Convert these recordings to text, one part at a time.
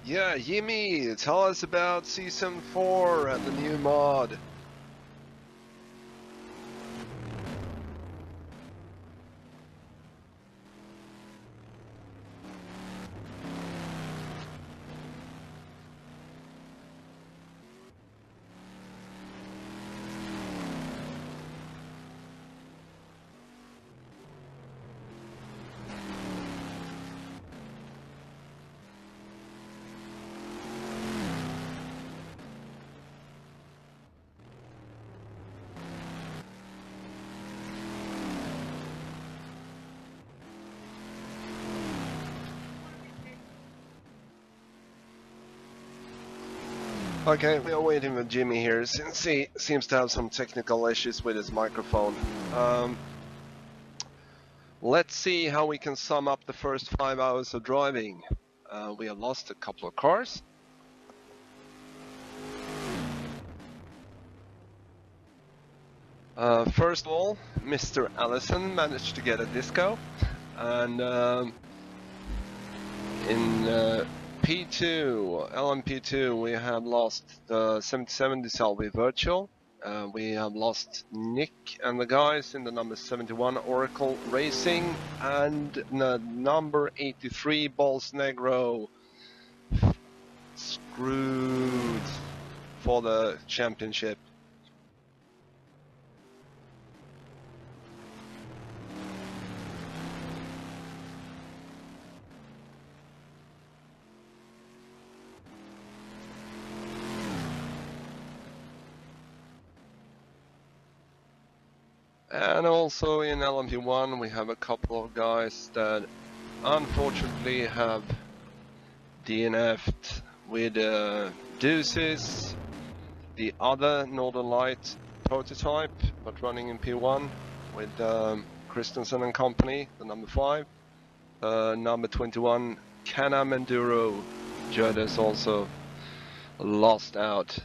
Yeah, Jimmy, tell us about Season 4 and the new mod. Okay, we are waiting for Jimmy here since he seems to have some technical issues with his microphone. Let's see how we can sum up the first 5 hours of driving. We have lost a couple of cars. First of all, Mr. Allison managed to get a disco, and in P2, LMP2, we have lost the 77 Dissolve Virtual. We have lost Nick and the guys in the number 71 Oracle Racing, and the number 83 Balls Negro screwed for the championship. And also in LMP1 we have a couple of guys that unfortunately have DNF'd with Deuces, the other Northern Light prototype, but running in P1 with Christensen and company, the number 5. Number 21, Can-Am Enduro, Judges also lost out.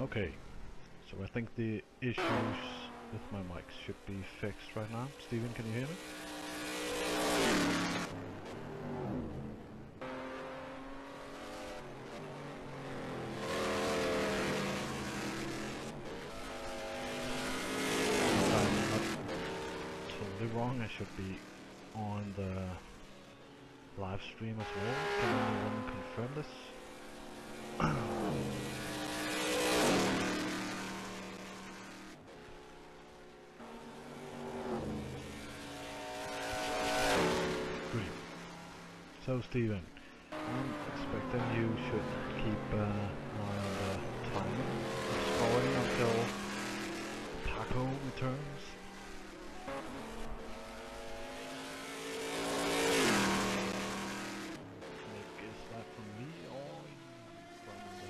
Okay, so I think the issues with my mic should be fixed right now. Steven, can you hear me? If I'm not totally wrong, I should be on the live stream as well. Can anyone confirm this? Great. So Steven, I'm expecting you should keep an eye on the timing of scoring until Paco returns. Nick, is that from me or from the...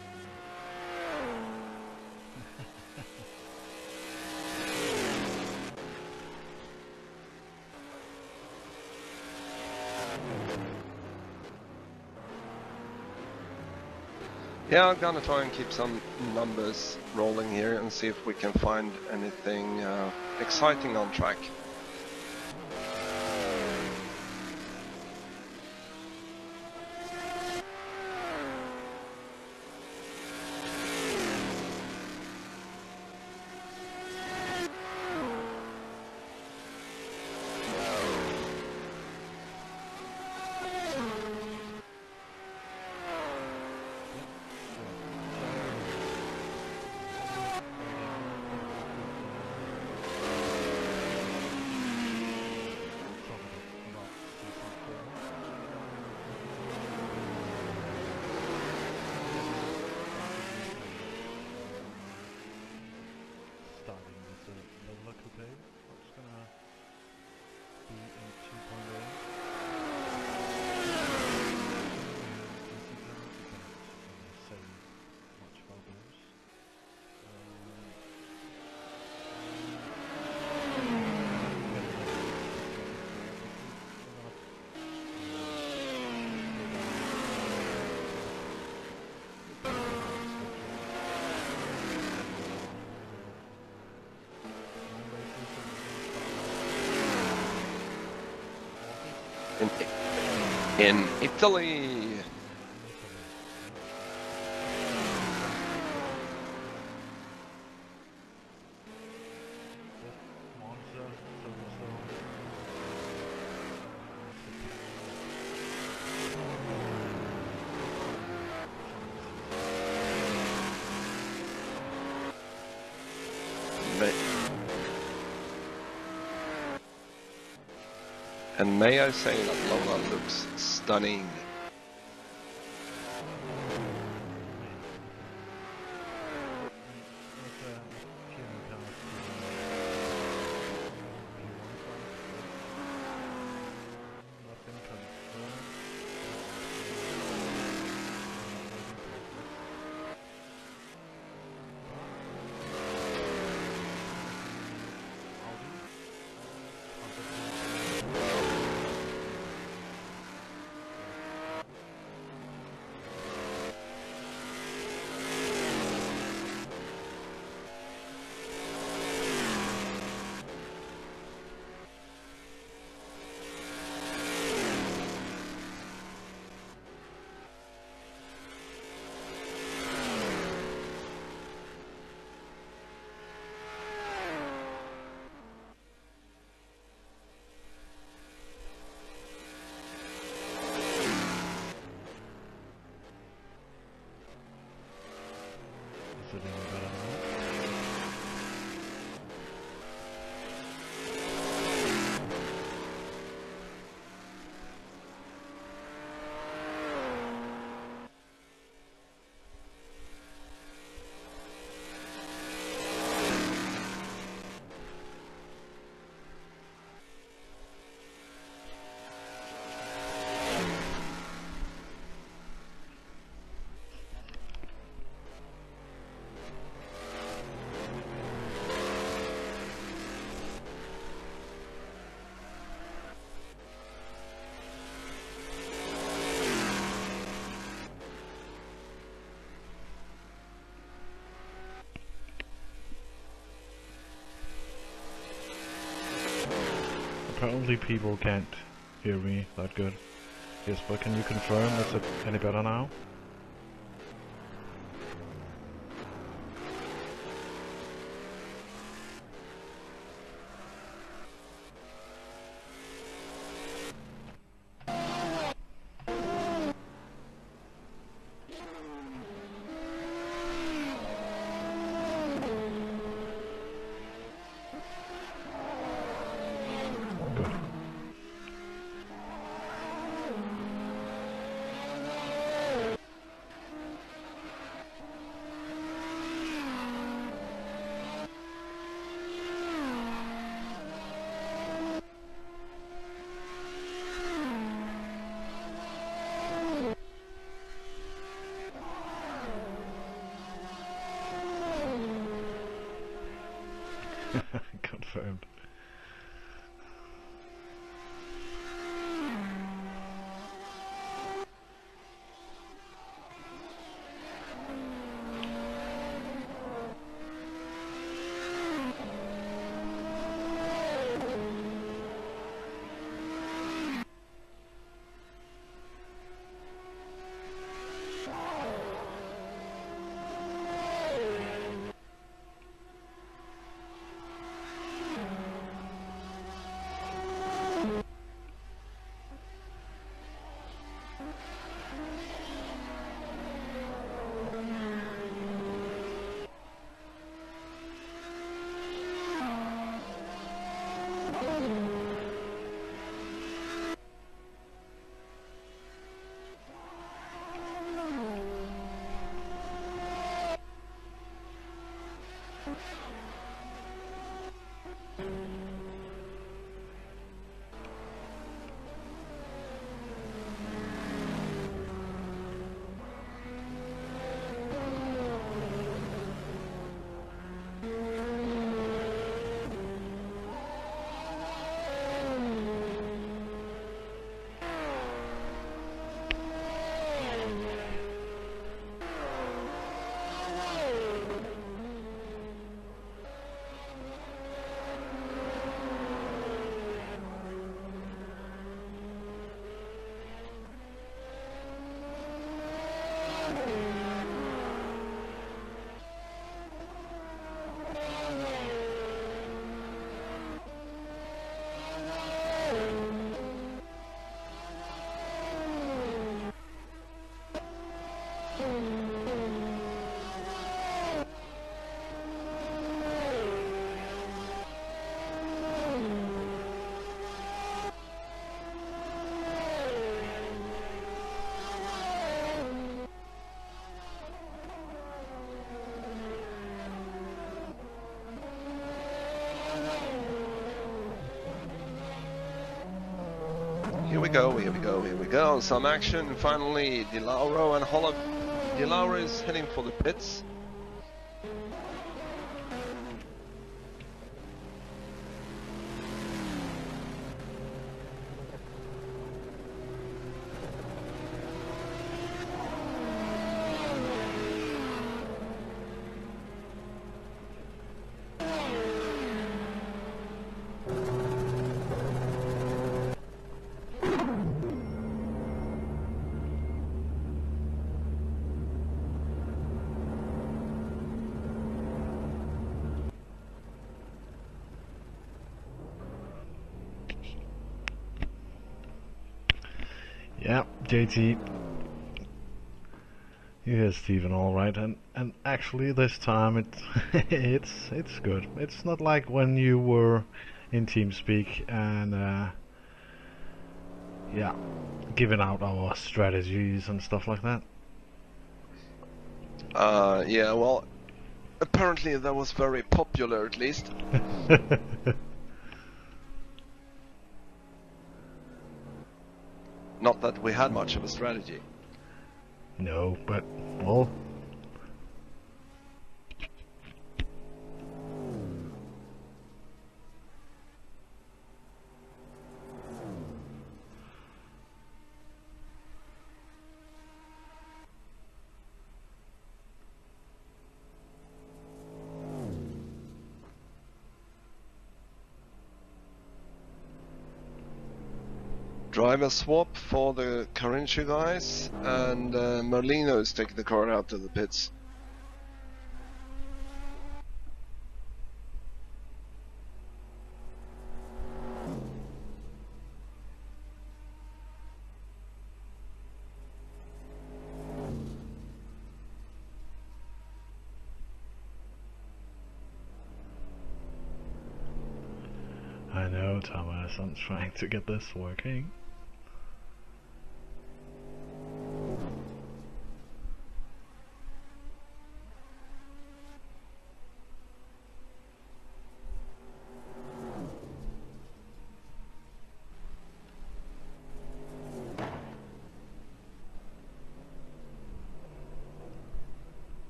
Yeah, I'm gonna try and keep some numbers rolling here and see if we can find anything exciting on track. Starting with the Lola Coupe, what's gonna be in 2.8. GT cars, we can't really say much about those. In Italy. And may I say that Lola looks stunning. apparently people can't hear me that good. Yes, but can you confirm is it any better now? Good. Confirmed. Here we go, here we go, here we go. Some action. Finally, Di Lauro and Holland. Di Lauro is heading for the pits. Yeah, JT. You hear Steven all right, and actually this time it's good. It's not like when you were in TeamSpeak and yeah, giving out our strategies and stuff like that. Yeah, well, apparently that was very popular, at least. Not that we had much of a strategy. No, but well. driver swap for the Carinci guys, and Merlino is taking the car out to the pits. I know, Thomas, I'm trying to get this working.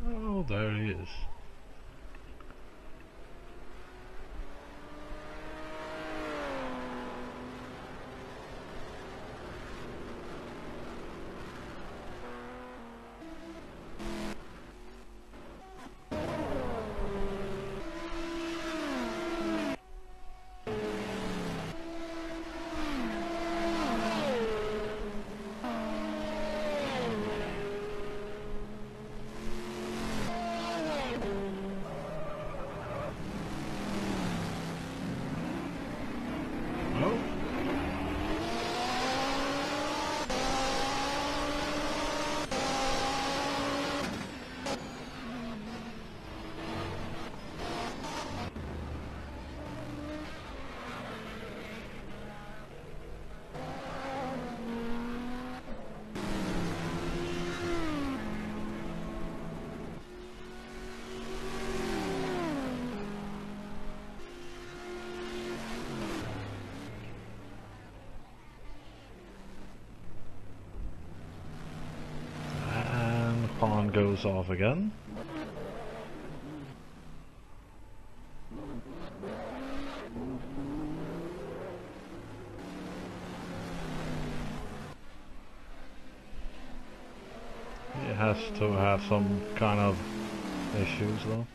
Oh, there he is. Pawn goes off again. He has to have some kind of issues though.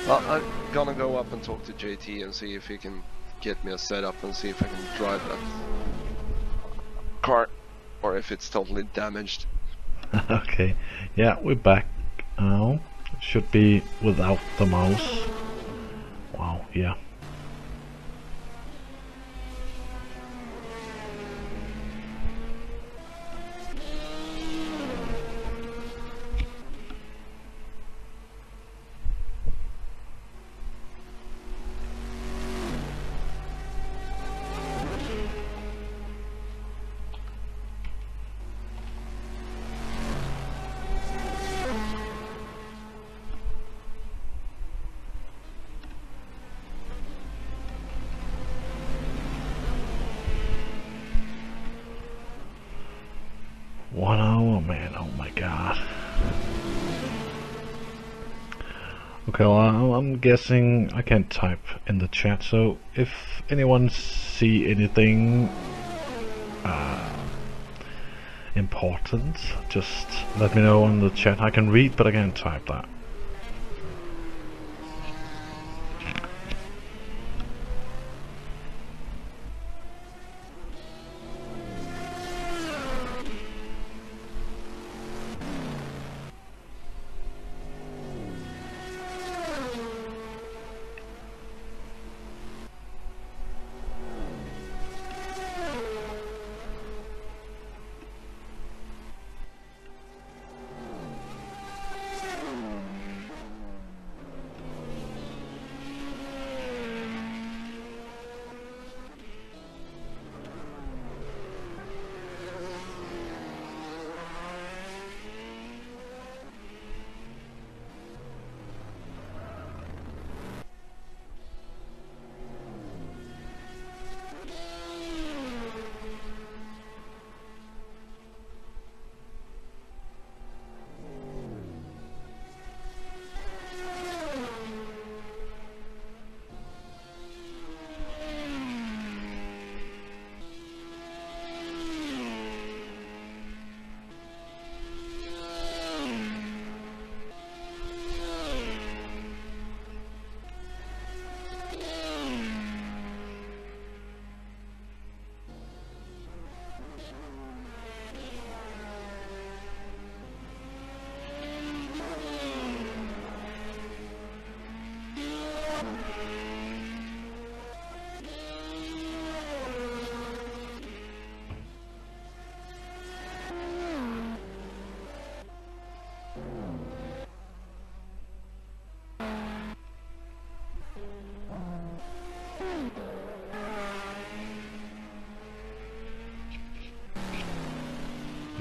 Well, I'm gonna go up and talk to JT and see if he can get me a setup and see if I can drive that car, or if it's totally damaged. Okay, yeah, we're back now. Should be without the mouse. Wow, yeah. One hour, man, oh my god. Okay, well, I'm guessing I can't type in the chat, so if anyone see anything important, just let me know in the chat. I can read, but I can't type that.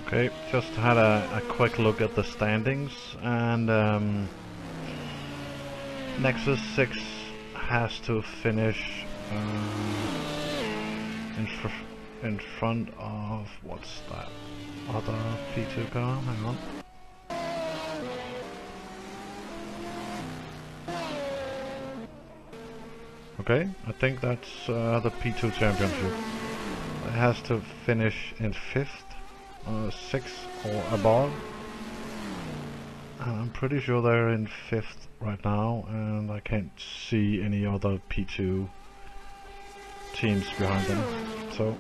Okay, just had a quick look at the standings, and Nexus 6 has to finish in front of, what's that other P2 car? Hang on. Okay, I think that's the P2 championship. It has to finish in 5th. 6 or above. I'm pretty sure they're in 5th right now, and I can't see any other P2 teams behind them. So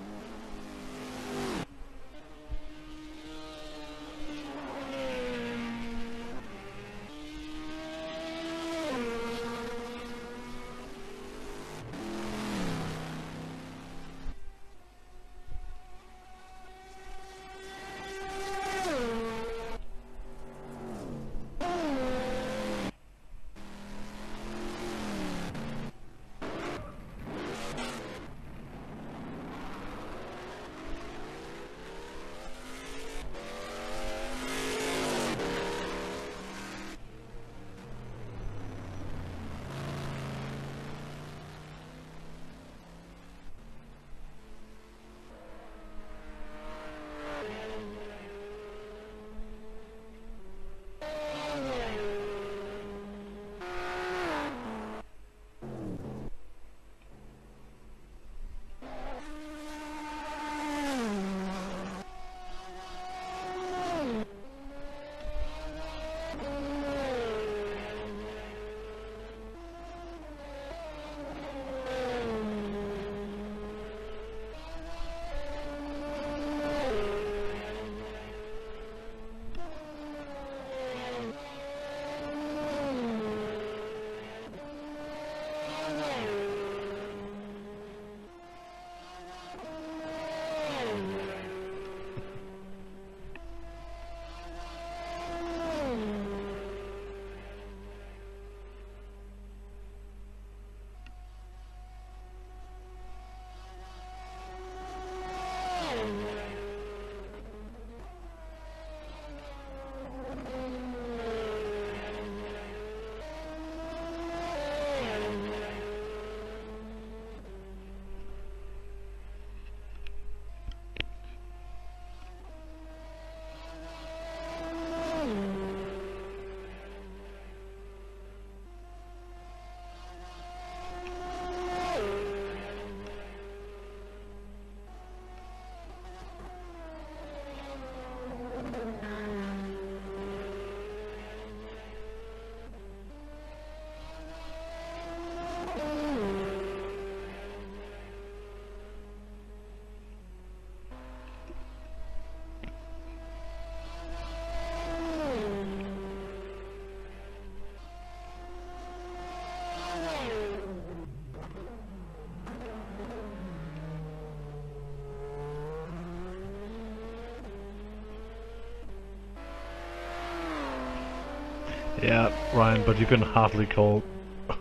Yeah, Ryan, but you can hardly call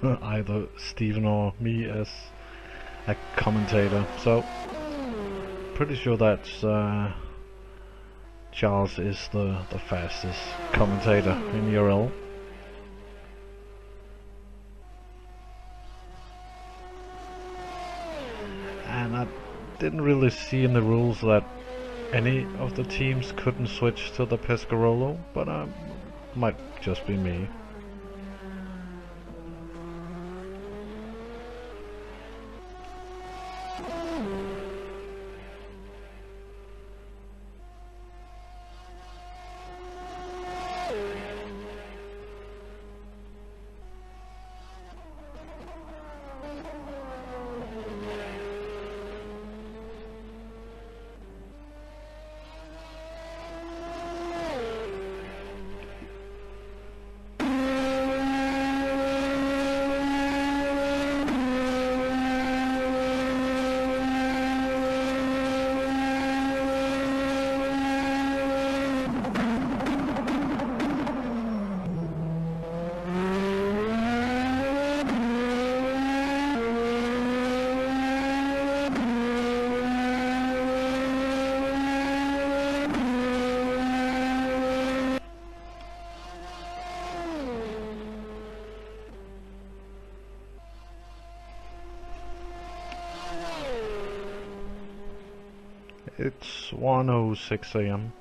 either Steven or me as a commentator. So, pretty sure that's Charles is the fastest commentator in URL. And I didn't really see in the rules that any of the teams couldn't switch to the Pescarolo, but might just be me. It's 1:06 a.m.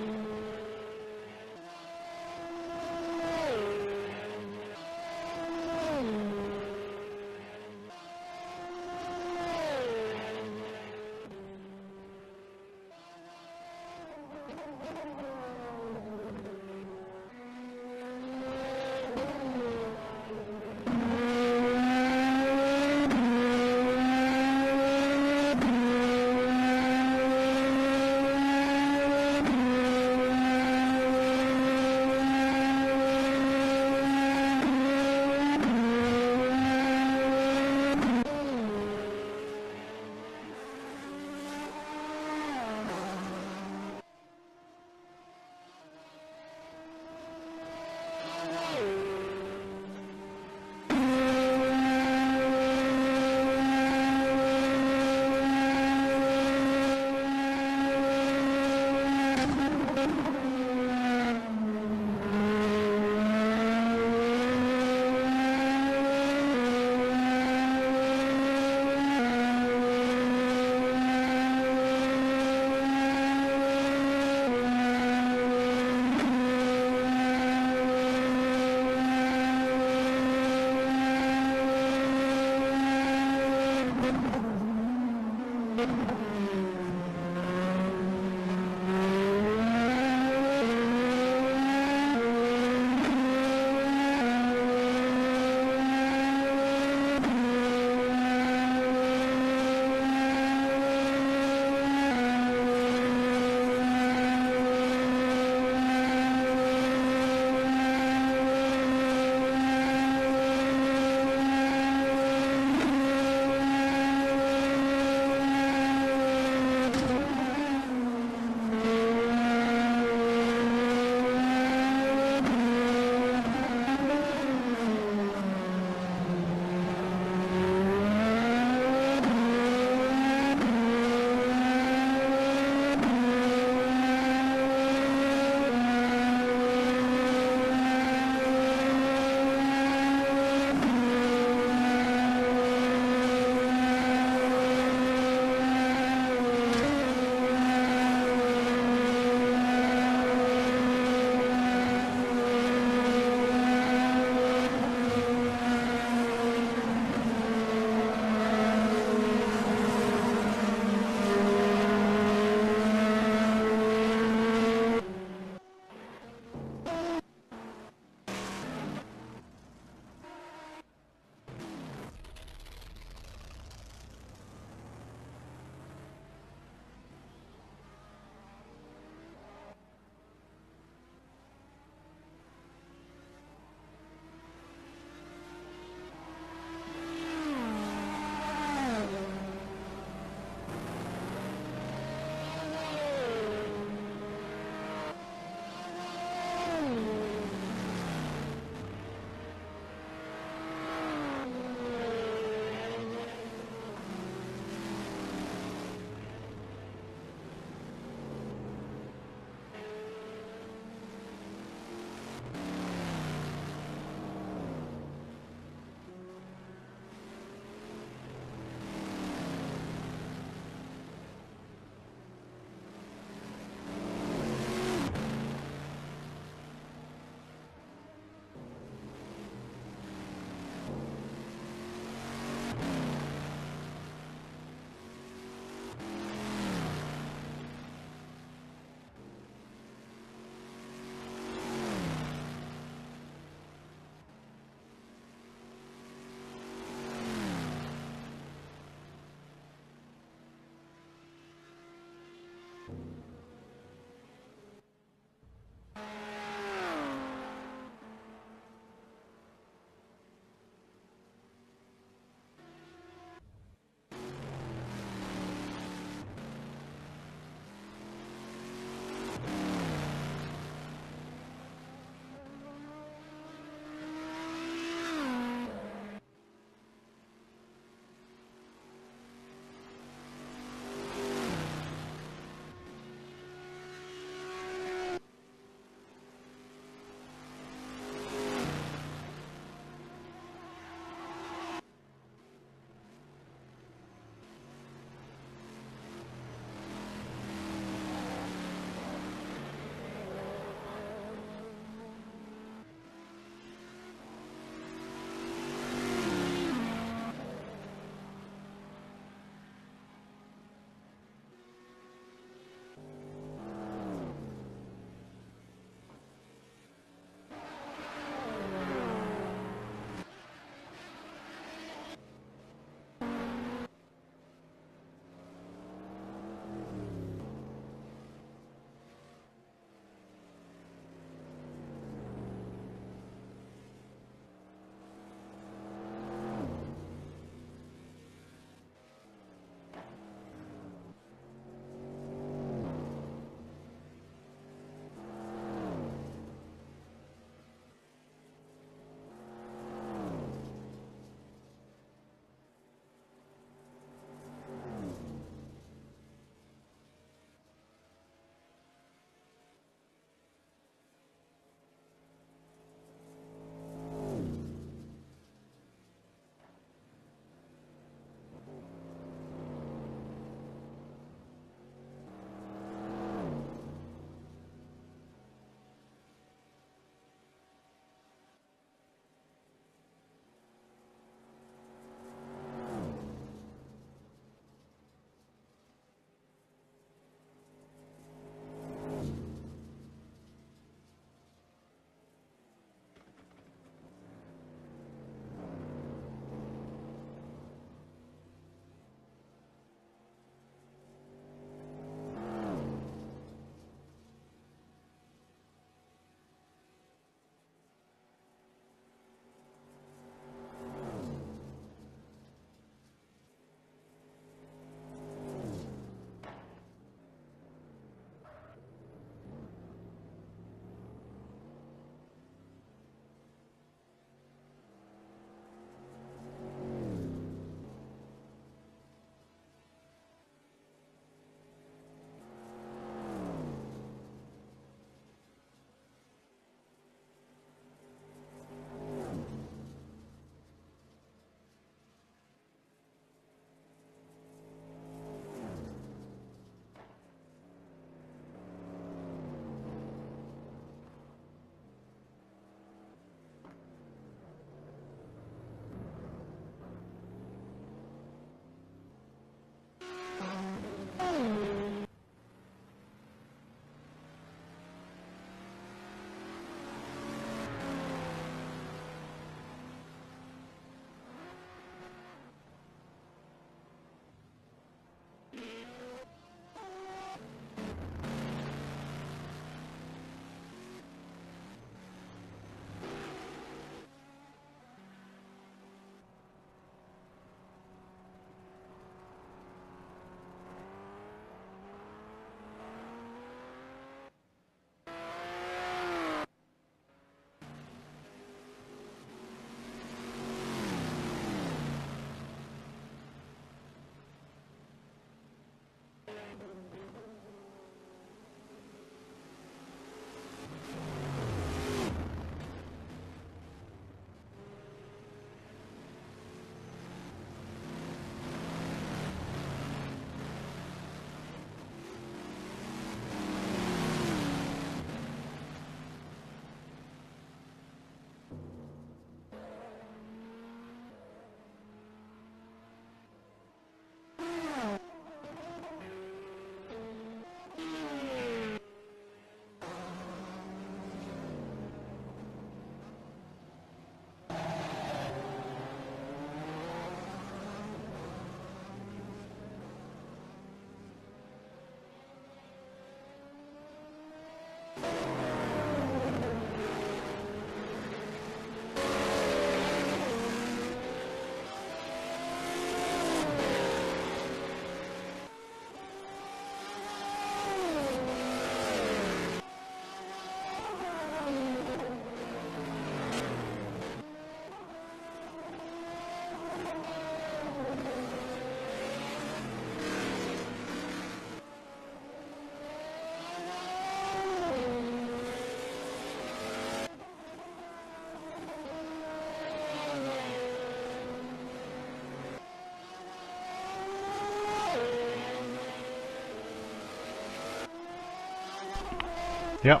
Yeah,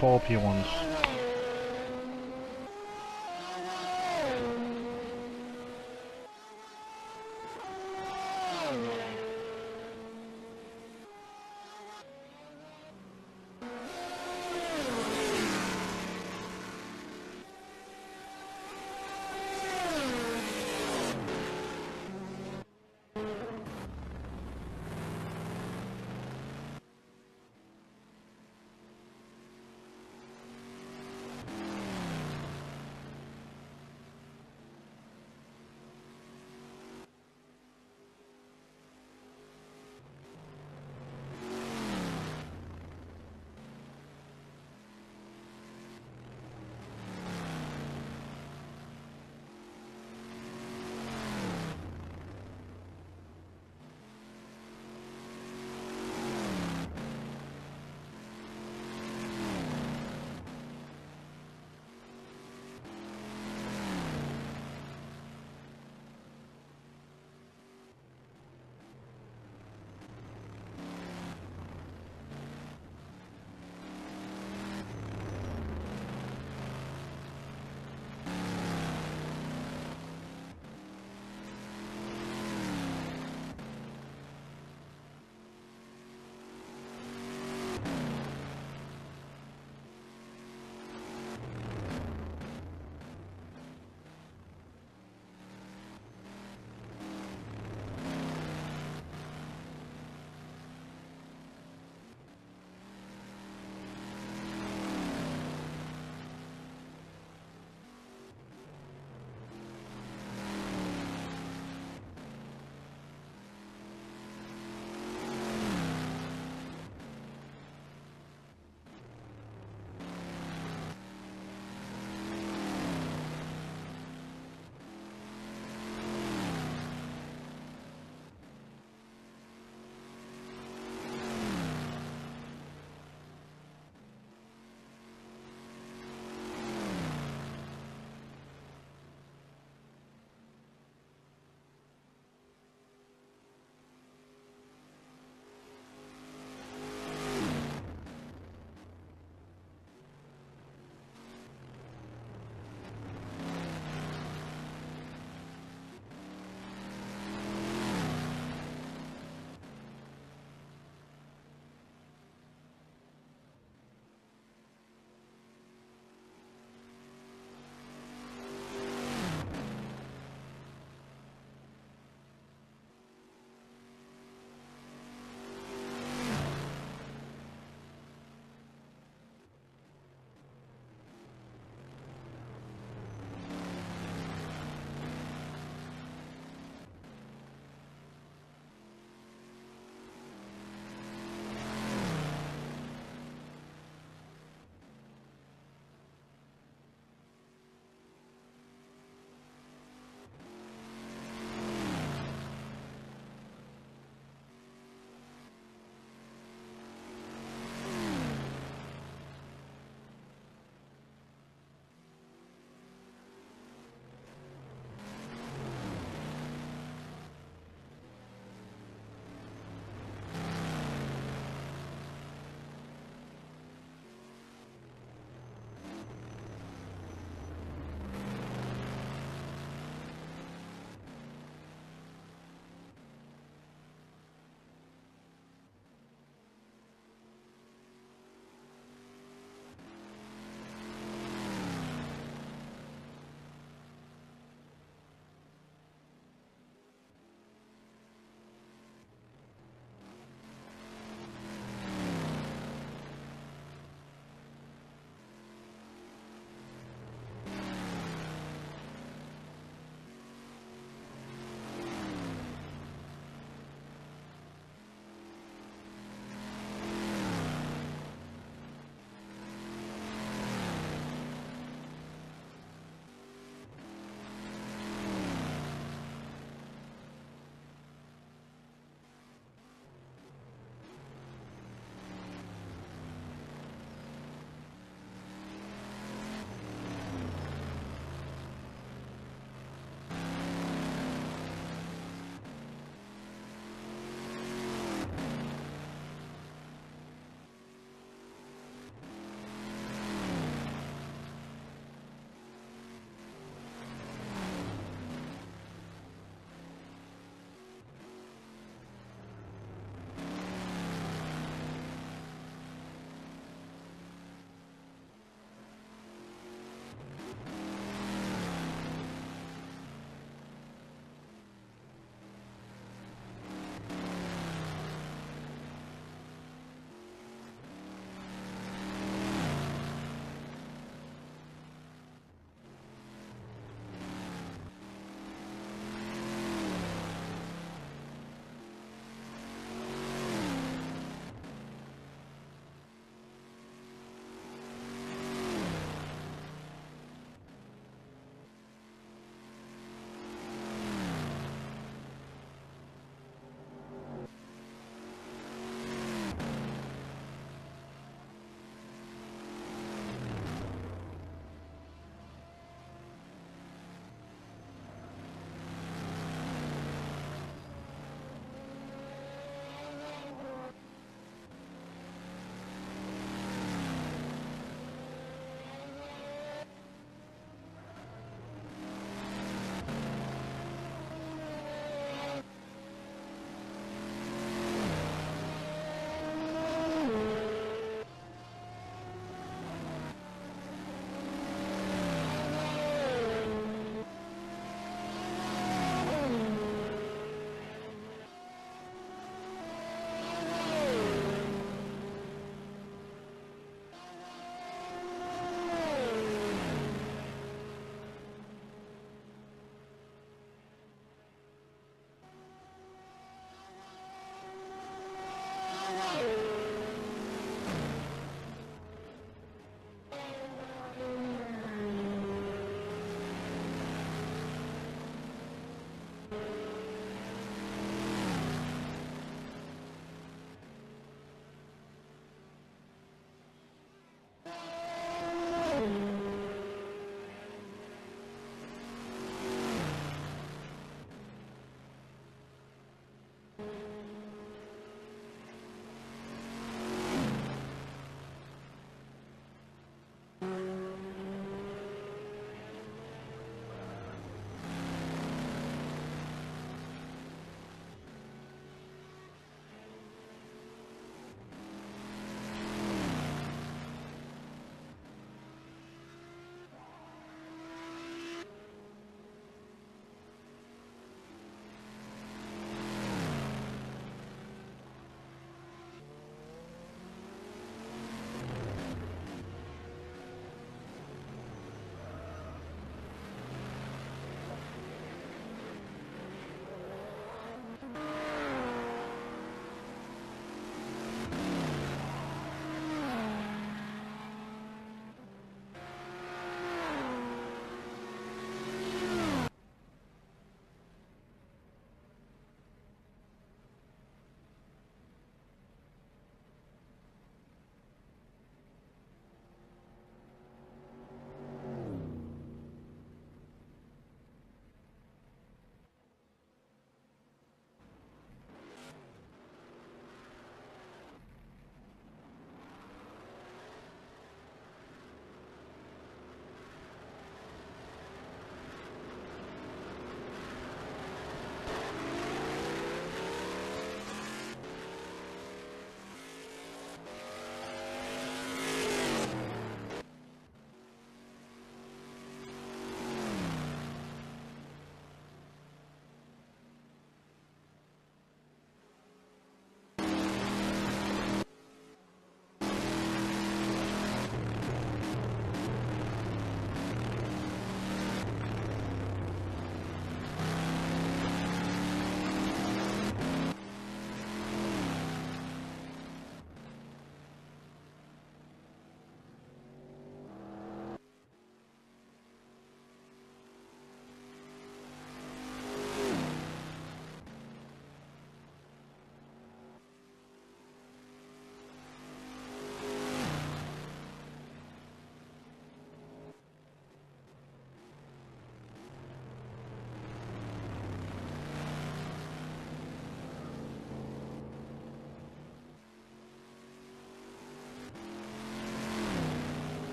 4 P1s.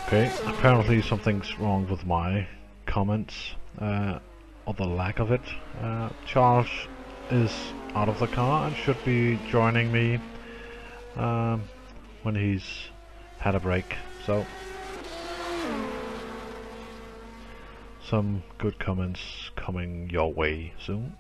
Okay, apparently something's wrong with my comments, or the lack of it. Charles is out of the car and should be joining me when he's had a break. So, some good comments coming your way soon.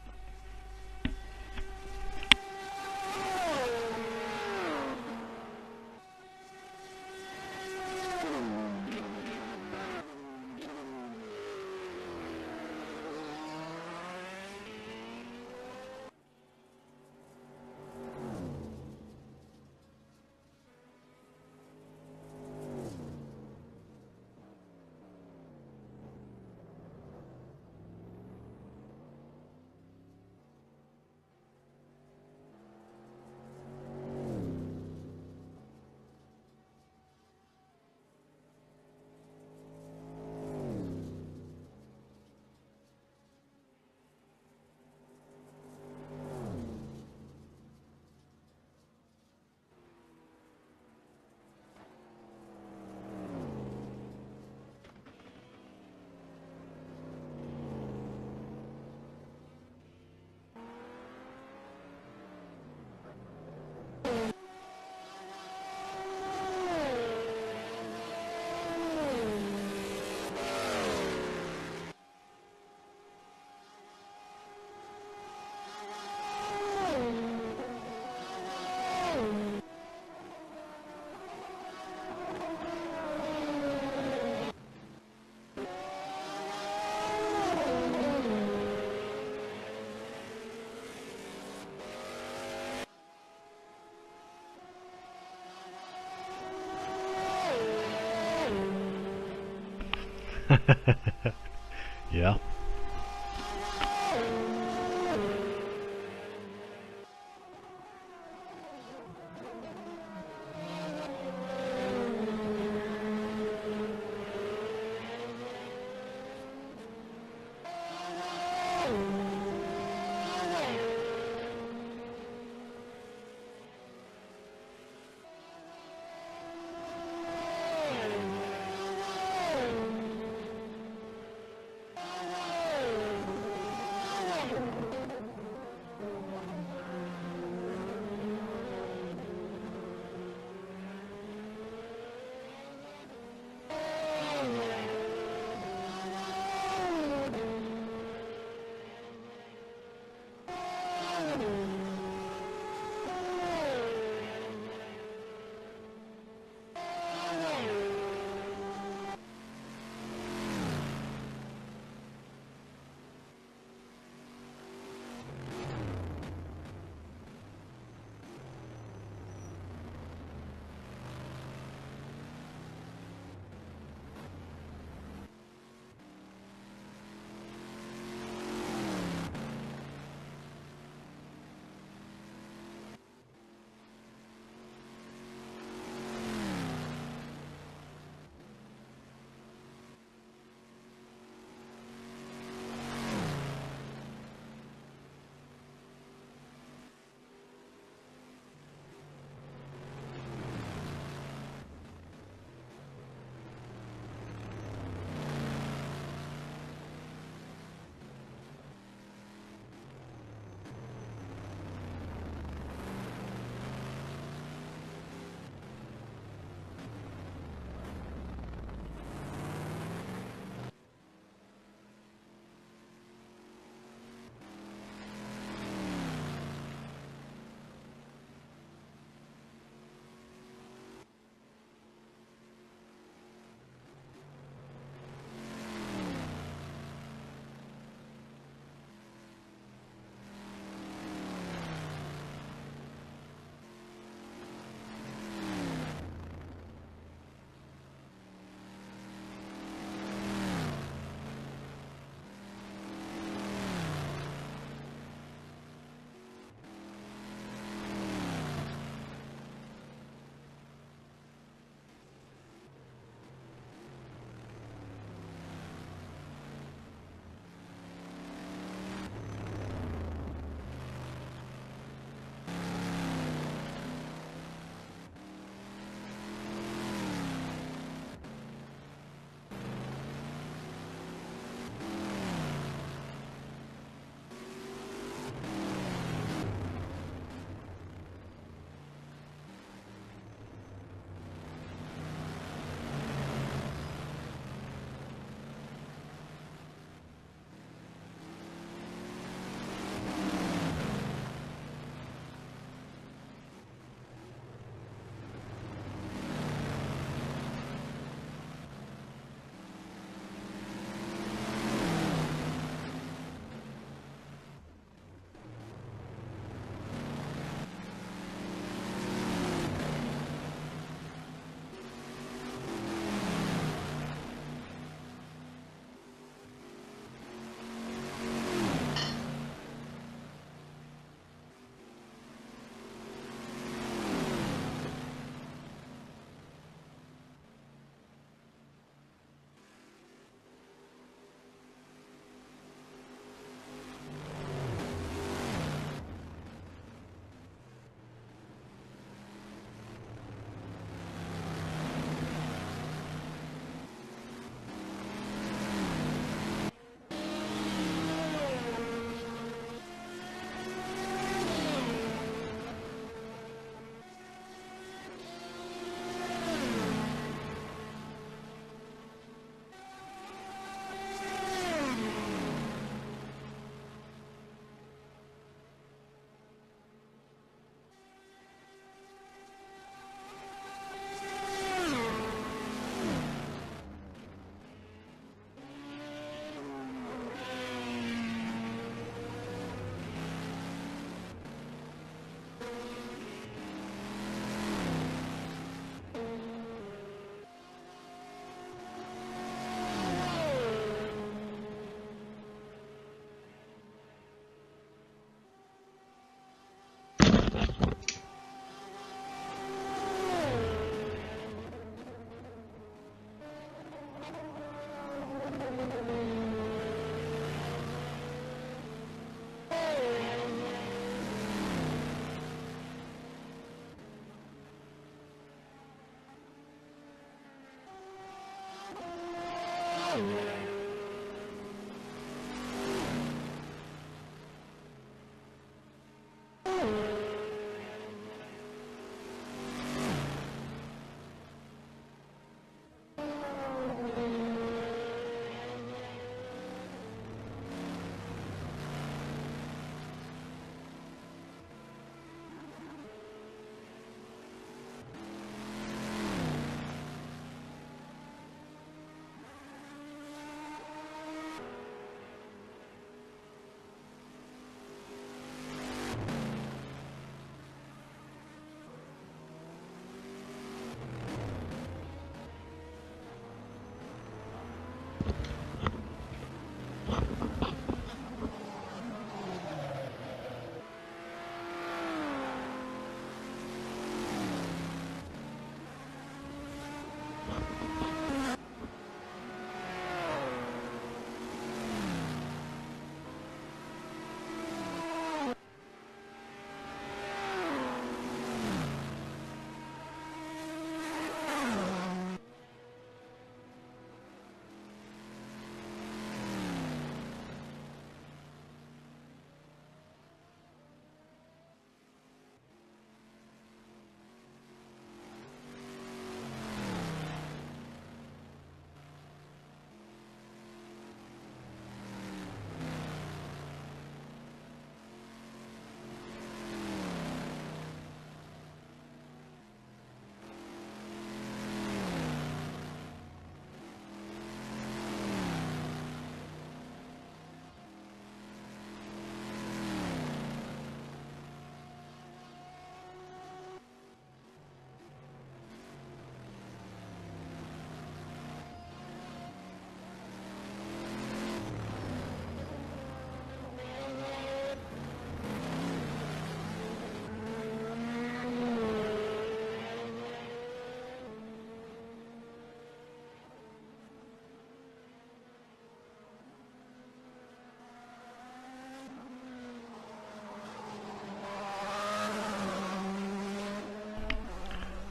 Yeah.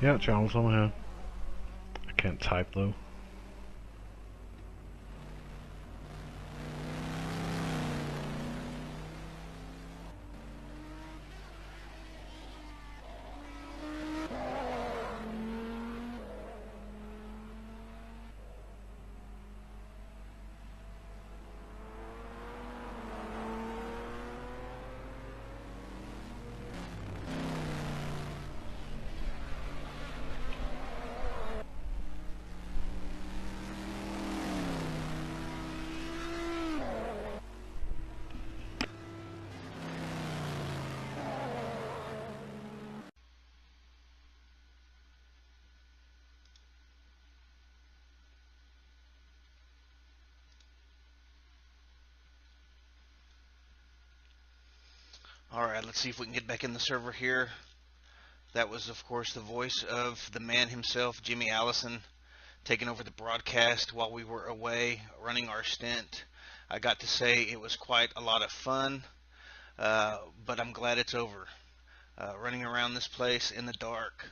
Yeah, Charles, I'm here. I can't type though. Alright, let's see if we can get back in the server here. That was, of course, the voice of the man himself, Jimmy Allison, taking over the broadcast while we were away running our stint. I got to say it was quite a lot of fun, but I'm glad it's over. Running around this place in the dark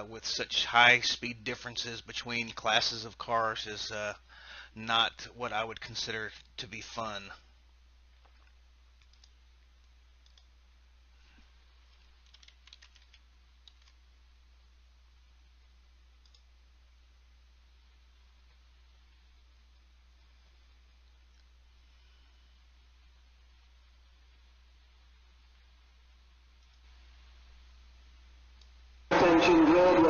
with such high speed differences between classes of cars is not what I would consider to be fun.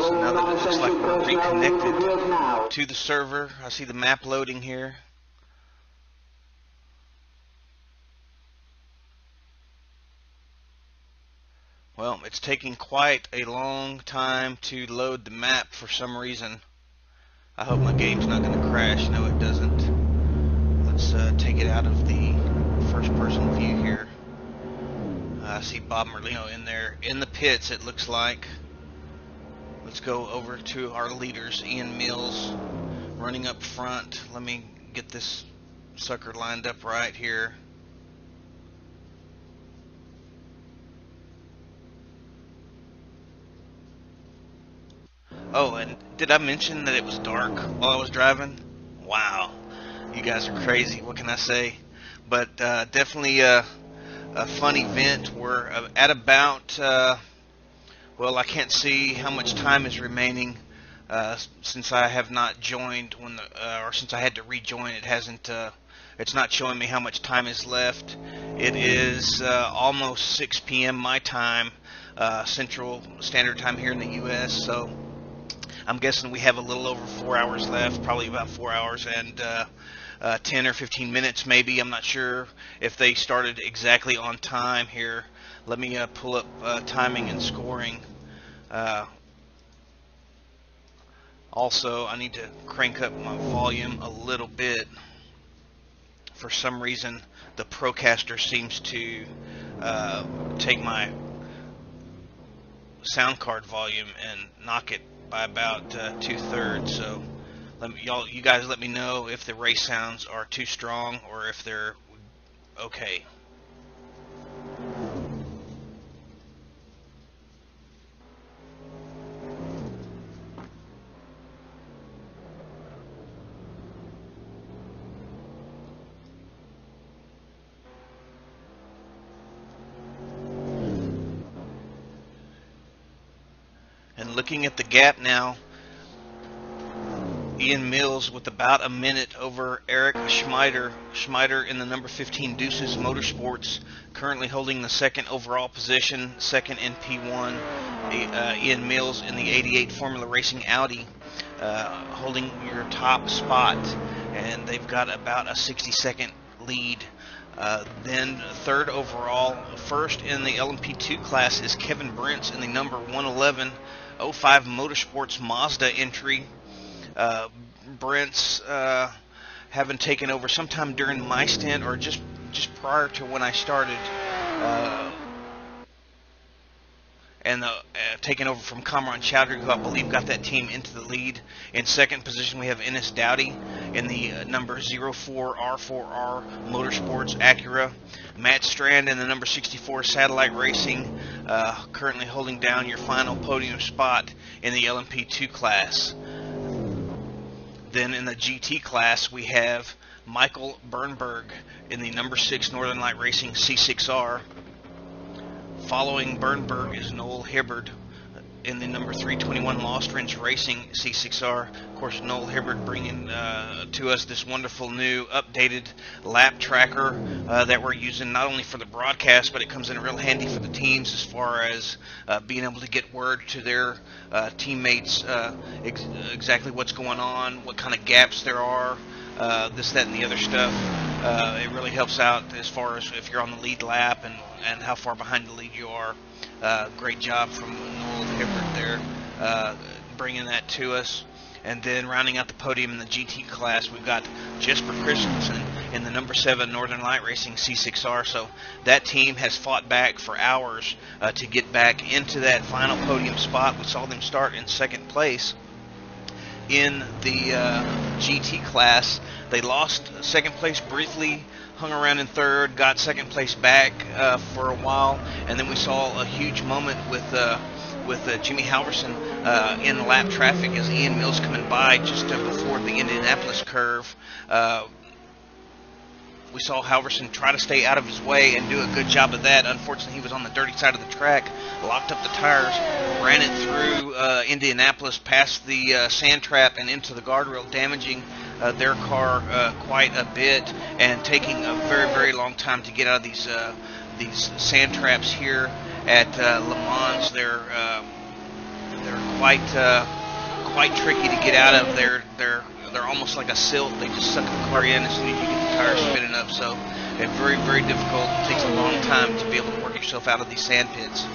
So now that it looks like we're reconnected to the server, I see the map loading here. Well, it's taking quite a long time to load the map for some reason. I hope my game's not going to crash. No, it doesn't. Let's take it out of the first-person view here. I see Bob Merlino in there in the pits, it looks like. Let's go over to our leaders, Ian Mills, running up front. Let me get this sucker lined up right here. Oh, and did I mention that it was dark while I was driving? Wow, you guys are crazy. What can I say? But definitely a fun event. We're at about... well, I can't see how much time is remaining since I have not joined when or since I had to rejoin. It hasn't. It's not showing me how much time is left. It is almost 6 p.m. my time, Central Standard Time here in the U.S. So I'm guessing we have a little over 4 hours left, probably about 4 hours and 10 or 15 minutes maybe. I'm not sure if they started exactly on time here. Let me pull up timing and scoring. Also, I need to crank up my volume a little bit. For some reason, the Procaster seems to take my sound card volume and knock it by about 2/3. So, you guys let me know if the race sounds are too strong or if they're okay. And looking at the gap now, Ian Mills with about a minute over Eric Schmeider. Schmeider in the number 15 Deuces Motorsports, currently holding the second overall position, second in P1. Ian Mills in the 88 Formula Racing Audi, holding your top spot, and they've got about a 60-second lead. Then third overall, first in the LMP2 class is Kevin Brentz in the number 111 05 Motorsports Mazda entry. Brent's having taken over sometime during my stint or just prior to when I started, and taken over from Kamran Chowdhury, who I believe got that team into the lead. In second position, we have Ennis Dowdy in the number 04R4R Motorsports Acura. Matt Strand in the number 64 Satellite Racing, currently holding down your final podium spot in the LMP2 class. Then in the GT class, we have Michael Bernberg in the number 6 Northern Light Racing C6R. Following Bernberg is Noel Hibbard in the number 321 Lost Rents Racing C6R. Of course, Noel Hibbard bringing to us this wonderful new updated lap tracker that we're using not only for the broadcast, but it comes in real handy for the teams as far as being able to get word to their teammates exactly what's going on, what kind of gaps there are, this, that, and the other stuff. It really helps out as far as if you're on the lead lap and how far behind the lead you are. Great job from Noel Hibbard there, bringing that to us. And then rounding out the podium in the GT class, we've got Jesper Christensen in the number 7 Northern Light Racing C6R. So that team has fought back for hours to get back into that final podium spot. We saw them start in 2nd place in the GT class. They lost 2nd place briefly, hung around in 3rd, got 2nd place back for a while, and then we saw a huge moment with Jimmy Halverson in lap traffic as Ian Mills coming by just before the Indianapolis curve. We saw Halverson try to stay out of his way and do a good job of that. Unfortunately, he was on the dirty side of the track, locked up the tires, ran it through Indianapolis, past the sand trap and into the guardrail, damaging their car quite a bit, and taking a very, very long time to get out of these sand traps here at LeMans. They're quite tricky to get out of. They're almost like a silt. They just suck the car in as soon as you get the tires spinning up. So it's very, very difficult. It takes a long time to be able to work yourself out of these sand pits.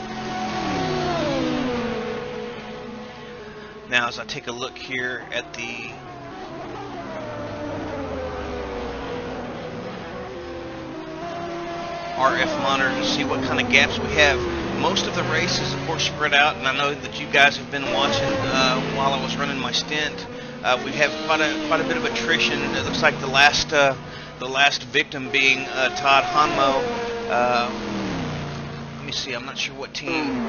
Now, as I take a look here at the RF monitor to see what kind of gaps we have. Most of the race is, of course, spread out, and I know that you guys have been watching while I was running my stint. We have quite a bit of attrition. It looks like the last victim being Todd Hanmo. Let me see. I'm not sure what team.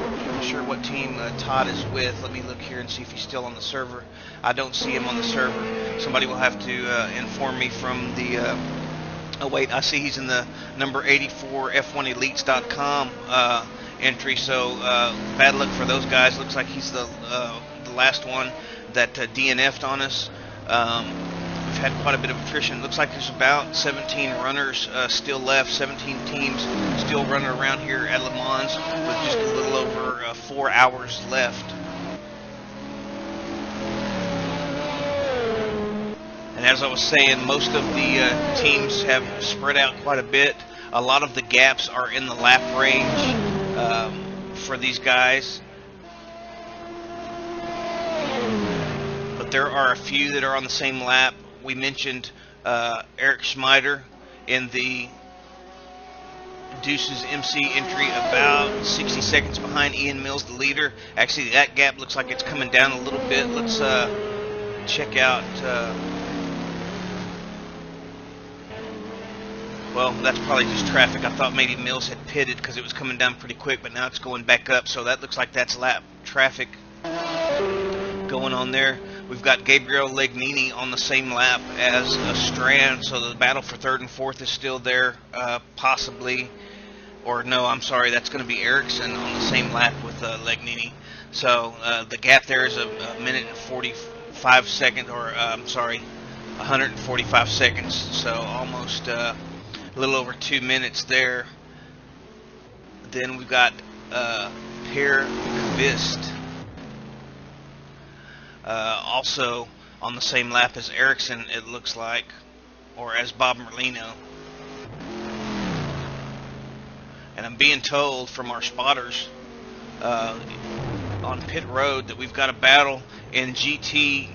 Todd is with. Let me look here and see if he's still on the server. I don't see him on the server. Somebody will have to inform me from the. Oh wait, I see he's in the number 84 F1Elites.com entry. So bad luck for those guys. Looks like he's the last one that DNF'd on us. We've had quite a bit of attrition. Looks like there's about 17 runners still left, 17 teams still running around here at Le Mans with just a little over 4 hours left. And as I was saying, most of the teams have spread out quite a bit. A lot of the gaps are in the lap range for these guys. But there are a few that are on the same lap. We mentioned Eric Schmider in the Deuces MC entry, about 60 seconds behind Ian Mills, the leader. Actually, that gap looks like it's coming down a little bit. Let's check out... well, that's probably just traffic. I thought maybe Mills had pitted because it was coming down pretty quick, but now it's going back up. So that looks like that's lap traffic going on there. We've got Gabriel Legnini on the same lap as Strand, so the battle for 3rd and 4th is still there, possibly. Or no, I'm sorry, that's going to be Ericsson on the same lap with Legnini. So the gap there is a minute and 45 seconds, or I'm sorry, 145 seconds. So almost a little over 2 minutes there. Then we've got Per Vist. Also on the same lap as Ericsson, it looks like, or as Bob Merlino. And I'm being told from our spotters on pit road that we've got a battle in GT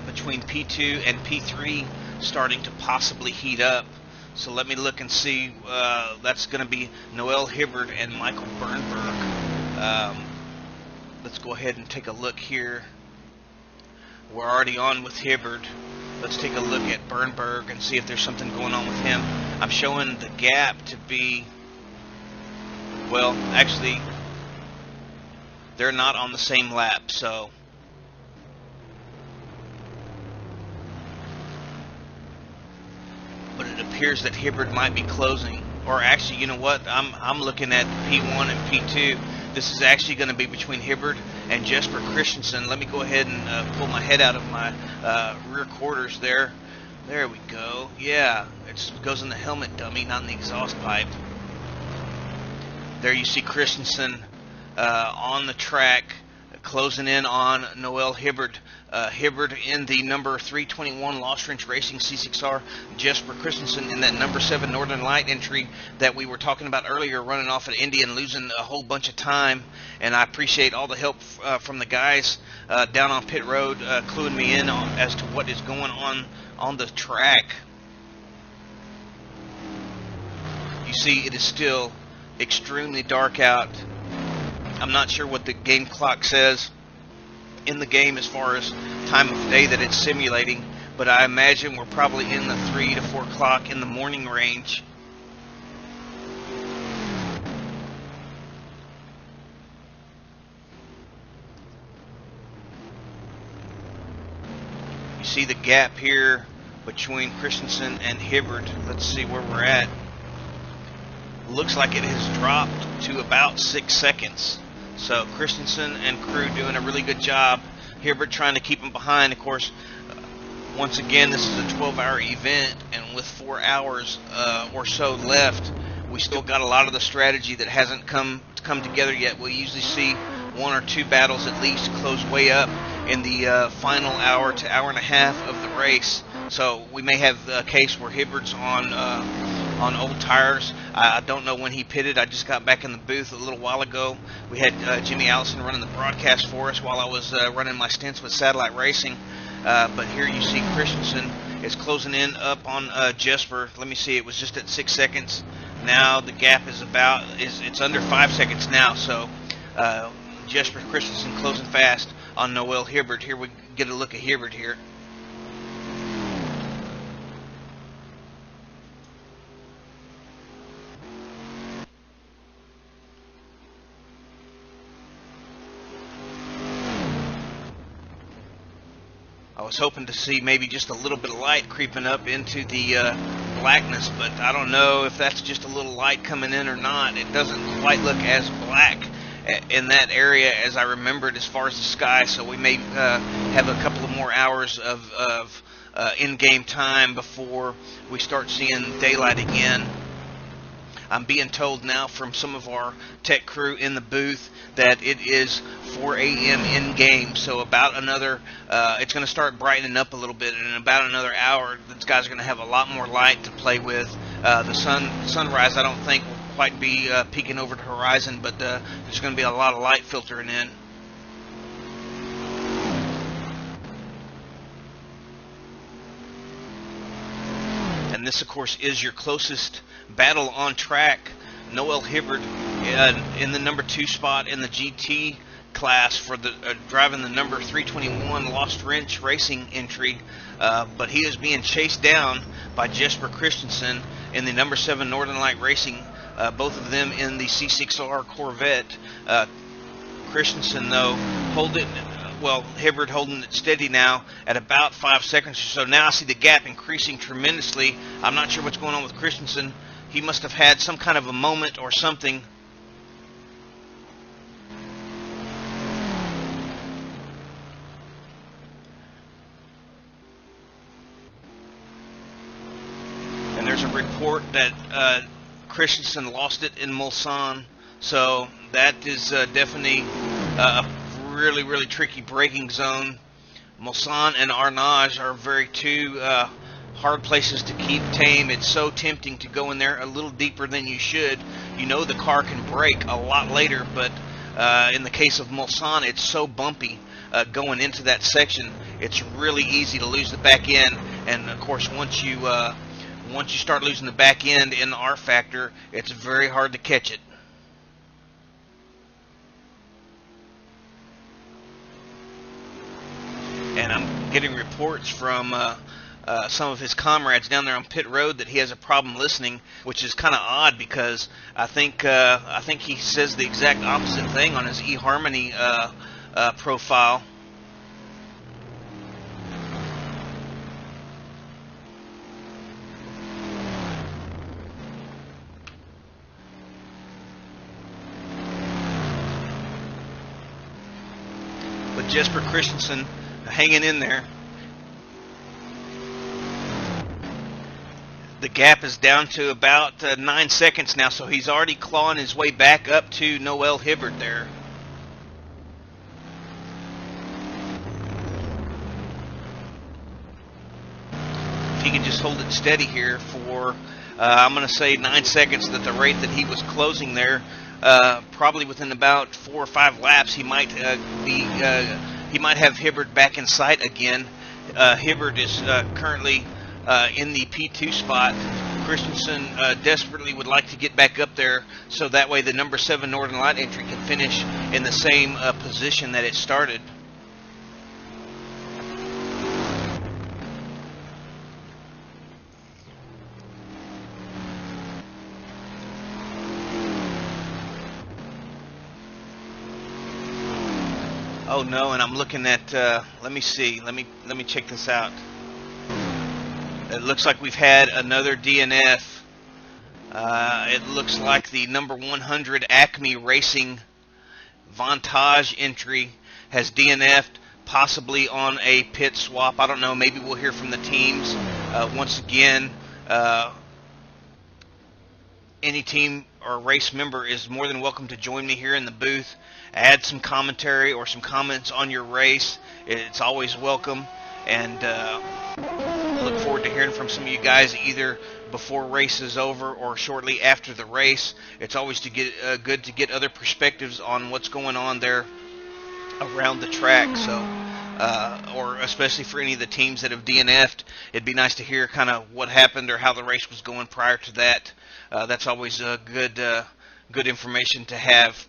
between P2 and P3 starting to possibly heat up. So let me look and see. That's going to be Noel Hibbard and Michael Bernberg. Let's go ahead and take a look here. We're already on with Hibbard. Let's take a look at Bernberg and see if there's something going on with him. I'm showing the gap to be, well, actually, they're not on the same lap. So appears that Hibbard might be closing. Or actually, you know what? I'm looking at P1 and P2. This is actually going to be between Hibbard and Jesper Christensen. Let me go ahead and pull my head out of my rear quarters there. There we go. Yeah, it goes in the helmet dummy, not in the exhaust pipe. There you see Christensen on the track, closing in on Noel Hibbard. Hibbard in the number 321 Lost Wrench Racing C6R. Jesper Christensen in that number 7 Northern Light entry that we were talking about earlier, running off at Indy and losing a whole bunch of time. And I appreciate all the help from the guys down on pit road, cluing me in as to what is going on the track. You see, it is still extremely dark out. I'm not sure what the game clock says in the game as far as time of day that it's simulating, but I imagine we're probably in the 3 to 4 o'clock in the morning range. You see the gap here between Christensen and Hibbard. Let's see where we're at. Looks like it has dropped to about 6 seconds. So Christensen and crew doing a really good job. Hibbard trying to keep him behind. Of course, once again, this is a 12-hour event, and with 4 hours or so left, we still got a lot of the strategy that hasn't come together yet. We usually see 1 or 2 battles at least close way up in the final hour to hour and a half of the race. So we may have a case where Hibbard's on old tires. I don't know when he pitted. I just got back in the booth a little while ago. We had Jimmy Allison running the broadcast for us while I was running my stints with Satellite Racing. But here you see Christensen is closing in up on Jesper. Let me see, it was just at 6 seconds. Now the gap is it's under 5 seconds now. So Jesper Christensen closing fast on Noel Hibbard. Here we get a look at Hibbard here. I was hoping to see maybe just a little bit of light creeping up into the blackness, but I don't know if that's just a little light coming in or not. It doesn't quite look as black in that area as I remembered as far as the sky, so we may have a couple of more hours of in-game time before we start seeing daylight again. I'm being told now from some of our tech crew in the booth that it is 4 a.m. in game, so about another, it's going to start brightening up a little bit, and in about another hour, these guys are going to have a lot more light to play with. The sunrise, I don't think, will quite be peeking over the horizon, but there's going to be a lot of light filtering in. And this, of course, is your closest battle on track. Noel Hibbard in the number 2 spot in the GT class for the driving the number 321 Lost Wrench Racing entry, but he is being chased down by Jesper Christensen in the number 7 Northern Light Racing, both of them in the C6R Corvette. Christensen, though, Hibbard holding it steady now at about 5 seconds or so. Now I see the gap increasing tremendously. I'm not sure what's going on with Christensen. He must have had some kind of a moment or something. And there's a report that Christensen lost it in Mulsanne. So that is definitely a really, really tricky braking zone. Mulsanne and Arnage are very two hard places to keep tame. It's so tempting to go in there a little deeper than you should. You know the car can brake a lot later, but in the case of Mulsanne, it's so bumpy going into that section. It's really easy to lose the back end, and of course once you start losing the back end in the R factor, it's very hard to catch it. And I'm getting reports from some of his comrades down there on pit road that he has a problem listening, which is kind of odd because I think he says the exact opposite thing on his eHarmony profile. Jesper Christensen hanging in there. The gap is down to about 9 seconds now, so he's already clawing his way back up to Noel Hibbert there. If he can just hold it steady here for, I'm going to say 9 seconds, at the rate that he was closing there, probably within about 4 or 5 laps, he might he might have Hibbert back in sight again. Hibbert is currently in the P2 spot. Christensen desperately would like to get back up there, so that way the number 7 Northern Light entry can finish in the same position that it started. Oh no, and I'm looking at, let me see, let me check this out. It looks like we've had another DNF. It looks like the number 100 Acme Racing Vantage entry has DNF'd, possibly on a pit swap. I don't know, maybe we'll hear from the teams. Once again, any team or race member is more than welcome to join me here in the booth, add some commentary or some comments on your race. It's always welcome, and look forward to hearing from some of you guys either before race is over or shortly after the race. It's always good to get other perspectives on what's going on there around the track. So, or especially for any of the teams that have DNF'd, it'd be nice to hear kind of what happened or how the race was going prior to that. That's always good information to have.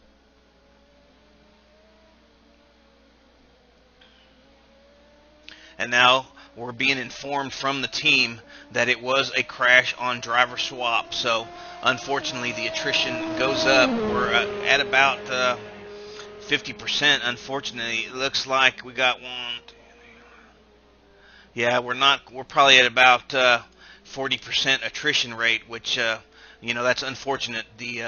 And now we're being informed from the team that it was a crash on driver swap. So unfortunately the attrition goes up. We're at about 50%. Unfortunately, it looks like we got yeah, we're probably at about 40% attrition rate, which you know, that's unfortunate. The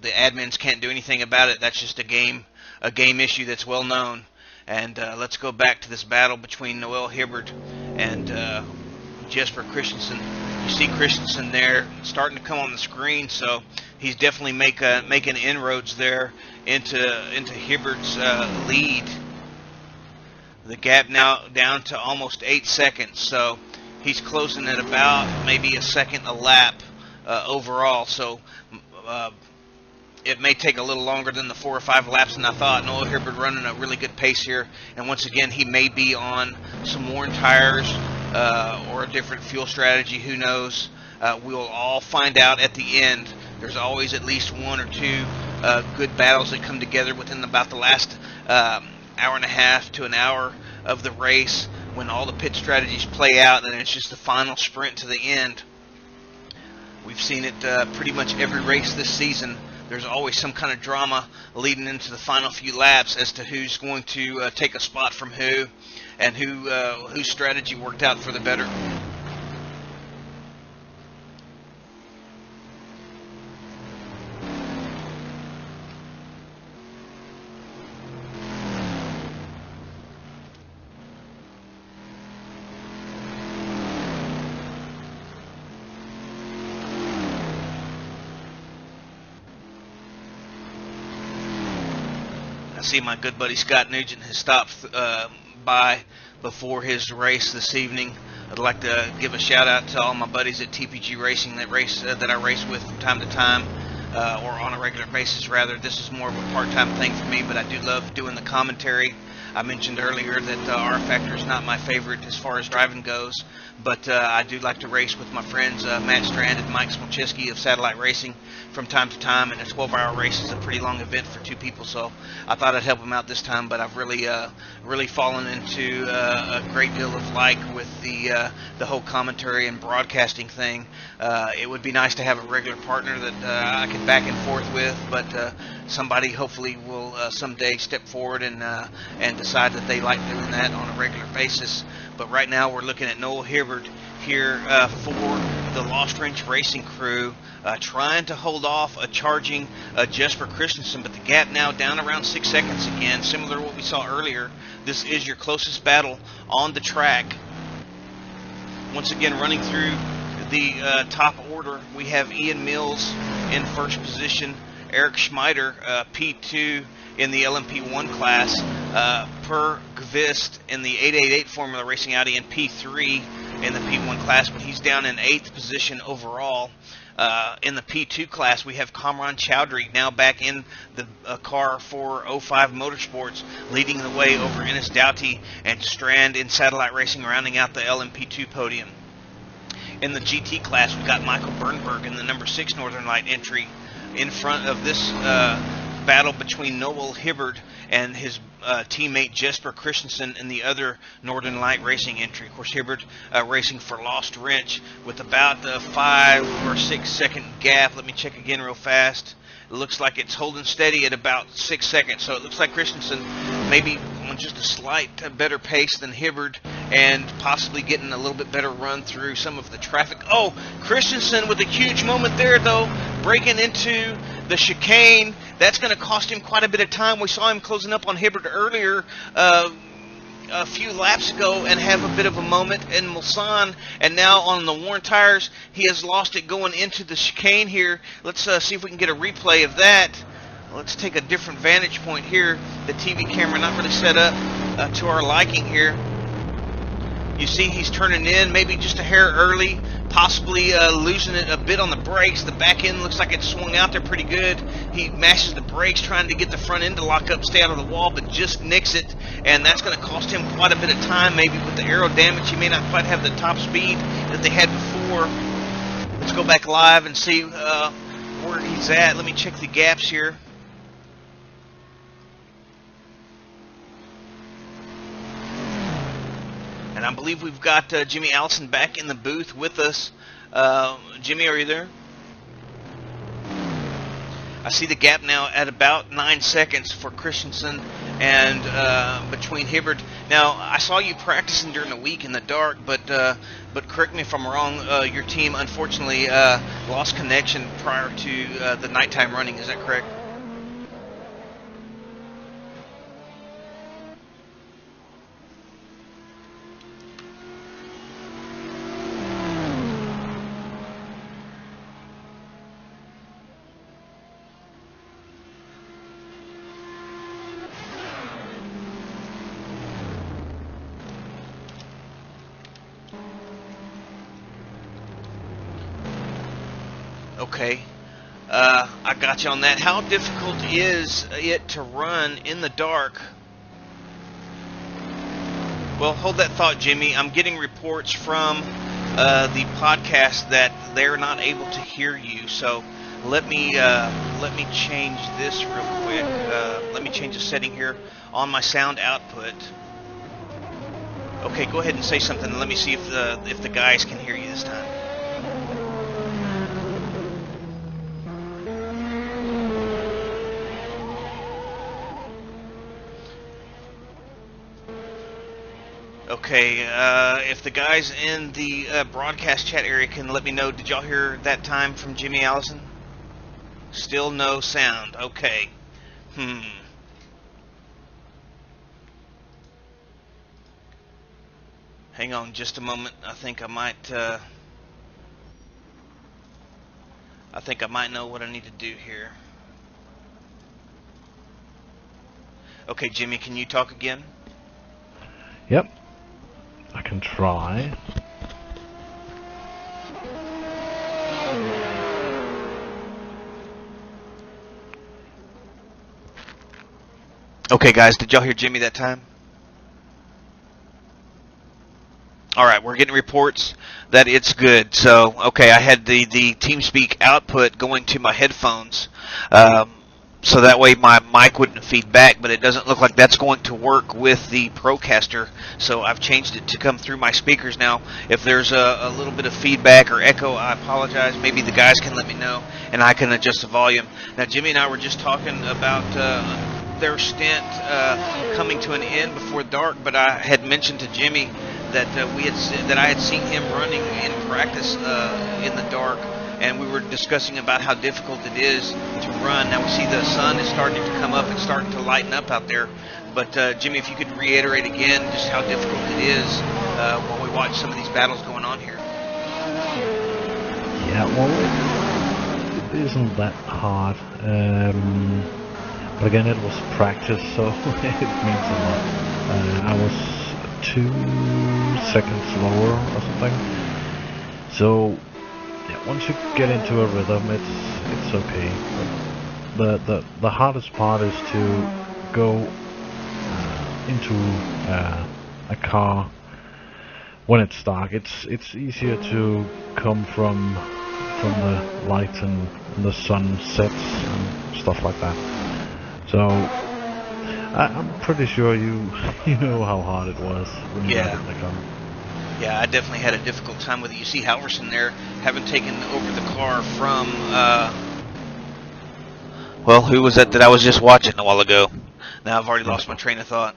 admins can't do anything about it. That's just a game issue that's well known. And let's go back to this battle between Noel Hibbert and Jesper Christensen. You see Christensen there starting to come on the screen, so he's definitely making inroads there into Hibbert's lead. The gap now down to almost 8 seconds, so he's closing at about maybe a second a lap overall. So it may take a little longer than the 4 or 5 laps than I thought. Noel Hibbert running a really good pace here, and once again he may be on some worn tires or a different fuel strategy. Who knows? We'll all find out at the end. There's always at least 1 or 2 good battles that come together within about the last hour and a half to an hour of the race, when all the pit strategies play out, and it's just the final sprint to the end. We've seen it pretty much every race this season. There's always some kind of drama leading into the final few laps as to who's going to take a spot from who, and whose strategy worked out for the better. I see my good buddy Scott Nugent has stopped by before his race this evening. I'd like to give a shout out to all my buddies at TPG Racing that I race with from time to time, or on a regular basis rather. This is more of a part-time thing for me, but I do love doing the commentary. I mentioned earlier that R Factor is not my favorite as far as driving goes, but I do like to race with my friends Matt Strand and Mike Smolczewski of Satellite Racing from time to time, and a 12-hour race is a pretty long event for 2 people, so I thought I'd help them out this time. But I've really fallen into a great deal of like with the whole commentary and broadcasting thing. It would be nice to have a regular partner that I could back and forth with, but somebody hopefully will someday step forward and decide that they like doing that on a regular basis. But right now we're looking at Noel Hibbert here for the Lost Wrench Racing crew trying to hold off a charging Jesper Christensen, but the gap now down around 6 seconds again, similar to what we saw earlier. This is your closest battle on the track. Once again, running through the top order, we have Ian Mills in first position, Eric Schmeider, P2 in the LMP1 class, Per Gvist in the 888 Formula Racing Audi in P3 in the P1 class, but he's down in 8th position overall. In the P2 class, we have Kamran Chowdhury now back in the car for 05 Motorsports, leading the way over Enes Doughty and Strand in Satellite Racing, rounding out the LMP2 podium. In the GT class, we got Michael Bernberg in the number 6 Northern Light entry in front of this battle between Noel Hibbard and his teammate Jesper Christensen in the other Northern Light Racing entry. Of course, Hibbard racing for Lost Wrench with about a 5 or 6 second gap. Let me check again real fast. It looks like it's holding steady at about 6 seconds. So it looks like Christensen maybe on just a slight better pace than Hibbard and possibly getting a little bit better run through some of the traffic. Oh, Christensen with a huge moment there, though, breaking into the chicane. That's going to cost him quite a bit of time. We saw him closing up on Hibbard earlier a few laps ago and have a bit of a moment in Mulsanne, and now on the worn tires he has lost it going into the chicane here. Let's see if we can get a replay of that. Let's take a different vantage point here. The TV camera not really set up to our liking here. You see he's turning in maybe just a hair early, possibly losing it a bit on the brakes. The back end looks like it swung out there pretty good. He mashes the brakes trying to get the front end to lock up, stay out of the wall, but just nicks it, and that's going to cost him quite a bit of time. Maybe with the aero damage, he may not quite have the top speed that they had before. Let's go back live and see where he's at. Let me check the gaps here. And I believe we've got Jimmy Allison back in the booth with us. Jimmy, are you there? I see the gap now at about 9 seconds for Christensen and between Hibbard. Now, I saw you practicing during the week in the dark, but correct me if I'm wrong, your team unfortunately lost connection prior to the nighttime running. Is that correct? Okay, I got you on that. How difficult is it to run in the dark? Well, hold that thought, Jimmy. I'm getting reports from the podcast that they're not able to hear you. So let me change this real quick. Let me change the setting here on my sound output. Okay, go ahead and say something. Let me see if the guys can hear you this time. Okay, if the guys in the broadcast chat area can let me know, did y'all hear that time from Jimmy Allison? Still no sound. Okay. Hang on just a moment. I think I might know what I need to do here. Okay, Jimmy, can you talk again? Yep. I can try. Okay, guys, did y'all hear Jimmy that time? Alright, we're getting reports that it's good. So, okay, I had the TeamSpeak output going to my headphones. So that way my mic wouldn't feed back, but it doesn't look like that's going to work with the Procaster, so I've changed it to come through my speakers now. If there's a little bit of feedback or echo, I apologize. Maybe the guys can let me know, and I can adjust the volume. Now, Jimmy and I were just talking about their stint coming to an end before dark, but I had mentioned to Jimmy that I had seen him running in practice in the dark, and we were discussing about how difficult it is to run. Now we see the sun is starting to come up and starting to lighten up out there. But Jimmy, if you could reiterate again just how difficult it is while we watch some of these battles going on here. Yeah, well, it isn't that hard. But again, it was practice, so it means a lot. I was 2 seconds slower or something. So yeah, once you get into a rhythm, it's okay. But the hardest part is to go into a car when it's dark. It's easier to come from the light and the sun sets and stuff like that. So I'm pretty sure you know how hard it was when you got in the car. Yeah, I definitely had a difficult time with it. You see Halverson there having taken over the car from well, who was that I was just watching a while ago? Now I've already lost my train of thought.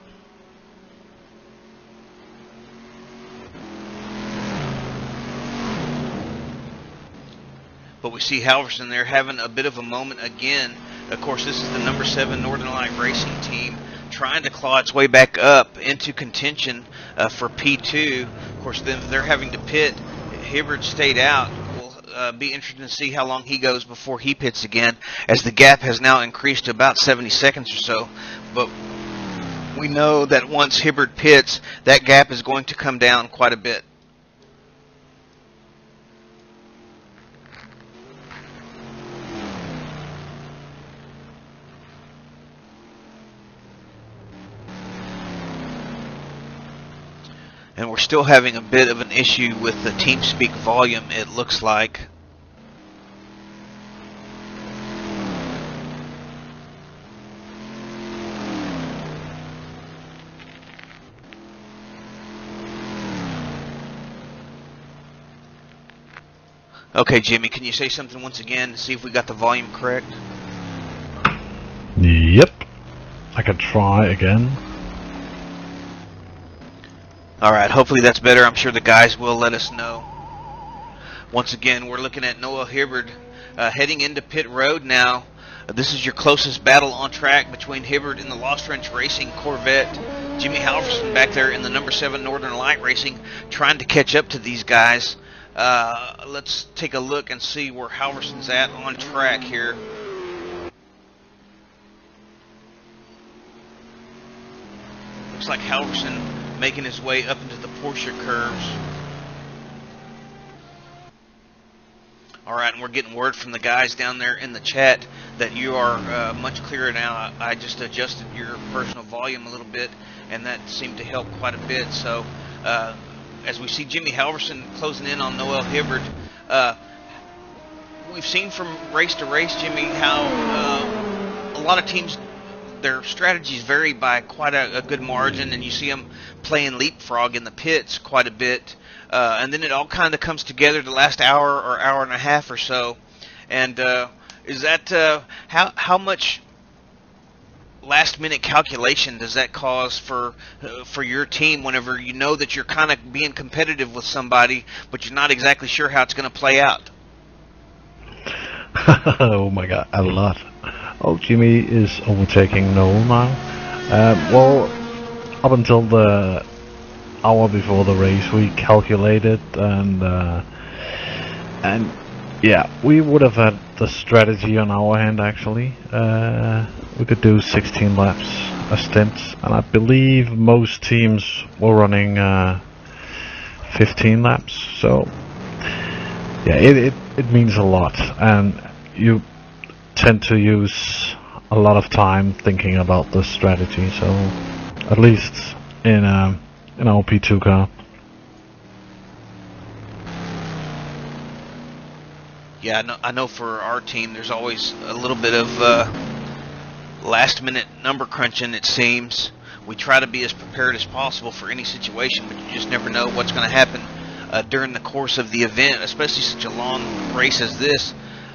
But we see Halverson there having a bit of a moment again. Of course, this is the number 7 Northern Light Racing team trying to claw its way back up into contention for P2. Of course, then they're having to pit. Hibbard stayed out. We'll be interested to see how long he goes before he pits again, as the gap has now increased to about 70 seconds or so. But we know that once Hibbard pits, that gap is going to come down quite a bit. And we're still having a bit of an issue with the TeamSpeak volume, it looks like. Okay, Jimmy, can you say something once again to see if we got the volume correct? Yep. I can try again. Alright, hopefully that's better. I'm sure the guys will let us know. Once again, we're looking at Noah Hibbard heading into pit road now. This is your closest battle on track between Hibbard and the Lost Wrench Racing Corvette. Jimmy Halverson back there in the number 7 Northern Light Racing trying to catch up to these guys. Let's take a look and see where Halverson's at on track here. Looks like Halverson making his way up into the Porsche curves. Alright, and we're getting word from the guys down there in the chat that you are much clearer now. I just adjusted your personal volume a little bit, and that seemed to help quite a bit. So, as we see Jimmy Halverson closing in on Noel Hibbard, we've seen from race to race, Jimmy, how a lot of teams, their strategies vary by quite a good margin, and you see them playing leapfrog in the pits quite a bit, and then it all kind of comes together the last hour or hour and a half or so. And is that how much last minute calculation does that cause for your team whenever you know that you're kind of being competitive with somebody, but you're not exactly sure how it's going to play out? Oh my god, a lot. Oh, Jimmy is overtaking Noel now. Well, up until the hour before the race, we calculated, and yeah, we would have had the strategy on our hand actually. We could do 16 laps a stint, and I believe most teams were running 15 laps. So yeah, it means a lot, and you tend to use a lot of time thinking about the strategy. So at least in our P2 car. Yeah, I know for our team there's always a little bit of last minute number crunching, it seems. We try to be as prepared as possible for any situation, but you just never know what's going to happen during the course of the event, especially such a long race as this.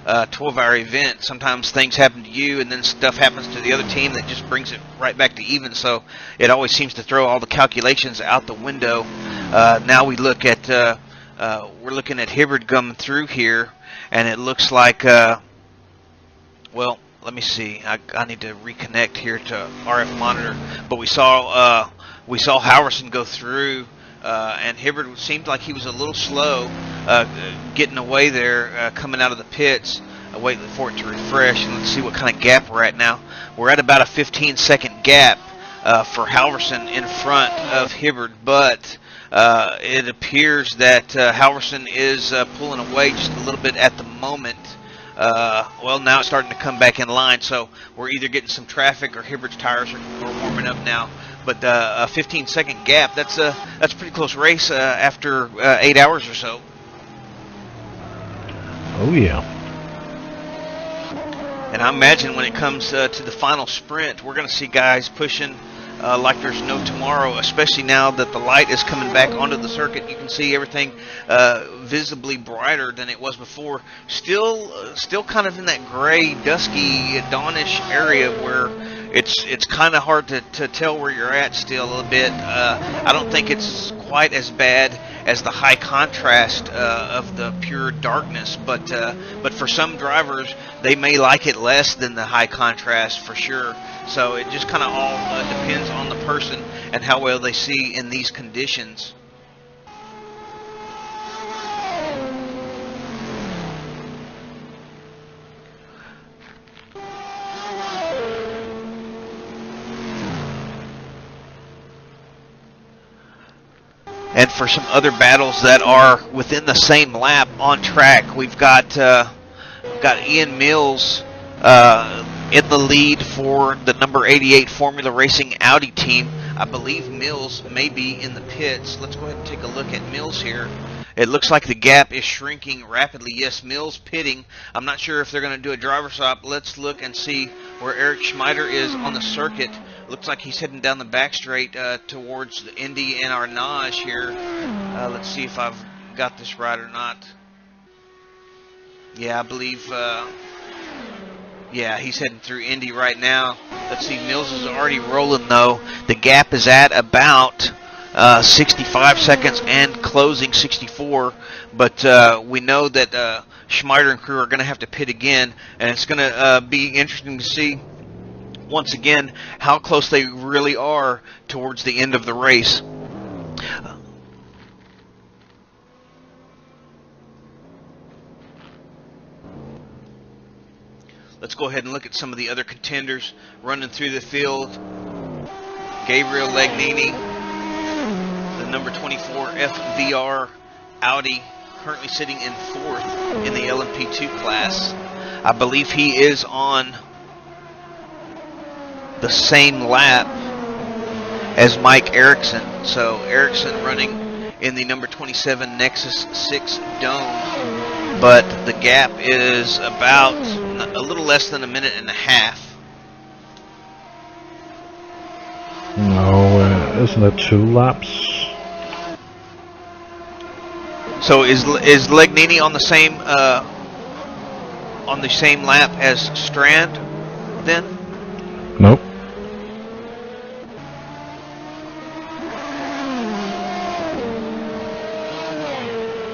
12-hour event. Sometimes things happen to you, and then stuff happens to the other team that just brings it right back to even. So it always seems to throw all the calculations out the window. Now we look at we're looking at Hibbard coming through here, and it looks like well, let me see. I need to reconnect here to RF monitor, but we saw Howerson go through. And Hibbard seemed like he was a little slow getting away there, coming out of the pits, waiting for it to refresh. And let's see what kind of gap we're at now. We're at about a 15-second gap for Halverson in front of Hibbard, but it appears that Halverson is pulling away just a little bit at the moment. Well, now it's starting to come back in line, so we're either getting some traffic or Hibbard's tires are warming up now. But a 15-second gap, that's a pretty close race after 8 hours or so. Oh, yeah. And I imagine when it comes to the final sprint, we're going to see guys pushing like there's no tomorrow, especially now that the light is coming back onto the circuit. You can see everything visibly brighter than it was before. Still kind of in that gray, dusky, dawnish area where it's kind of hard to tell where you're at still a little bit. I don't think it's quite as bad as the high contrast of the pure darkness, but for some drivers, they may like it less than the high contrast for sure. So it just kind of all depends on the person and how well they see in these conditions. And for some other battles that are within the same lap on track, we've got Ian Mills in the lead for the number 88 Formula Racing Audi team. I believe Mills may be in the pits. Let's go ahead and take a look at Mills here. It looks like the gap is shrinking rapidly. Yes, Mills pitting. I'm not sure if they're going to do a driver stop. Let's look and see where Eric Schmeider is on the circuit. Looks like he's heading down the back straight towards the Indy and Arnage here. Let's see if I've got this right or not. Yeah, I believe... yeah, he's heading through Indy right now. Let's see, Mills is already rolling, though. The gap is at about 65 seconds and closing 64. But we know that Schmeider and crew are going to have to pit again. And it's going to be interesting to see, once again, how close they really are towards the end of the race. Let's go ahead and look at some of the other contenders running through the field. Gabriel Legnini, the number 24 FVR Audi, currently sitting in 4th in the LMP2 class. I believe he is on the same lap as Mike Erickson. So Erickson running in the number 27 Nexus 6 Dome, but the gap is about a little less than a minute and a half. No, isn't it 2 laps? So is Legnini on the same lap as Strand then? Nope.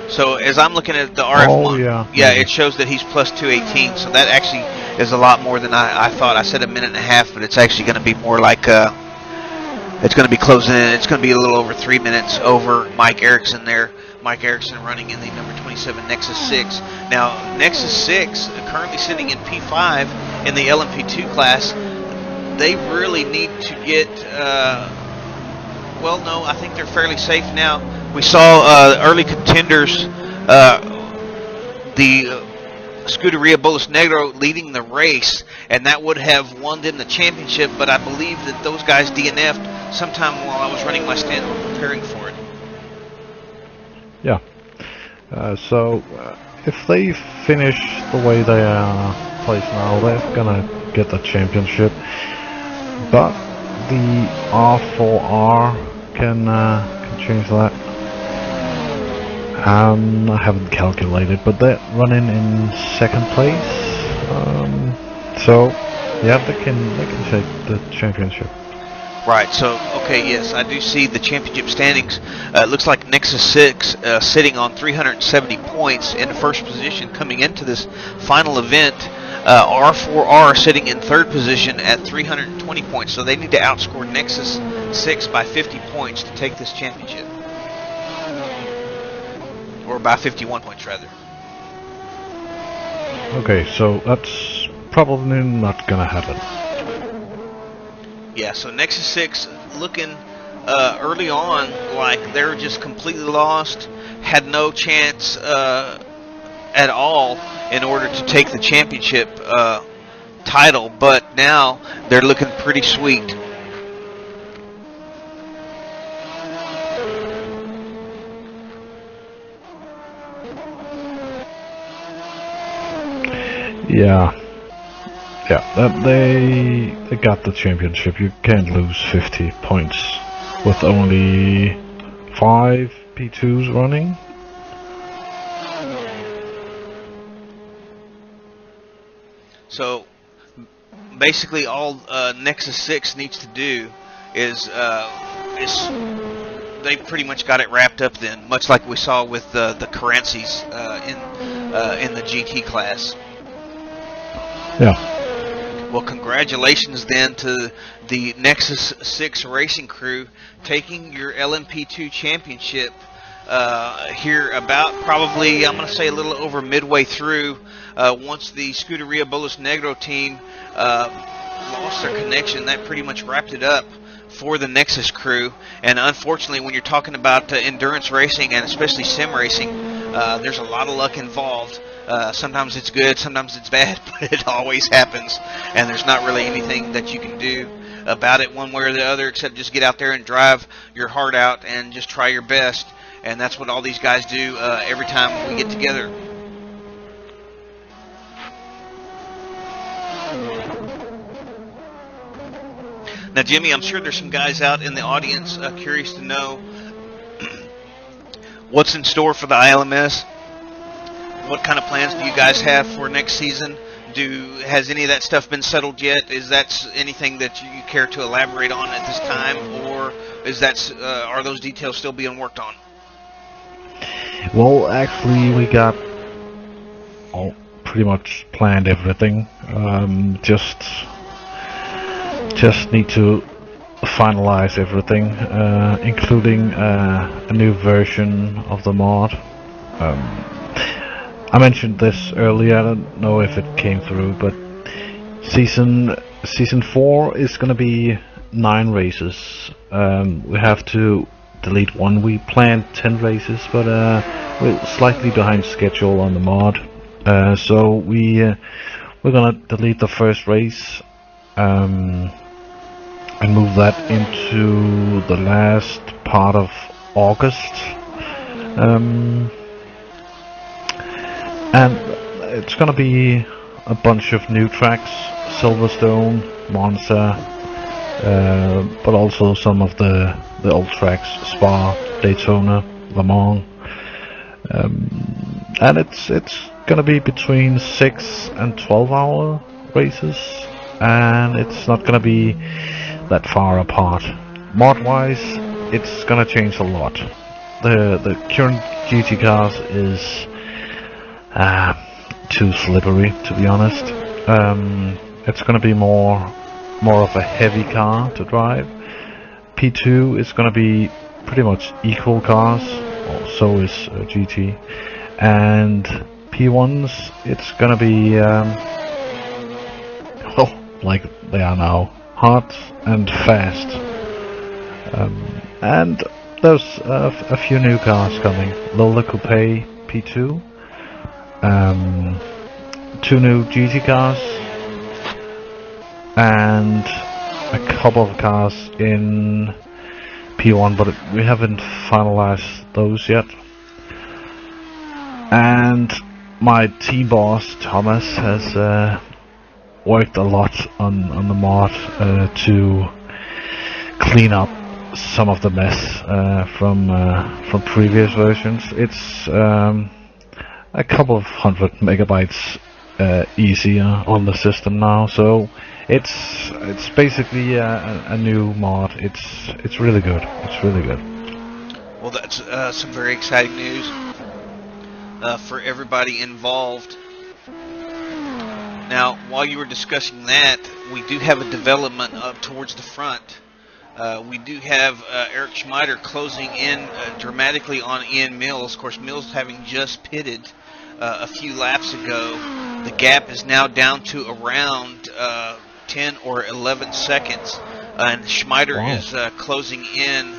So as I'm looking at the RF, yeah, it shows that he's plus 218. So that actually is a lot more than I thought. I said a minute and a half, but it's actually going to be more like it's going to be closing in. It's going to be a little over 3 minutes over Mike Erickson there. Mike Erickson running in the number 27 Nexus 6. Now Nexus 6 currently sitting in P5 in the LMP2 class. They really need to get. Well, no, I think they're fairly safe now. We saw early contenders, the Scuderia Bolas Negro leading the race, and that would have won them the championship, but I believe that those guys DNF'd sometime while I was running my stand or preparing for it. Yeah. So if they finish the way they are placed now, they're gonna get the championship. But the R4R can change that. I haven't calculated, but they're running in second place. So yeah, they can take the championship. Right, so, okay, yes, I do see the championship standings. It looks like Nexus 6 sitting on 370 points in first position coming into this final event. R4R sitting in third position at 320 points, so they need to outscore Nexus 6 by 50 points to take this championship. Or by 51 points, rather. Okay, so that's probably not gonna happen. Yeah, so Nexus 6 looking early on like they were just completely lost, had no chance at all in order to take the championship title, but now they're looking pretty sweet. Yeah. Yeah, they got the championship. You can't lose 50 points with only 5 P2s running. So basically all Nexus 6 needs to do is they pretty much got it wrapped up then, much like we saw with the currencies in the GT class. Yeah. Well, congratulations then to the Nexus 6 racing crew taking your LMP2 championship here about probably, I'm going to say, a little over midway through once the Scuderia Bolos Negro team lost their connection. That pretty much wrapped it up for the Nexus crew. And unfortunately, when you're talking about endurance racing and especially sim racing, there's a lot of luck involved. Sometimes it's good, sometimes it's bad, but it always happens, and there's not really anything that you can do about it one way or the other except just get out there and drive your heart out and just try your best, and that's what all these guys do every time we get together. Now, Jimmy, I'm sure there's some guys out in the audience curious to know what's in store for the ILMS. What kind of plans do you guys have for next season? Has any of that stuff been settled yet? Is that anything that you care to elaborate on at this time, or is that are those details still being worked on? Well, actually, we got pretty much planned everything. Just need to finalize everything, including a new version of the mod. I mentioned this earlier, I don't know if it came through, but season 4 is going to be 9 races. We have to delete 1. We planned 10 races, but we're slightly behind schedule on the mod. So we're going to delete the first race and move that into the last part of August. And it's going to be a bunch of new tracks, Silverstone, Monza, but also some of the old tracks, Spa, Daytona, LeMans. And it's going to be between 6 and 12 hour races, and it's not going to be that far apart. Mod-wise, it's going to change a lot. The current GT cars is too slippery, to be honest. It's going to be more of a heavy car to drive. P2 is going to be pretty much equal cars, well, so is GT. And P1s, it's going to be well, like they are now, hard and fast. And there's a few new cars coming. Lola Coupe P2. 2 new GT cars and a couple of cars in P1, but we haven't finalized those yet. And my team boss Thomas has worked a lot on the mod to clean up some of the mess from previous versions. It's a couple of 100 megabytes easier on the system now, so it's basically a new mod. It's really good. It's really good. Well, that's some very exciting news for everybody involved. Now, while you were discussing that, we do have a development up towards the front. We do have Eric Schmider closing in dramatically on Ian Mills. Of course, Mills having just pitted a few laps ago. The gap is now down to around 10 or 11 seconds. And Schmider is closing in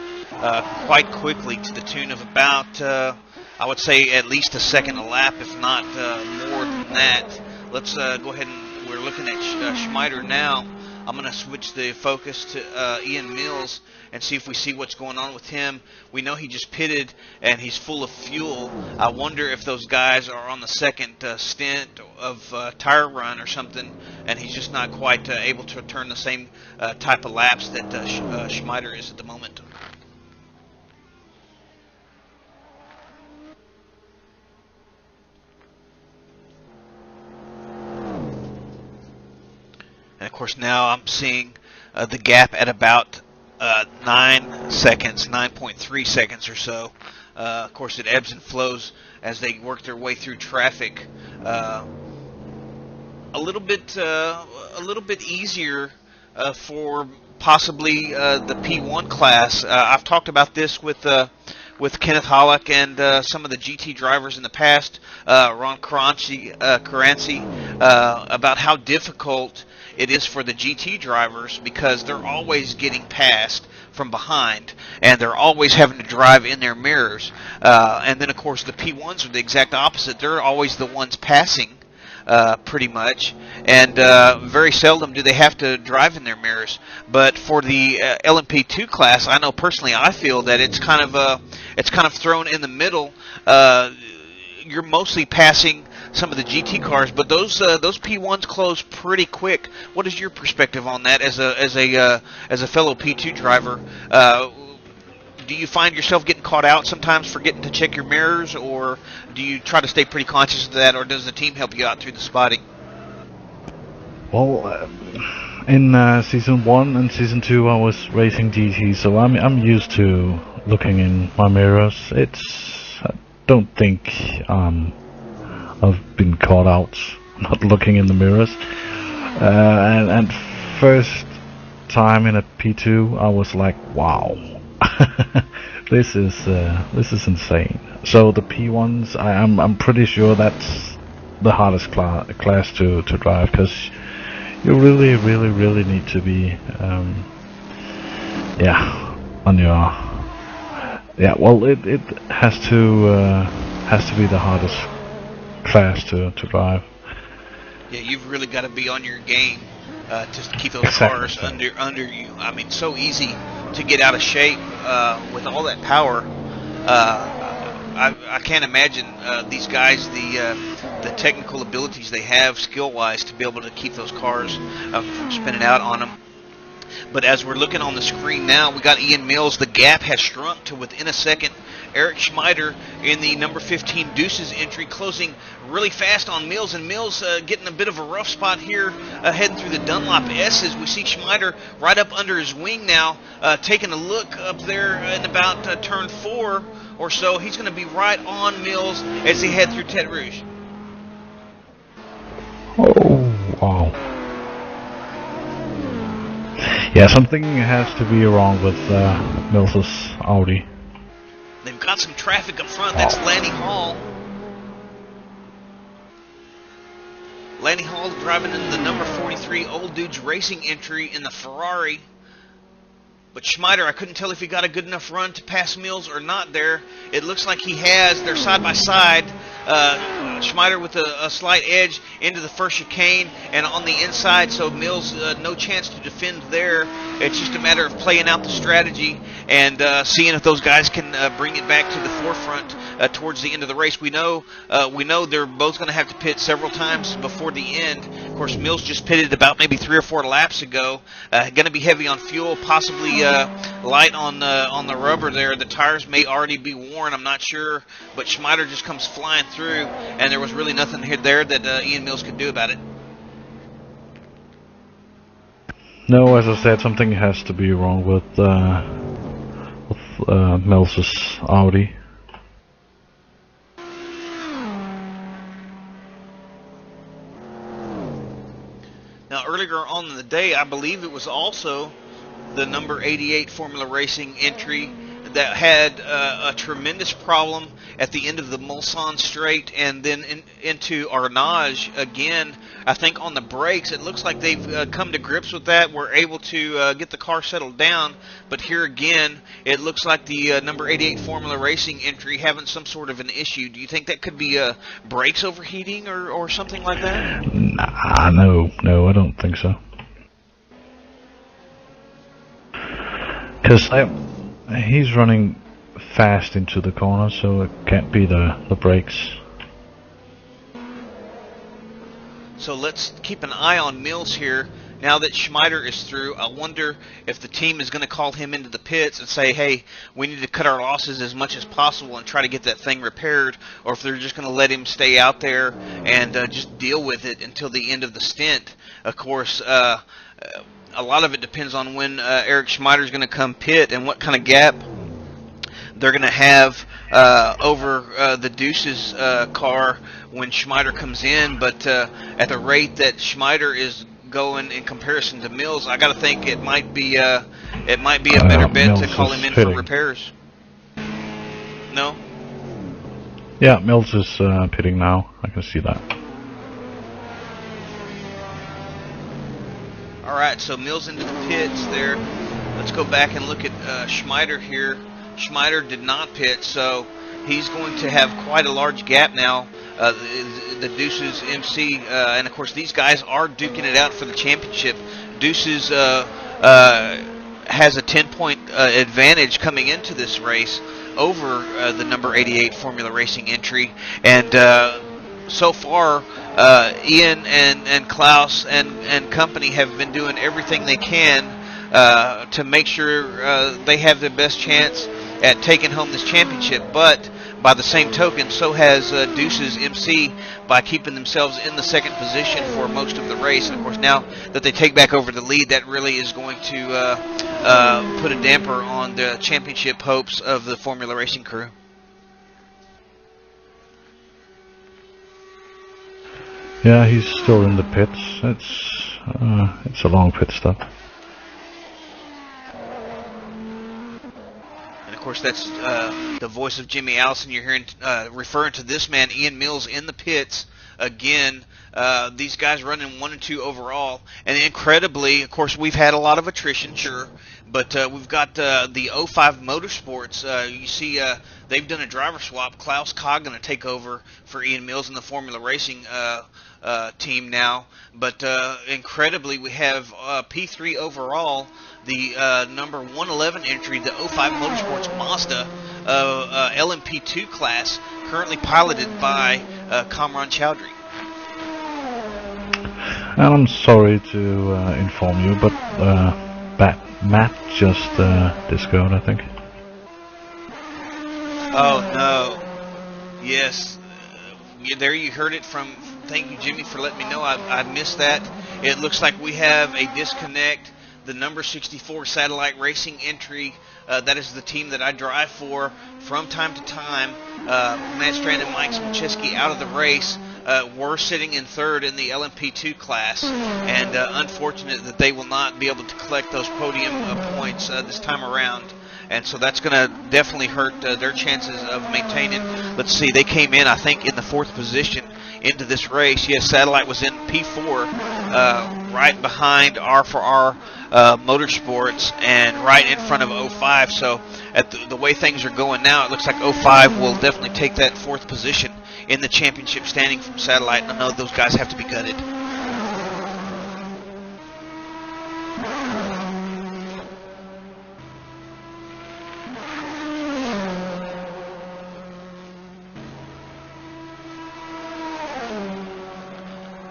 quite quickly to the tune of about, I would say, at least a second a lap, if not more than that. Let's go ahead and we're looking at Schmider now. I'm going to switch the focus to Ian Mills and see if we see what's going on with him. We know he just pitted and he's full of fuel. I wonder if those guys are on the second stint of tire run or something, and he's just not quite able to return the same type of laps that Schmider is at the moment. And of course now I'm seeing the gap at about 9 seconds, 9.3 seconds or so. Of course it ebbs and flows as they work their way through traffic. A little bit easier for possibly the P1 class. I've talked about this with Kenneth Hollick and some of the GT drivers in the past, Ron Caranci, about how difficult it is for the GT drivers because they're always getting passed from behind and they're always having to drive in their mirrors. And then, of course, the P1s are the exact opposite. They're always the ones passing pretty much, and very seldom do they have to drive in their mirrors. But for the LMP2 class, I know personally I feel that it's kind of thrown in the middle. You're mostly passing some of the GT cars, but those P1s close pretty quick. What is your perspective on that as a fellow P2 driver? Do you find yourself getting caught out sometimes forgetting to check your mirrors, or do you try to stay pretty conscious of that, or does the team help you out through the spotting? Well, in season 1 and season 2 I was racing GT, so I'm used to looking in my mirrors. I don't think I've been caught out not looking in the mirrors. And first time in a P2 I was like, wow. This is insane. So the P1s, I'm pretty sure that's the hardest class to drive, because you really need to be on your well, it has to be the hardest class to drive. Yeah, you've really got to be on your game to keep those cars under you. I mean, so easy to get out of shape with all that power. I can't imagine these guys, the technical abilities they have skill-wise to be able to keep those cars from spinning out on them. But as we're looking on the screen now, we got Ian Mills. The gap has shrunk to within a second. Eric Schmider in the number 15 Deuces entry closing really fast on Mills, and Mills getting a bit of a rough spot here heading through the Dunlop S's. We see Schmider right up under his wing now, taking a look up there in about turn 4 or so. He's going to be right on Mills as they head through Tete Rouge. Oh, wow. Yeah, something has to be wrong with Mills' Audi. They've got some traffic up front. That's Lanny Hall. Lanny Hall driving in the number 43 Old Dudes Racing entry in the Ferrari. But Schmider, I couldn't tell if he got a good enough run to pass Mills or not there. It looks like he has. They're side by side. Schmider with a slight edge into the first chicane and on the inside, so Mills no chance to defend there. It's just a matter of playing out the strategy and seeing if those guys can bring it back to the forefront towards the end of the race. We know they're both going to have to pit several times before the end course, Mills just pitted about maybe 3 or 4 laps ago. Going to be heavy on fuel, possibly light on the rubber there. The tires may already be worn. I'm not sure, but Schmider just comes flying through, and there was really nothing here there that Ian Mills could do about it. No, as I said, something has to be wrong with Mills' Audi. Now, earlier on in the day, I believe it was also the number 88 Formula Racing entry that had a tremendous problem at the end of the Mulsanne straight, and then into Arnage again. I think on the brakes, it looks like they've come to grips with that. We're able to get the car settled down, but here again, it looks like the number 88 Formula Racing entry having some sort of an issue. Do you think that could be brakes overheating or something like that? Nah, no, I don't think so. Because he's running fast into the corner, so it can't be the brakes. So let's keep an eye on Mills here. Now that Schmider is through, I wonder if the team is going to call him into the pits and say, hey, we need to cut our losses as much as possible and try to get that thing repaired, or if they're just going to let him stay out there and just deal with it until the end of the stint. Of course, a lot of it depends on when Eric Schmider is going to come pit and what kind of gap they're going to have over the Deuce's car when Schmider comes in. But at the rate that Schmider is going in comparison to Mills, I got to think it might be a better bet Mills to call him in pitting for repairs. No? Yeah, Mills is pitting now. I can see that. Alright, so Mills into the pits there. Let's go back and look at Schmider here. Schmider did not pit, so he's going to have quite a large gap now. The Deuces MC, and of course these guys are duking it out for the championship. Deuces has a 10-point advantage coming into this race over the number 88 Formula Racing entry, and so far Ian and Klaus and company have been doing everything they can to make sure they have the best chance at taking home this championship. But by the same token, so has Deuce's MC by keeping themselves in the second position for most of the race. And of course, now that they take back over the lead, that really is going to put a damper on the championship hopes of the Formula Racing crew. Yeah, he's still in the pits. It's a long pit stop. Of course, that's the voice of Jimmy Allison you're hearing, referring to this man, Ian Mills, in the pits again. These guys running 1 and 2 overall, and incredibly, of course, we've had a lot of attrition, sure, but we've got the 05 Motorsports. You see, they've done a driver swap. Klaus Kog going to take over for Ian Mills in the Formula Racing team now, but incredibly, we have P3 overall. The number 111 entry, the 05 Motorsports Mazda LMP2 class, currently piloted by Kamran Chowdhury. And I'm sorry to inform you, but Matt just discoed, I think. Oh no! Yes, there you heard it from. Thank you, Jimmy, for letting me know. I missed that. It looks like we have a disconnect. The number 64 Satellite Racing entry, that is the team that I drive for from time to time. Matt Strand and Mike Smolczewski out of the race. Were sitting in third in the LMP2 class, and unfortunate that they will not be able to collect those podium points this time around. And so that's going to definitely hurt their chances of maintaining. Let's see, they came in, I think, in the 4th position into this race. Yes, Satellite was in P4, right behind R4R Motorsports and right in front of 05. So at the way things are going now, it looks like 05 will definitely take that 4th position in the championship standing from Satellite. And I know those guys have to be gutted.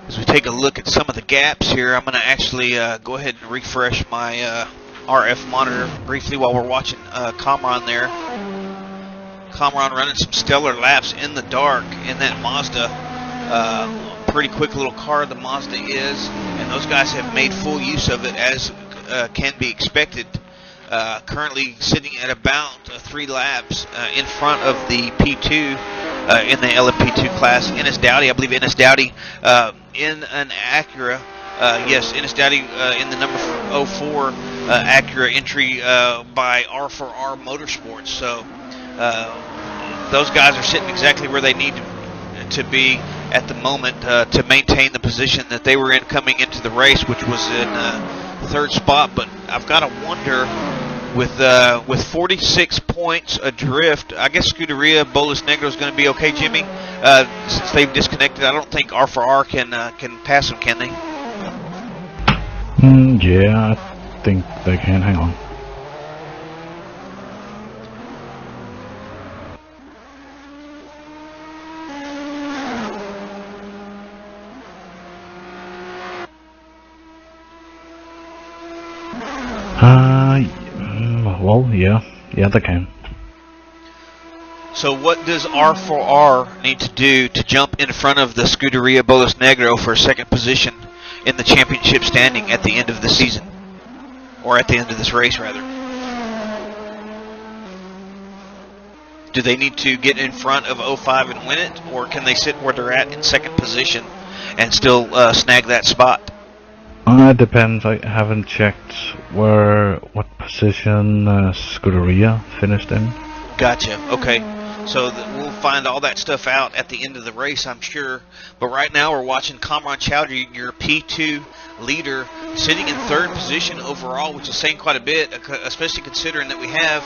As we take a look at some of the gaps here. I'm going to actually go ahead and refresh my RF monitor briefly while we're watching Kamran there. Kamran running some stellar laps in the dark in that Mazda. Pretty quick little car the Mazda is, and those guys have made full use of it as can be expected. Currently sitting at about 3 laps in front of the P2 in the LMP2 class. Ennis Dowdy, I believe Ennis Dowdy in an Acura. Yes, Ennis Dowdy in the number 04 Acura entry by R4R Motorsports. So those guys are sitting exactly where they need to be at the moment to maintain the position that they were in coming into the race, which was in 3rd spot. But I've got to wonder, with 46 points adrift, I guess Scuderia Bolas Negro is going to be okay, Jimmy. Since they've disconnected, I don't think R4R can pass them, can they? Yeah, I think they can. Hang on. Well, yeah, they can. So what does R4R need to do to jump in front of the Scuderia Bolas Negro for a 2nd position in the championship standing at the end of the season? Or at the end of this race, rather. Do they need to get in front of 05 and win it? Or can they sit where they're at in 2nd position and still snag that spot? It depends. I haven't checked what position Scuderia finished in. Gotcha. Okay. So we'll find all that stuff out at the end of the race, I'm sure. But right now we're watching Kamran Chowdhury, your P2 leader, sitting in 3rd position overall, which is saying quite a bit, especially considering that we have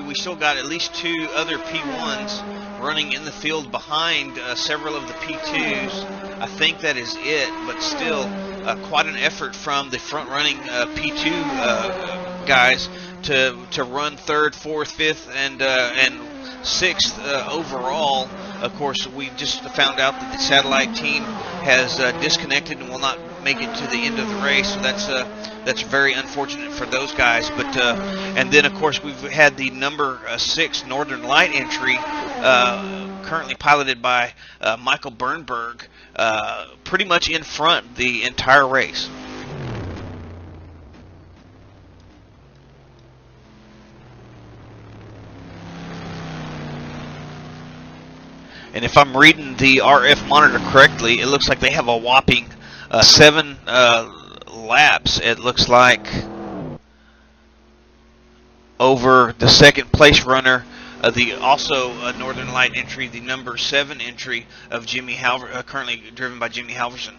we still got at least 2 other P1s running in the field behind several of the P2s. I think that is it, but still quite an effort from the front-running P2 guys to run 3rd, 4th, 5th, and 6th overall. Of course, we just found out that the satellite team has disconnected and will not make it to the end of the race. So that's very unfortunate for those guys. But and then of course we've had the number 6 Northern Light entry, currently piloted by Michael Bernberg, pretty much in front the entire race. And if I'm reading the RF monitor correctly, it looks like they have a whopping 7 laps, it looks like, over the 2nd place runner, the also Northern Light entry, the number 7 entry of Jimmy Halver, currently driven by Jimmy Halverson.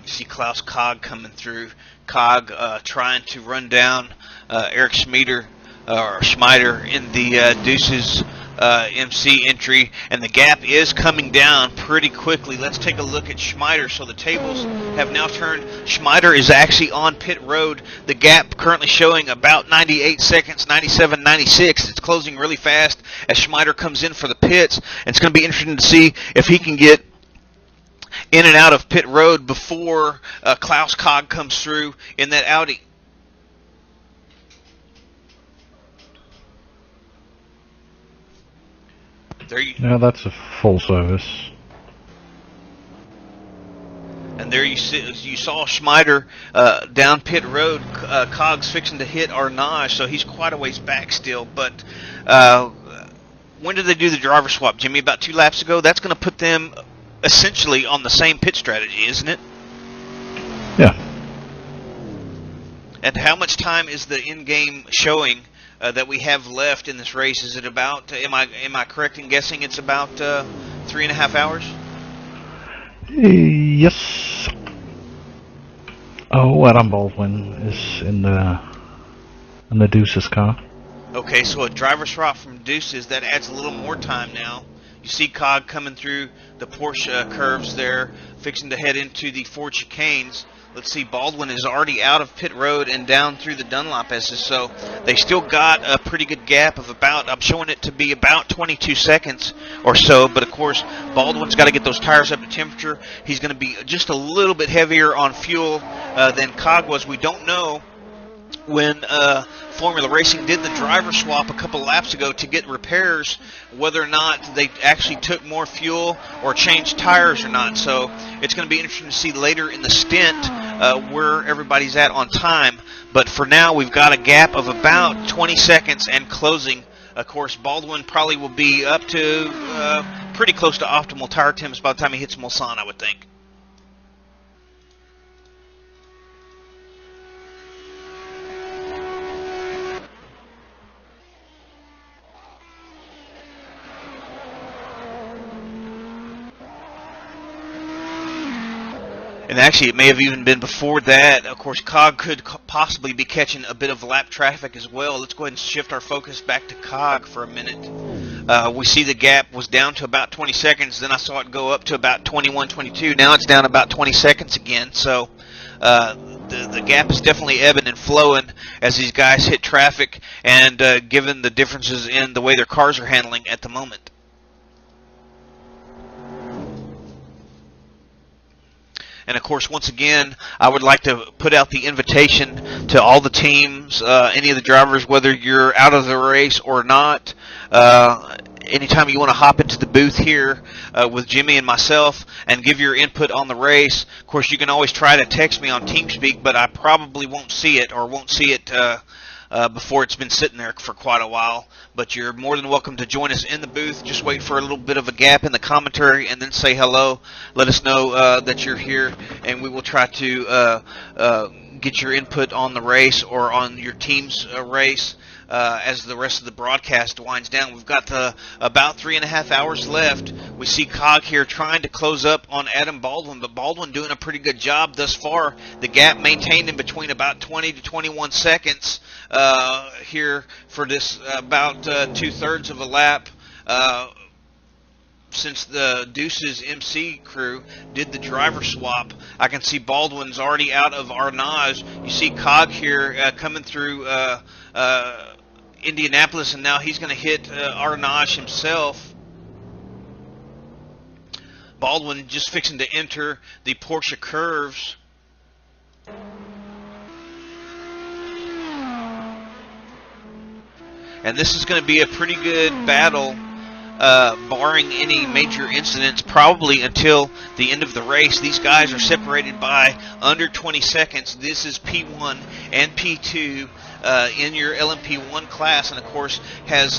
See Klaus Cog coming through. Cog trying to run down Eric Schmieder in the Deuces MC entry, and the gap is coming down pretty quickly. Let's take a look at Schmieder. So the tables have now turned. Schmieder is actually on pit road. The gap currently showing about 98 seconds, 97, 96. It's closing really fast as Schmieder comes in for the pits, and it's going to be interesting to see if he can get in and out of pit road before Klaus Cog comes through in that Audi. Yeah, that's a full service. And there you saw Schmieder down pit road. Cog's fixing to hit Arnage, so he's quite a ways back still. But when did they do the driver swap, Jimmy? About 2 laps ago? That's going to put them essentially on the same pit strategy, isn't it? Yeah. And how much time is the in-game showing that we have left in this race? Is it about, am I correct in guessing it's about 3.5 hours? Yes. Oh, Adam Baldwin is in the Deuces car. Okay, so a driver swap from Deuces, that adds a little more time now. You see Cog coming through the Porsche curves there, fixing to head into the Ford chicanes. Let's see, Baldwin is already out of pit road and down through the Dunlop S's, so they still got a pretty good gap of about, I'm showing it to be about 22 seconds or so, but of course, Baldwin's got to get those tires up to temperature. He's going to be just a little bit heavier on fuel than Cog was. We don't know when Formula Racing did the driver swap a couple laps ago to get repairs, whether or not they actually took more fuel or changed tires or not. So it's going to be interesting to see later in the stint where everybody's at on time. But for now, we've got a gap of about 20 seconds and closing. Of course, Baldwin probably will be up to pretty close to optimal tire temps by the time he hits Mulsanne, I would think. And actually, it may have even been before that. Of course, Cog could possibly be catching a bit of lap traffic as well. Let's go ahead and shift our focus back to Cog for a minute. We see the gap was down to about 20 seconds. Then I saw it go up to about 21, 22. Now it's down about 20 seconds again. So the gap is definitely ebbing and flowing as these guys hit traffic, and given the differences in the way their cars are handling at the moment. And, of course, once again, I would like to put out the invitation to all the teams, any of the drivers, whether you're out of the race or not. Anytime you want to hop into the booth here with Jimmy and myself and give your input on the race, of course, you can always try to text me on TeamSpeak, but I probably won't see it or won't see it before it's been sitting there for quite a while. But you're more than welcome to join us in the booth. Just wait for a little bit of a gap in the commentary and then say hello. Let us know that you're here, and we will try to get your input on the race or on your team's race as the rest of the broadcast winds down. We've got about 3.5 hours left. We see Cog here trying to close up on Adam Baldwin, but Baldwin doing a pretty good job thus far. The gap maintained in between about 20 to 21 seconds here for this about 2/3 of a lap since the Deuces MC crew did the driver swap. I can see Baldwin's already out of Arnage. You see Cog here coming through Indianapolis, and now he's going to hit Arnage himself. Baldwin just fixing to enter the Porsche curves. And this is going to be a pretty good battle, barring any major incidents, probably until the end of the race. These guys are separated by under 20 seconds. This is P1 and P2 in your LMP1 class, and of course has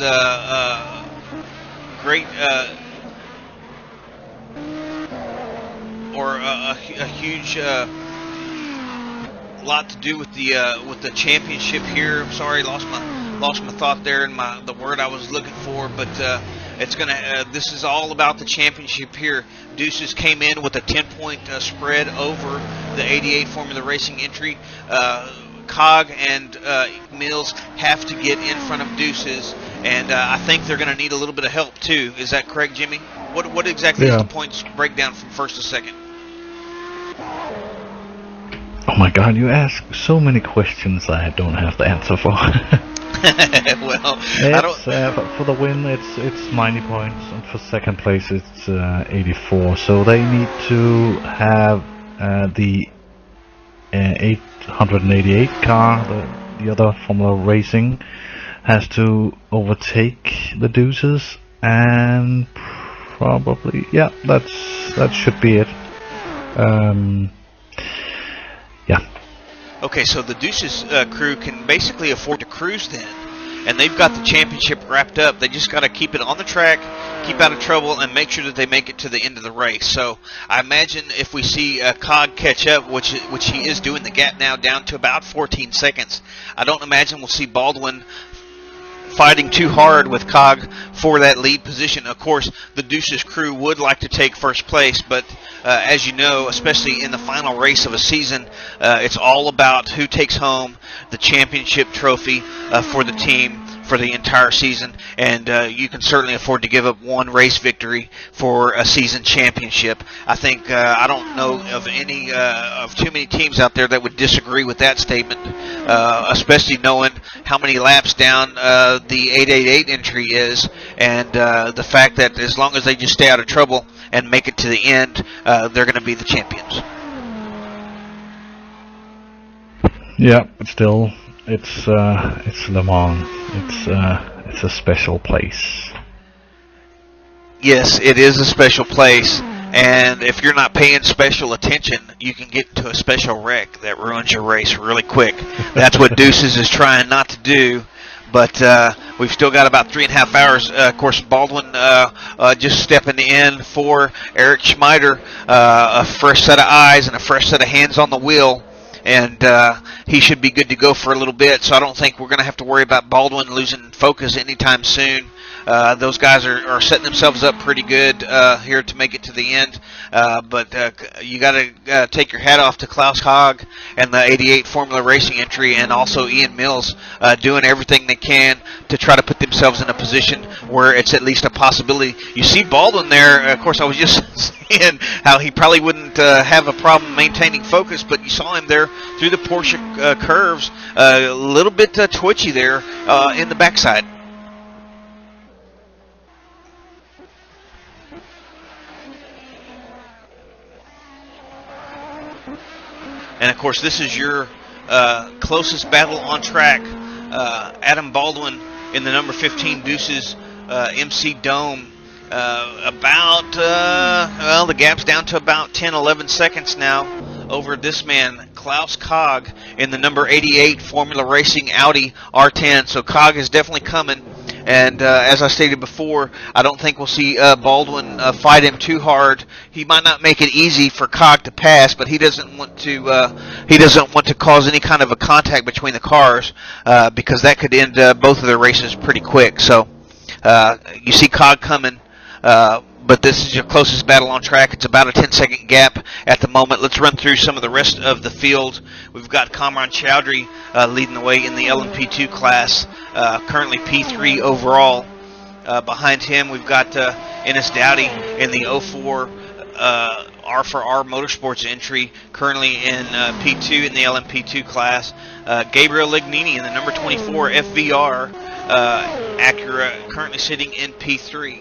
great or a huge lot to do with the championship here. I'm sorry, lost my thought there in the word I was looking for, but it's gonna. This is all about the championship here. Deuces came in with a 10-point spread over the 88 Formula Racing entry. Cog and Mills have to get in front of Deuces, and I think they're going to need a little bit of help too. Is that correct, Jimmy? What exactly is the points breakdown from first to second? Oh my God, you ask so many questions I don't have the answer for. Well, for the win, it's 90 points, and for second place, it's 84. So they need to have the 888 car, the other Formula Racing, has to overtake the Deuces, and probably, yeah, that should be it. Yeah. Okay, so the Deuces crew can basically afford to cruise then, and they've got the championship wrapped up. They just got to keep it on the track, keep out of trouble, and make sure that they make it to the end of the race. So I imagine if we see Cog catch up, which he is doing, the gap now down to about 14 seconds, I don't imagine we'll see Baldwin fighting too hard with Cog for that lead position. Of course, the Deuces crew would like to take first place, but as you know, especially in the final race of a season, it's all about who takes home the championship trophy for the team for the entire season, and you can certainly afford to give up one race victory for a season championship. I think I don't know of any of too many teams out there that would disagree with that statement, especially knowing how many laps down the 888 entry is, and the fact that as long as they just stay out of trouble and make it to the end, they're going to be the champions. Yeah, but still, it's Le Mans. It's a special place. Yes, it is a special place, and if you're not paying special attention, you can get into a special wreck that ruins your race really quick. That's what Deuces is trying not to do, but we've still got about 3.5 hours. Of course, Baldwin just stepping in for Eric Schmider, a fresh set of eyes and a fresh set of hands on the wheel. And he should be good to go for a little bit, so I don't think we're going to have to worry about Baldwin losing focus anytime soon. Those guys are setting themselves up pretty good here to make it to the end. But you got to take your hat off to Klaus Haag and the 88 Formula Racing entry, and also Ian Mills doing everything they can to try to put themselves in a position where it's at least a possibility. You see Baldwin there. Of course, I was just saying how he probably wouldn't have a problem maintaining focus, but you saw him there through the Porsche curves, a little bit twitchy there in the backside. And of course, this is your closest battle on track. Adam Baldwin in the number 15 Deuces MC Dome. Well, the gap's down to about 10-11 seconds now over this man, Klaus Haag, in the number 88 Formula Racing Audi R10. So Haag is definitely coming. And as I stated before, I don't think we'll see Baldwin fight him too hard. He might not make it easy for Haag to pass, but he doesn't want to cause any kind of a contact between the cars because that could end both of their races pretty quick. So you see Haag coming. But this is your closest battle on track. It's about a 10-second gap at the moment. Let's run through some of the rest of the field. We've got Kamran Chowdhury leading the way in the LMP2 class, currently P3 overall. Behind him, we've got Ennis Dowdy in the 04 R4R Motorsports entry, currently in P2 in the LMP2 class. Gabriel Lignini in the number 24 FVR Acura, currently sitting in P3.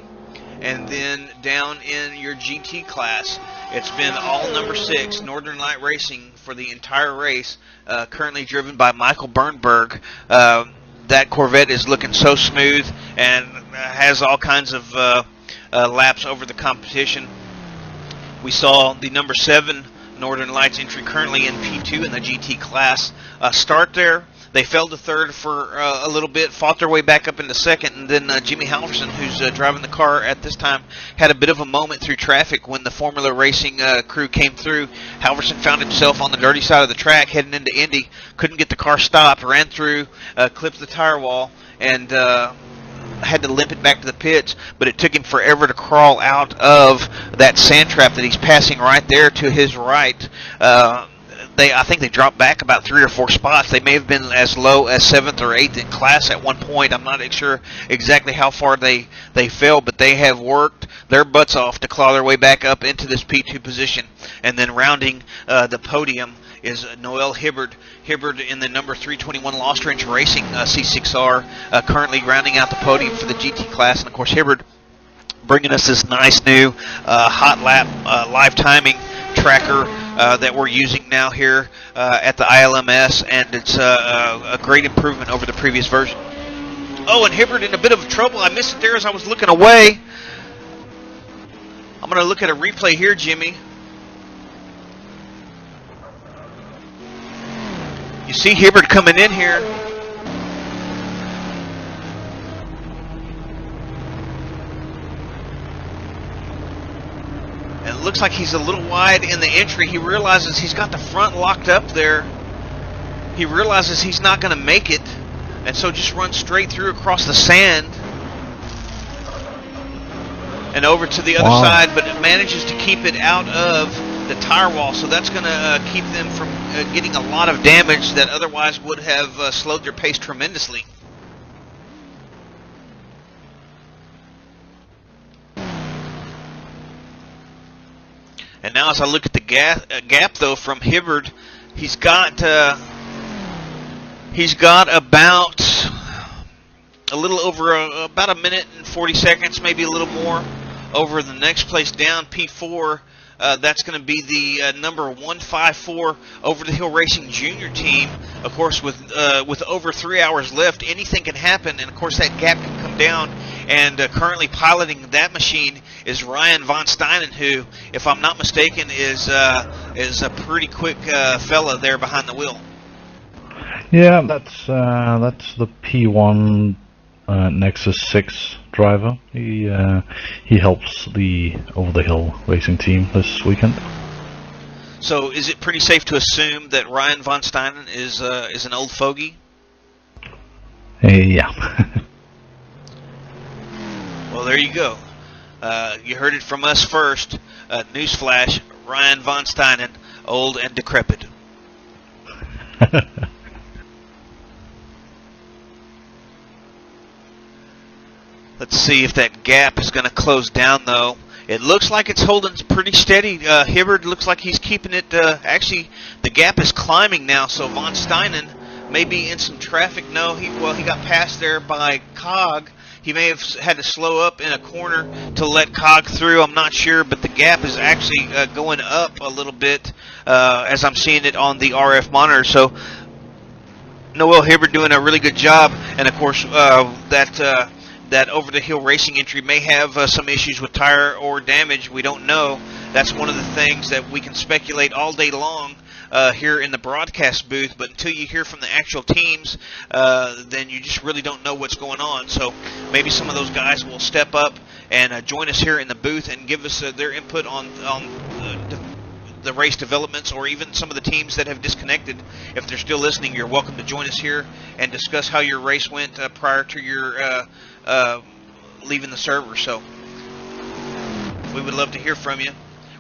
And then down in your GT class, it's been all number 6, Northern Light Racing, for the entire race, currently driven by Michael Bernberg. That Corvette is looking so smooth and has all kinds of laps over the competition. We saw the number 7 Northern Lights entry currently in P2 in the GT class start there. They fell to third for a little bit, fought their way back up into second, and then Jimmy Halverson, who's driving the car at this time, had a bit of a moment through traffic when the Formula Racing crew came through. Halverson found himself on the dirty side of the track heading into Indy, couldn't get the car stopped, ran through, clipped the tire wall, and had to limp it back to the pits, but it took him forever to crawl out of that sand trap that he's passing right there to his right. I think they dropped back about 3 or 4 spots. They may have been as low as 7th or 8th in class at one point. I'm not sure exactly how far they fell, but they have worked their butts off to claw their way back up into this P2 position. And then rounding the podium is Noel Hibbard. Hibbard in the number 321 Lost Range Racing C6R, currently rounding out the podium for the GT class. And, of course, Hibbard bringing us this nice new hot lap live timing tracker that we're using now here at the ILMS, and it's a great improvement over the previous version. Oh, and Hibbard in a bit of trouble. I missed it there as I was looking away. I'm going to look at a replay here, Jimmy. You see Hibbard coming in here. And it looks like he's a little wide in the entry. He realizes he's got the front locked up there. He realizes he's not going to make it, and so just runs straight through across the sand and over to the other side, but it manages to keep it out of the tire wall, so that's going to keep them from getting a lot of damage that otherwise would have slowed their pace tremendously. And now as I look at the gap though from Hibbard, he's got about a little over about a minute and 40 seconds, maybe a little more, over the next place down, P4. That's going to be the number 154 Over the Hill Racing Junior team. Of course, with over 3 hours left, anything can happen, and of course that gap can come down. And currently piloting that machine is Ryan von Steinen, who, if I'm not mistaken, is a pretty quick fella there behind the wheel. Yeah, that's the P1 Nexus 6 driver. He helps the Over the Hill Racing team this weekend. So, is it pretty safe to assume that Ryan von Steinen is an old fogey? Yeah. Well, there you go. You heard it from us first. Newsflash: Ryan von Steinen, old and decrepit. Let's see if that gap is going to close down, though. It looks like it's holding pretty steady. Hibbard looks like he's keeping it. Actually, the gap is climbing now, so von Steinen may be in some traffic. No, he got passed there by Cog. He may have had to slow up in a corner to let Cog through. I'm not sure, but the gap is actually going up a little bit as I'm seeing it on the RF monitor. So Noel Hibbard doing a really good job, and of course that Over the Hill Racing entry may have some issues with tire or damage. We don't know. That's one of the things that we can speculate all day long here in the broadcast booth, but until you hear from the actual teams, then you just really don't know what's going on. So maybe some of those guys will step up and join us here in the booth and give us their input on the race developments, or even some of the teams that have disconnected. If they're still listening, you're welcome to join us here and discuss how your race went prior to your leaving the server. So we would love to hear from you.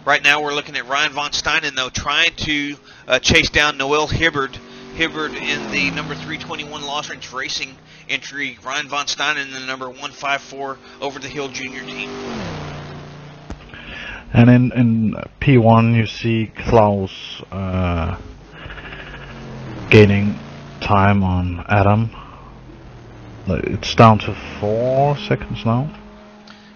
Right now we're looking at Ryan von Steinen, though, trying to chase down Noel Hibbard. Hibbard in the number 321 Lost Range Racing entry. Ryan von Steinen in the number 154 Over the Hill Junior team. And in P1 you see Klaus gaining time on Adam. It's down to 4 seconds now.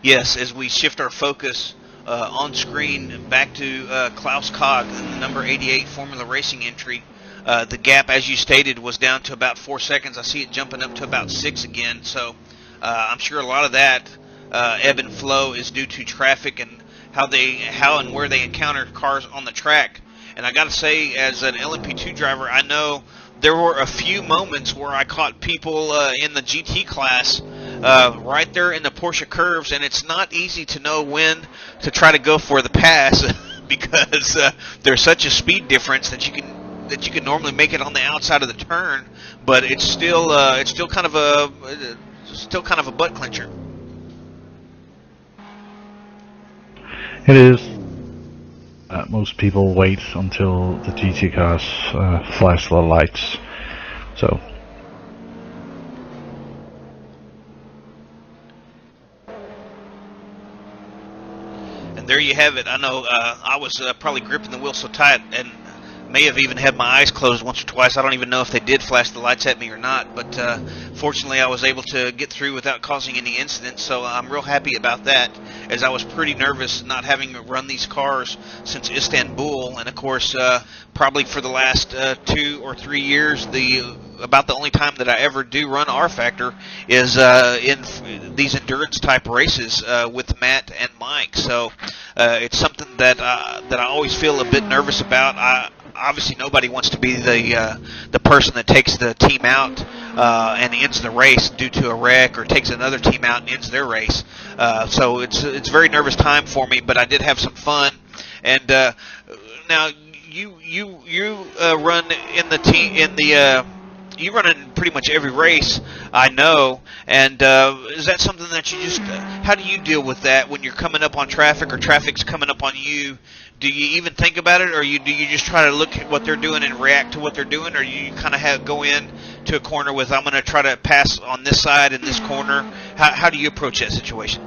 Yes, as we shift our focus on screen back to Klaus Cog in the number 88 Formula Racing entry. The gap, as you stated, was down to about 4 seconds. I see it jumping up to about 6 again. So I'm sure a lot of that ebb and flow is due to traffic and how and where they encounter cars on the track. And I got to say, as an LMP2 driver, I know there were a few moments where I caught people in the GT class right there in the Porsche curves, and it's not easy to know when to try to go for the pass because there's such a speed difference that you can normally make it on the outside of the turn, but it's still kind of a butt clincher. It is. Most people wait until the GT cars flash the lights. So. And there you have it. I know I was probably gripping the wheel so tight and may have even had my eyes closed once or twice. I don't even know if they did flash the lights at me or not, but fortunately I was able to get through without causing any incidents, so I'm real happy about that, as I was pretty nervous not having run these cars since Istanbul, and of course probably for the last 2 or 3 years about the only time that I ever do run R-Factor is in these endurance type races with Matt and Mike. So it's something that I always feel a bit nervous about. Obviously nobody wants to be the person that takes the team out and ends the race due to a wreck, or takes another team out and ends their race. So it's a very nervous time for me, but I did have some fun. And now you run in the team you run in pretty much every race, I know, and is that something that you just, how do you deal with that when you're coming up on traffic or traffic's coming up on you? Do you even think about it, or do you just try to look at what they're doing and react to what they're doing, or you kind of go in to a corner with, I'm going to try to pass on this side in this corner? How do you approach that situation?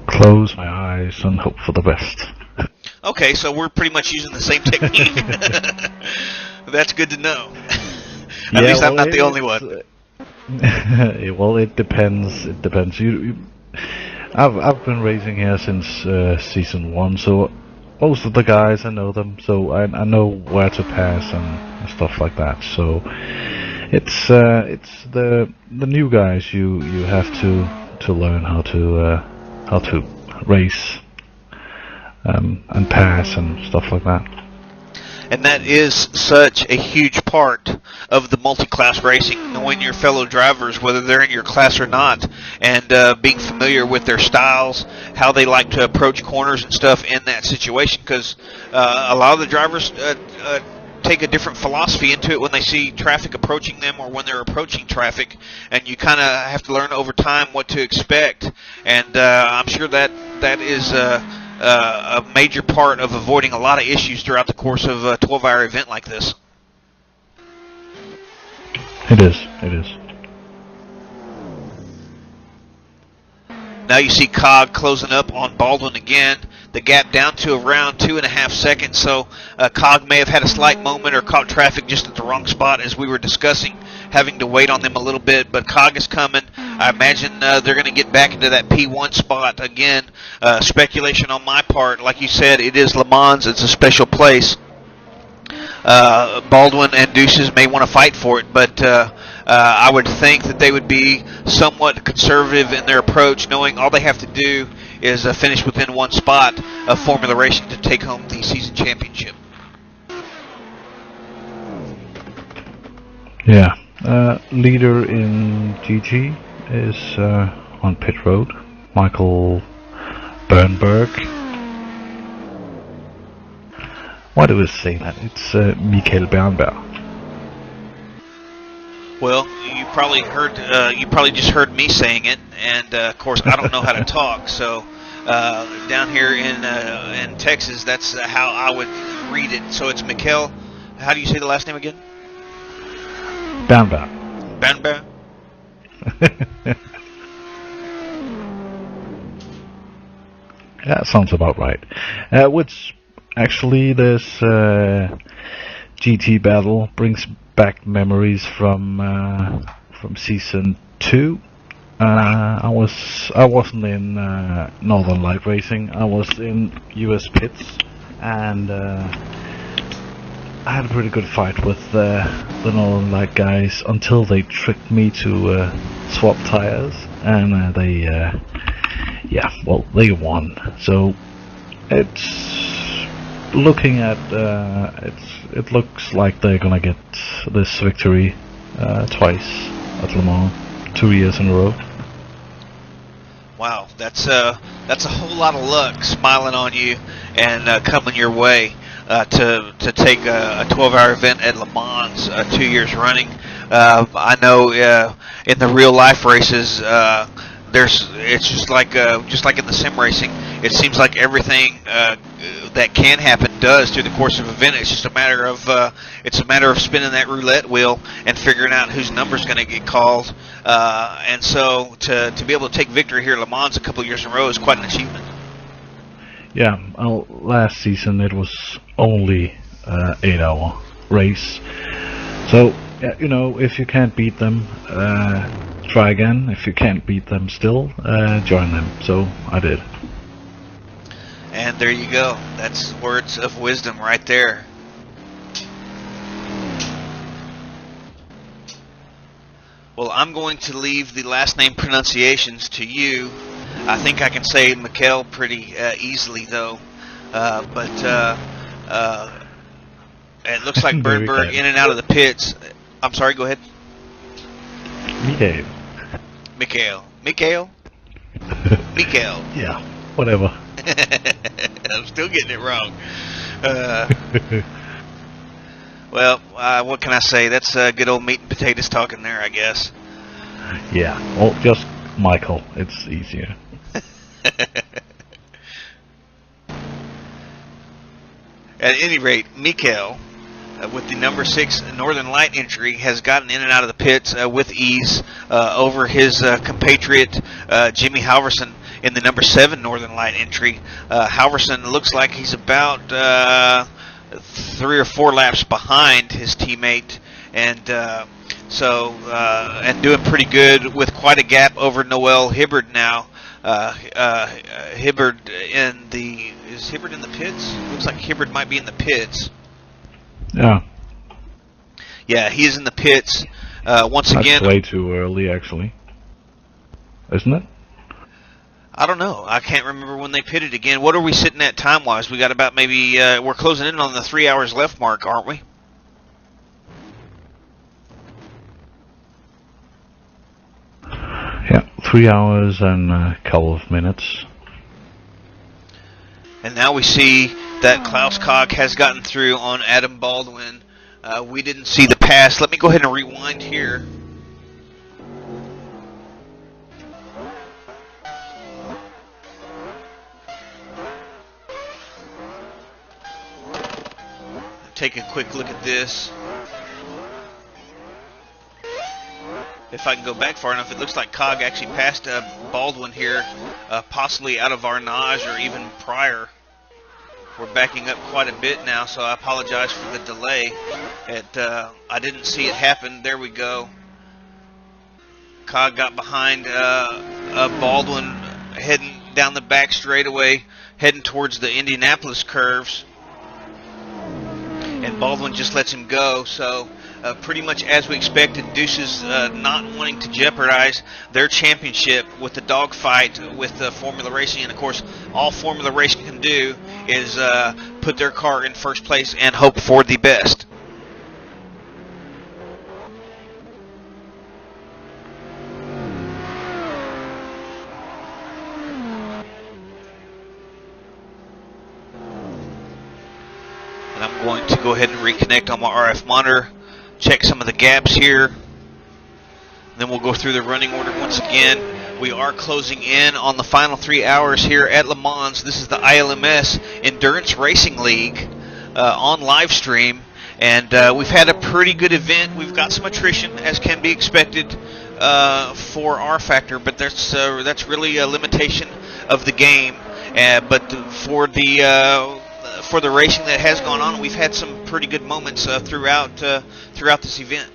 Close my eyes and hope for the best. Okay, so we're pretty much using the same technique. That's good to know. At least I'm not the only one. Well, it depends. It depends. I've been racing here since season 1, so most of the guys I know them, so I know where to pass and stuff like that. So it's the new guys you have to learn how to race and pass and stuff like that. And that is such a huge part of the multi-class racing, knowing your fellow drivers, whether they're in your class or not, and being familiar with their styles, how they like to approach corners and stuff in that situation, because a lot of the drivers take a different philosophy into it when they see traffic approaching them or when they're approaching traffic, and you kind of have to learn over time what to expect, and I'm sure that is a major part of avoiding a lot of issues throughout the course of a 12-hour event like this. It is. Now you see Cog closing up on Baldwin again. The gap down to around 2.5 seconds, so Cog may have had a slight moment or caught traffic just at the wrong spot, as we were discussing, having to wait on them a little bit, but Cog is coming. I imagine they're going to get back into that P1 spot again. Speculation on my part. Like you said, it is LeMans. It's a special place. Baldwin and Deuces may want to fight for it, but I would think that they would be somewhat conservative in their approach, knowing all they have to do is finish within one spot of Formula Racing to take home the season championship. Yeah. Leader in GG is on pit road, Michael Bernberg. Why do we say that? It's Michael Bernberg. Well, you probably just heard me saying it, and of course I don't know how to talk. So down here in Texas, that's how I would read it. So it's Michael. How do you say the last name again? Bernberg. Bernberg. Yeah, sounds about right. Which actually this GT battle brings back memories from season 2. I wasn't in Northern Light Racing. I was in US Pits, and I had a pretty good fight with the Northern Light guys until they tricked me to swap tires, and they won. So it's looking at it looks like they're gonna get this victory twice at Le Mans, 2 years in a row. Wow, that's a whole lot of luck smiling on you and coming your way to take a 12-hour event at Le Mans 2 years running. I know in the real life races, it's just like in the sim racing. It seems like everything that can happen does through the course of an event. It's just a matter of spinning that roulette wheel and figuring out whose number's going to get called. And so to be able to take victory here at Le Mans a couple of years in a row is quite an achievement. Yeah, well, last season it was only 8-hour race. So, yeah, if you can't beat them, try again. If you can't beat them still, join them. So I did. And there you go. That's words of wisdom right there. Well, I'm going to leave the last name pronunciations to you. I think I can say Michael pretty easily, though. But it looks like Bernberg in and out of the pits. I'm sorry, go ahead. Michael. Yeah, whatever. I'm still getting it wrong. Well, what can I say? That's good old meat and potatoes talking there, I guess. Yeah, well, just Michael. It's easier. At any rate, Michael, with the number 6 Northern Light entry, has gotten in and out of the pits with ease over his compatriot Jimmy Halverson in the number 7 Northern Light entry. Halverson looks like he's about 3 or 4 laps behind his teammate, and and doing pretty good with quite a gap over Noel Hibbard now. Hibbard is Hibbard in the pits? Looks like Hibbard might be in the pits. Yeah. Yeah, he's in the pits. Once again, that's way too early, actually, isn't it? I don't know. I can't remember when they pitted again. What are we sitting at time-wise? We got about maybe we're closing in on the 3 hours left mark, aren't we? Yeah, 3 hours and a couple of minutes. And now we see that Klaus Kog has gotten through on Adam Baldwin. We didn't see the pass. Let me go ahead and rewind here. Take a quick look at this. If I can go back far enough, it looks like Kog actually passed Baldwin here, possibly out of Arnage or even prior. We're backing up quite a bit now, so I apologize for the delay. I didn't see it happen. There we go. Kog got behind Baldwin, heading down the back straightaway, heading towards the Indianapolis curves. And Baldwin just lets him go, so pretty much as we expected, Deuces not wanting to jeopardize their championship with the dogfight with Formula Racing. And of course, all Formula Racing can do is put their car in first place and hope for the best. And I'm going to go ahead and reconnect on my RF monitor, check some of the gaps here. Then we'll go through the running order once again. We are closing in on the final 3 hours here at Le Mans. This is the ILMS Endurance Racing League on live stream. And we've had a pretty good event. We've got some attrition, as can be expected for our factor, but that's really a limitation of the game. But for the racing that has gone on, we've had some pretty good moments throughout this event.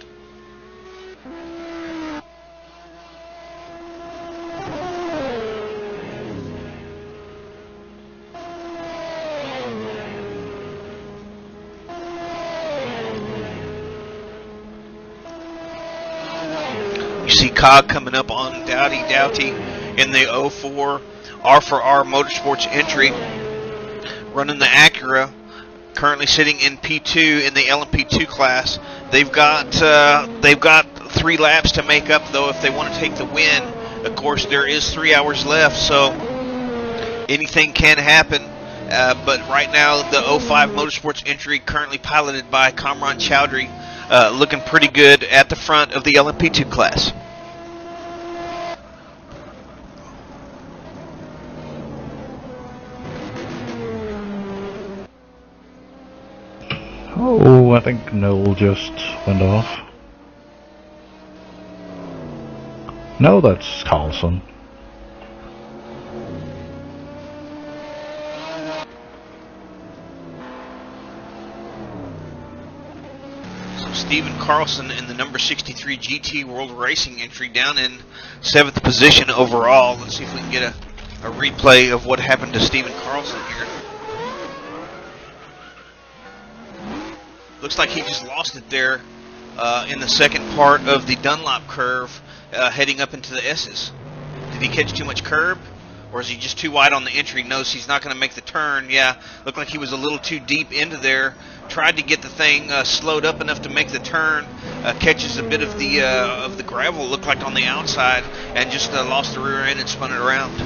You see Cog coming up on Doughty in the 04 R4R Motorsports entry, running the Acura, currently sitting in P2 in the LMP2 class. They've got 3 laps to make up, though, if they want to take the win. Of course, there is 3 hours left, so anything can happen. But right now, the 05 Motorsports entry, currently piloted by Kamran Chowdhury, looking pretty good at the front of the LMP2 class. Oh, I think Noel just went off. No, that's Carlson. So Stephen Carlson in the number 63 GT World Racing entry, down in 7th position overall. Let's see if we can get a replay of what happened to Stephen Carlson here. Looks like he just lost it there in the second part of the Dunlop curve, heading up into the S's. Did he catch too much curb, or is he just too wide on the entry? Knows he's not going to make the turn. Yeah, looked like he was a little too deep into there. Tried to get the thing slowed up enough to make the turn. Catches a bit of the gravel, looked like on the outside, and just lost the rear end and spun it around.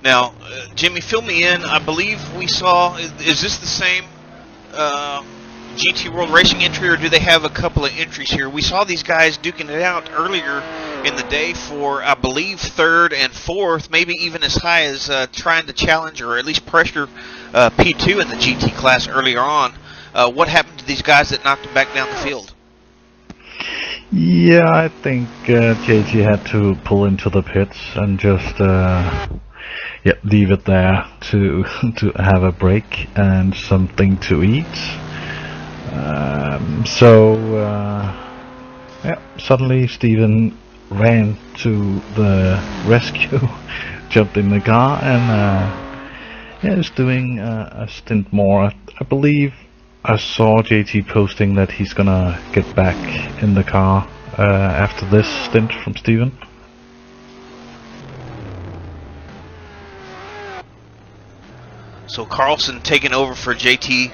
Now, Jimmy, fill me in. I believe we saw, is this the same GT World Racing entry, or do they have a couple of entries here? We saw these guys duking it out earlier in the day for, I believe, 3rd and 4th, maybe even as high as trying to challenge or at least pressure P2 in the GT class earlier on. What happened to these guys that knocked them back down the field? Yeah, I think JT had to pull into the pits and just leave it there to to have a break and something to eat. Suddenly Steven ran to the rescue, jumped in the car, and is doing a stint more. I believe I saw JT posting that he's gonna get back in the car after this stint from Steven. So Carlson taking over for JT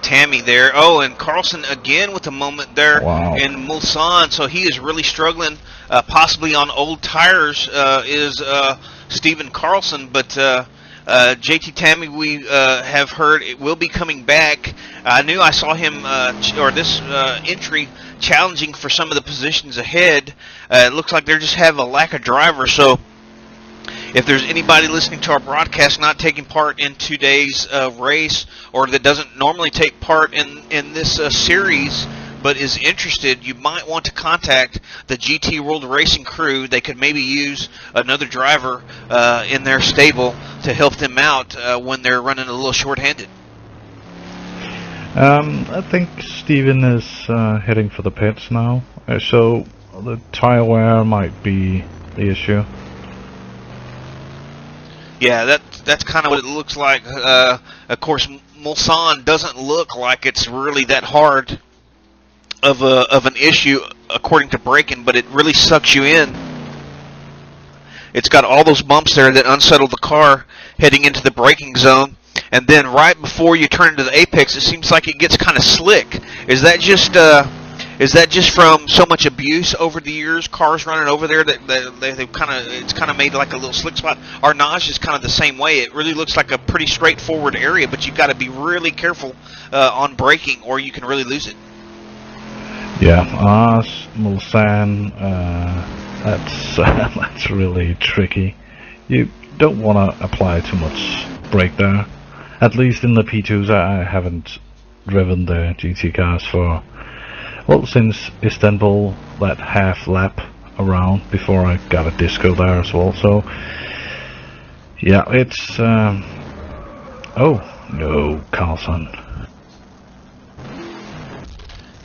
Tammy there. Oh, and Carlson again with a moment there in Mulsanne. So he is really struggling. Possibly on old tires is Steven Carlson, but JT Tammy, we have heard it will be coming back. I knew I saw him, or this entry, challenging for some of the positions ahead. It looks like they just have a lack of drivers. So if there's anybody listening to our broadcast not taking part in today's race, or that doesn't normally take part in this series, but is interested, you might want to contact the GT World Racing crew. They could maybe use another driver in their stable to help them out when they're running a little short-handed. I think Steven is heading for the pits now, so the tire wear might be the issue. Yeah, that's kind of what it looks like. Of course, Mulsanne doesn't look like it's really that hard of an issue according to braking, but it really sucks you in. It's got all those bumps there that unsettle the car heading into the braking zone, and then right before you turn into the apex, it seems like it gets kind of slick. Is that just from so much abuse over the years, cars running over there that they've it's kind of made like a little slick spot? Arnage is kind of the same way. It really looks like a pretty straightforward area, but you've got to be really careful on braking, or you can really lose it. Yeah, Mulsanne, that's really tricky. You don't want to apply too much brake there. At least in the P2s, I haven't driven the GT cars for, well, since Istanbul, that half lap around before I got a disco there as well. So yeah, it's oh no, Carlson.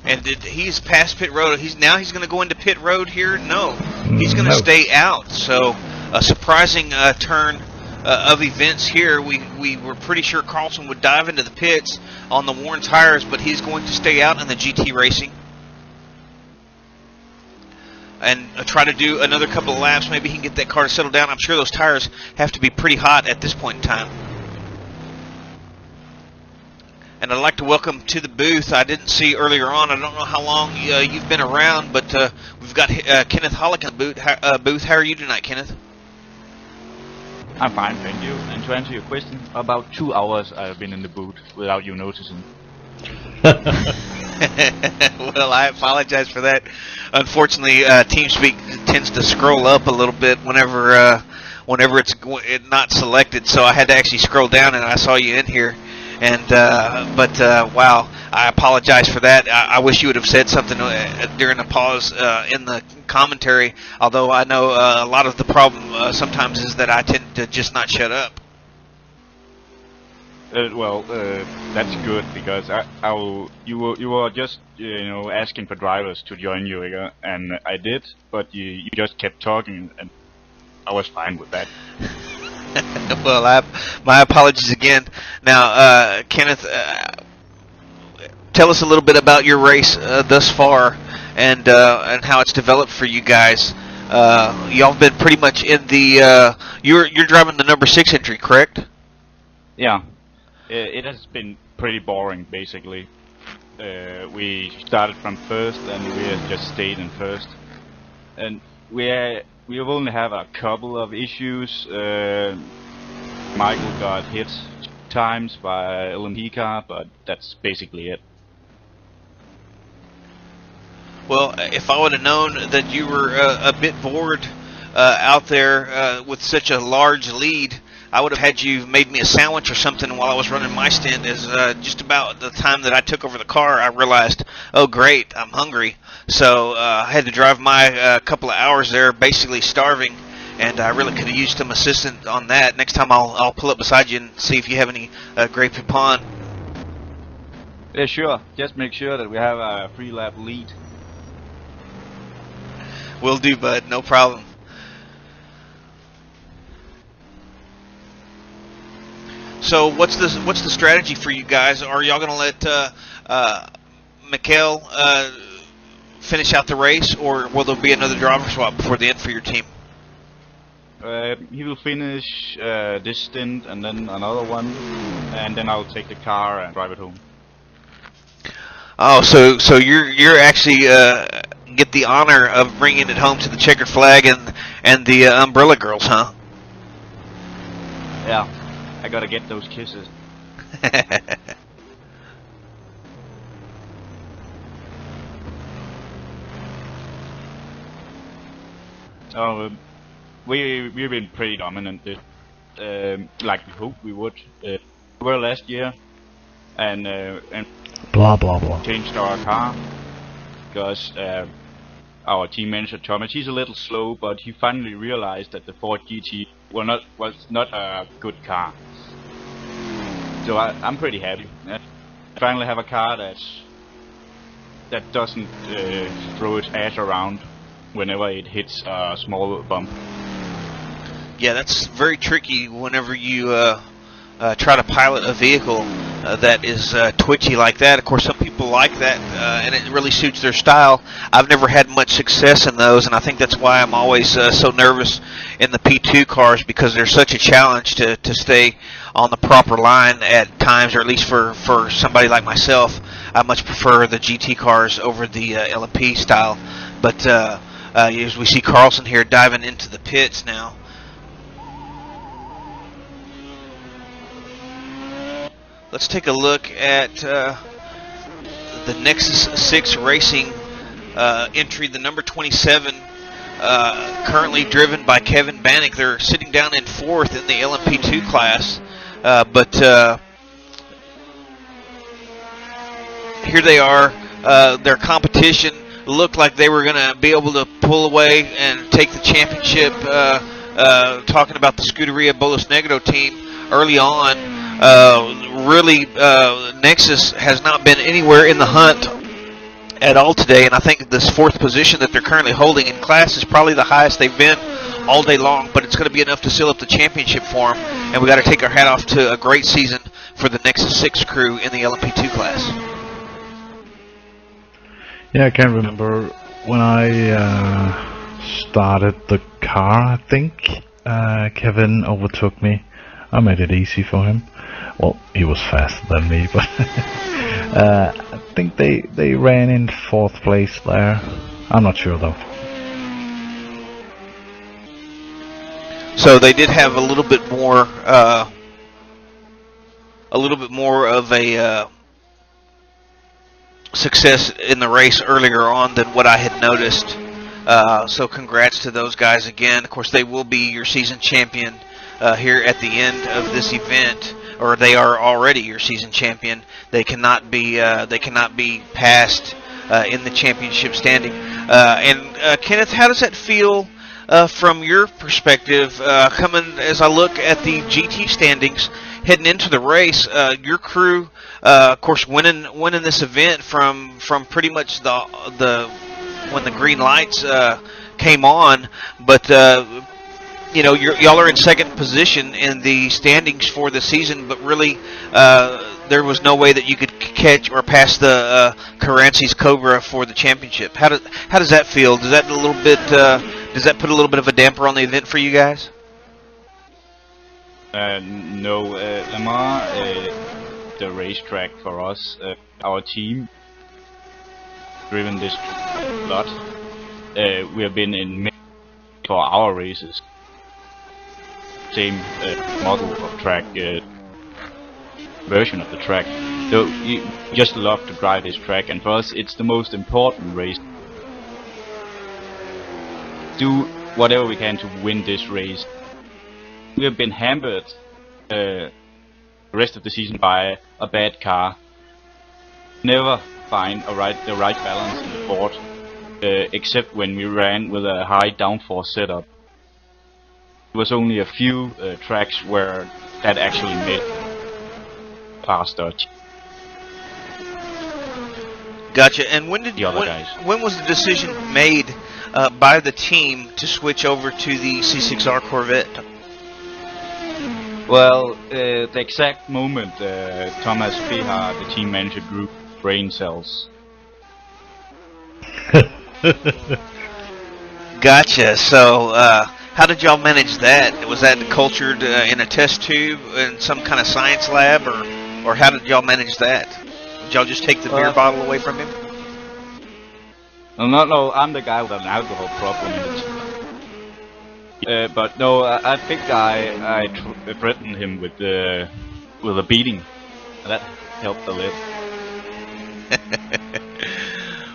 And he's past pit road. He's going to go into pit road here. No, he's going to stay out. So a surprising turn of events here. We were pretty sure Carlson would dive into the pits on the worn tires, but he's going to stay out in the GT racing and try to do another couple of laps. Maybe he can get that car to settle down. I'm sure those tires have to be pretty hot at this point in time. And I'd like to welcome to the booth. I didn't see earlier on. I don't know how long you've been around, but we've got Kenneth Hollick in the booth. How are you tonight, Kenneth? I'm fine, thank you. And to answer your question, about 2 hours I've been in the booth without you noticing. Well, I apologize for that. Unfortunately, TeamSpeak tends to scroll up a little bit whenever it's not selected, so I had to actually scroll down, and I saw you in here. And wow, I apologize for that. I wish you would have said something during the pause in the commentary, although I know a lot of the problem sometimes is that I tend to just not shut up. That's good, because you were just asking for drivers to join you, and I did, but you just kept talking, and I was fine with that. Well, my apologies again. Now, Kenneth, tell us a little bit about your race thus far, and how it's developed for you guys. Y'all have been pretty much in the you're driving the number 6 entry, correct? Yeah, it has been pretty boring, basically. We started from first, and we have just stayed in first, and we only have a couple of issues. Michael got hit times by LMP car, but that's basically it. Well, if I would have known that you were a bit bored out there with such a large lead, I would have had you made me a sandwich or something while I was running my stint. As just about the time that I took over the car, I realized, oh great, I'm hungry. So I had to drive my couple of hours there, basically starving, and I really could have used some assistance on that. Next time I'll pull up beside you and see if you have any grape poupon. Yeah, sure. Just make sure that we have a 3-lap lead. Will do, bud. No problem. So what's the strategy for you guys? Are y'all gonna let Mikhail finish out the race, or will there be another driver swap before the end for your team? He will finish this stint and then another one, and then I'll take the car and drive it home. Oh, so you're actually get the honor of bringing it home to the checkered flag and the umbrella girls, huh? Yeah, I gotta get those kisses. We've been pretty dominant, like we hoped we would. We were last year, and Blah blah blah. changed our car because our team manager Thomas, he's a little slow, but he finally realized that the Ford GT was not a good car. So I'm pretty happy. Finally have a car that doesn't throw its ass around whenever it hits a small bump. Yeah, that's very tricky whenever you try to pilot a vehicle that is twitchy like that. Of course, some people like that, and it really suits their style. I've never had much success in those, and I think that's why I'm always so nervous in the P2 cars, because they're such a challenge to stay on the proper line at times, or at least for somebody like myself. I much prefer the GT cars over the LMP style. But as we see Carlson here diving into the pits now. Let's take a look at the Nexus 6 Racing entry, the number 27, currently driven by Kevin Bannock. They're sitting down in 4th in the LMP2 class, but here they are. Their competition looked like they were going to be able to pull away and take the championship, talking about the Scuderia Bolos Negro team early on. Really, Nexus has not been anywhere in the hunt at all today, and I think this 4th position that they're currently holding in class is probably the highest they've been all day long, but it's going to be enough to seal up the championship for them, and we got to take our hat off to a great season for the Nexus 6 crew in the LMP2 class. Yeah, I can't remember when I started the car. I think Kevin overtook me. I made it easy for him. Well, he was faster than me, but I think they ran in 4th place there. I'm not sure though. So they did have a little bit more of a success in the race earlier on than what I had noticed. So congrats to those guys again. Of course, they will be your season champion here at the end of this event, or they are already your season champion. They cannot be passed in the championship standing. And Kenneth, how does that feel from your perspective, coming as I look at the GT standings heading into the race? Your crew, of course, winning this event from pretty much the when the green lights came on, but you know, y'all are in 2nd position in the standings for the season, but really there was no way that you could catch or pass the Carancy's Cobra for the championship. How does that feel? Does that put a little bit of a damper on the event for you guys? No, LeMans, the racetrack for us, our team, driven this a lot. We have been in for our races. Same model of track, version of the track. So you just love to drive this track, and for us it's the most important race do whatever we can to win this race. We have been hampered the rest of the season by a bad car. Never find the right balance in the board, except when we ran with a high downforce setup. There was only a few tracks where that actually made faster. Gotcha. And when did guys. When was the decision made by the team to switch over to the C6R Corvette? Well, the exact moment Thomas Behar, the team manager, grew brain cells. Gotcha. So, how did y'all manage that? Was that cultured in a test tube in some kind of science lab, or how did y'all manage that? Did y'all just take the beer bottle away from him? No, I'm the guy with an alcohol problem in it. But no, I think I threatened him with a beating. That helped a little.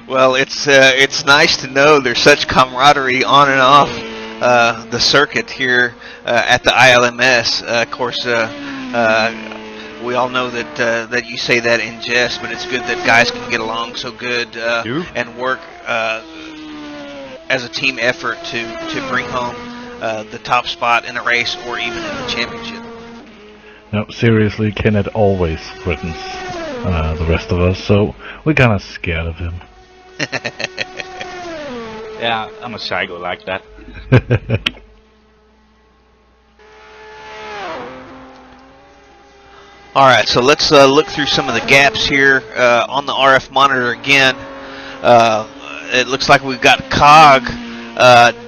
Well, it's nice to know there's such camaraderie on and off the circuit here at the ILMS. Of course, we all know that you say that in jest, but it's good that guys can get along so good and work as a team effort to bring home the top spot in a race or even in the championship. No, seriously, Kenneth always threatens the rest of us, so we're kind of scared of him. Yeah, I'm a psycho like that. Alright, so let's look through some of the gaps here on the RF monitor again. It looks like we've got COG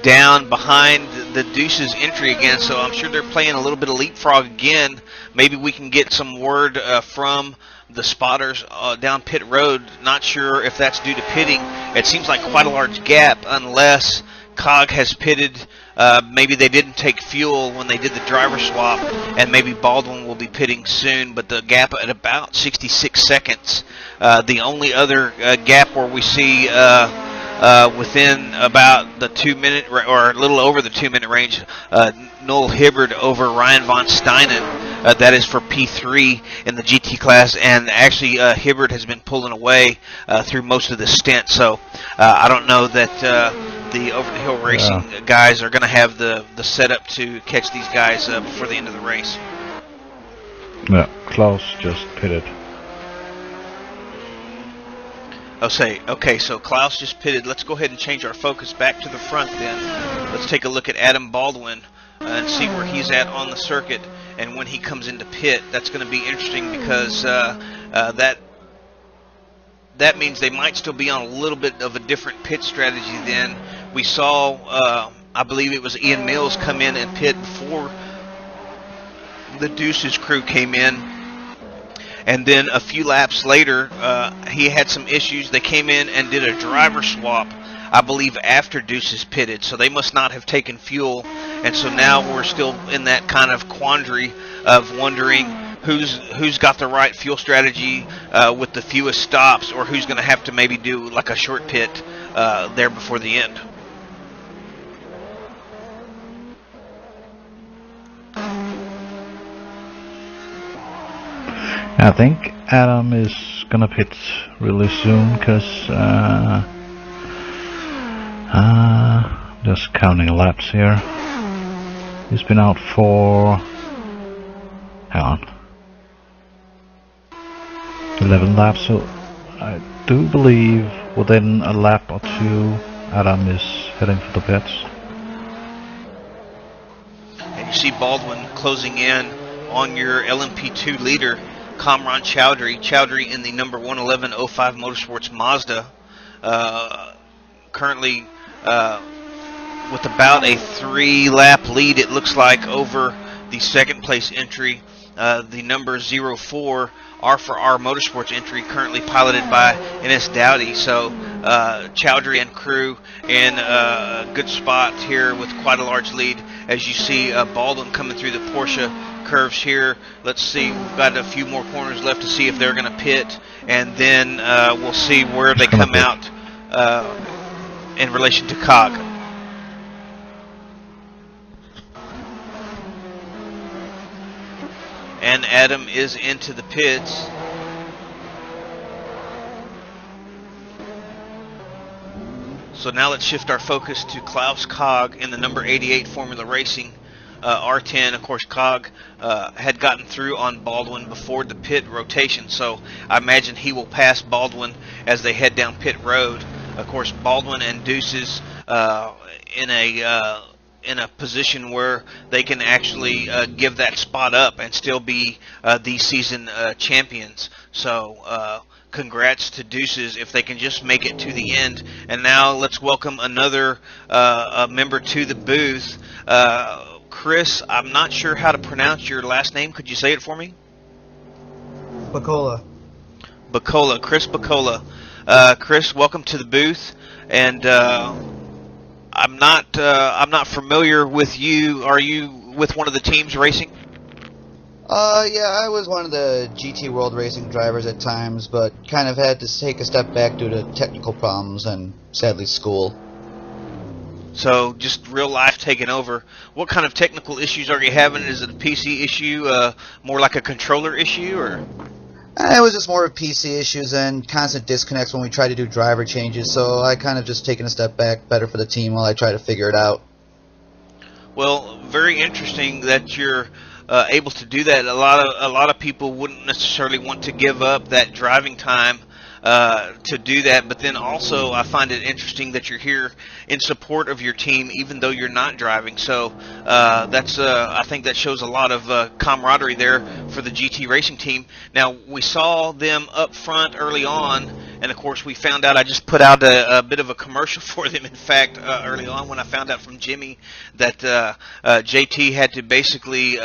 down behind the Deuces entry again, so I'm sure they're playing a little bit of leapfrog again. Maybe we can get some word from the spotters down pit road. Not sure if that's due to pitting. It seems like quite a large gap unless COG has pitted. Maybe they didn't take fuel when they did the driver swap, and maybe Baldwin will be pitting soon, but the gap at about 66 seconds. The only other gap where we see within about the 2 minute or a little over the 2 minute range, Noel Hibbard over Ryan von Steinen. That is for P3 in the GT class, and actually Hibbard has been pulling away through most of the stint, so I don't know that the over-the-hill racing guys are going to have the setup to catch these guys before the end of the race. Yeah, Klaus just pitted. Okay, so Klaus just pitted. Let's go ahead and change our focus back to the front then. Let's take a look at Adam Baldwin and see where he's at on the circuit and when he comes into pit. That's going to be interesting because that means they might still be on a little bit of a different pit strategy than we saw. I believe it was Ian Mills come in and pit before the Deuces crew came in. And then a few laps later, he had some issues. They came in and did a driver swap, I believe, after Deuces pitted. So they must not have taken fuel. And so now we're still in that kind of quandary of wondering who's got the right fuel strategy with the fewest stops, or who's going to have to maybe do like a short pit there before the end. I think Adam is gonna pit really soon, cause just counting laps here. He's been out for, hang on, 11 laps, so I do believe within a lap or two Adam is heading for the pits. And you see Baldwin closing in on your LMP2 leader, Kamran Chowdhury in the number 11105 Motorsports Mazda, currently with about a 3-lap lead, it looks like, over the second place entry, the number 04 R4R Motorsports entry, currently piloted by NS Dowdy. So Chowdhury and crew in a good spot here with quite a large lead. As you see Baldwin coming through the Porsche curves here. Let's see, we've got a few more corners left to see if they're going to pit, and then we'll see where they come out in relation to COG. and Adam is into the pits. So now let's shift our focus to Klaus Cog in the number 88 Formula Racing R10. Of course, Cog had gotten through on Baldwin before the pit rotation, so I imagine he will pass Baldwin as they head down pit road. Of course, Baldwin and Deuces in a position where they can actually give that spot up and still be these season champions. So congrats to Deuces if they can just make it to the end. And now let's welcome another member to the booth. Chris, I'm not sure how to pronounce your last name. Could you say it for me? Bacola. Bacola, Chris Bacola. Chris, welcome to the booth. And I'm not familiar with you. Are you with one of the teams racing? Yeah, I was one of the GT World Racing drivers at times, but kind of had to take a step back due to technical problems and, sadly, school. So, just real life taking over. What kind of technical issues are you having? Is it a PC issue, more like a controller issue, or? It was just more of PC issues and constant disconnects when we tried to do driver changes, so I kind of just taken a step back, better for the team while I try to figure it out. Well, very interesting that you're able to do that. A lot of people wouldn't necessarily want to give up that driving time to do that, but then also I find it interesting that you're here in support of your team even though you're not driving. So that's I think that shows a lot of camaraderie there for the GT racing team. Now, we saw them up front early on, and of course we found out, I just put out a bit of a commercial for them, in fact, early on when I found out from Jimmy that JT had to basically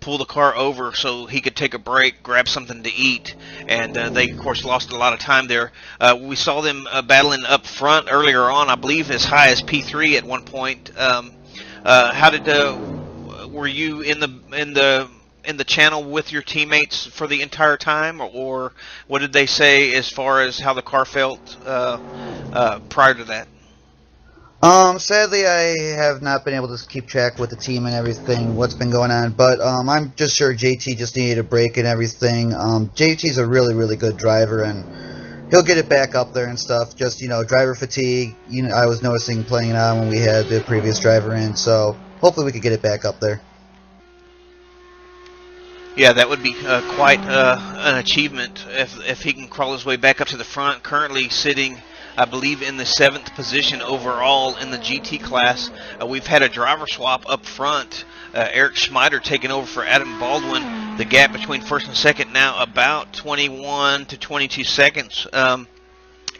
pull the car over so he could take a break, grab something to eat, and they, of course, lost a lot of time there. We saw them battling up front earlier on, I believe as high as P3 at one point. How did were you in the channel with your teammates for the entire time, or what did they say as far as how the car felt prior to that? Sadly, I have not been able to keep track with the team and everything, what's been going on, but I'm just sure JT just needed a break and everything. JT's a really, really good driver, and he'll get it back up there and stuff. Just, driver fatigue, I was noticing playing it on when we had the previous driver in, so hopefully we could get it back up there. Yeah, that would be quite an achievement if he can crawl his way back up to the front. Currently sitting, I believe, in the 7th position overall in the GT class. We've had a driver swap up front. Eric Schmeider taking over for Adam Baldwin. The gap between first and second now about 21 to 22 seconds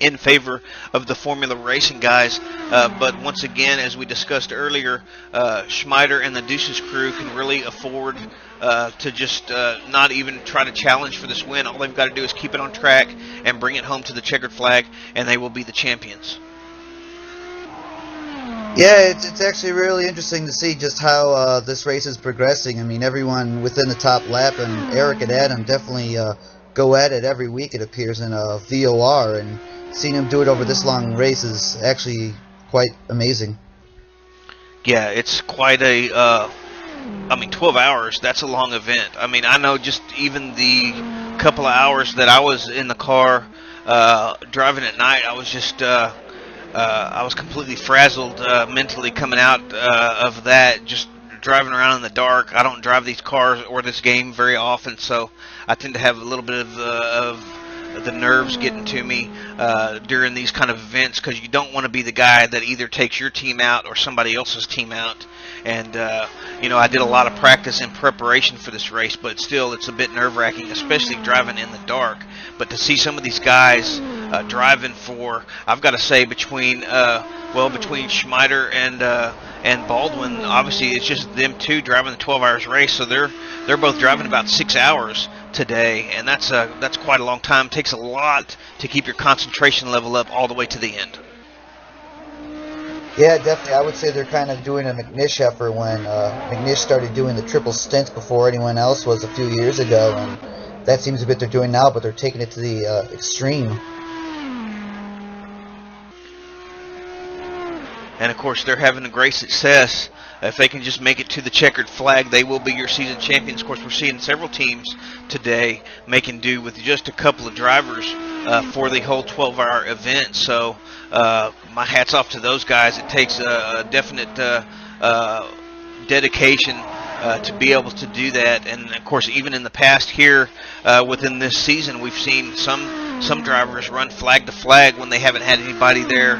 in favor of the Formula Racing guys. But once again, as we discussed earlier, Schmeider and the Deuces crew can really afford to just not even try to challenge for this win. All they've got to do is keep it on track and bring it home to the checkered flag, and they will be the champions. Yeah, it's actually really interesting to see just how this race is progressing. I mean, everyone within the top lap, and Eric and Adam definitely go at it every week, it appears, in a VOR, and seeing them do it over this long race is actually quite amazing. Yeah, it's quite a 12 hours, that's a long event. I mean, I know just even the couple of hours that I was in the car driving at night, I was just I was completely frazzled mentally coming out of that, just driving around in the dark. I don't drive these cars or this game very often, so I tend to have a little bit of the nerves getting to me during these kind of events, because you don't want to be the guy that either takes your team out or somebody else's team out. And I did a lot of practice in preparation for this race, but still it's a bit nerve-wracking, especially driving in the dark. But to see some of these guys driving for, I've got to say, between Schmeider and Baldwin, obviously it's just them two driving the 12 hours race, so they're both driving about 6 hours today, and that's quite a long time. It takes a lot to keep your concentration level up all the way to the end. Yeah, definitely. I would say they're kind of doing a McNish effort when McNish started doing the triple stints before anyone else was a few years ago, and that seems a bit they're doing now, but they're taking it to the extreme. and of course they're having a great success. If they can just make it to the checkered flag, they will be your season champions. Of course, we're seeing several teams today making do with just a couple of drivers for the whole 12-hour event. So my hat's off to those guys. It takes a definite dedication to be able to do that. And of course, even in the past here within this season, we've seen some drivers run flag to flag when they haven't had anybody there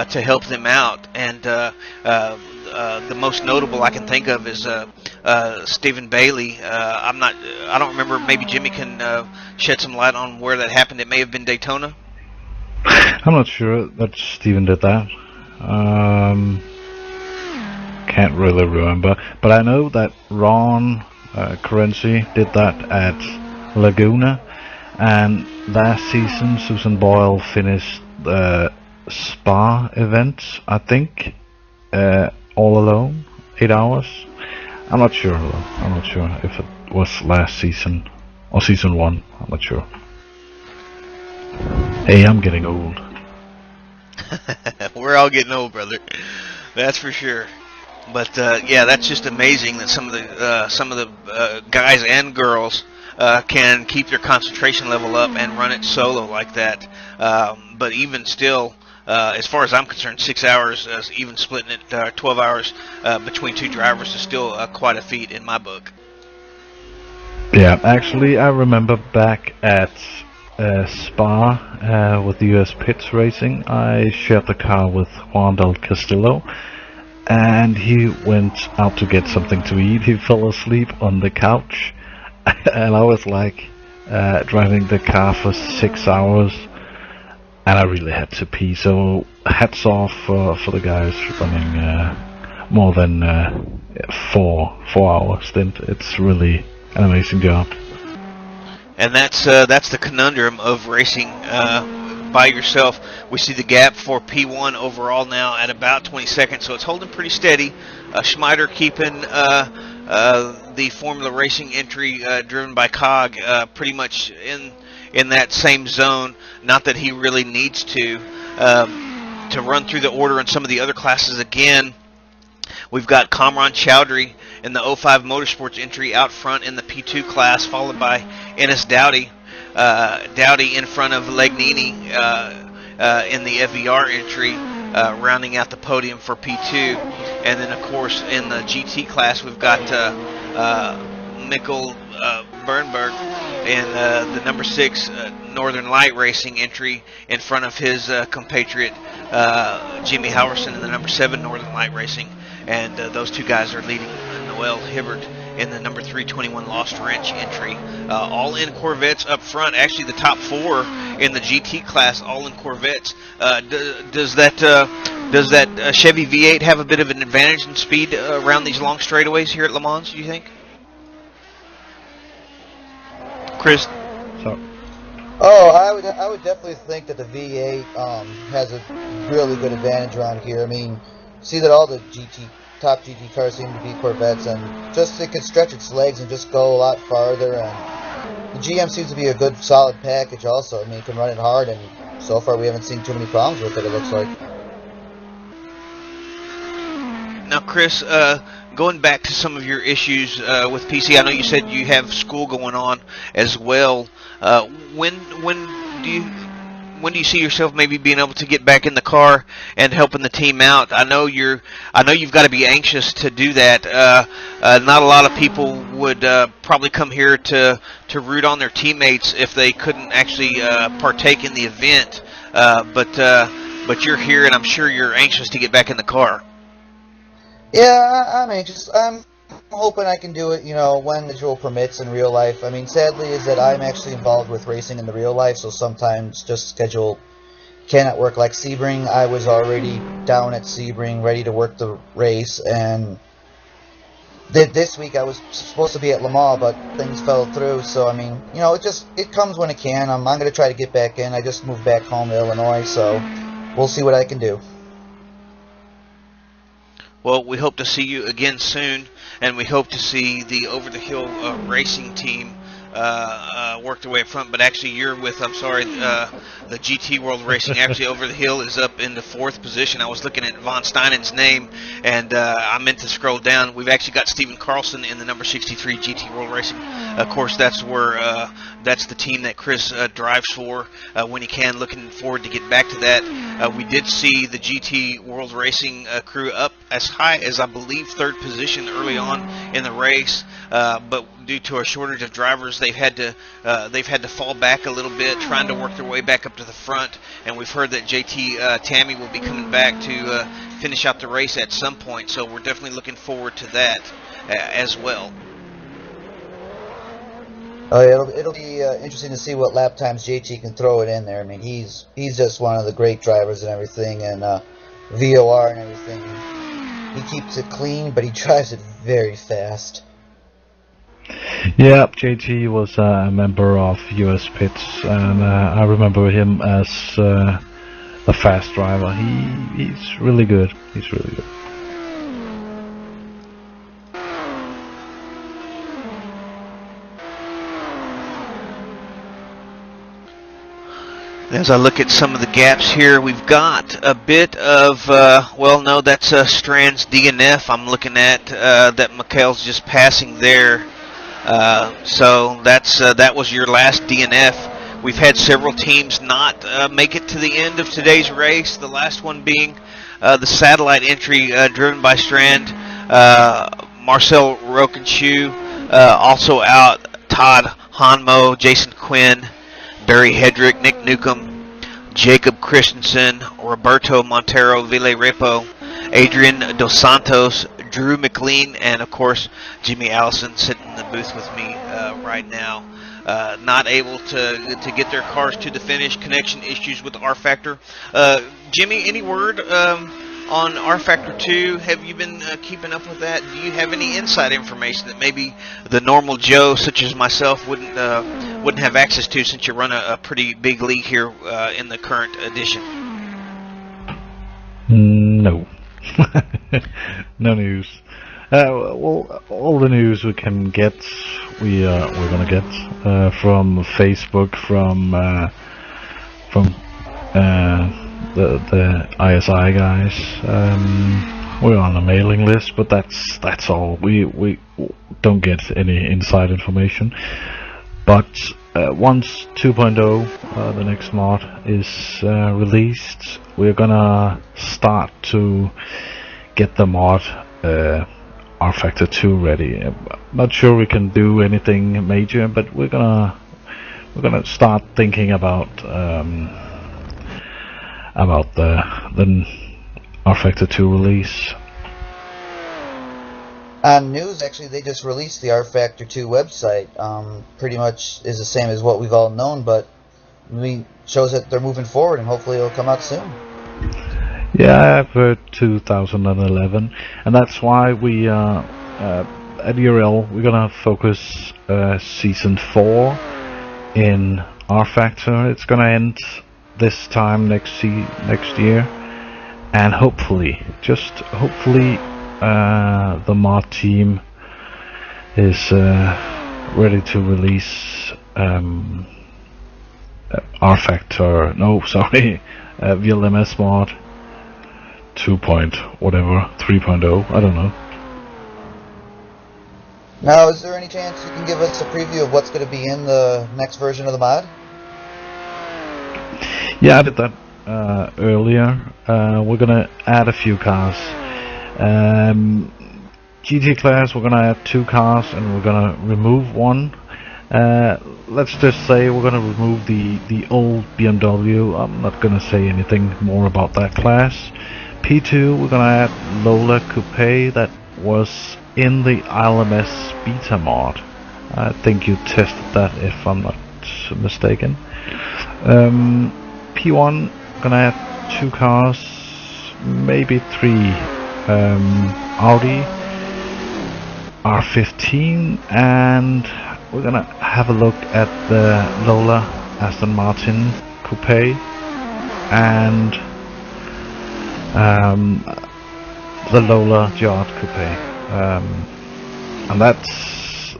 to help them out. And the most notable I can think of is Stephen Bailey. I don't remember. Maybe Jimmy can shed some light on where that happened. It may have been Daytona. I'm not sure that Steven did that. Can't really remember, but I know that Ron Currency did that at Laguna, and last season Susan Boyle finished the Spa event, I think, all alone, 8 hours. I'm not sure though. I'm not sure if it was last season or season 1. I'm not sure. Hey, I'm getting old. We're all getting old, brother. That's for sure. But yeah, that's just amazing that some of the guys and girls can keep their concentration level up and run it solo like that. But even still, as far as I'm concerned, 6 hours, even splitting it 12 hours between two drivers is still quite a feat in my book. Yeah, actually, I remember back at Spa with the US Pits Racing, I shared the car with Juan del Castillo, and he went out to get something to eat. He fell asleep on the couch, and I was like driving the car for 6 hours, and I really had to pee. So hats off for the guys running more than 4 hour stint. It's really an amazing job. And that's the conundrum of racing by yourself. We see the gap for P1 overall now at about 20 seconds, so it's holding pretty steady. Schmider keeping the Formula Racing entry driven by COG pretty much in that same zone. Not that he really needs to run through the order in some of the other classes again. We've got Kamran Chowdhury in the 05 Motorsports entry out front in the P2 class, followed by Ennis Dowdy. Dowdy in front of Legnini in the FVR entry, rounding out the podium for P2. And then, of course, in the GT class, we've got Mikkel Bernberg in the number 6 Northern Light Racing entry in front of his compatriot Jimmy Howerson in the number 7 Northern Light Racing. And those two guys are leading Noel Hibbert in the number 321 Lost Wrench entry. All in Corvettes up front. Actually, the top 4 in the GT class, all in Corvettes. Does that Chevy V8 have a bit of an advantage in speed around these long straightaways here at Le Mans, do you think? Chris? So, I would definitely think that the V8 has a really good advantage around here. I mean, see that all the top GT cars seem to be Corvettes, and just it can stretch its legs and just go a lot farther. And the GM seems to be a good, solid package also. I mean, it can run it hard, and so far we haven't seen too many problems with it, it looks like. Now, Chris, going back to some of your issues with PC, I know you said you have school going on as well. When do you see yourself maybe being able to get back in the car and helping the team out? I know you've got to be anxious to do that. Not a lot of people would probably come here to root on their teammates if they couldn't actually partake in the event. But you're here, and I'm sure you're anxious to get back in the car. Yeah, I'm anxious. I'm hoping I can do it, when the rule permits in real life. I mean, sadly is that I'm actually involved with racing in the real life, so sometimes just schedule cannot work. Like Sebring, I was already down at Sebring, ready to work the race, and this week I was supposed to be at Le Mans, but things fell through, so I mean, it comes when it can. I'm going to try to get back in. I just moved back home to Illinois, so we'll see what I can do. Well, we hope to see you again soon, and we hope to see the Over the Hill racing team worked their way up front, but actually you're with, I'm sorry, the GT World Racing actually over the hill is up in the 4th position. I was looking at Von Steinen's name, and I meant to scroll down. We've actually got Steven Carlson in the number 63 GT World Racing. Of course, that's where that's the team that Chris drives for when he can. Looking forward to get back to that. We did see the GT World Racing crew up as high as, I believe, 3rd position early on in the race, but due to a shortage of drivers, they've had to fall back a little bit, trying to work their way back up to the front. And we've heard that JT Tammy will be coming back to finish out the race at some point, so we're definitely looking forward to that as well. Oh, yeah, it'll be interesting to see what lap times JT can throw it in there. I mean, he's just one of the great drivers and everything, and VOR and everything. He keeps it clean, but he drives it very fast. Yeah, JT was a member of US Pits, and I remember him as a fast driver. He's really good. He's really good. As I look at some of the gaps here, we've got a bit of, well, no, that's Strand's DNF I'm looking at that Mikhail's just passing there. So that was your last DNF. We've had several teams not make it to the end of today's race, the last one being the satellite entry driven by Strand, Marcel Rokenshu, also out Todd Hanmo, Jason Quinn, Barry Hedrick, Nick Newcomb, Jacob Christensen, Roberto Montero Villerepo, Adrian Dos Santos, Drew McLean, and of course Jimmy Allison sitting in the booth with me right now. Not able to get their cars to the finish. Connection issues with R Factor. Jimmy, any word on R Factor 2? Have you been keeping up with that? Do you have any inside information that maybe the normal Joe, such as myself, wouldn't have access to, since you run a pretty big league here in the current edition? No. No news. Well, all the news we can get, we're gonna get from Facebook, from the ISI guys. We're on a mailing list, but that's all. We don't get any inside information. But once 2.0, the next mod, is released, we're gonna start to get the mod R Factor 2 ready. I'm not sure we can do anything major, but we're gonna start thinking about the R Factor 2 release. On news, actually, they just released the R Factor 2 website. Pretty much is the same as what we've all known, but shows that they're moving forward, and hopefully it'll come out soon. Yeah, I've heard 2011, and that's why we at URL we're gonna focus season 4 in R Factor. It's gonna end this time next year, and hopefully, just hopefully, the mod team is ready to release R Factor. No, sorry, VLMS mod 2. Whatever, 3.0. I don't know. Now, is there any chance you can give us a preview of what's going to be in the next version of the mod? Yeah, I did that earlier. We're gonna add a few cars. GT class, we're gonna add 2 cars, and we're gonna remove 1. Let's just say we're gonna remove the old BMW. I'm not gonna say anything more about that class. P2, we're gonna add Lola Coupe that was in the LMS beta mod. I think you tested that, if I'm not mistaken. P1, gonna add 2 cars, maybe 3. Audi R15, and we're gonna have a look at the Lola Aston Martin Coupe and the Lola Yacht Coupe, and that's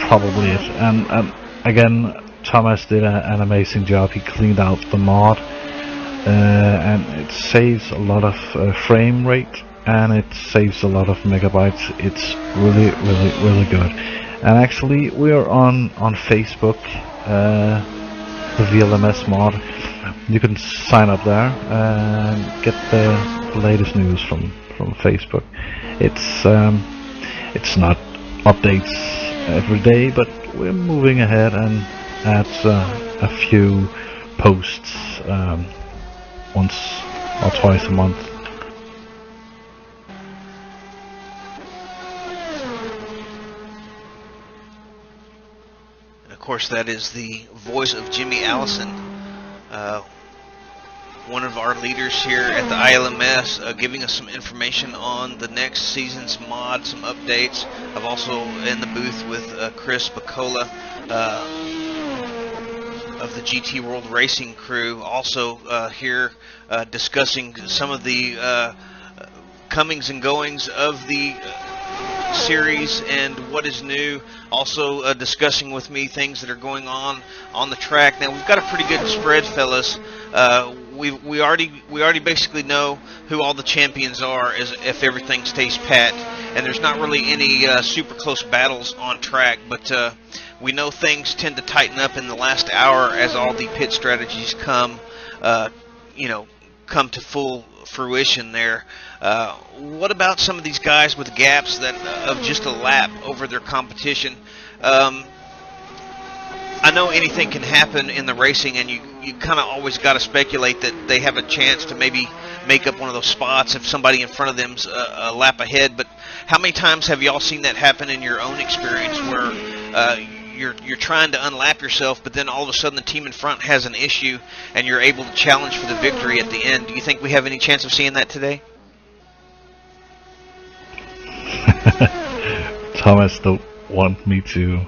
probably it. And again, Thomas did an amazing job. He cleaned out the mod, and it saves a lot of frame rate, and it saves a lot of megabytes. It's really good. And actually, we are on Facebook, the VLMS mod. You can sign up there and get the latest news from Facebook. It's not updates every day, but we're moving ahead and add a few posts once or twice a month. And of course, that is the voice of Jimmy Allison, one of our leaders here at the ILMS, giving us some information on the next season's mod, some updates. I'm also in the booth with Chris Bacola of the GT World Racing crew, also here discussing some of the comings and goings of the series and what is new. Also discussing with me things that are going on the track. Now we've got a pretty good spread, fellas. We already basically know who all the champions are, as if everything stays pat, and there's not really any super close battles on track, but we know things tend to tighten up in the last hour as all the pit strategies come to full fruition there. What about some of these guys with gaps that of just a lap over their competition? I know anything can happen in the racing, and you kind of always got to speculate that they have a chance to maybe make up one of those spots if somebody in front of them's a lap ahead. But how many times have y'all seen that happen in your own experience, where you're trying to unlap yourself, but then all of a sudden the team in front has an issue, and you're able to challenge for the victory at the end? Do you think we have any chance of seeing that today? Thomas don't want me to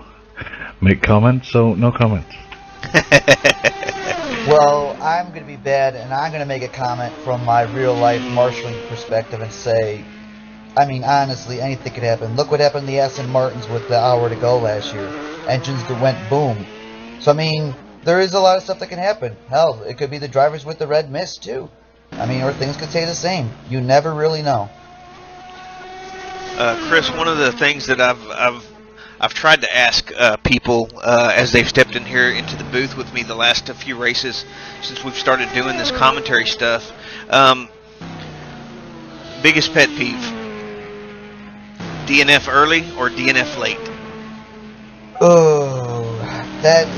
make comments, so no comments. Well, I'm going to be bad, and I'm going to make a comment from my real-life marshalling perspective and say, I mean, honestly, anything could happen. Look what happened to the Aston Martins with the hour to go last year. Engines that went boom. So, I mean, there is a lot of stuff that can happen. Hell, it could be the drivers with the red mist, too. I mean, or things could stay the same. You never really know. Chris, one of the things that I've tried to ask people as they've stepped in here into the booth with me the last few races since we've started doing this commentary stuff. Biggest pet peeve: DNF early or DNF late? Oh, that's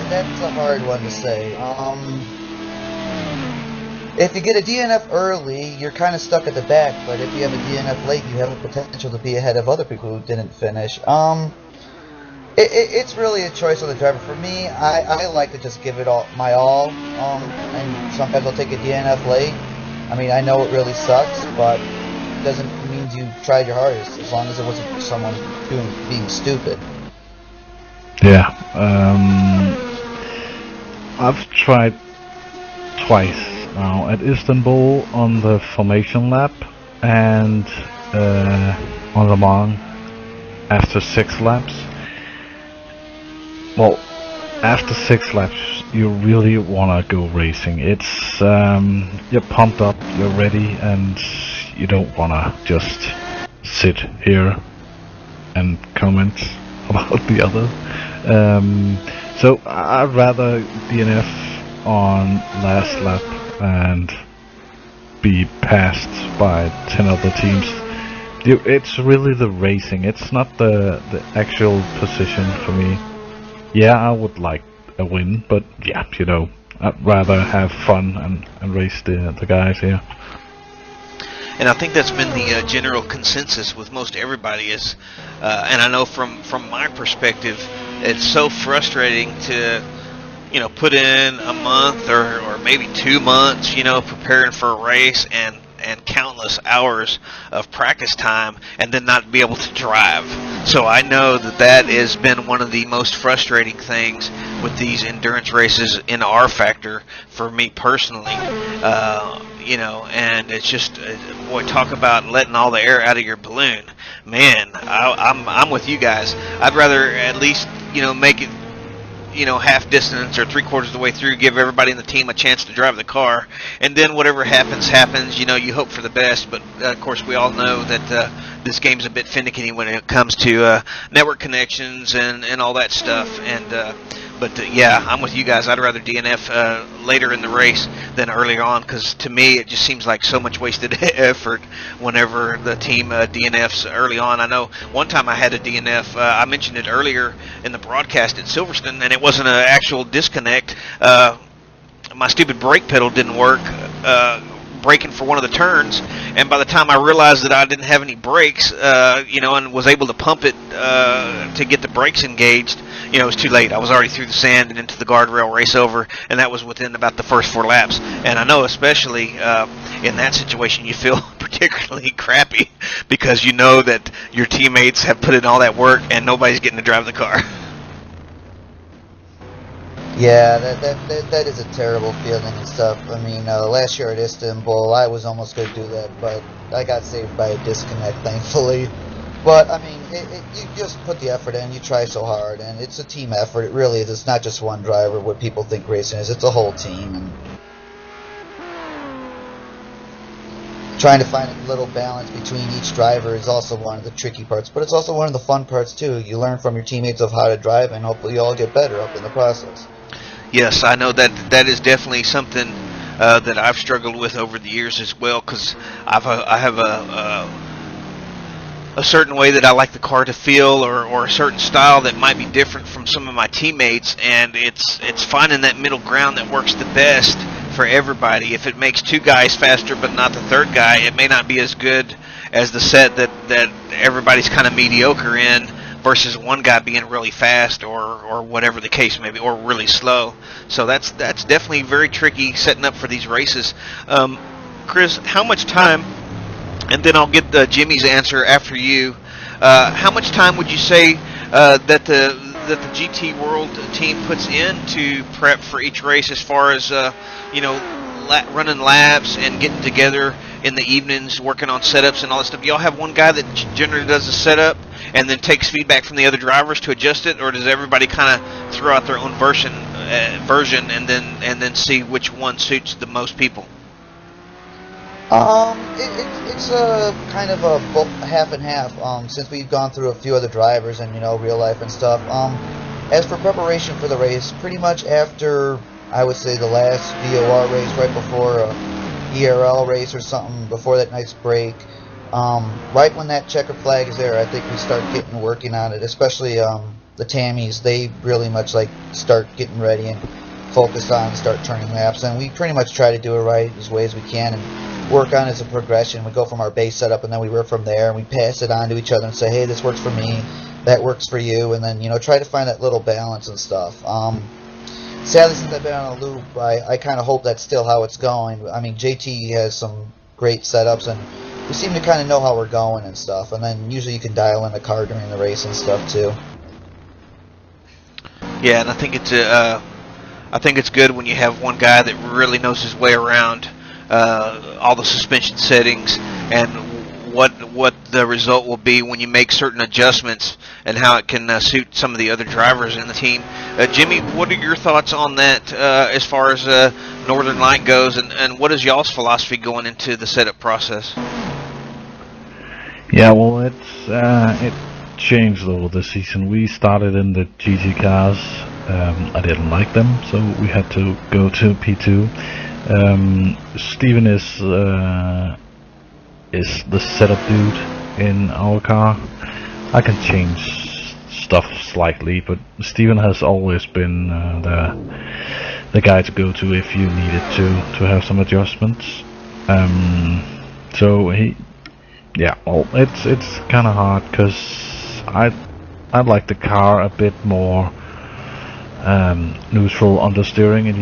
a hard one to say. If you get a DNF early, you're kind of stuck at the back, but if you have a DNF late, you have the potential to be ahead of other people who didn't finish. It's really a choice of the driver. For me, I like to just give it my all, and sometimes I'll take a DNF late. I mean, I know it really sucks, but it doesn't mean you tried your hardest, as long as it wasn't someone being stupid. Yeah, I've tried twice now at Istanbul on the formation lap and on LeMans after 6 laps. Well, after 6 laps, you really want to go racing. It's you're pumped up, you're ready, and you don't want to just sit here and comment about the others. So I'd rather DNF on last lap and be passed by 10 other teams. It's really the racing. It's not the actual position for me. Yeah, I would like a win, but yeah, I'd rather have fun and race the guys here. And I think that's been the general consensus with most everybody is, and I know from my perspective, it's so frustrating to, put in a month or maybe 2 months, preparing for a race and countless hours of practice time and then not be able to drive. So I know that has been one of the most frustrating things with these endurance races in R Factor for me personally. And it's just, boy, talk about letting all the air out of your balloon. Man, I'm with you guys. I'd rather at least, make it, half distance or 3/4 of the way through, give everybody in the team a chance to drive the car, and then whatever happens. You hope for the best, but of course we all know that this game's a bit finicky when it comes to network connections and all that stuff. But yeah, I'm with you guys. I'd rather DNF later in the race than earlier on, because to me it just seems like so much wasted effort whenever the team DNFs early on. I know one time I had a DNF. I mentioned it earlier in the broadcast at Silverstone, and it wasn't an actual disconnect. My stupid brake pedal didn't work. Braking for one of the turns, and by the time I realized that I didn't have any brakes, and was able to pump it to get the brakes engaged, it was too late. I was already through the sand and into the guardrail, race over, and that was within about the first 4 laps. And I know, especially in that situation, you feel particularly crappy because you know that your teammates have put in all that work and nobody's getting to drive the car. Yeah, that is a terrible feeling and stuff. I mean, last year at Istanbul, I was almost going to do that, but I got saved by a disconnect, thankfully. But, I mean, you just put the effort in, you try so hard, and it's a team effort. It really is. It's not just one driver, what people think racing is. It's a whole team. And trying to find a little balance between each driver is also one of the tricky parts, but it's also one of the fun parts, too. You learn from your teammates of how to drive, and hopefully you all get better up in the process. Yes, I know that is definitely something that I've struggled with over the years as well, because I have a certain way that I like the car to feel, or a certain style that might be different from some of my teammates, and it's finding that middle ground that works the best for everybody. If it makes 2 guys faster but not the 3rd guy, it may not be as good as the set that everybody's kind of mediocre in, versus one guy being really fast or whatever the case may be, or really slow. So that's definitely very tricky setting up for these races. Chris, how much time, and then I'll get Jimmy's answer after you, how much time would you say that the GT World team puts in to prep for each race, as far as running laps and getting together in the evenings, working on setups and all that stuff? Do y'all have one guy that generally does the setup and then takes feedback from the other drivers to adjust it, or does everybody kind of throw out their own version and then see which one suits the most people? It's a kind of a half and half. Since we've gone through a few other drivers and real life and stuff. As for preparation for the race, pretty much after, I would say, the last VOR race, right before a ERL race or something, before that nice break, right when that checker flag is there, I think we start working on it. Especially the Tammies, they really much start getting ready and focus on start turning laps, and we pretty much try to do it right as way as we can and work on it as a progression. We go from our base setup, and then we work from there, and we pass it on to each other and say, hey, this works for me, that works for you, and then try to find that little balance and stuff. Sadly, since I've been on a loop, I kind of hope that's still how it's going. I mean, JT has some great setups, and we seem to kind of know how we're going and stuff, and then usually you can dial in the car during the race and stuff too. Yeah, and I think it's good when you have one guy that really knows his way around all the suspension settings and what the result will be when you make certain adjustments and how it can suit some of the other drivers in the team. Jimmy, what are your thoughts on that as far as Northern Light goes, and what is y'all's philosophy going into the setup process? Yeah, well, it changed over the season. We started in the GT cars. I didn't like them, so we had to go to P2. Steven is the setup dude in our car. I can change stuff slightly, but Steven has always been the guy to go to if you needed to have some adjustments. So it's kind of hard because I like the car a bit more neutral understeering, and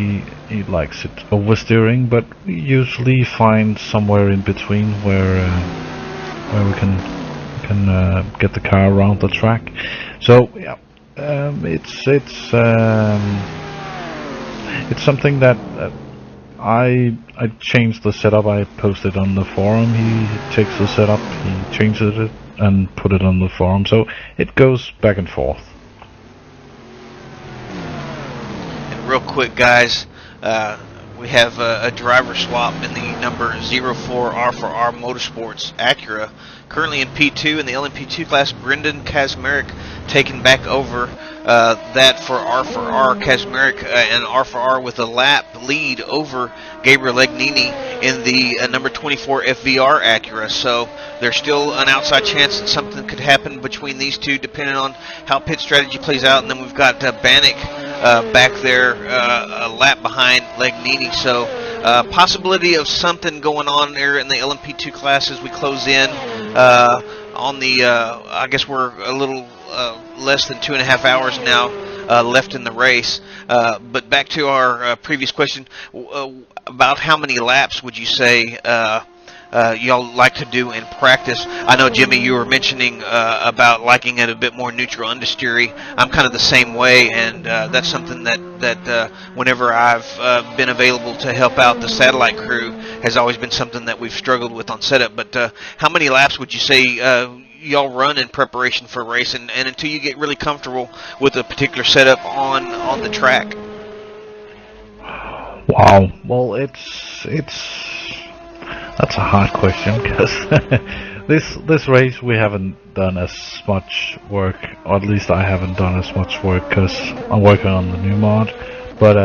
he likes it oversteering, but we usually find somewhere in between where we can get the car around the track. So yeah, it's something that I changed the setup. I posted on the forum. He takes the setup, he changes it and put it on the forum, so it goes back and forth. real quick, guys. We have a driver swap in the number 04R4R Motorsports Acura. Currently in P2 in the LMP2 class, Brendan Kazmarek taking back over that for R4R. Kazmarek and R4R with a lap lead over Gabriel Legnini in the number 24 FVR Acura. So there's still an outside chance that something could happen between these two, depending on how pit strategy plays out. And then we've got Bannock back there, a lap behind Legnini. So possibility of something going on there in the LMP2 class as we close in on the, I guess we're a little less than 2.5 hours now left in the race. But back to our previous question, about how many laps would you say y'all like to do in practice? I know, Jimmy, you were mentioning about liking it a bit more neutral understeery. I'm kind of the same way, and that's something that whenever I've been available to help out the satellite crew has always been something that we've struggled with on setup. But how many laps would you say y'all run in preparation for a race, and until you get really comfortable with a particular setup on the track? Wow. Well, that's a hard question, because this race we haven't done as much work, or at least I haven't done as much work, because I'm working on the new mod. But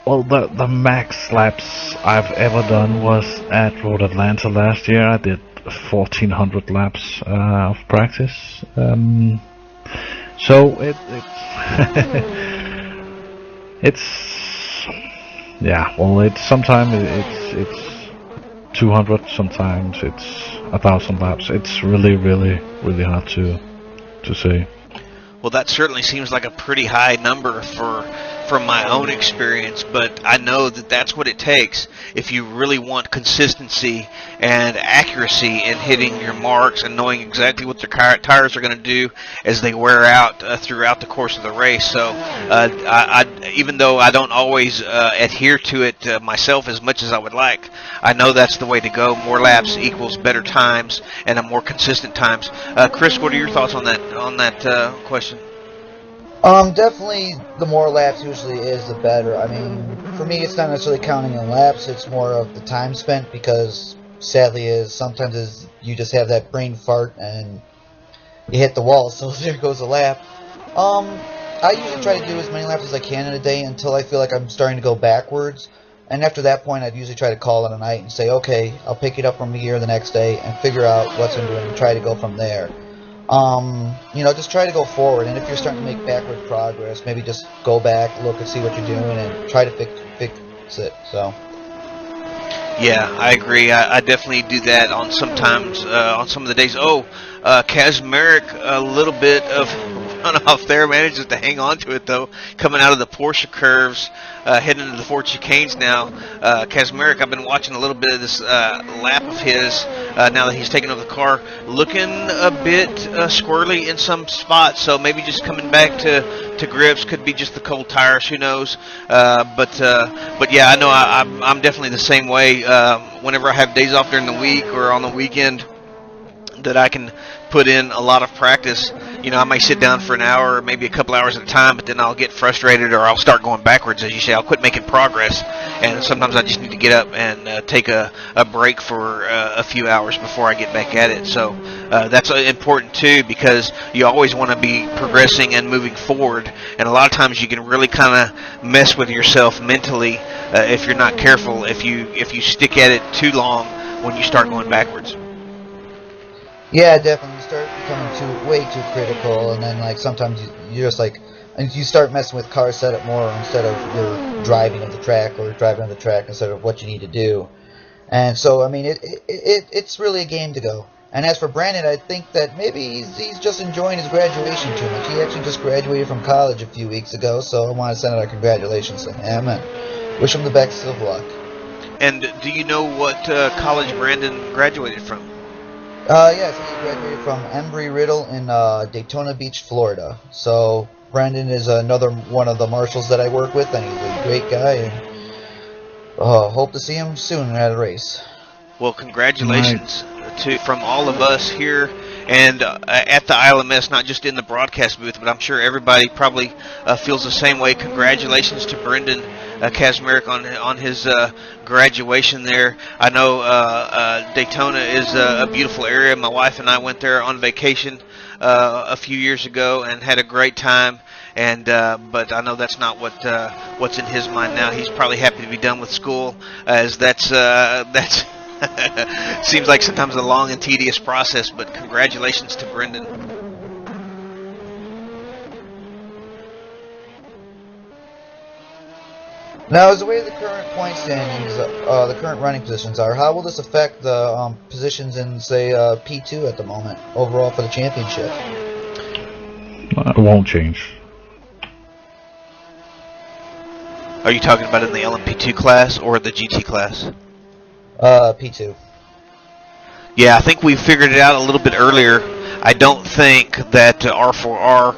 well, the max laps I've ever done was at Road Atlanta last year. I did 1,400 laps of practice. So it's yeah. Well, sometimes it's 200, sometimes it's 1,000 laps. It's really hard to say. Well, that certainly seems like a pretty high number from my own experience, but I know that that's what it takes if you really want consistency and accuracy in hitting your marks and knowing exactly what the tires are going to do as they wear out throughout the course of the race. So even though I don't always adhere to it myself as much as I would like, I know that's the way to go. More laps equals better times and a more consistent times. Chris, what are your thoughts on that question? Definitely the more laps usually is the better. I mean, for me it's not necessarily counting in laps, it's more of the time spent, because sadly sometimes you just have that brain fart and you hit the wall, so there goes a lap. I usually try to do as many laps as I can in a day until I feel like I'm starting to go backwards, and after that point I'd usually try to call it a night and say, okay, I'll pick it up from here the next day and figure out what's I'm doing and try to go from there. You know, just try to go forward, and if you're starting to make backward progress, maybe just go back, look and see what you're doing, and try to fix it. So. Yeah, I agree. I definitely do that on sometimes on some of the days. Kazmarek, a little bit of runoff there, manages to hang on to it though, coming out of the Porsche curves, heading into the Ford chicanes now. Kazmarek, I've been watching a little bit of this lap of his now that he's taken over the car, looking a bit squirrely in some spots, so maybe just coming back to grips, could be just the cold tires, who knows. But yeah, I know I'm definitely the same way. Whenever I have days off during the week or on the weekend that I can put in a lot of practice, you know, I may sit down for an hour or maybe a couple hours at a time, but then I'll get frustrated or I'll start going backwards, as you say. I'll quit making progress, and sometimes I just need to get up and take a break for a few hours before I get back at it. So that's important too, because you always want to be progressing and moving forward, and a lot of times you can really kind of mess with yourself mentally if you're not careful, if you stick at it too long when you start going backwards. Yeah, definitely. You start becoming way too critical, and then like sometimes you're just like, and you start messing with car setup more instead of your driving of the track, or driving on the track instead of what you need to do. And so, I mean, it's really a game to go. And as for Brandon, I think that maybe he's just enjoying his graduation too much. He actually just graduated from college a few weeks ago, so I want to send out our congratulations to him and wish him the best of luck. And do you know what college Brandon graduated from? Yes, he graduated from Embry-Riddle in Daytona Beach, Florida. So Brandon is another one of the marshals that I work with, and he's a great guy, and hope to see him soon at a race. Well, congratulations from all of us here and at the ILMS, not just in the broadcast booth, but I'm sure everybody probably feels the same way. Congratulations to Brendan Kazmarek on his graduation there. I know Daytona is a beautiful area. My wife and I went there on vacation a few years ago and had a great time. And but I know that's not what's in his mind now. He's probably happy to be done with school, as that's seems like sometimes a long and tedious process. But congratulations to Brendan. Now, as the way the current point standings, the current running positions are, how will this affect the positions in, say, P2 at the moment, overall for the championship? It won't change. Are you talking about in the LMP2 class or the GT class? P2. Yeah, I think we figured it out a little bit earlier. I don't think that R4R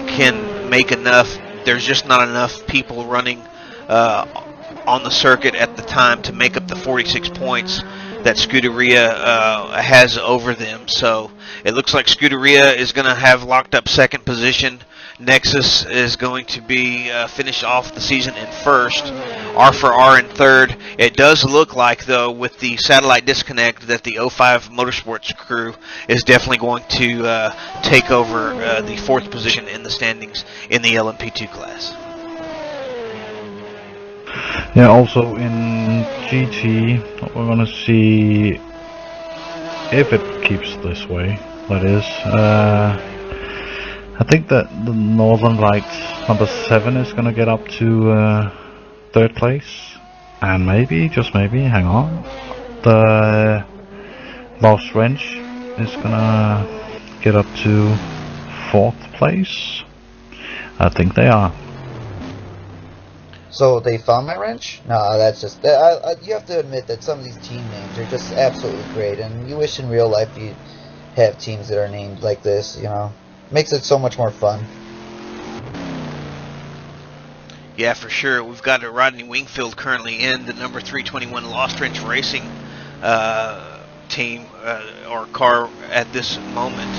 can make enough. There's just not enough people running on the circuit at the time to make up the 46 points that Scuderia has over them. So it looks like Scuderia is going to have locked up second position. Nexus is going to be finish off the season in first. R4R in third. It does look like, though, with the satellite disconnect, that the 05 Motorsports crew is definitely going to take over the fourth position in the standings in the LMP2 class. Yeah, also in GT, we're gonna see if it keeps this way. That is, I think that the Northern Lights number 7 is gonna get up to third place, and maybe, just maybe, hang on, the Lost Wrench is gonna get up to fourth place. I think they are. So they found my wrench? No, that's just... you have to admit that some of these team names are just absolutely great, and you wish in real life you'd have teams that are named like this, you know. Makes it so much more fun. Yeah, for sure. We've got Rodney Wingfield currently in the number 321 Lost Wrench Racing team or car at this moment,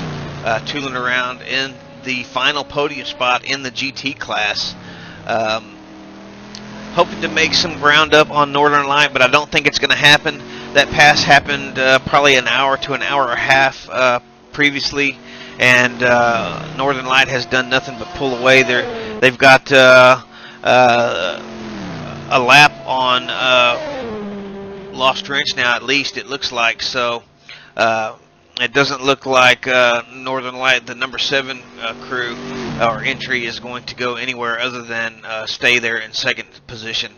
tooling around in the final podium spot in the GT class. Hoping to make some ground up on Northern Light, but I don't think it's going to happen. That pass happened probably an hour to an hour and a half previously, and Northern Light has done nothing but pull away. They've got a lap on Lost Wrench now, at least it looks like. So it doesn't look like Northern Light, the number 7 crew or entry, is going to go anywhere other than stay there in second position.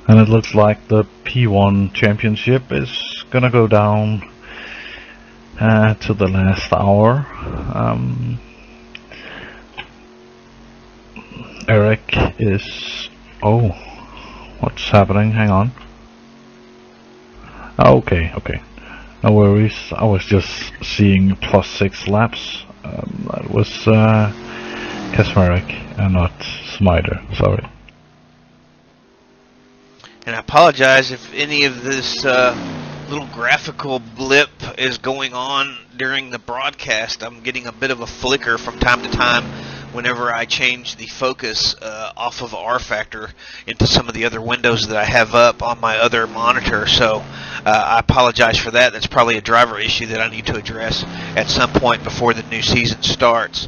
And it looks like the P1 championship is gonna go down to the last hour. Eric is... Oh, what's happening? Hang on. Okay, okay. No worries. I was just seeing +6 laps. That was Kasmarek and not Smider. Sorry. And I apologize if any of this little graphical blip is going on during the broadcast. I'm getting a bit of a flicker from time to time whenever I change the focus off of R Factor into some of the other windows that I have up on my other monitor. So I apologize for that. That's probably a driver issue that I need to address at some point before the new season starts.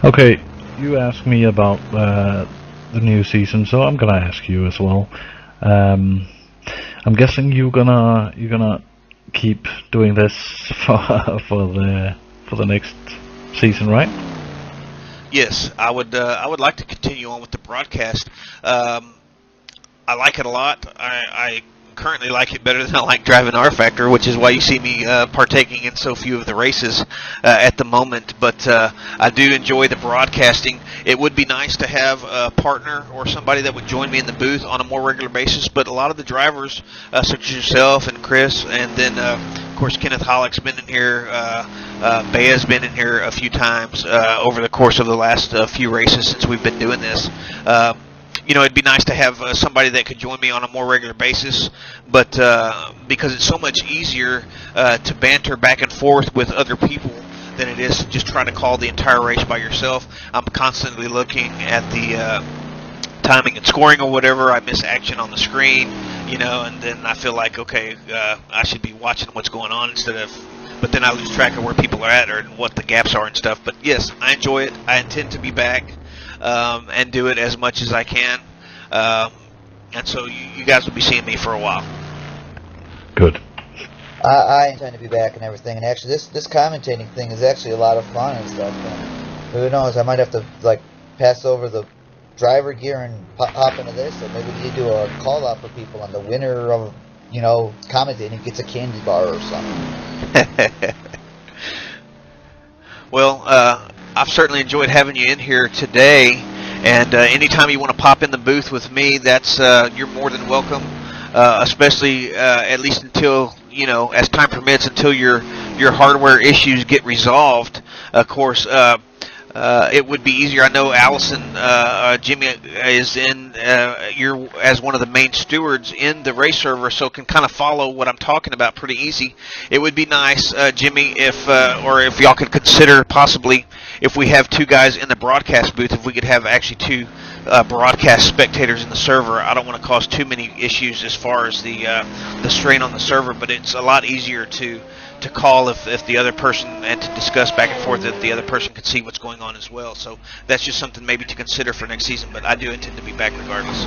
Okay, you asked me about the new season, so I'm gonna ask you as well. I'm guessing you're gonna keep doing this for the next season, right? Yes, I would like to continue on with the broadcast. I like it a lot. I currently like it better than I like driving R Factor, which is why you see me partaking in so few of the races at the moment. But I do enjoy the broadcasting. It would be nice to have a partner or somebody that would join me in the booth on a more regular basis, but a lot of the drivers, such as yourself and Chris, and then of course Kenneth Hollick's been in here, Bea's been in here a few times over the course of the last few races since we've been doing this. You know, it'd be nice to have somebody that could join me on a more regular basis, but because it's so much easier to banter back and forth with other people than it is to just try to call the entire race by yourself. I'm constantly looking at the timing and scoring or whatever. I miss action on the screen, you know, and then I feel like, okay, I should be watching what's going on instead of, but then I lose track of where people are at or what the gaps are and stuff. But yes, I enjoy it. I intend to be back and do it as much as I can. And so you guys will be seeing me for a while. Good. I intend to be back and everything, and actually this commentating thing is actually a lot of fun and stuff. And who knows, I might have to like pass over the driver gear and hop into this, or maybe you do a call out for people, and the winner of, you know, commentating gets a candy bar or something. Well, I've certainly enjoyed having you in here today, and anytime you want to pop in the booth with me, that's you're more than welcome. Especially at least until, you know, as time permits, until your hardware issues get resolved. Of course, it would be easier. I know Allison, Jimmy is in you're as one of the main stewards in the race server, so can kind of follow what I'm talking about pretty easy. It would be nice, Jimmy, if or if y'all could consider possibly, if we have two guys in the broadcast booth, if we could have actually two broadcast spectators in the server. I don't want to cause too many issues as far as the strain on the server, but it's a lot easier to call if the other person, and to discuss back and forth, if the other person can see what's going on as well. So that's just something maybe to consider for next season, but I do intend to be back regardless.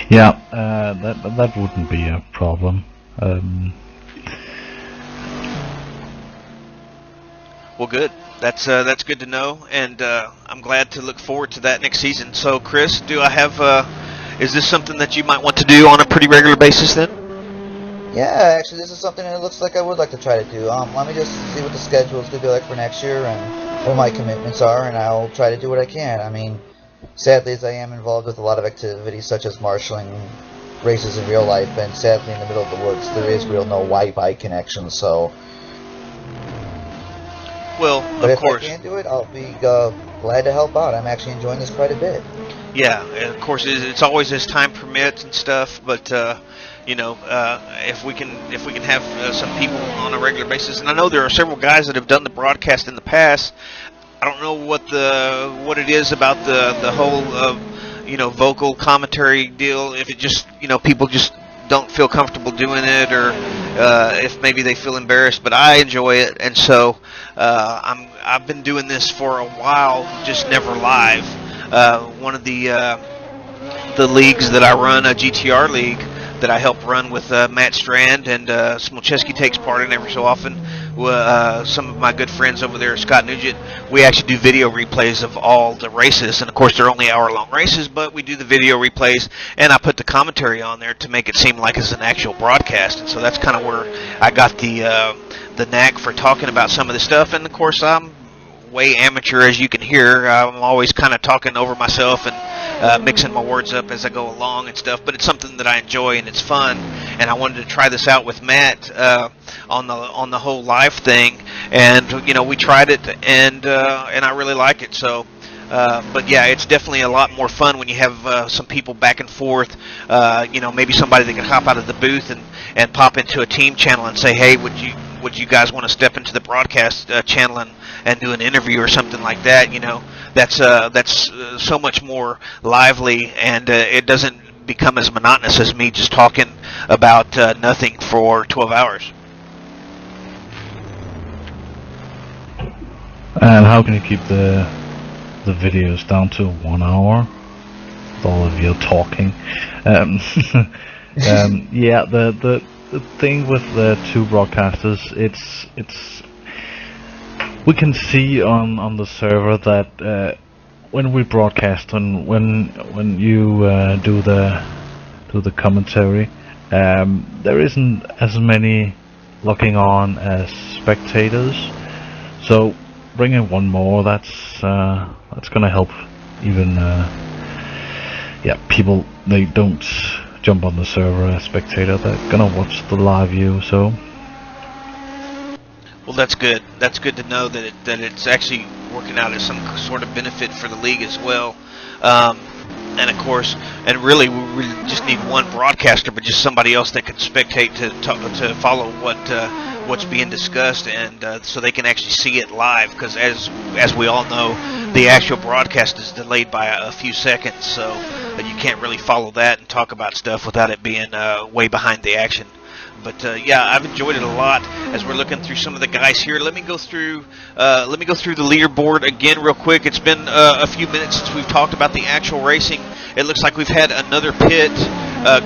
Yeah, that wouldn't be a problem. Well, good. That's good to know, and I'm glad to look forward to that next season. So, Chris, do I have? Is this something that you might want to do on a pretty regular basis then? Yeah, actually, this is something that looks like I would like to try to do. Let me just see what the schedule is going to be like for next year and what my commitments are, and I'll try to do what I can. I mean, sadly, as I am involved with a lot of activities such as marshalling races in real life, and sadly, in the middle of the woods, there is no Wi-Fi connection, so... Well, but of course. If I can't do it, I'll be glad to help out. I'm actually enjoying this quite a bit. Yeah, and of course, it's always as time permits and stuff, but... you know, if we can have some people on a regular basis, and I know there are several guys that have done the broadcast in the past. I don't know what it is about the whole you know, vocal commentary deal. If it just, you know, people just don't feel comfortable doing it, or if maybe they feel embarrassed. But I enjoy it, and so I've been doing this for a while, just never live. One of the leagues that I run, a GTR league that I help run with Matt Strand, and Smolcheski takes part in every so often. Some of my good friends over there, Scott Nugent, we actually do video replays of all the races, and of course they're only hour-long races, but we do the video replays, and I put the commentary on there to make it seem like it's an actual broadcast, and so that's kind of where I got the knack for talking about some of this stuff. And of course I'm way amateur, as you can hear. I'm always kind of talking over myself and mixing my words up as I go along and stuff, but it's something that I enjoy and it's fun, and I wanted to try this out with Matt on the whole live thing, and you know, we tried it, and I really like it. So but yeah, it's definitely a lot more fun when you have some people back and forth, you know, maybe somebody that can hop out of the booth and pop into a team channel and say, hey, would you guys want to step into the broadcast channel and do an interview or something like that? You know, that's so much more lively, and it doesn't become as monotonous as me just talking about nothing for 12 hours. And how can you keep the videos down to 1 hour with all of you talking? Yeah, the thing with the two broadcasters, it's we can see on the server that when we broadcast and when you do the commentary, there isn't as many looking on as spectators, so bringing one more, that's gonna help. Even people, they don't jump on the server as spectator, they're gonna watch the live view. So well, that's good. That's good to know that it's actually working out as some sort of benefit for the league as well. And of course, and really, we just need one broadcaster, but just somebody else that can spectate to follow what's being discussed, and so they can actually see it live. Because as we all know, the actual broadcast is delayed by a few seconds, so you can't really follow that and talk about stuff without it being way behind the action. But yeah, I've enjoyed it a lot. As we're looking through some of the guys here, let me go through the leaderboard again real quick. It's been a few minutes since we've talked about the actual racing. It looks like we've had another pit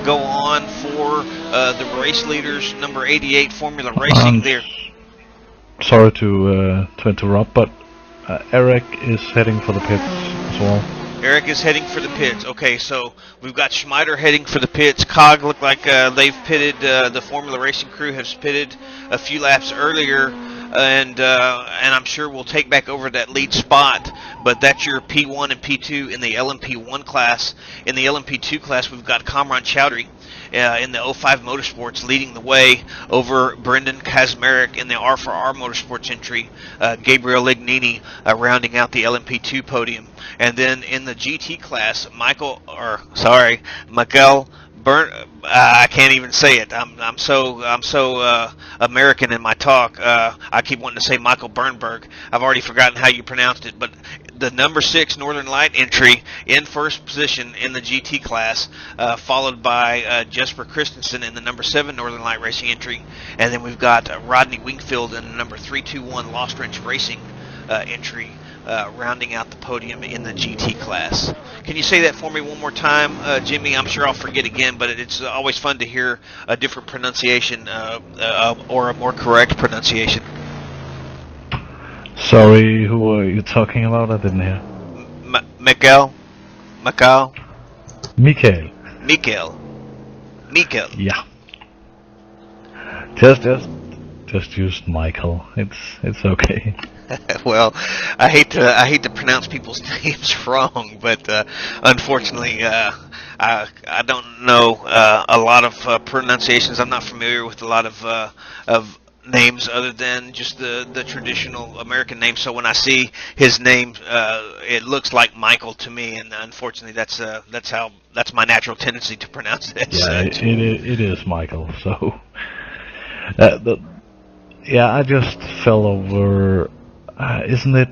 go on for the race leaders, number 88 Formula Racing there. Sorry to interrupt, but Eric is heading for the pits as well. Eric is heading for the pits. Okay, so we've got Schmider heading for the pits. Cog look like they've pitted. The Formula Racing crew has pitted a few laps earlier, and I'm sure we'll take back over that lead spot. But that's your P1 and P2 in the LMP1 class. In the LMP2 class, we've got Kamran Chowdhury in the 05 Motorsports leading the way over Brendan Kazmarek in the R4R Motorsports entry. Gabriel Lignini rounding out the LMP2 podium. And then in the GT class, Michael I can't even say it. I'm so American in my talk. I keep wanting to say Michael Bernberg. I've already forgotten how you pronounced it, but the number 6 Northern Light entry in first position in the GT class, followed by Jesper Christensen in the number 7 Northern Light Racing entry, and then we've got Rodney Wingfield in the number 321 Lost Wrench Racing entry. Rounding out the podium in the GT class. Can you say that for me one more time, Jimmy? I'm sure I'll forget again, but it's always fun to hear a different pronunciation or a more correct pronunciation. Sorry, who are you talking about? I didn't hear. Mikael. Yeah. Just use Michael. It's okay. Well, I hate to pronounce people's names wrong, but unfortunately, I don't know a lot of pronunciations. I'm not familiar with a lot of names other than just the traditional American names. So when I see his name, it looks like Michael to me, and unfortunately, that's my natural tendency to pronounce it. Yeah, it is Michael. So, I just fell over. Isn't it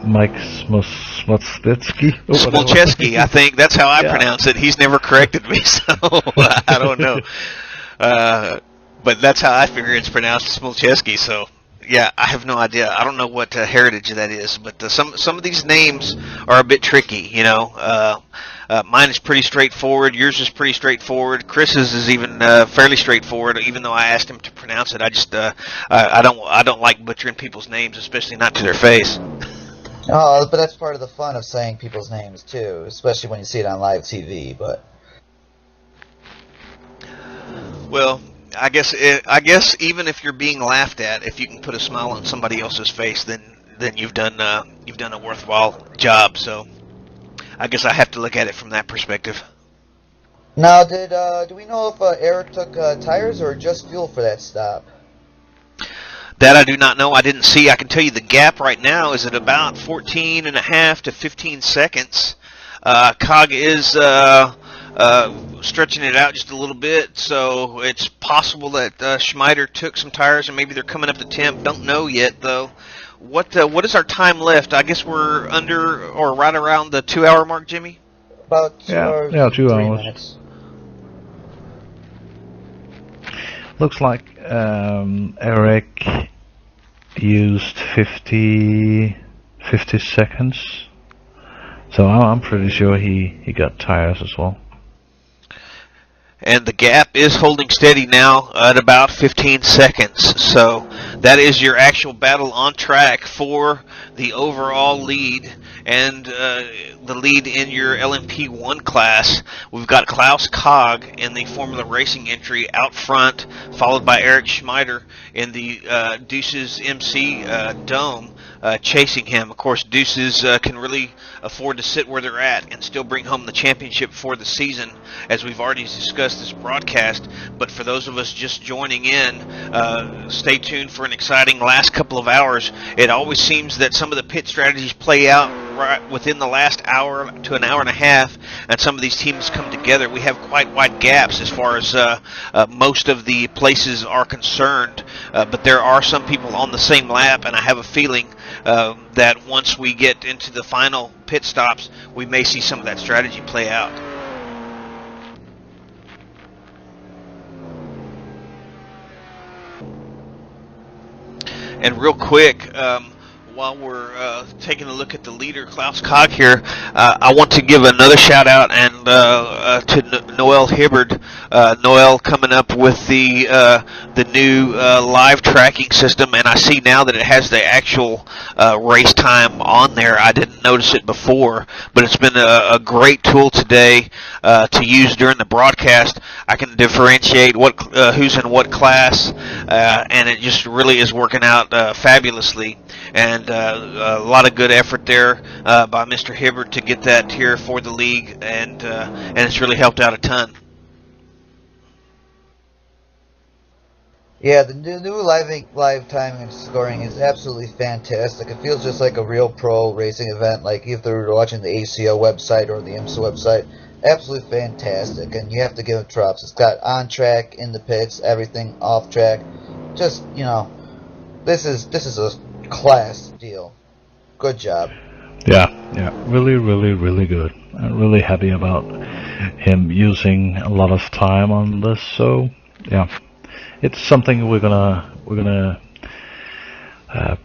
Mike Smolczewski? Smolczewski, I think that's how I pronounce it. He's never corrected me, so I don't know. But that's how I figure it's pronounced, Smolczewski. So yeah, I have no idea. I don't know what heritage that is, but some of these names are a bit tricky. You know, mine is pretty straightforward. Yours is pretty straightforward. Chris's is even fairly straightforward. Even though I asked him to pronounce it, I just I don't like butchering people's names, especially not to their face. Oh, but that's part of the fun of saying people's names too, especially when you see it on live TV. But well, I guess even if you're being laughed at, if you can put a smile on somebody else's face, then you've done a worthwhile job. So I guess I have to look at it from that perspective. Now, do we know if Eric took tires or just fuel for that stop? That I do not know. I didn't see. I can tell you the gap right now is at about 14.5 to 15 seconds. Cog is stretching it out just a little bit, so it's possible that Schmider took some tires and maybe they're coming up to temp. Don't know yet, though. What is our time left? I guess we're under or right around the 2-hour mark, Jimmy? About 2 hours. Yeah, 2 hours. Minutes. Looks like Eric used 50 seconds. So I'm pretty sure he got tires as well. And the gap is holding steady now at about 15 seconds. So that is your actual battle on track for the overall lead and the lead in your LMP1 class. We've got Klaus Cog in the Formula Racing entry out front, followed by Eric Schmeider in the Deuces MC Dome. Chasing him. Of course, Deuces can really afford to sit where they're at and still bring home the championship for the season, as we've already discussed this broadcast. But for those of us just joining in, stay tuned for an exciting last couple of hours. It always seems that some of the pit strategies play out right within the last hour to an hour and a half, and some of these teams come together. We have quite wide gaps as far as most of the places are concerned, but there are some people on the same lap, and I have a feeling that once we get into the final pit stops, we may see some of that strategy play out. And real quick, while we're taking a look at the leader, Klaus Cog here, I want to give another shout out and to Noel Hibbard. Noel coming up with the new live tracking system, and I see now that it has the actual race time on there. I didn't notice it before, but it's been a great tool today to use during the broadcast. I can differentiate who's in what class, and it just really is working out fabulously. And a lot of good effort there by Mr. Hibbert to get that here for the league, and it's really helped out a ton. Yeah, the new live timing and scoring is absolutely fantastic. It feels just like a real pro racing event, like if they were watching the ACO website or the IMSA website. Absolutely fantastic, and you have to give it props. It's got on track, in the pits, everything off track. Just, you know, this is a class deal. Good job. Yeah, really, really, really good. I'm really happy about him using a lot of time on this. So, yeah, it's something we're gonna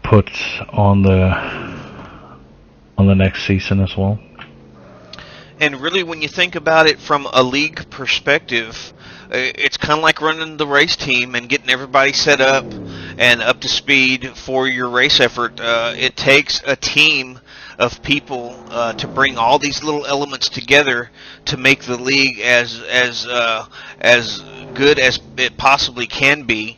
put on the next season as well. And really, when you think about it from a league perspective, it's kind of like running the race team and getting everybody set up and up to speed for your race effort. It takes a team of people to bring all these little elements together to make the league as good as it possibly can be,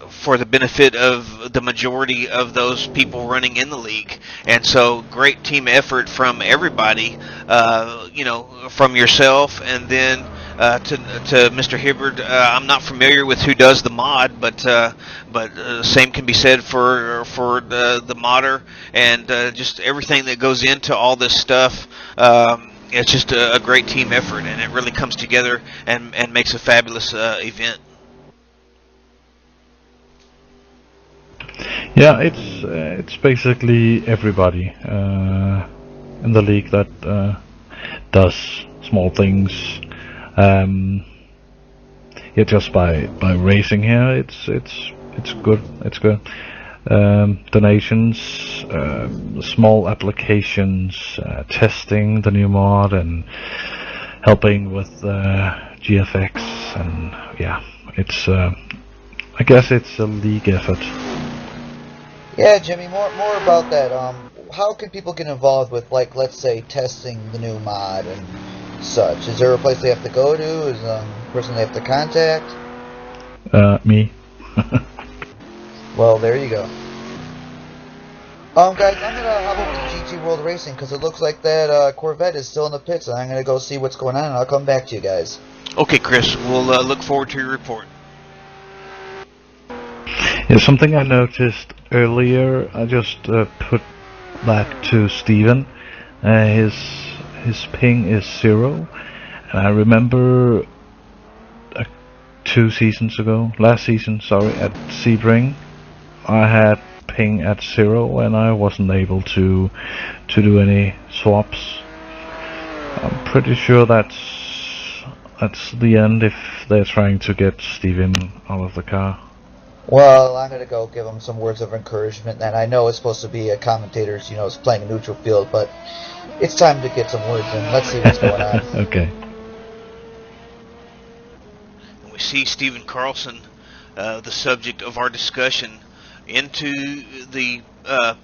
for the benefit of the majority of those people running in the league. And so great team effort from everybody, from yourself, and then to Mr. Hibbard. I'm not familiar with who does the mod, but same can be said for the modder and just everything that goes into all this stuff. It's just a great team effort, and it really comes together and makes a fabulous event. Yeah, it's basically everybody in the league that does small things. Yeah, just by racing here, it's good. It's good. Donations, small applications, testing the new mod, and helping with GFX, and yeah, it's. I guess it's a league effort. Yeah, Jimmy, more about that. How can people get involved with, like, let's say, testing the new mod and such? Is there a place they have to go to? Is a person they have to contact? Me. Well, there you go. Guys, I'm gonna hop over to GT World Racing because it looks like that Corvette is still in the pits, and I'm gonna go see what's going on, and I'll come back to you guys. Okay, Chris, we'll look forward to your report. Yeah, something I noticed earlier, I just put back to Steven. His ping is 0, and I remember last season, at Sebring, I had ping at 0, and I wasn't able to do any swaps. I'm pretty sure that's the end if they're trying to get Steven out of the car. Well, I'm going to go give him some words of encouragement, and I know it's supposed to be a commentator's, it's playing a neutral field, but it's time to get some words in. Let's see what's going on. Okay. We see Steven Carlson the subject of our discussion, into the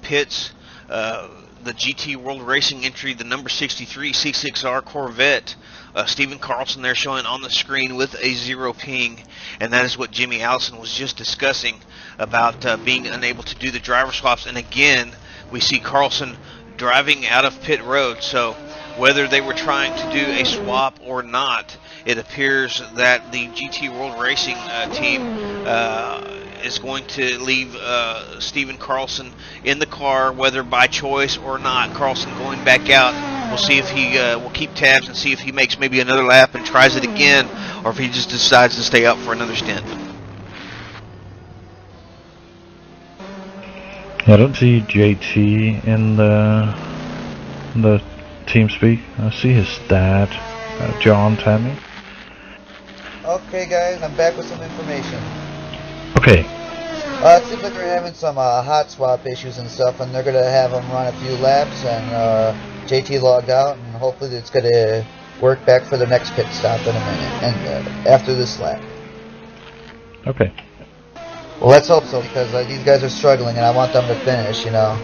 pits. The GT World Racing entry, the number 63 C6R Corvette. Steven Carlson there showing on the screen with a 0 ping, and that is what Jimmy Allison was just discussing about being unable to do the driver swaps. And again, we see Carlson driving out of pit road, so whether they were trying to do a swap or not, it appears that the GT World Racing team is going to leave Steven Carlson in the car, whether by choice or not. Carlson going back out. We'll see if he will keep tabs and see if he makes maybe another lap and tries it again, or if he just decides to stay out for another stint. I don't see JT in the team speak. I see his dad, John Tammy. Okay, guys, I'm back with some information. Okay. It seems like they're having some hot swap issues and stuff, and they're going to have them run a few laps, and JT logged out, and hopefully it's going to work back for the next pit stop in a minute, and after this lap. Okay. Well, let's hope so, because these guys are struggling, and I want them to finish, you know.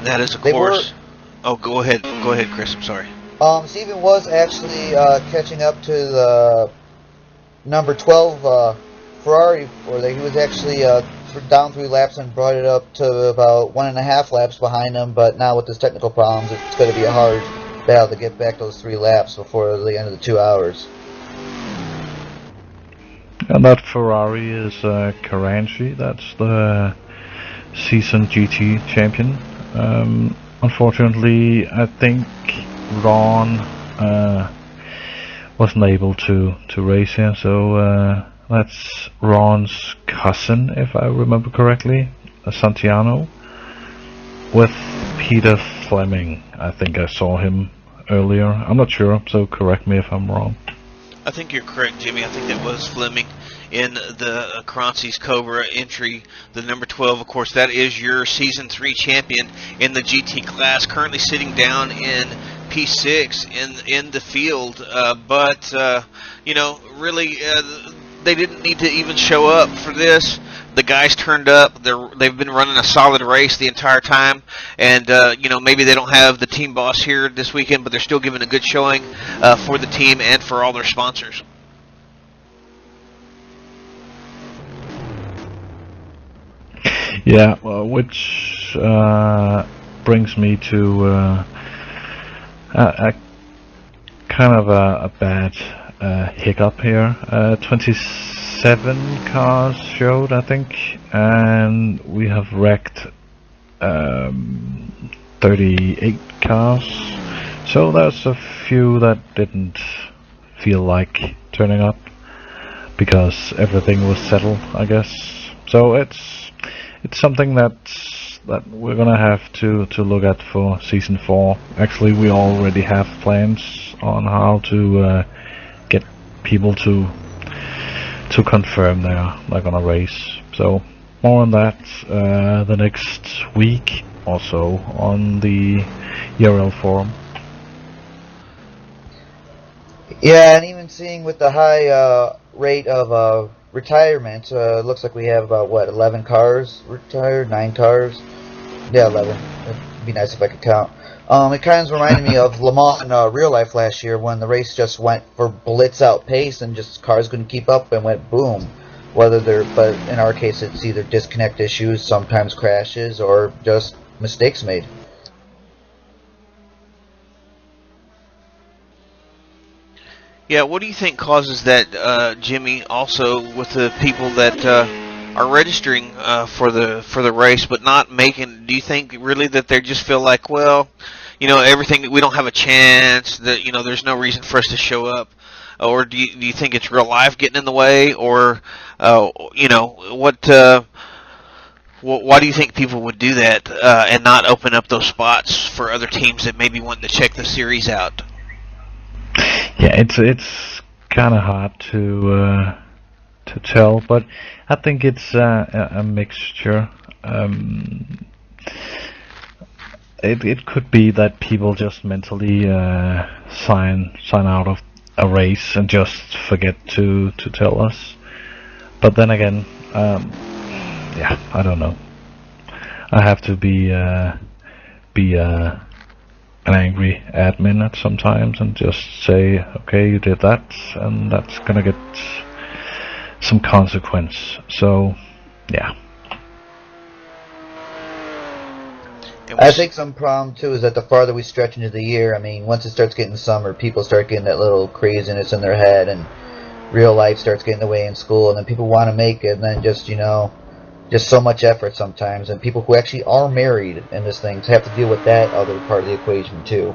That is, of course. Oh, go ahead, Chris. I'm sorry. Steven was actually catching up to the number 12 Ferrari, he was actually down 3 laps and brought it up to about 1.5 laps behind him. But now with his technical problems, it's going to be a hard battle to get back those 3 laps before the end of the 2 hours. And that Ferrari is Caranci. That's the season GT champion. Unfortunately, I think Ron wasn't able to race here, so that's Ron's cousin, if I remember correctly, Santiano, with Peter Fleming. I think I saw him earlier. I'm not sure, so correct me if I'm wrong. I think you're correct, Jimmy. I think that was Fleming in the Croncy's Cobra entry, the number 12. Of course, that is your Season 3 champion in the GT class, currently sitting down in P6 in the field. But you know, really, they didn't need to even show up for this. The guys turned up. They've been running a solid race the entire time, and you know, maybe they don't have the team boss here this weekend, but they're still giving a good showing for the team and for all their sponsors. Yeah, which brings me to a kind of a bad hiccup here. 27 cars showed, I think, and we have wrecked 38 cars. So there's a few that didn't feel like turning up because everything was settled, I guess. So it's something that we're gonna have to look at for Season 4. Actually, we already have plans on how to get people to confirm they're gonna race. So more on that the next week or so on the URL forum. Yeah, and even seeing with the high rate of retirement, looks like we have about, what, 11 cars retired? 9 cars? Yeah, 11. It'd be nice if I could count. It kind of reminded me of LeMans in real life last year when the race just went for blitz out pace and just cars couldn't keep up and went boom. But in our case, it's either disconnect issues, sometimes crashes, or just mistakes made. Yeah, what do you think causes that, Jimmy? Also, with the people that are registering for the race but not making, do you think really that they just feel like, well, you know, everything, we don't have a chance, that, you know, there's no reason for us to show up? Or do you think it's real life getting in the way? Or you know, why do you think people would do that and not open up those spots for other teams that maybe want to check the series out? Yeah, it's kind of hard to tell, but I think it's a mixture. It could be that people just mentally sign out of a race and just forget to tell us. But then again, yeah, I don't know. I have to be an angry admin at sometimes and just say, okay, you did that, and that's gonna get some consequence. So, yeah. I think some problem too is that the farther we stretch into the year, I mean, once it starts getting summer, people start getting that little craziness in their head, and real life starts getting in the way in school, and then people want to make it, and then just, you know, just so much effort sometimes, and people who actually are married in this thing have to deal with that other part of the equation too.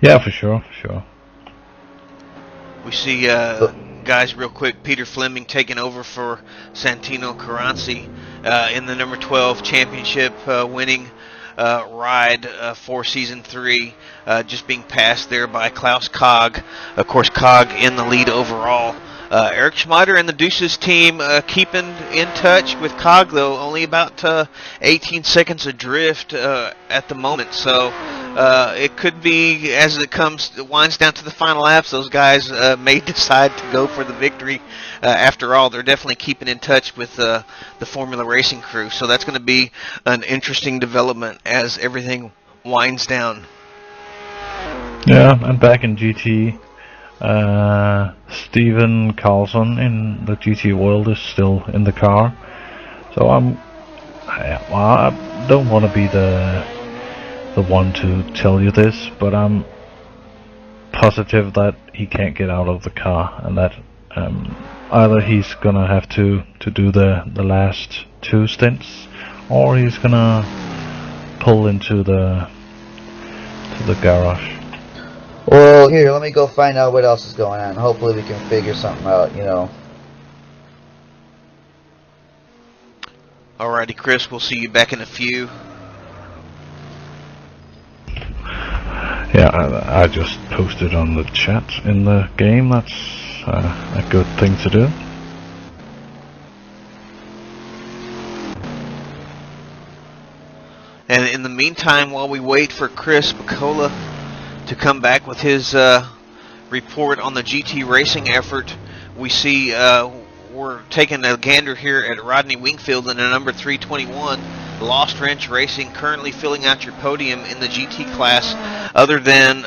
Yeah, for sure. We see, guys, real quick, Peter Fleming taking over for Santino Caranci in the number 12 championship winning ride for Season 3, just being passed there by Klaus Kog. Of course, Kog in the lead overall. Eric Schmider and the Deuces team keeping in touch with Kog, though, only about 18 seconds adrift at the moment. So it could be, as it winds down to the final laps, those guys may decide to go for the victory. After all, they're definitely keeping in touch with the Formula Racing crew. So that's going to be an interesting development as everything winds down. Yeah, and back in GT, Steven Carlson in the GT world is still in the car. So I don't want to be the one to tell you this, but I'm positive that he can't get out of the car, and that either he's gonna have to do the last 2 stints, or he's gonna pull into the garage. Well, here, let me go find out what else is going on. Hopefully we can figure something out, you know. Alrighty, Chris, we'll see you back in a few. Yeah, I just posted on the chat in the game. That's a good thing to do. And in the meantime, while we wait for Chris Bacola to come back with his report on the GT racing effort, we see we're taking a gander here at Rodney Wingfield in the number 321. Lost Wrench Racing currently filling out your podium in the GT class, other than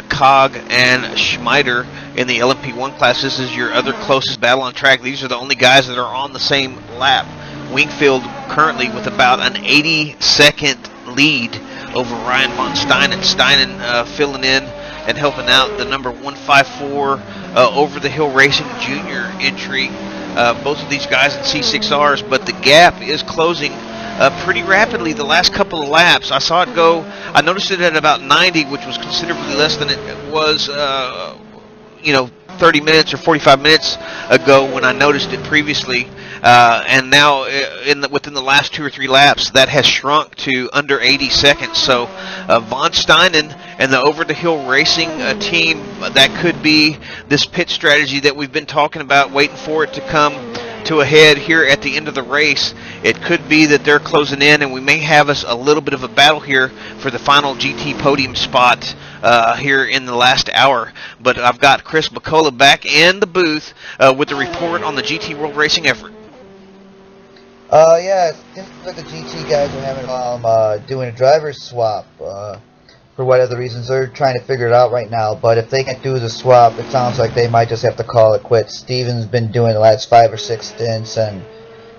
Cog and Schmider in the LMP1 class. This is your other closest battle on track. These are the only guys that are on the same lap. Wingfield currently with about an 80-second lead over Ryan von Steinen. Steinen filling in and helping out the number 154 Over the Hill Racing Junior entry. Both of these guys in C6Rs, but the gap is closing pretty rapidly the last couple of laps. I saw it go, I noticed it at about 90, which was considerably less than it was, 30 minutes or 45 minutes ago when I noticed it previously. And now within the last 2 or 3 laps, that has shrunk to under 80 seconds. So von Steinen and the Over the Hill Racing team, that could be this pit strategy that we've been talking about, waiting for it to come to a head here at the end of the race. It could be that they're closing in, and we may have us a little bit of a battle here for the final GT podium spot here in the last hour. But I've got Chris Bacola back in the booth with the report on the GT World Racing effort. Yeah, it seems like the GT guys are having doing a driver's swap. For what other reasons, they're trying to figure it out right now. But if they can't do the swap, it sounds like they might just have to call it quits. Steven's been doing the last 5 or 6 stints and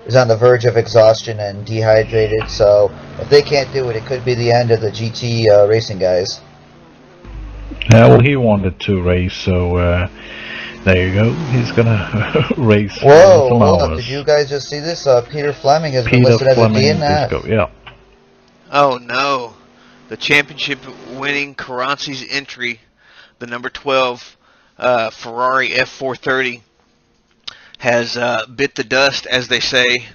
is on the verge of exhaustion and dehydrated. So if they can't do it, it could be the end of the GT racing guys. Yeah, well, he wanted to race, so there you go. He's gonna race. Whoa, hold up. Did you guys just see this? Peter Fleming has been listed as a DNF. Yeah. Oh, no. The championship winning Caransi's entry, the number 12 Ferrari F430, has bit the dust, as they say,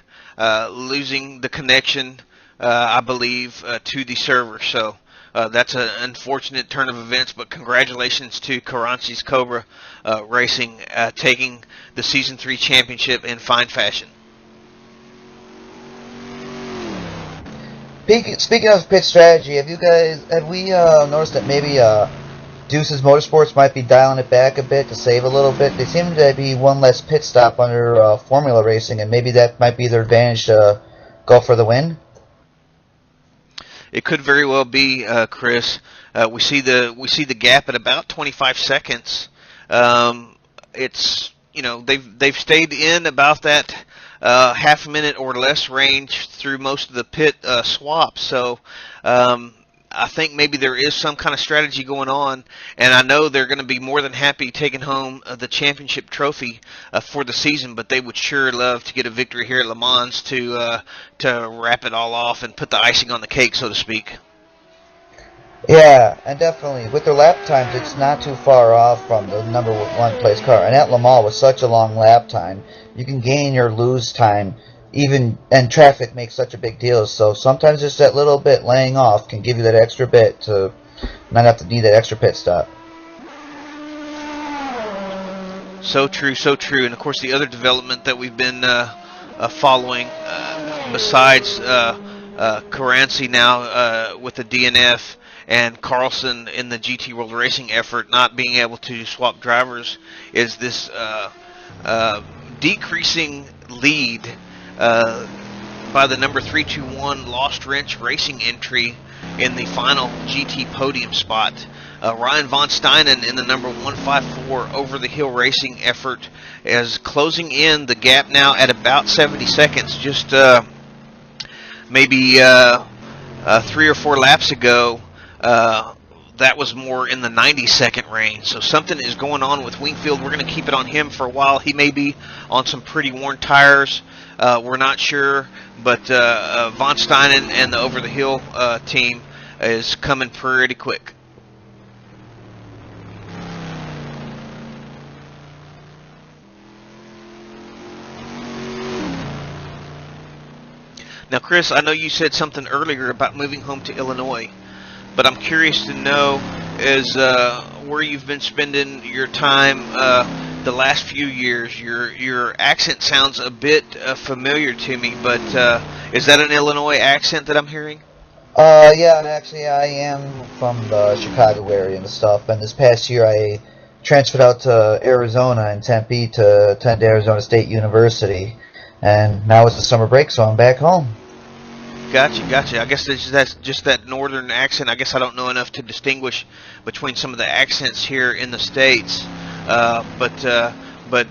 losing the connection, I believe, to the server. So that's an unfortunate turn of events, but congratulations to Caransi's Cobra Racing taking the Season 3 championship in fine fashion. Speaking of pit strategy, have we noticed that maybe Deuces Motorsports might be dialing it back a bit to save a little bit. They seem to be one less pit stop under Formula Racing, and maybe that might be their advantage to go for the win. It could very well be, Chris. We see the gap at about 25 seconds. It's, you know, they've stayed in about that half a minute or less range through most of the pit swaps. So I think maybe there is some kind of strategy going on, and I know they're going to be more than happy taking home the championship trophy for the season, but they would sure love to get a victory here at Le Mans to wrap it all off and put the icing on the cake, so to speak. Yeah, and definitely with their lap times, it's not too far off from the number one place car. And at Le Mans, with such a long lap time, you can gain or lose time. And traffic makes such a big deal, so sometimes just that little bit laying off can give you that extra bit to not have to need that extra pit stop. So true, so true. And of course, the other development that we've been following, besides Caranci now with the DNF and Carlson in the GT World Racing effort not being able to swap drivers, is this decreasing lead by the number 321 Lost Wrench Racing entry in the final GT podium spot. Ryan von Steinen in the number 154 Over the Hill Racing effort is closing in the gap now at about 70 seconds. Just maybe 3 or 4 laps ago, that was more in the 90-second range. So something is going on with Wingfield. We're going to keep it on him for a while. He may be on some pretty worn tires. We're not sure, but von Steinen and the Over the Hill team is coming pretty quick. Now, Chris, I know you said something earlier about moving home to Illinois, but I'm curious to know is where you've been spending your time the last few years. Your accent sounds a bit familiar to me, but is that an Illinois accent that I'm hearing? Yeah, actually I am from the Chicago area and stuff, and this past year I transferred out to Arizona and Tempe to attend Arizona State University, and now it's the summer break, so I'm back home. Gotcha. I guess that's just that northern accent. I guess I don't know enough to distinguish between some of the accents here in the States. But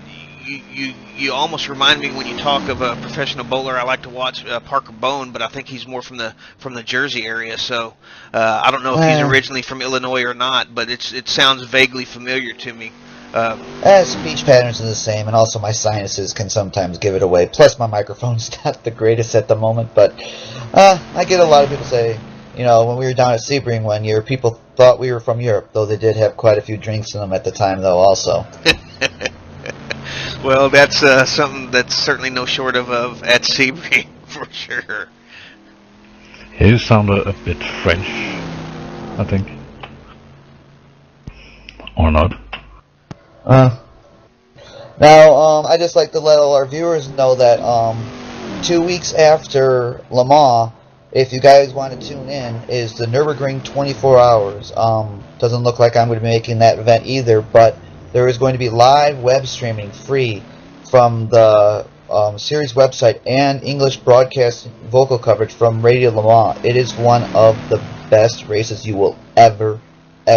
you almost remind me when you talk of a professional bowler. I like to watch Parker Bone, but I think he's more from the Jersey area. So I don't know if he's originally from Illinois or not, but it sounds vaguely familiar to me. Speech patterns are the same, and also my sinuses can sometimes give it away. Plus, my microphone's not the greatest at the moment, but I get a lot of people say, you know, when we were down at Sebring one year, people thought we were from Europe, though they did have quite a few drinks in them at the time, though, also. Well, that's something that's certainly no short of at Sebring, for sure. You sound a bit French, I think. Or not. Now, I just like to let all our viewers know that 2 weeks after Le Mans, if you guys want to tune in, is the Nürburgring 24 Hours. Doesn't look like I'm going to be making that event either, but there is going to be live web streaming free from the series website and English broadcast vocal coverage from Radio Le Mans. It is one of the best races you will ever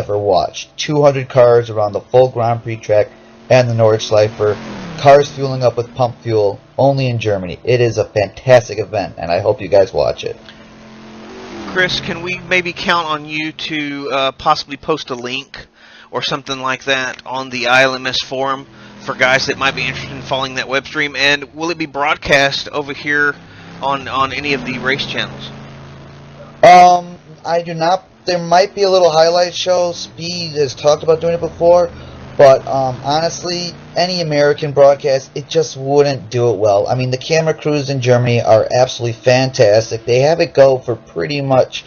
watch. 200 cars around the full Grand Prix track and the Nordschleifer. Cars fueling up with pump fuel, only in Germany. It is a fantastic event, and I hope you guys watch it. Chris, can we maybe count on you to possibly post a link or something like that on the ILMS forum for guys that might be interested in following that web stream? And will it be broadcast over here on any of the race channels? I do not. There might be a little highlight show. Speed has talked about doing it before, but honestly, any American broadcast, it just wouldn't do it well. I mean, the camera crews in Germany are absolutely fantastic. They have it go for pretty much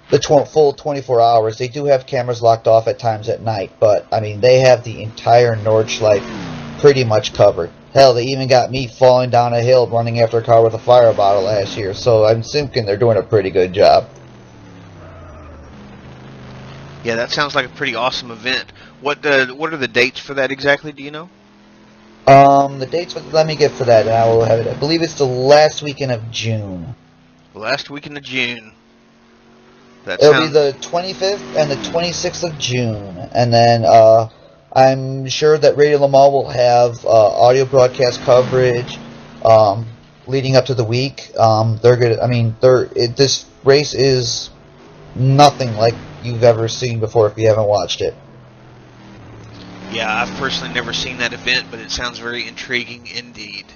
the full 24 hours. They do have cameras locked off at times at night, but I mean, they have the entire Nordschleife pretty much covered. Hell, they even got me falling down a hill running after a car with a fire bottle last year, so I'm thinking they're doing a pretty good job. Yeah, that sounds like a pretty awesome event. What are the dates for that exactly? Do you know? The dates, let me get for that, and I will have it. I believe it's the last weekend of June. Last weekend of June. It'll be the 25th and the 26th of June, and then I'm sure that Radio LeMans will have audio broadcast coverage leading up to the week. They're good. I mean, this race is nothing like you've ever seen before if you haven't watched it. Yeah, I've personally never seen that event, but it sounds very intriguing indeed.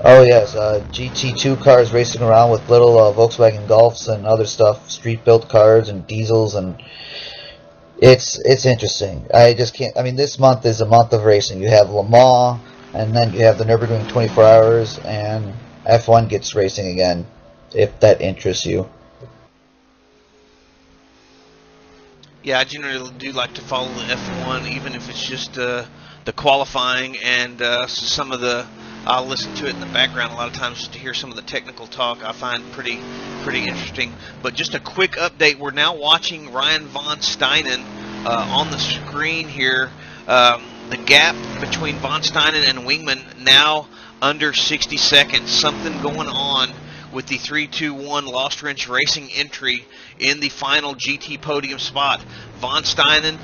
Oh yes, GT2 cars racing around with little Volkswagen Golfs and other stuff, street-built cars and diesels, and it's interesting. I just can't. I mean, this month is a month of racing. You have Le Mans, and then you have the Nürburgring 24 Hours, and F1 gets racing again, if that interests you. Yeah, I generally do like to follow the F1, even if it's just the qualifying and some of the. I'll listen to it in the background a lot of times just to hear some of the technical talk. I find pretty interesting. But just a quick update: we're now watching Ryan von Steinen on the screen here. The gap between von Steinen and Wingman now under 60 seconds. Something going on with the 3-2-1 Lost Wrench Racing entry in the final GT podium spot. Von Steinen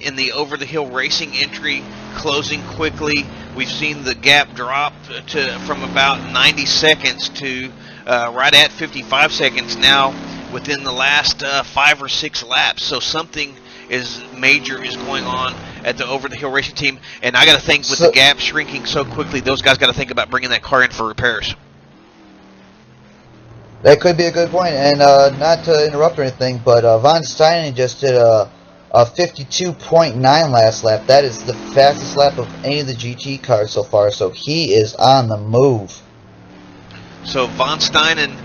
in the Over the Hill Racing entry closing quickly. We've seen the gap drop from about 90 seconds to right at 55 seconds now within the last 5 or 6 laps. So something major is going on at the Over the Hill Racing team. And I got to think with the gap shrinking so quickly, those guys got to think about bringing that car in for repairs. That could be a good point, and not to interrupt or anything, but von Steinen just did a 52.9 last lap. That is the fastest lap of any of the GT cars so far, so he is on the move. So von Steinen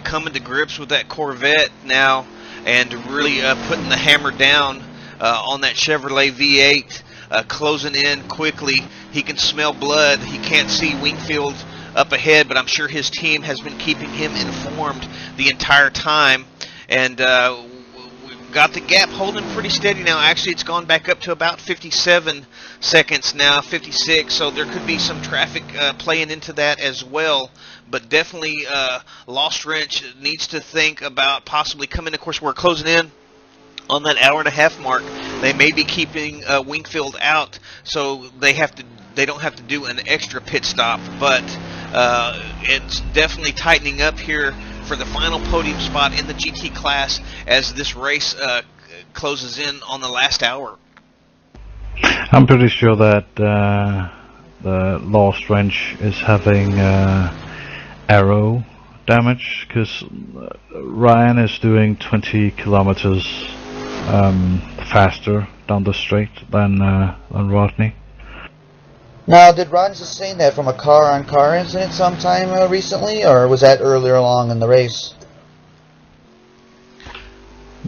coming to grips with that Corvette now and really putting the hammer down on that Chevrolet V8, closing in quickly. He can smell blood. He can't see Wingfield up ahead, but I'm sure his team has been keeping him informed the entire time, and we've got the gap holding pretty steady now. Actually, it's gone back up to about 57 seconds now, 56, so there could be some traffic playing into that as well, but definitely Lost Wrench needs to think about possibly coming. Of course, we're closing in on that hour-and-a-half mark. They may be keeping Wingfield out, so they don't have to do an extra pit stop, but it's definitely tightening up here for the final podium spot in the GT class as this race closes in on the last hour. I'm pretty sure that the Lost Wrench is having aero damage, because Ryan is doing 20 kilometers faster down the straight than Rodney. Now, did Ron sustain that from a car-on-car incident sometime recently, or was that earlier along in the race?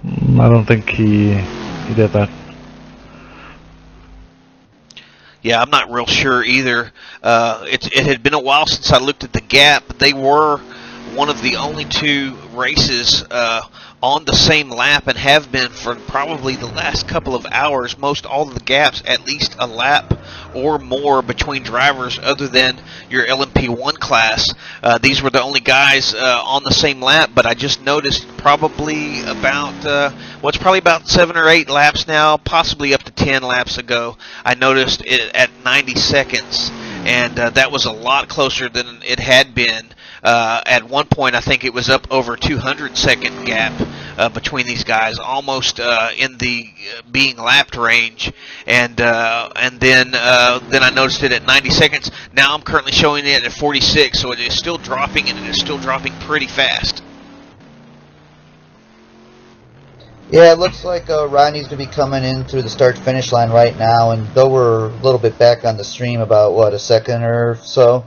I don't think he did that. Yeah, I'm not real sure either. It had been a while since I looked at the gap. They were one of the only 2 races on the same lap and have been for probably the last couple of hours. Most all of the gaps, at least a lap or more between drivers other than your LMP1 class. These were the only guys on the same lap, but I just noticed probably about, it's probably about 7 or 8 laps now, possibly up to 10 laps ago, I noticed it at 90 seconds, and that was a lot closer than it had been. At one point, I think it was up over 200-second gap between these guys, almost in the being lapped range, and then I noticed it at 90 seconds. Now I'm currently showing it at 46, so it is still dropping, and it is still dropping pretty fast. Yeah, it looks like Rodney's going to be coming in through the start-finish line right now, and though we're a little bit back on the stream, about, a second or so,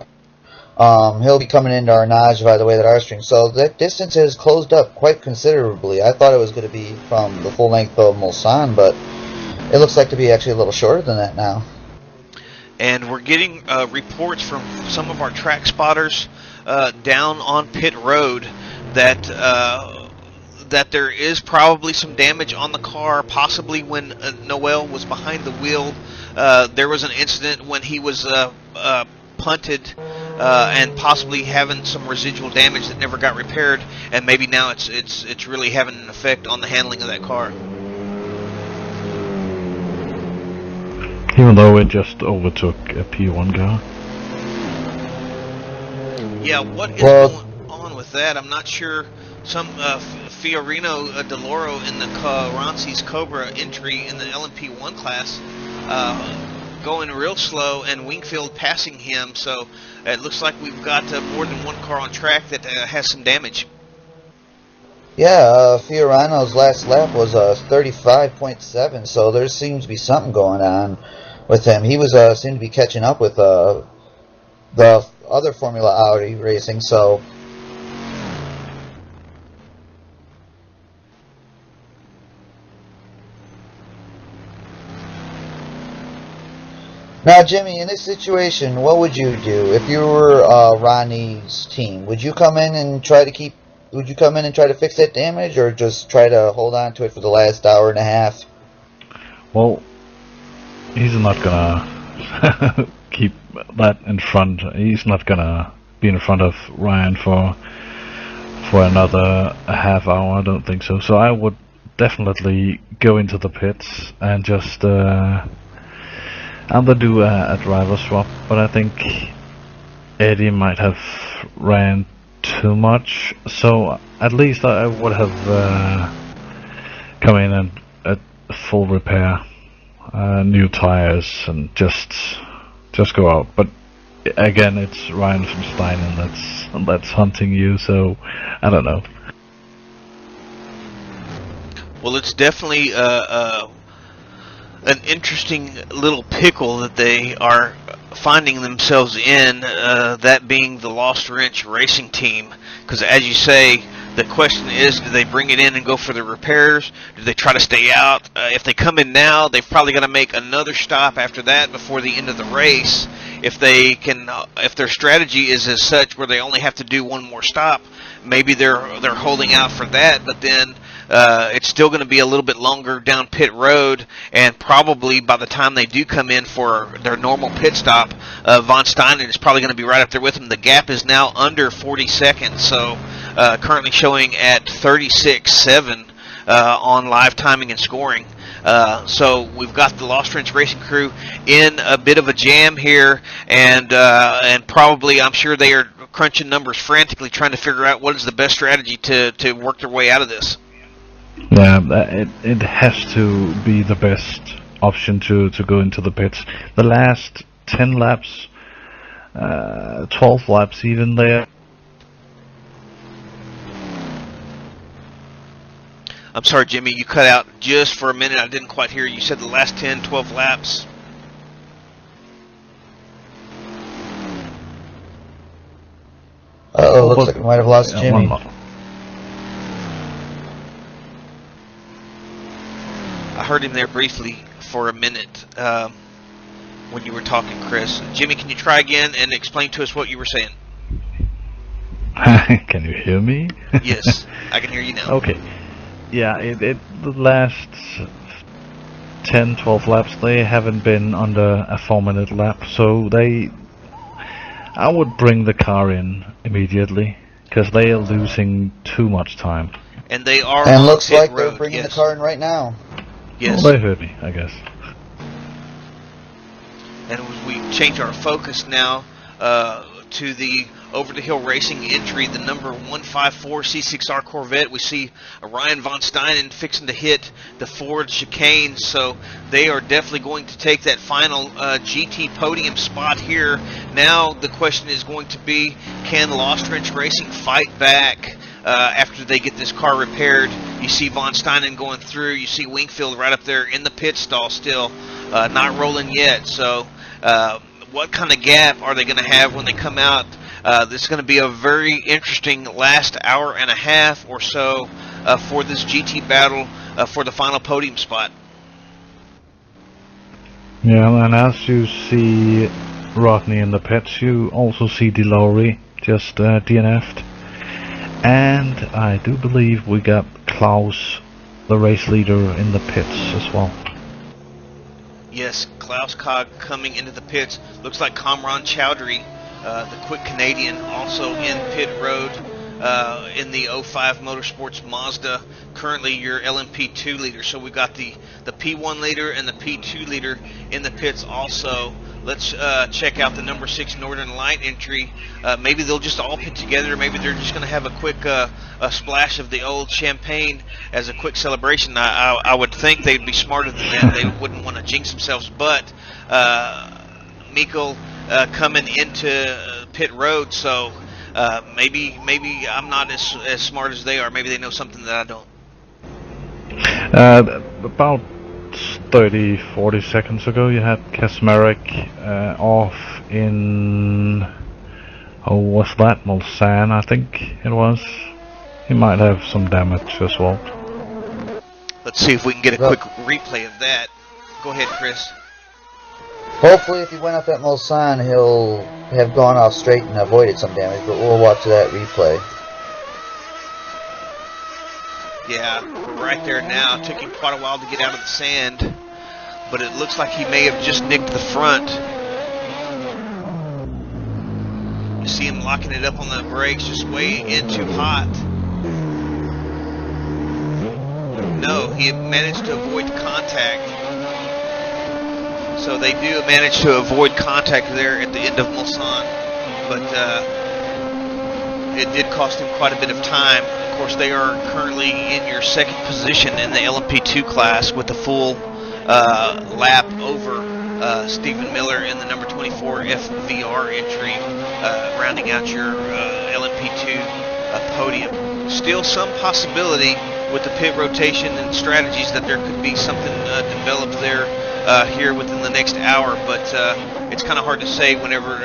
he'll be coming into Arnage by the way that our stream. So that distance has closed up quite considerably. I thought it was going to be from the full length of Mulsanne, but it looks like to be actually a little shorter than that now. And we're getting reports from some of our track spotters down on pit road that that there is probably some damage on the car, possibly when Noel was behind the wheel. There was an incident when he was punted and possibly having some residual damage that never got repaired, and maybe now it's really having an effect on the handling of that car. Even though it just overtook a P1 car. Yeah, what is going on with that? I'm not sure. Some Fiorino Deloro in the Ranci's Cobra entry in the LMP1 class going real slow, and Wingfield passing him, so it looks like we've got more than one car on track that has some damage. Yeah, Fiorano's last lap was 35.7, so there seems to be something going on with him. He was seemed to be catching up with the other Formula Audi racing, so now, Jimmy, in this situation, what would you do if you were Ronnie's team? Would you come in and try to Would you come in and try to fix that damage, or just try to hold on to it for the last hour and a half? Well, he's not gonna keep that in front. He's not gonna be in front of Ryan for another half hour. I don't think so. So I would definitely go into the pits and just either do a driver swap. But I think Eddie might have ran too much, so at least I would have come in and at full repair, new tires, and just go out. But again, it's Ryan from Steinen that's hunting you, so I don't know. Well, it's definitely an interesting little pickle that they are finding themselves in, that being the Lost Wrench racing team. Because as you say, the question is, do they bring it in and go for the repairs? Do they try to stay out? If they come in now, they've probably got to make another stop after that before the end of the race. If they can, if their strategy is as such where they only have to do one more stop, maybe they're holding out for that. But then it's still going to be a little bit longer down pit road, and probably by the time they do come in for their normal pit stop, Von Steinen is probably going to be right up there with them. The gap is now under 40 seconds, so currently showing at 36.7 on live timing and scoring. So we've got the Lost Wrench Racing crew in a bit of a jam here, and probably I'm sure they are crunching numbers frantically, trying to figure out what is the best strategy to work their way out of this. Yeah, it has to be the best option to go into the pits. The last 10 laps, 12 laps even there. I'm sorry, Jimmy, you cut out just for a minute. I didn't quite hear you. You said the last 10, 12 laps. Uh-oh, looks like we might have lost Jimmy. I heard him there briefly for a minute when you were talking, Chris. Jimmy, can you try again and explain to us what you were saying? Can you hear me? Yes, I can hear you now. Okay. Yeah, the last 10, 12 laps, they haven't been under a 4-minute lap, so I would bring the car in immediately, because they are losing too much time. And they are and on looks pit like road, they're bringing yes. the car in right now. Yes. Well, they heard me, I guess. And as we change our focus now to the over-the-hill racing entry, the number 154 C6R Corvette, we see Ryan Von Steinen fixing to hit the Ford chicane, so they are definitely going to take that final GT podium spot here. Now the question is going to be, can Lost Wrench Racing fight back after they get this car repaired? You see Von Steinen going through, you see Wingfield right up there in the pit stall still, not rolling yet, so what kind of gap are they going to have when they come out? This is going to be a very interesting last hour and a half or so for this GT battle for the final podium spot. Yeah, and as you see Rodney in the pits, you also see DeLory just DNF'd. And I do believe we got Klaus, the race leader, in the pits as well. Yes, Klaus Cog coming into the pits. Looks like Kamran Chowdhury, the quick Canadian, also in pit road in the 05 Motorsports Mazda, currently your LMP2 leader. So we got the P1 leader and the P2 leader in the pits also. Let's check out the number 6 Northern Light entry. Maybe they'll just all pit together. Maybe they're just going to have a quick a splash of the old champagne as a quick celebration. I would think they'd be smarter than that. They wouldn't want to jinx themselves. But Mikkel coming into pit road, so maybe I'm not as smart as they are. Maybe they know something that I don't. About 30-40 seconds ago, you had Kaczmarek off in, was that Mulsanne, I think it was. He might have some damage as well. Let's see if we can get a quick replay of that. Go ahead, Chris. Hopefully, if he went up at Mulsanne, he'll have gone off straight and avoided some damage, but we'll watch that replay. Yeah, we're right there now. It took him quite a while to get out of the sand, but it looks like he may have just nicked the front. You see him locking it up on the brakes, just way in too hot. No, he managed to avoid contact. So they do manage to avoid contact there at the end of Mulsanne, but it did cost him quite a bit of time. Of course, they are currently in your second position in the LMP2 class with a full lap over Stephen Miller in the number 24 FVR entry, rounding out your LMP2 podium. Still some possibility with the pit rotation and strategies that there could be something developed there here within the next hour, but it's kind of hard to say whenever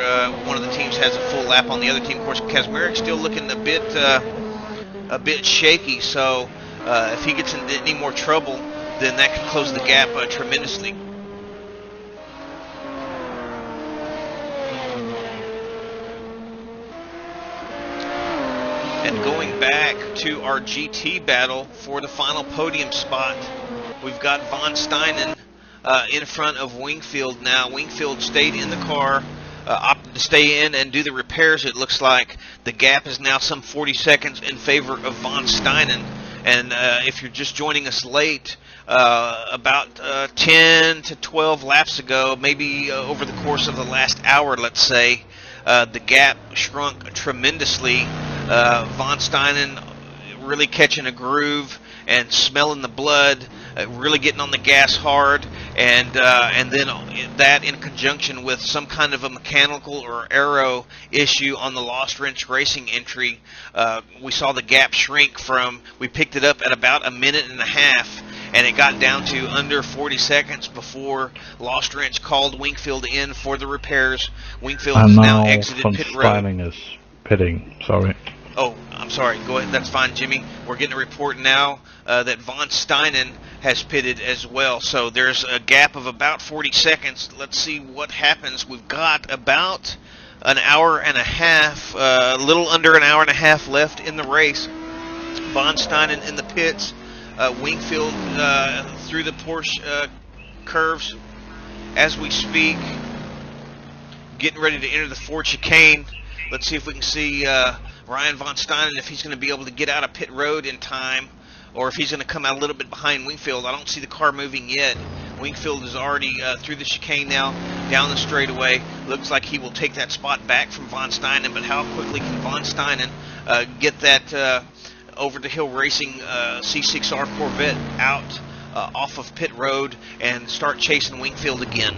one of the teams has a full lap on the other team. Of course, Kaczmarek's still looking a bit shaky, so if he gets into any more trouble, then that could close the gap tremendously. And going back to our GT battle for the final podium spot, we've got Von Steinen in front of Wingfield now. Wingfield stayed in the car, opted to stay in and do the repairs. It looks like the gap is now some 40 seconds in favor of Von Steinen. And if you're just joining us late, about 10 to 12 laps ago, maybe over the course of the last hour, let's say, the gap shrunk tremendously. Von Steinen really catching a groove and smelling the blood, really getting on the gas hard, and then that in conjunction with some kind of a mechanical or aero issue on the Lost Wrench Racing entry, we saw the gap shrink from, we picked it up at about a minute and a half, and it got down to under 40 seconds before Lost Wrench called Wingfield in for the repairs. Wingfield has now exited pit road. Von Steinen is pitting, sorry. Oh, I'm sorry. Go ahead. That's fine, Jimmy. We're getting a report now that Von Steinen has pitted as well. So there's a gap of about 40 seconds. Let's see what happens. We've got about an hour and a half, a little under an hour and a half left in the race. Von Steinen in the pits. Wingfield through the Porsche curves as we speak. Getting ready to enter the Ford chicane. Let's see if we can see Ryan Von Steinen, if he's going to be able to get out of pit road in time, or if he's going to come out a little bit behind Wingfield. I don't see the car moving yet. Wingfield is already through the chicane now, down the straightaway. Looks like he will take that spot back from Von Steinen, but how quickly can Von Steinen get that over to Hill Racing C6R Corvette out off of pit road and start chasing Wingfield again?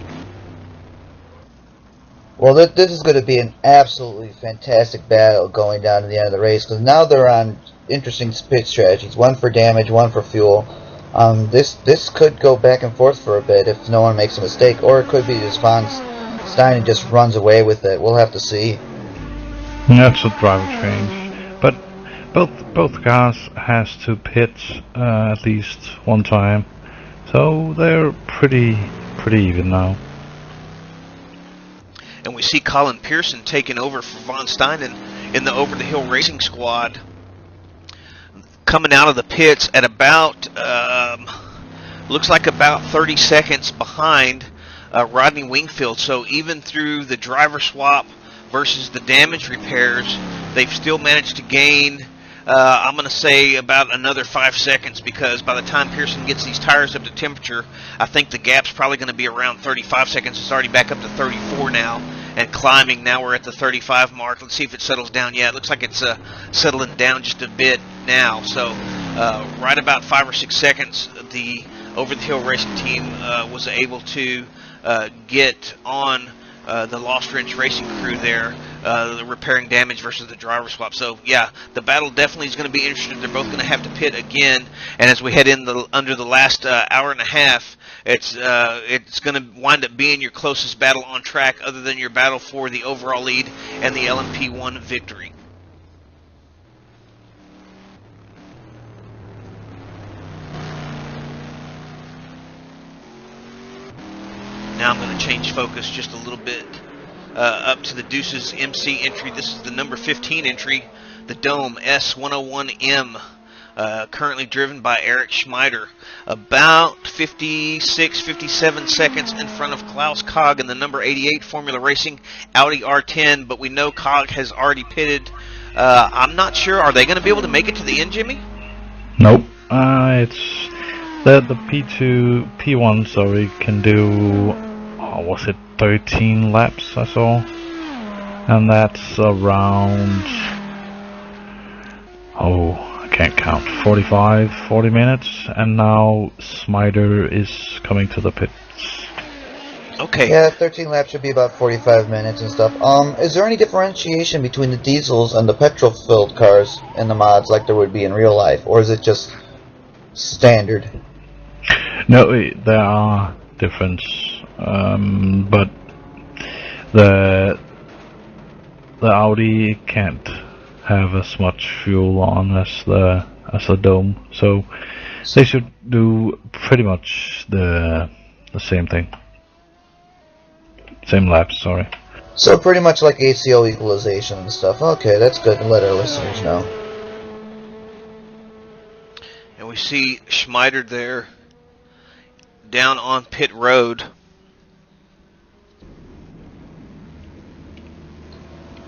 Well, this is going to be an absolutely fantastic battle going down to the end of the race, because now they're on interesting pit strategies, one for damage, one for fuel. This could go back and forth for a bit if no one makes a mistake, or it could be just Von Steinen just runs away with it. We'll have to see. That's a driver change, but both cars has to pit at least one time, so they're pretty even now. And we see Colin Pearson taking over for Von Steinen in the Over the Hill Racing squad. coming out of the pits at about, looks like about 30 seconds behind Rodney Wingfield. So even through the driver swap versus the damage repairs, they've still managed to gain, I'm going to say, about another 5 seconds, because by the time Pearson gets these tires up to temperature, I think the gap's probably going to be around 35 seconds. It's already back up to 34 now and climbing. Now we're at the 35 mark. Let's see if it settles down. Yeah, it looks like it's settling down just a bit now. So right about 5 or 6 seconds, the Over the Hill Racing team was able to get on the Lost Wrench Racing crew there, the repairing damage versus the driver swap. So yeah, the battle definitely is going to be interesting. They're both going to have to pit again, and as we head in under the last hour and a half, it's going to wind up being your closest battle on track, other than your battle for the overall lead and the LMP1 victory. Now I'm going to change focus just a little bit up to the Deuces MC entry. This is the number 15 entry, the Dome S101M, currently driven by Eric Schmeider. About 56, 57 seconds in front of Klaus Kog in the number 88 Formula Racing Audi R10, but we know Kog has already pitted. I'm not sure. Are they going to be able to make it to the end, Jimmy? Nope. It's the P1, sorry, can do, was it 13 laps I saw? And that's around, I can't count, 40 minutes, and now Schmeider is coming to the pits. Okay. Yeah, 13 laps should be about 45 minutes and stuff. Is there any differentiation between the diesels and the petrol-filled cars in the mods like there would be in real life, or is it just standard? No, there are differences, but the Audi can't have as much fuel on as the Dome, so they should do pretty much the same thing, same laps. Sorry. So pretty much like ACO equalization and stuff. Okay, that's good to let our listeners know. And we see Schmeider there down on pit road.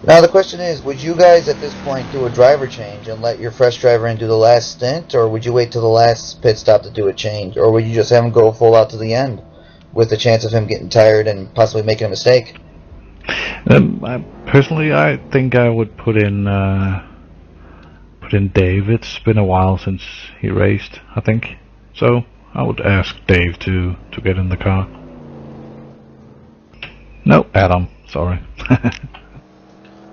Now the question is, would you guys at this point do a driver change and let your fresh driver in do the last stint, or would you wait till the last pit stop to do a change, or would you just have him go full out to the end with the chance of him getting tired and possibly making a mistake? Personally, I think I would put in Dave. It's been a while since he raced, I think, so I would ask Dave to get in the car. No, Adam, sorry.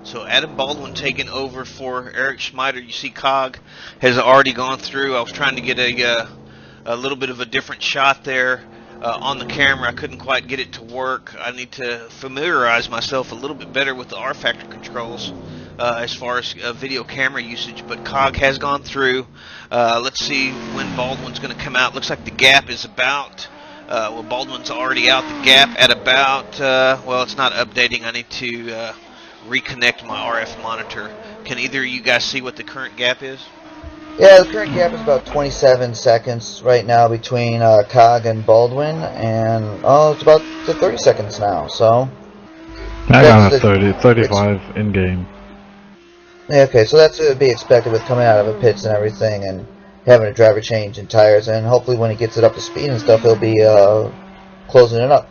So Adam Baldwin taking over for Eric Schmeider. You see Cog has already gone through. I was trying to get a little bit of a different shot there on the camera. I couldn't quite get it to work. I need to familiarize myself a little bit better with the R-Factor controls as far as video camera usage, but Cog has gone through. Let's see when Baldwin's going to come out. Looks like the gap is about, well, Baldwin's already out the gap at about, well, it's not updating. I need to reconnect my RF monitor. Can either of you guys see what the current gap is? Yeah, the current gap is about 27 seconds right now between Cog and Baldwin, and it's about 30 seconds now, so... I got 35 in-game. Yeah, okay, so that's to be expected with coming out of the pits and everything, and having a driver change and tires, and hopefully when he gets it up to speed and stuff, he'll be closing it up.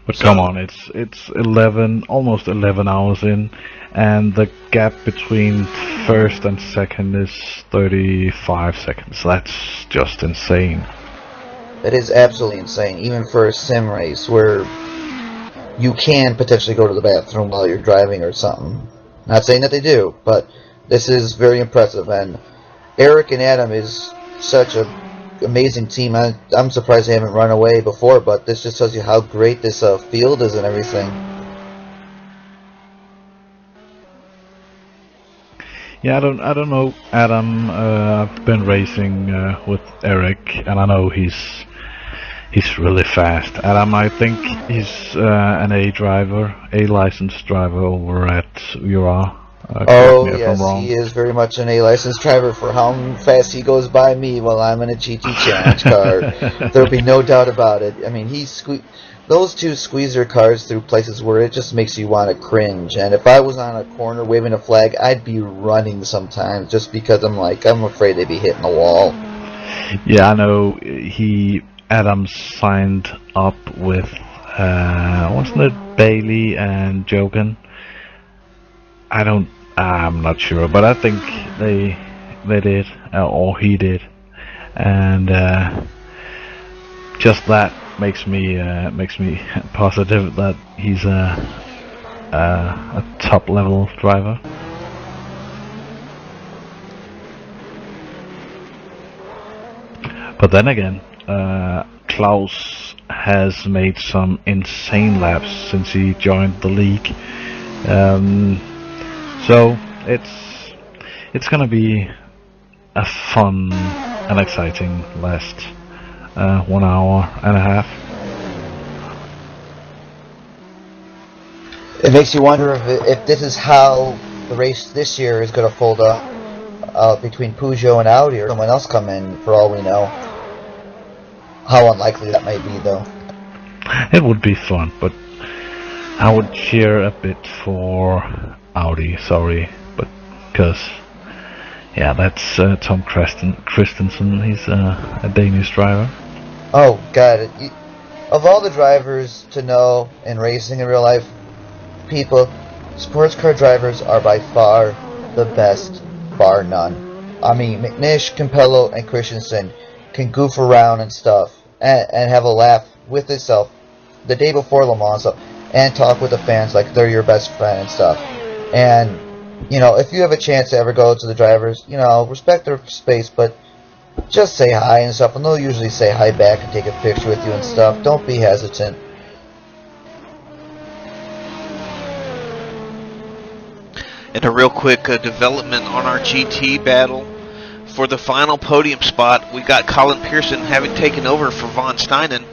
But come on, it's 11, almost 11 hours in, and the gap between first and second is 35 seconds. That's just insane. That is absolutely insane, even for a sim race where you can potentially go to the bathroom while you're driving or something. Not saying that they do, but this is very impressive, and Eric and Adam is such a amazing team. I'm surprised they haven't run away before, but this just tells you how great this field is and everything. Yeah, I don't know, Adam. I've been racing with Eric, and I know he's really fast. Adam, I think he's an A licensed driver over at Ura. Correct Oh me if I'm yes, wrong. he is very much an A licensed driver. For how fast he goes by me while I'm in a GT Challenge car, there'll be no doubt about it. I mean, those two squeezer cars through places where it just makes you want to cringe. And if I was on a corner waving a flag, I'd be running sometimes just because I'm afraid they'd be hitting the wall. Yeah, I know. Adams signed up with wasn't it Bailey and Jogan? I'm not sure, but I think they did, or he did, and just that makes me positive that he's a top level driver. But then again, Klaus has made some insane laps since he joined the league. So it's gonna be a fun and exciting last 1 hour and a half. It makes you wonder if this is how the race this year is going to fold up between Peugeot and Audi, or someone else come in, for all we know. How unlikely that may be, though. It would be fun, but I would cheer a bit for Audi, sorry, but because, yeah, that's Tom Christensen, he's a Danish driver. Oh, God. Of all the drivers to know in racing in real life, people, sports car drivers are by far the best, bar none. I mean, McNish, Campello, and Christensen can goof around and stuff and have a laugh with itself the day before Le Mans and talk with the fans like they're your best friend and stuff. And, you know, if you have a chance to ever go to the drivers, you know, respect their space, but just say hi and stuff, and they'll usually say hi back and take a picture with you and stuff. Don't be hesitant. And a real quick development on our GT battle. For the final podium spot, we got Colin Pearson having taken over for Von Steinen.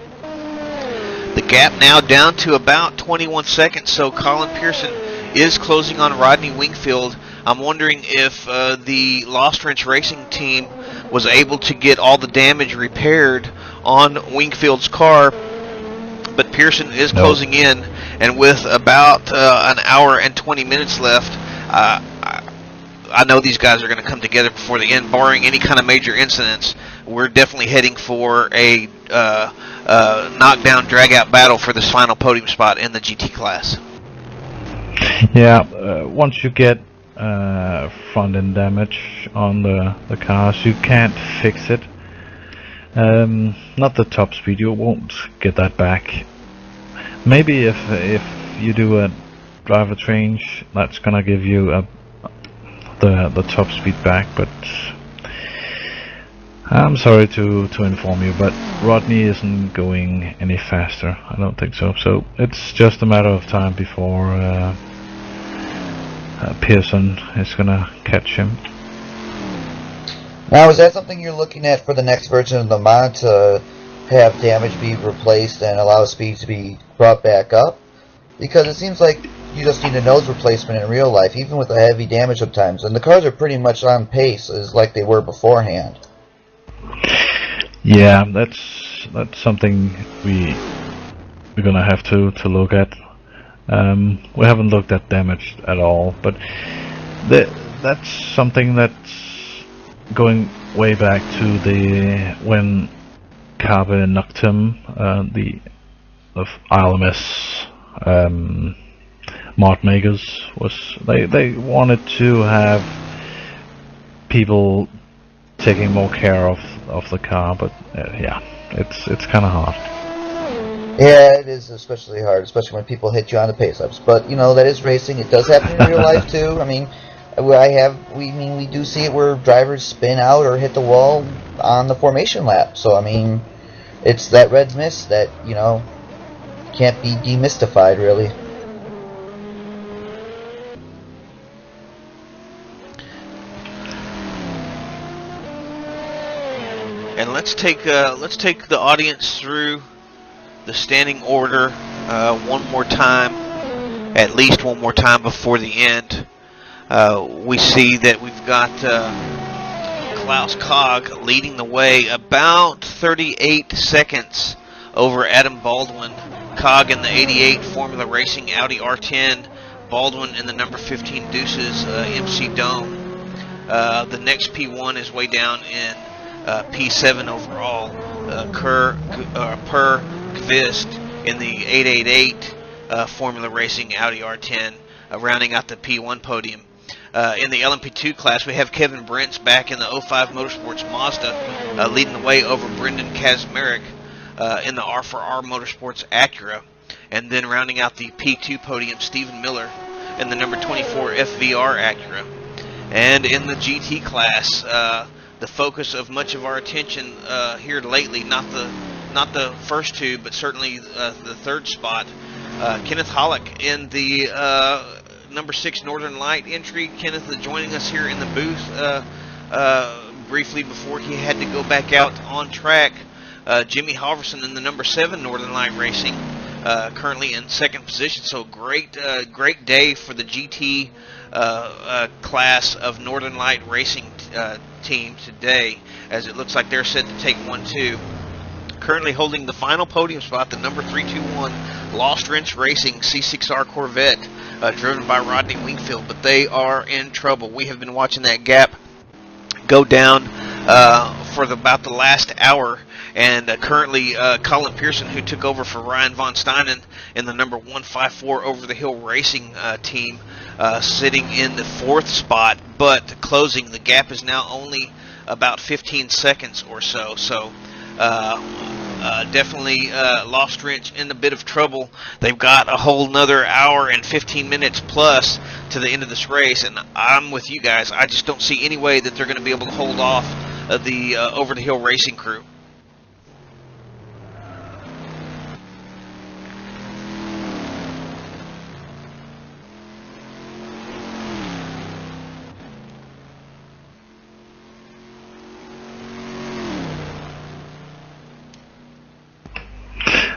The gap now down to about 21 seconds, so Colin Pearson is closing on Rodney Wingfield. I'm wondering if the Lost Wrench Racing team was able to get all the damage repaired on Wingfield's car, but Pearson is closing in, and with about an hour and 20 minutes left, I know these guys are going to come together before the end, barring any kind of major incidents. We're definitely heading for a knockdown, drag-out battle for this final podium spot in the GT class. Yeah, once you get front-end damage on the cars, you can't fix it. Not the top speed, you won't get that back. Maybe if you do a driver change, that's gonna give you the top speed back, but I'm sorry to inform you, but Rodney isn't going any faster. I don't think so. So it's just a matter of time before Pearson is gonna catch him. Now, is that something you're looking at for the next version of the mod, to have damage be replaced and allow speed to be brought back up? Because it seems like you just need a nose replacement in real life, even with the heavy damage sometimes, and the cars are pretty much on pace as like they were beforehand. Yeah, that's something we're gonna have to look at. We haven't looked at damage at all, but that's something that's going way back to when Carve Noctem, the ILMS mod makers, they wanted to have people taking more care of the car, but yeah, it's kind of hard. Yeah, it is especially hard, especially when people hit you on the pace-ups. But you know, that is racing. It does happen in real life too. I mean, we do see it where drivers spin out or hit the wall on the formation lap. So I mean, it's that red mist that, you know, can't be demystified really. And let's take the audience through the standing order one more time, at least one more time before the end. We see that we've got Klaus Cog leading the way about 38 seconds over Adam Baldwin. Cog in the 88 Formula Racing Audi R10, Baldwin in the number 15 Deuces MC Dome. The next P1 is way down in P7 overall. Per Kvist in the 888 Formula Racing Audi R10, rounding out the P1 podium. In the LMP2 class, we have Kevin Brents back in the 05 Motorsports Mazda, leading the way over Brendan Kazmarek in the R4R Motorsports Acura. And then rounding out the P2 podium, Stephen Miller in the number 24 FVR Acura. And in the GT class, the focus of much of our attention here lately, not the first two, but certainly the third spot, Kenneth Hollick in the number 6 Northern Light entry. Kenneth joining us here in the booth briefly before he had to go back out on track. Jimmy Halverson in the number 7 Northern Light Racing, currently in second position. So great day for the GT class of Northern Light Racing team today, as it looks like they're set to take 1-2. Currently holding the final podium spot, the number 321 Lost Wrench Racing C6R Corvette, driven by Rodney Wingfield, but they are in trouble. We have been watching that gap go down for about the last hour, and currently Colin Pearson, who took over for Ryan von Steinen in the number 154 Over the Hill Racing team, sitting in the 4th spot, but closing. The gap is now only about 15 seconds or so. So definitely Lost Wrench in a bit of trouble. They've got a whole nother hour and 15 minutes plus to the end of this race, and I'm with you guys. I just don't see any way that they're going to be able to hold off the Over the Hill Racing crew.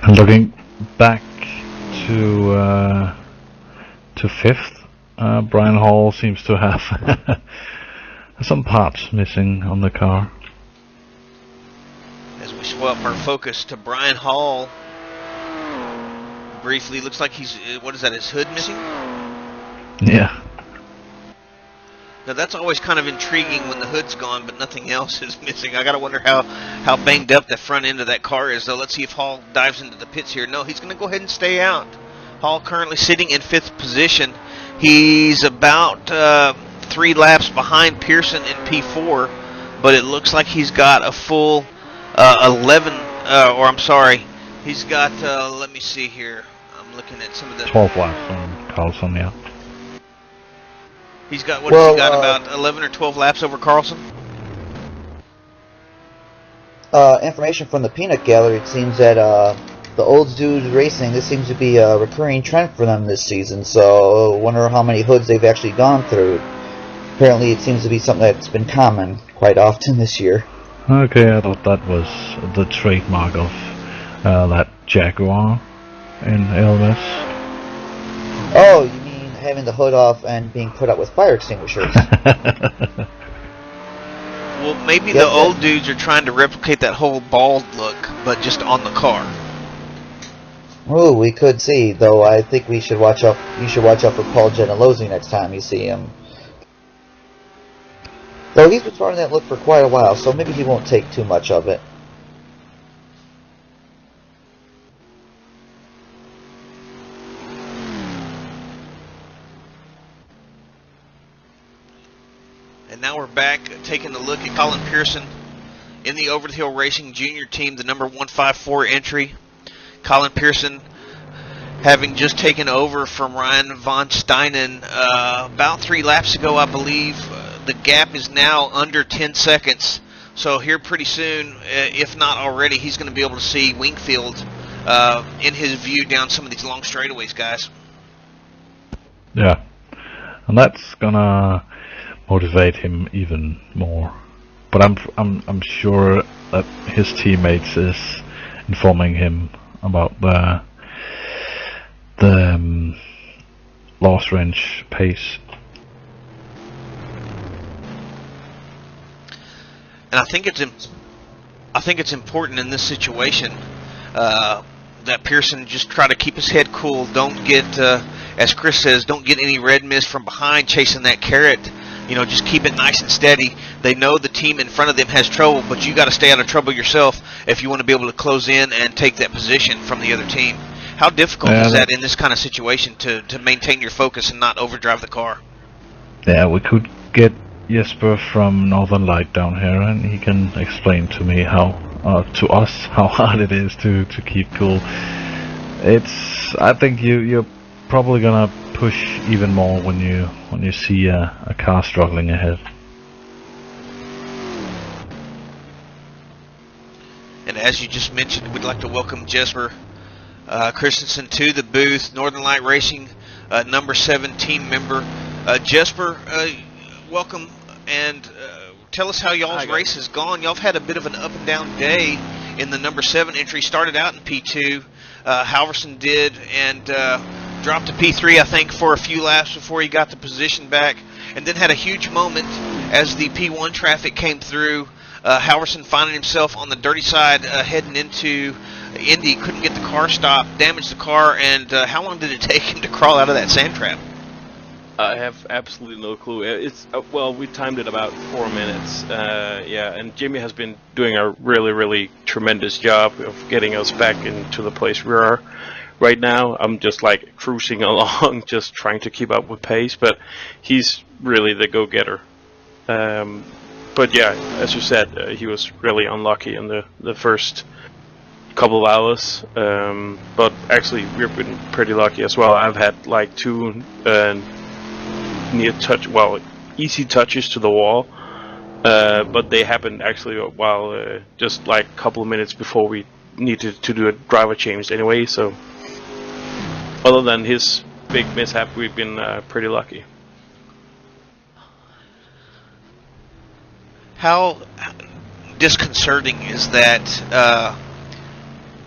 And looking back to 5th, Brian Hall seems to have some parts missing on the car. As we swap our focus to Brian Hall, briefly, looks like he's, what is that, his hood missing? Yeah. Now that's always kind of intriguing when the hood's gone, but nothing else is missing. I gotta wonder how banged up the front end of that car is, though. Let's see if Hall dives into the pits here. No, he's gonna go ahead and stay out. Hall currently sitting in 5th position. He's about 3 laps behind Pearson in P4, but it looks like he's got a full 11, or I'm sorry, he's got, let me see here. I'm looking at some of the 12 laps on Carlson, yeah. He's got, what has he got, about 11 or 12 laps over Carlson? Information from the Peanut Gallery, it seems that the Old Dudes Racing, this seems to be a recurring trend for them this season, so I wonder how many hoods they've actually gone through. Apparently it seems to be something that's been common quite often this year. Okay, I thought that was the trademark of that Jaguar in LMS. Oh, you mean having the hood off and being put out with fire extinguishers? Well, maybe the old dudes are trying to replicate that whole bald look, but just on the car. Oh, we could see, though. I think we should watch out. You should watch out for Paul Gentilozzi next time you see him. Though he's been throwing that look for quite a while, so maybe he won't take too much of it. And now we're back taking a look at Colin Pearson in the Over the Hill Racing Junior team, the number 154 entry. Colin Pearson having just taken over from Ryan von Steinen about 3 laps ago, I believe. The gap is now under 10 seconds. So here pretty soon, if not already, he's going to be able to see Wingfield in his view down some of these long straightaways, guys. Yeah, and that's gonna motivate him even more. But I'm sure that his teammates is informing him about the Lost Wrench pace. And I think it's important in this situation that Pearson just try to keep his head cool. Don't get, as Chris says, don't get any red mist from behind chasing that carrot. You know, just keep it nice and steady. They know the team in front of them has trouble, but you got to stay out of trouble yourself if you want to be able to close in and take that position from the other team. How difficult is that in this kind of situation to maintain your focus and not overdrive the car? Yeah, we could get Jesper from Northern Light down here, and he can explain to me to us how hard it is to keep cool. I think you're probably gonna push even more when you see a car struggling ahead. And as you just mentioned, we'd like to welcome Jesper Christensen to the booth. Northern Light Racing number 7 team member. Jesper, welcome, and tell us how y'all's race has gone. Y'all have had a bit of an up and down day in the number 7 entry. Started out in P2, Halverson did, and dropped to P3, I think, for a few laps before he got the position back, and then had a huge moment as the P1 traffic came through. Halverson finding himself on the dirty side heading into Indy, couldn't get the car stopped, damaged the car, and how long did it take him to crawl out of that sand trap? I have absolutely no clue. It's well, we timed it about 4 minutes. Yeah, and Jimmy has been doing a really tremendous job of getting us back into the place we are right now. I'm just like cruising along, just trying to keep up with pace, but he's really the go-getter. But yeah, as you said, he was really unlucky in the first couple of hours. But actually, we've been pretty lucky as well. I've had like 2 easy touches to the wall, but they happened actually while just like a couple of minutes before we needed to do a driver change anyway. So other than his big mishap, we've been pretty lucky. How disconcerting is that,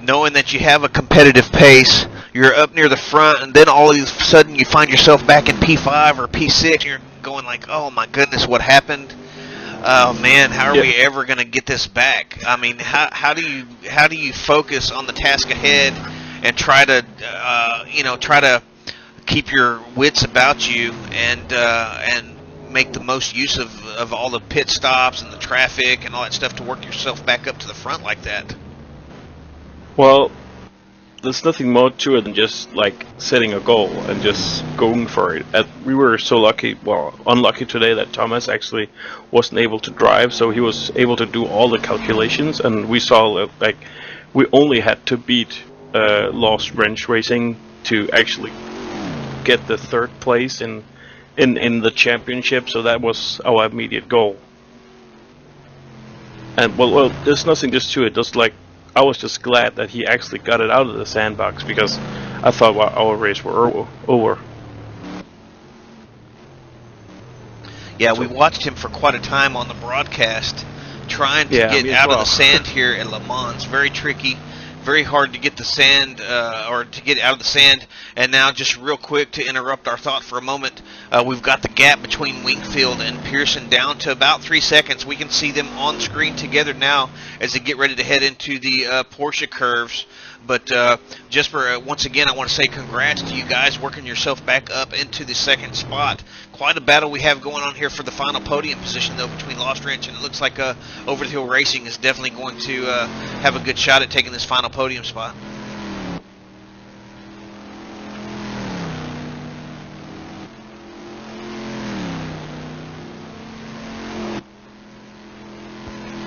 knowing that you have a competitive pace, you're up near the front, and then all of a sudden you find yourself back in P5 or P6, and you're going like, oh my goodness, what happened? Oh man, how are we ever going to get this back? I mean, how do you focus on the task ahead and try to keep your wits about you and make the most use of all the pit stops and the traffic and all that stuff to work yourself back up to the front like that? Well, there's nothing more to it than just like setting a goal and just going for it. We were so unlucky today that Thomas actually wasn't able to drive, so he was able to do all the calculations, and we saw like we only had to beat Lost Wrench Racing to actually get the 3rd place in the championship, so that was our immediate goal. And well, there's nothing just to it. Just like I was just glad that he actually got it out of the sandbox, because I thought our race were over. Yeah, we watched him for quite a time on the broadcast, trying to get out of the sand here at LeMans. Very tricky. Very hard to get the sand, or to get out of the sand. And now, just real quick to interrupt our thought for a moment, we've got the gap between Wingfield and Pearson down to about 3 seconds. We can see them on screen together now as they get ready to head into the Porsche curves. But Jesper, once again, I want to say congrats to you guys working yourself back up into the 2nd spot. Quite a battle we have going on here for the final podium position, though, between Lost Wrench, and it looks like Over the Hill Racing is definitely going to have a good shot at taking this final podium spot.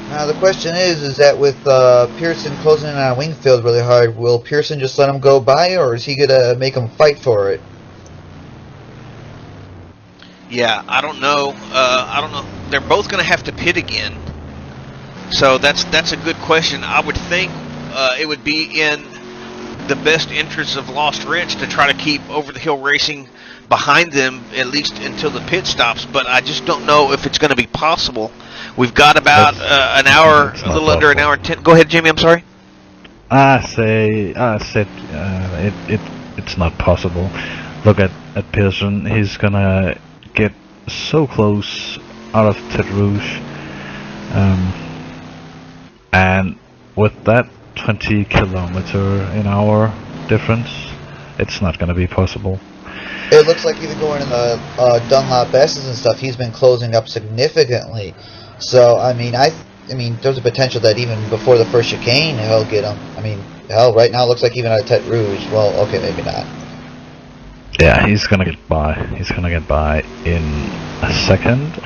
Now the question is that with Pearson closing in on Wingfield really hard, will Pearson just let him go by, or is he gonna make him fight for it? Yeah, I don't know. They're both going to have to pit again, so that's a good question. I would think it would be in the best interest of Lost Wrench to try to keep Over the Hill Racing behind them at least until the pit stops, but I just don't know if it's going to be possible. We've got about an hour, a little under an hour and 10. Go ahead, Jimmy. I'm sorry. I said it's not possible. Look at Pearson. He's gonna get so close out of Ted Rouge. And with that 20 km/h difference, it's not going to be possible. It looks like even going in the Dunlop S's and stuff, he's been closing up significantly. So I mean, there's a potential that even before the first chicane, he'll get him. I mean, hell, right now it looks like even at Tete Rouge. Well, okay, maybe not. Yeah, he's gonna get by. He's gonna get by in a second.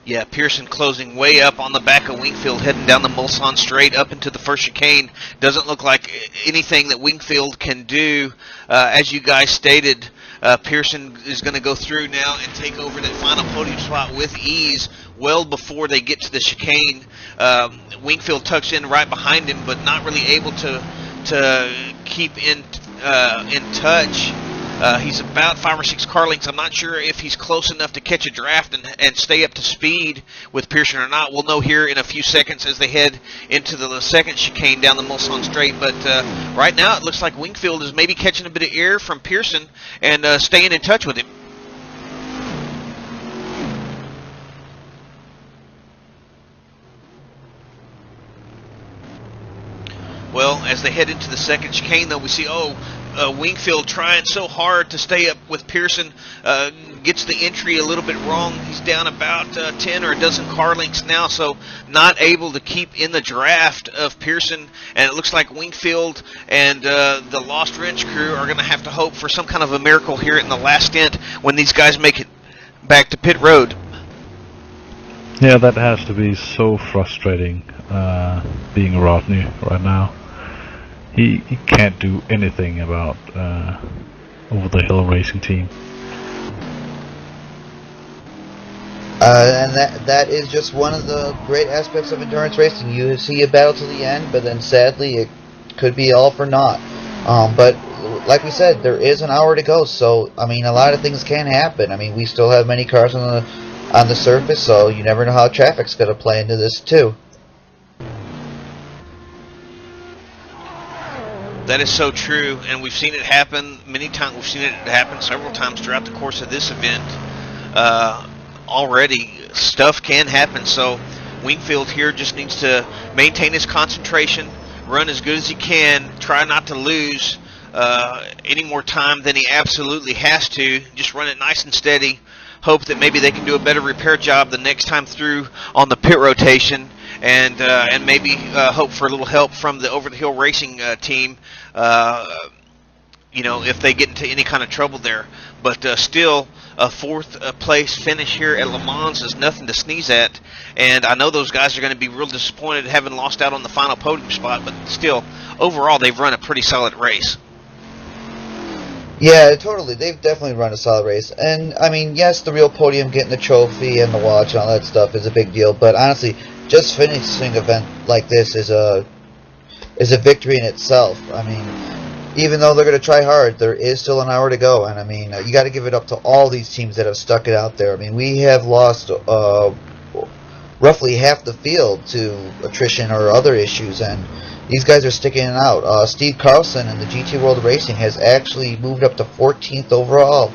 Yeah, Pearson closing way up on the back of Wingfield, heading down the Mulsanne straight up into the first chicane. Doesn't look like anything that Wingfield can do. As you guys stated, Pearson is going to go through now and take over that final podium spot with ease well before they get to the chicane. Wingfield tucks in right behind him, but not really able to keep in touch. He's about 5 or 6 car lengths. I'm not sure if he's close enough to catch a draft and stay up to speed with Pearson or not. We'll know here in a few seconds as they head into the second chicane down the Mulsanne straight. But right now it looks like Wingfield is maybe catching a bit of air from Pearson and staying in touch with him. Well, as they head into the second chicane, though, we see, Wingfield trying so hard to stay up with Pearson, gets the entry a little bit wrong. He's down about 10 or a dozen car lengths now, so not able to keep in the draft of Pearson. And it looks like Wingfield and the Lost Wrench crew are going to have to hope for some kind of a miracle here in the last stint when these guys make it back to pit road. Yeah, that has to be so frustrating, being Rodney right now. He can't do anything about over the hill racing team. And that is just one of the great aspects of endurance racing. You see a battle to the end, but then sadly it could be all for naught. But like we said, there is an hour to go, so I mean, a lot of things can happen. I mean, we still have many cars on the surface, so you never know how traffic's going to play into this too. That is so true, and we've seen it happen many times. We've seen it happen several times throughout the course of this event. Already, stuff can happen, so Wingfield here just needs to maintain his concentration, run as good as he can, try not to lose any more time than he absolutely has to. Just run it nice and steady. Hope that maybe they can do a better repair job the next time through on the pit rotation, and maybe hope for a little help from the Over the Hill Racing team, if they get into any kind of trouble there. But still, a 4th place finish here at Le Mans is nothing to sneeze at, and I know those guys are going to be real disappointed having lost out on the final podium spot, but still, overall, they've run a pretty solid race. Yeah, totally. They've definitely run a solid race. And, I mean, yes, the real podium, getting the trophy and the watch and all that stuff is a big deal, but honestly, just finishing an event like this is a victory in itself. I mean, even though they're going to try hard, there is still an hour to go, and I mean, you got to give it up to all these teams that have stuck it out there. I mean, we have lost roughly half the field to attrition or other issues, and these guys are sticking it out. Steve Carlson in the GT World Racing has actually moved up to 14th overall,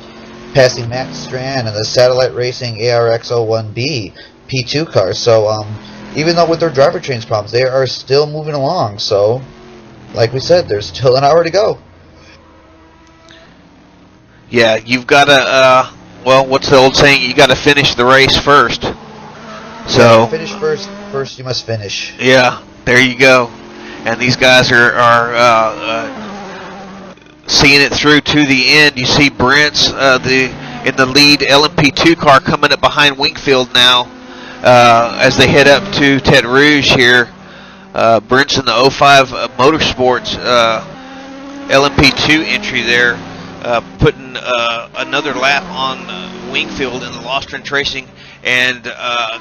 passing Matt Strand in the Satellite Racing ARX-01B P2 car. So, even though with their driver trains problems, they are still moving along. So, like we said, there's still an hour to go. Yeah, you've got to, what's the old saying? You got to finish the race first. So yeah, finish first. First, you must finish. Yeah, there you go. And these guys are seeing it through to the end. You see Brent's in the lead LMP2 car coming up behind Wingfield now as they head up to Tete Rouge here. Brent's in the 05 Motorsports LMP2 entry there, putting another lap on Wingfield in the Lost Wrench Racing, and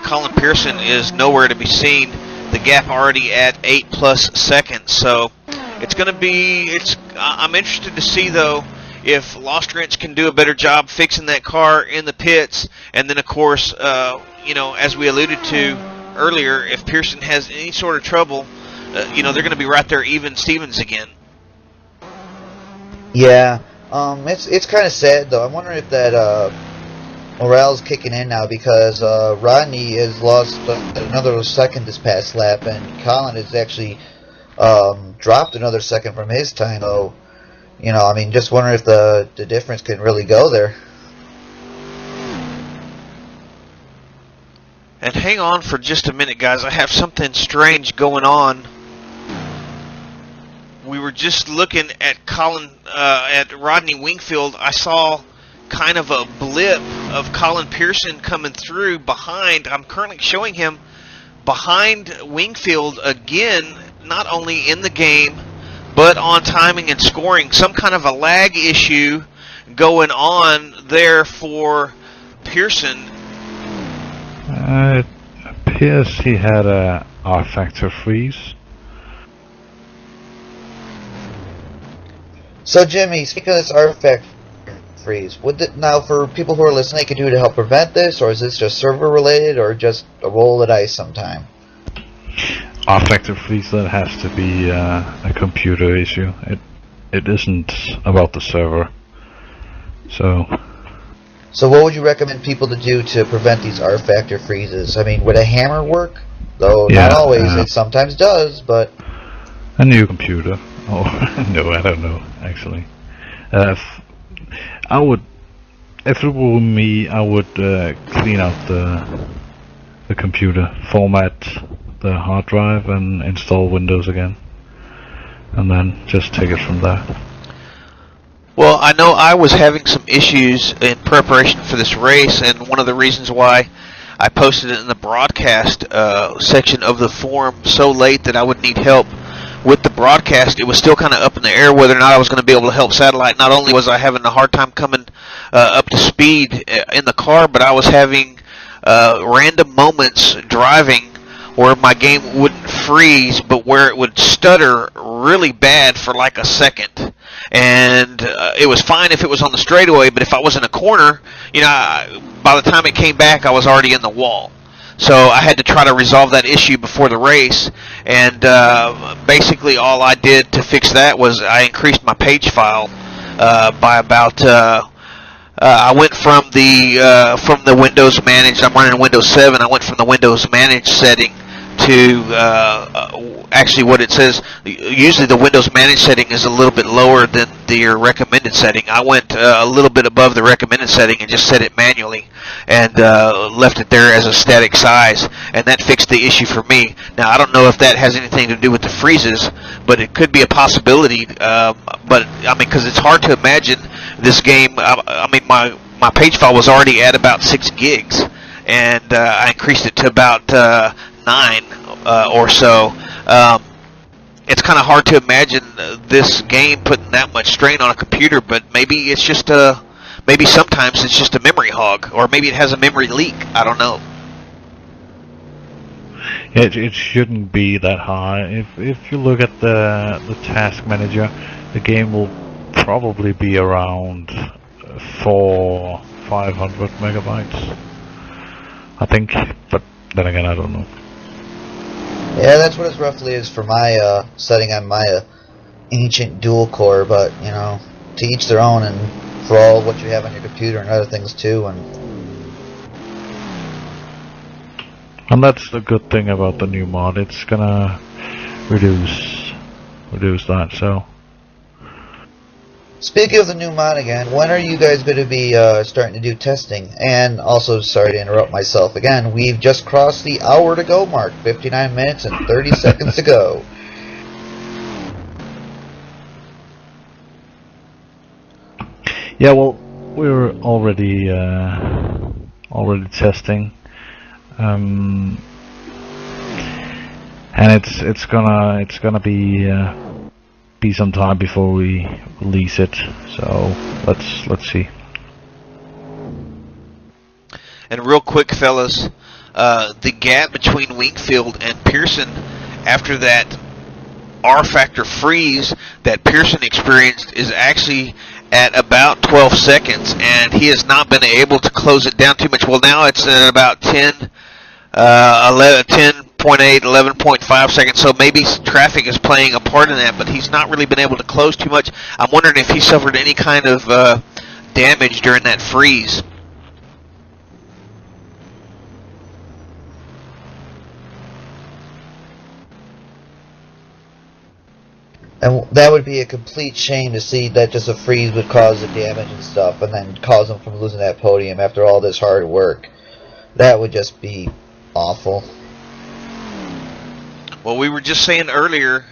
Colin Pearson is nowhere to be seen. The gap already at 8+ seconds, so it's going to be. I'm interested to see though if Lost Wrench can do a better job fixing that car in the pits, and then of course, as we alluded to earlier, if Pearson has any sort of trouble, they're going to be right there even Stevens again. Yeah, it's kind of sad though. I'm wondering if that morale's kicking in now because Rodney has lost another second this past lap, and Colin has actually dropped another second from his time. So, you know, I mean, just wondering if the difference can really go there. And hang on for just a minute, guys. I have something strange going on. We were just looking at at Rodney Wingfield. I saw kind of a blip of Colin Pearson coming through behind. I'm currently showing him behind Wingfield again, not only in the game, but on timing and scoring. Some kind of a lag issue going on there for Pearson. It appears he had a R-factor freeze. So, Jimmy, speaking of this R-factor freeze, now for people who are listening, they can do to help prevent this, or is this just server related, or just a roll of the dice sometime? R-factor freeze, that has to be a computer issue. It isn't about the server. So what would you recommend people to do to prevent these R-factor freezes? I mean, would a hammer work? Though Yeah, not always. It sometimes does, but... A new computer. Oh, no, I don't know, actually. If it were me, I would clean out the computer, format the hard drive, and install Windows again. And then just take it from there. Well, I know I was having some issues in preparation for this race, and one of the reasons why I posted it in the broadcast section of the forum so late that I would need help with the broadcast, it was still kind of up in the air whether or not I was going to be able to help Satellite. Not only was I having a hard time coming up to speed in the car, but I was having random moments driving where my game wouldn't freeze, but where it would stutter really bad for like a second. And it was fine if it was on the straightaway, but if I was in a corner, you know, by the time it came back, I was already in the wall. So I had to try to resolve that issue before the race, and basically all I did to fix that was I increased my page file by about. I went from the Windows managed. I'm running Windows 7. I went from the Windows managed setting to actually what it says. Usually the Windows managed setting is a little bit lower than the recommended setting. I went a little bit above the recommended setting and just set it manually and left it there as a static size, and that fixed the issue for me. Now I don't know if that has anything to do with the freezes, but it could be a possibility. But I mean, because it's hard to imagine this game. I mean, my page file was already at about 6 gigs, and I increased it to about 9 or so. It's kind of hard to imagine this game putting that much strain on a computer, but maybe it's just maybe sometimes it's just a memory hog, or maybe it has a memory leak. I don't know. It shouldn't be that high. If you look at the task manager, the game will probably be around 500 megabytes, I think, but then again, I don't know. Yeah, that's what it roughly is for my setting on my ancient dual core, but, you know, to each their own, and for all what you have on your computer and other things too. And that's the good thing about the new mod. It's gonna reduce that. So, speaking of the new mod again, when are you guys going to be starting to do testing? And also, sorry to interrupt myself again, we've just crossed the hour to go mark, 59 minutes and 30 seconds to go. yeah, well, we're already testing, and it's gonna be some time before we release it. So let's see. And real quick, fellas, the gap between Wingfield and Pearson after that R-factor freeze that Pearson experienced is actually at about 12 seconds, and he has not been able to close it down too much. Well, now it's at about 10.8, 11.5 seconds, so maybe traffic is playing a part in that, but he's not really been able to close too much. I'm wondering if he suffered any kind of damage during that freeze. And that would be a complete shame to see that just a freeze would cause the damage and stuff, and then cause them from losing that podium after all this hard work. That would just be awful. Well, we were just saying earlier,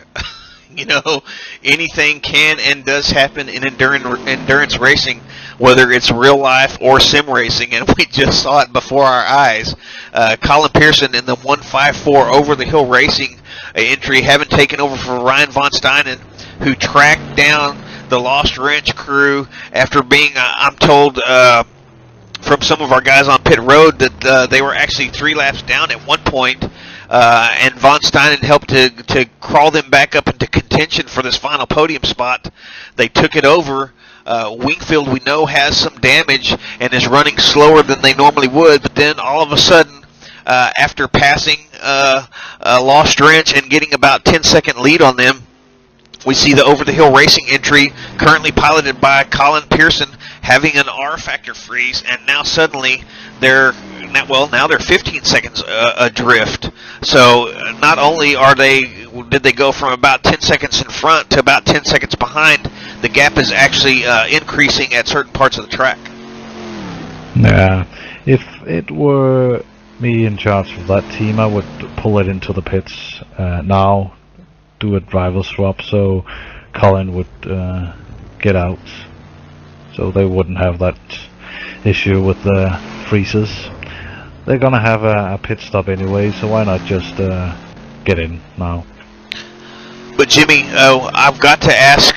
you know, anything can and does happen in endurance racing, whether it's real life or sim racing, and we just saw it before our eyes. Colin Pearson in the 154 over the hill racing entry, having taken over for Ryan von Steinen, who tracked down the Lost Wrench crew after being, I'm told, from some of our guys on pit road that they were actually 3 laps down at one point, and von Steinen helped to crawl them back up into contention for this final podium spot. They took it over. Wingfield, we know, has some damage and is running slower than they normally would, but then all of a sudden, after passing Lost Wrench and getting about 10-second lead on them, we see the over-the-hill racing entry, currently piloted by Colin Pearson, having an R-factor freeze, and now suddenly they're 15 seconds adrift. So not only did they go from about 10 seconds in front to about 10 seconds behind, the gap is actually increasing at certain parts of the track. Yeah, if it were me in charge of that team, I would pull it into the pits now, do a driver swap so Colin would get out, so they wouldn't have that issue with the freezes. They're gonna have a pit stop anyway, so why not just get in now? But Jimmy, I've got to ask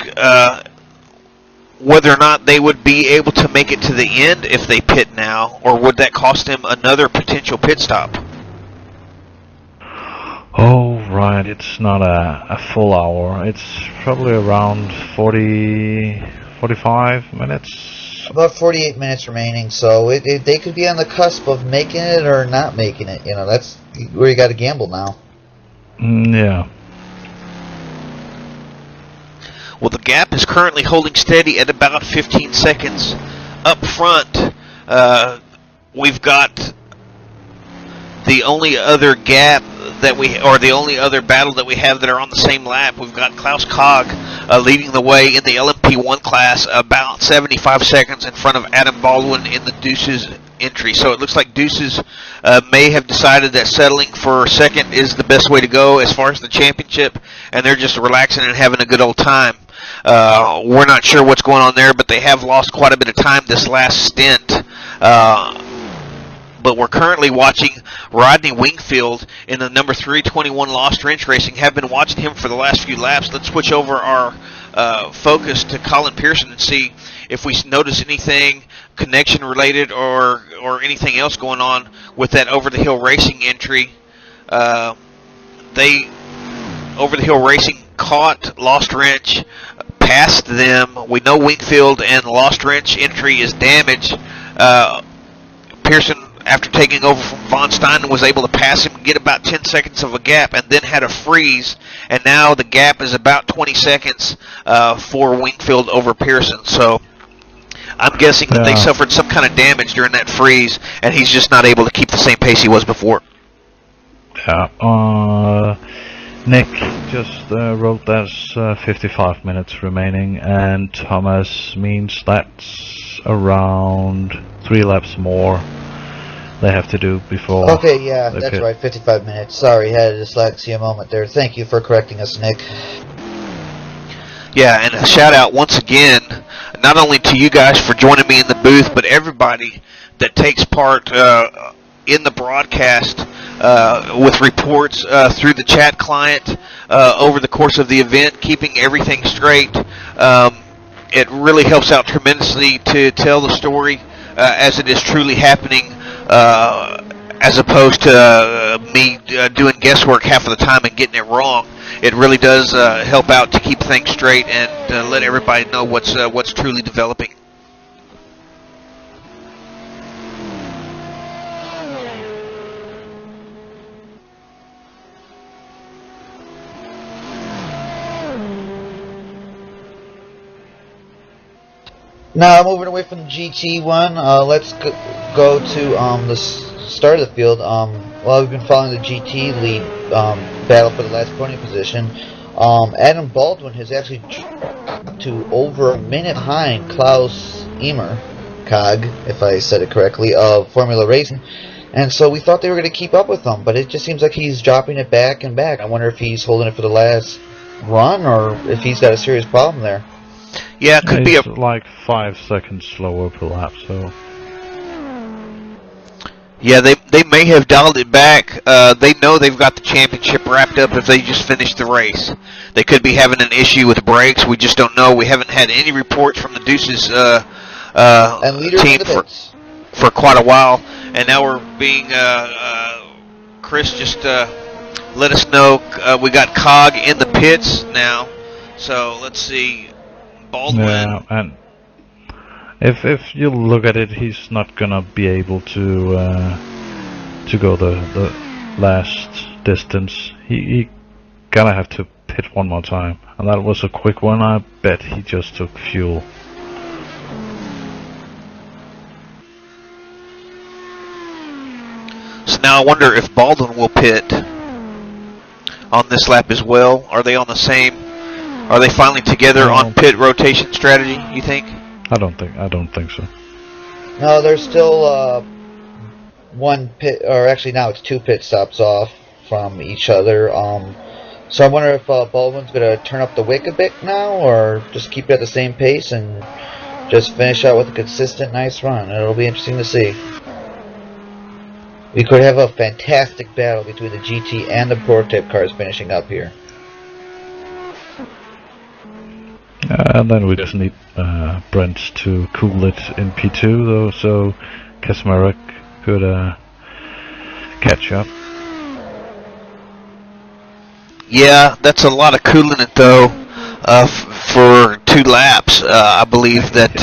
whether or not they would be able to make it to the end if they pit now, or would that cost them another potential pit stop? Oh, right, it's not a full hour. It's probably around 45 minutes. About 48 minutes remaining, so they could be on the cusp of making it or not making it. You know, that's where you got to gamble now. Yeah. Well, the gap is currently holding steady at about 15 seconds. Up front, we've got the only other gap the only other battle that we have that are on the same lap. We've got Klaus Kog leading the way in the LMP1 class, about 75 seconds in front of Adam Baldwin in the Deuces entry. So it looks like Deuces may have decided that settling for second is the best way to go as far as the championship, and they're just relaxing and having a good old time. We're not sure what's going on there, but they have lost quite a bit of time this last stint. But we're currently watching Rodney Wingfield in the number 321 Lost Wrench Racing. Have been watching him for the last few laps. Let's switch over our focus to Colin Pearson and see if we notice anything connection related or anything else going on with that over-the-hill racing entry. Over the hill racing caught Lost Wrench, passed them. We know Wingfield and Lost Wrench entry is damaged. Pearson, after taking over from von Steinen, was able to pass him, get about 10 seconds of a gap, and then had a freeze. And now the gap is about 20 seconds for Wingfield over Pearson. So I'm guessing that they suffered some kind of damage during that freeze, and he's just not able to keep the same pace he was before. Yeah. Nick just wrote there's 55 minutes remaining, and Thomas means that's around 3 laps more they have to do before. Okay, yeah, that's right, 55 minutes. Sorry, had a dyslexia moment there. Thank you for correcting us, Nick. Yeah, and a shout out once again, not only to you guys for joining me in the booth, but everybody that takes part in the broadcast with reports through the chat client over the course of the event, keeping everything straight. It really helps out tremendously to tell the story as it is truly happening, as opposed to me doing guesswork half of the time and getting it wrong. It really does help out to keep things straight and let everybody know what's truly developing. Now, moving away from the GT one, let's go to the start of the field. while we've been following the GT lead battle for the last podium position, Adam Baldwin has actually to over a minute behind Klaus Emer, Cog, if I said it correctly, of Formula Racing. And so we thought they were going to keep up with him, but it just seems like he's dropping it back and back. I wonder if he's holding it for the last run or if he's got a serious problem there. Yeah, it could be like 5 seconds slower per lap, so... Yeah, they may have dialed it back. They know they've got the championship wrapped up if they just finish the race. They could be having an issue with brakes. We just don't know. We haven't had any reports from the Deuces team for quite a while. And now we're being, Chris just let us know we got Cog in the pits now. So let's see, Baldwin. Yeah, and if you look at it, he's not gonna be able to go the last distance. He gonna have to pit one more time, and that was a quick one. I bet he just took fuel. So now I wonder if Baldwin will pit on this lap as well. Are they on the same? Are they finally together on pit rotation strategy, you think? I don't think so. No, there's still one pit, or actually now it's 2 pit stops off from each other. So I wonder if Baldwin's going to turn up the wick a bit now, or just keep it at the same pace and just finish out with a consistent, nice run. It'll be interesting to see. We could have a fantastic battle between the GT and the prototype cars finishing up here. And then we just need Brent to cool it in P2 though, so Kaczmarek could catch up. Yeah, that's a lot of cooling it though for 2 laps. I believe that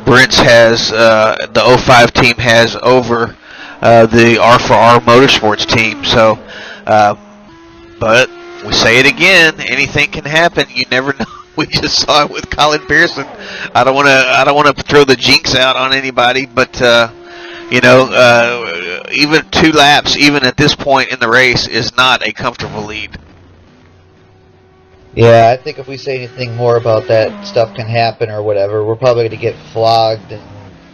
Brent's has, the 05 team has over the R4R Motorsports team. So, but we say it again, anything can happen. You never know. We just saw it with Colin Pearson. I don't want to throw the jinx out on anybody, but you know, even 2 laps, even at this point in the race, is not a comfortable lead. Yeah, I think if we say anything more about that, stuff can happen or whatever, we're probably going to get flogged and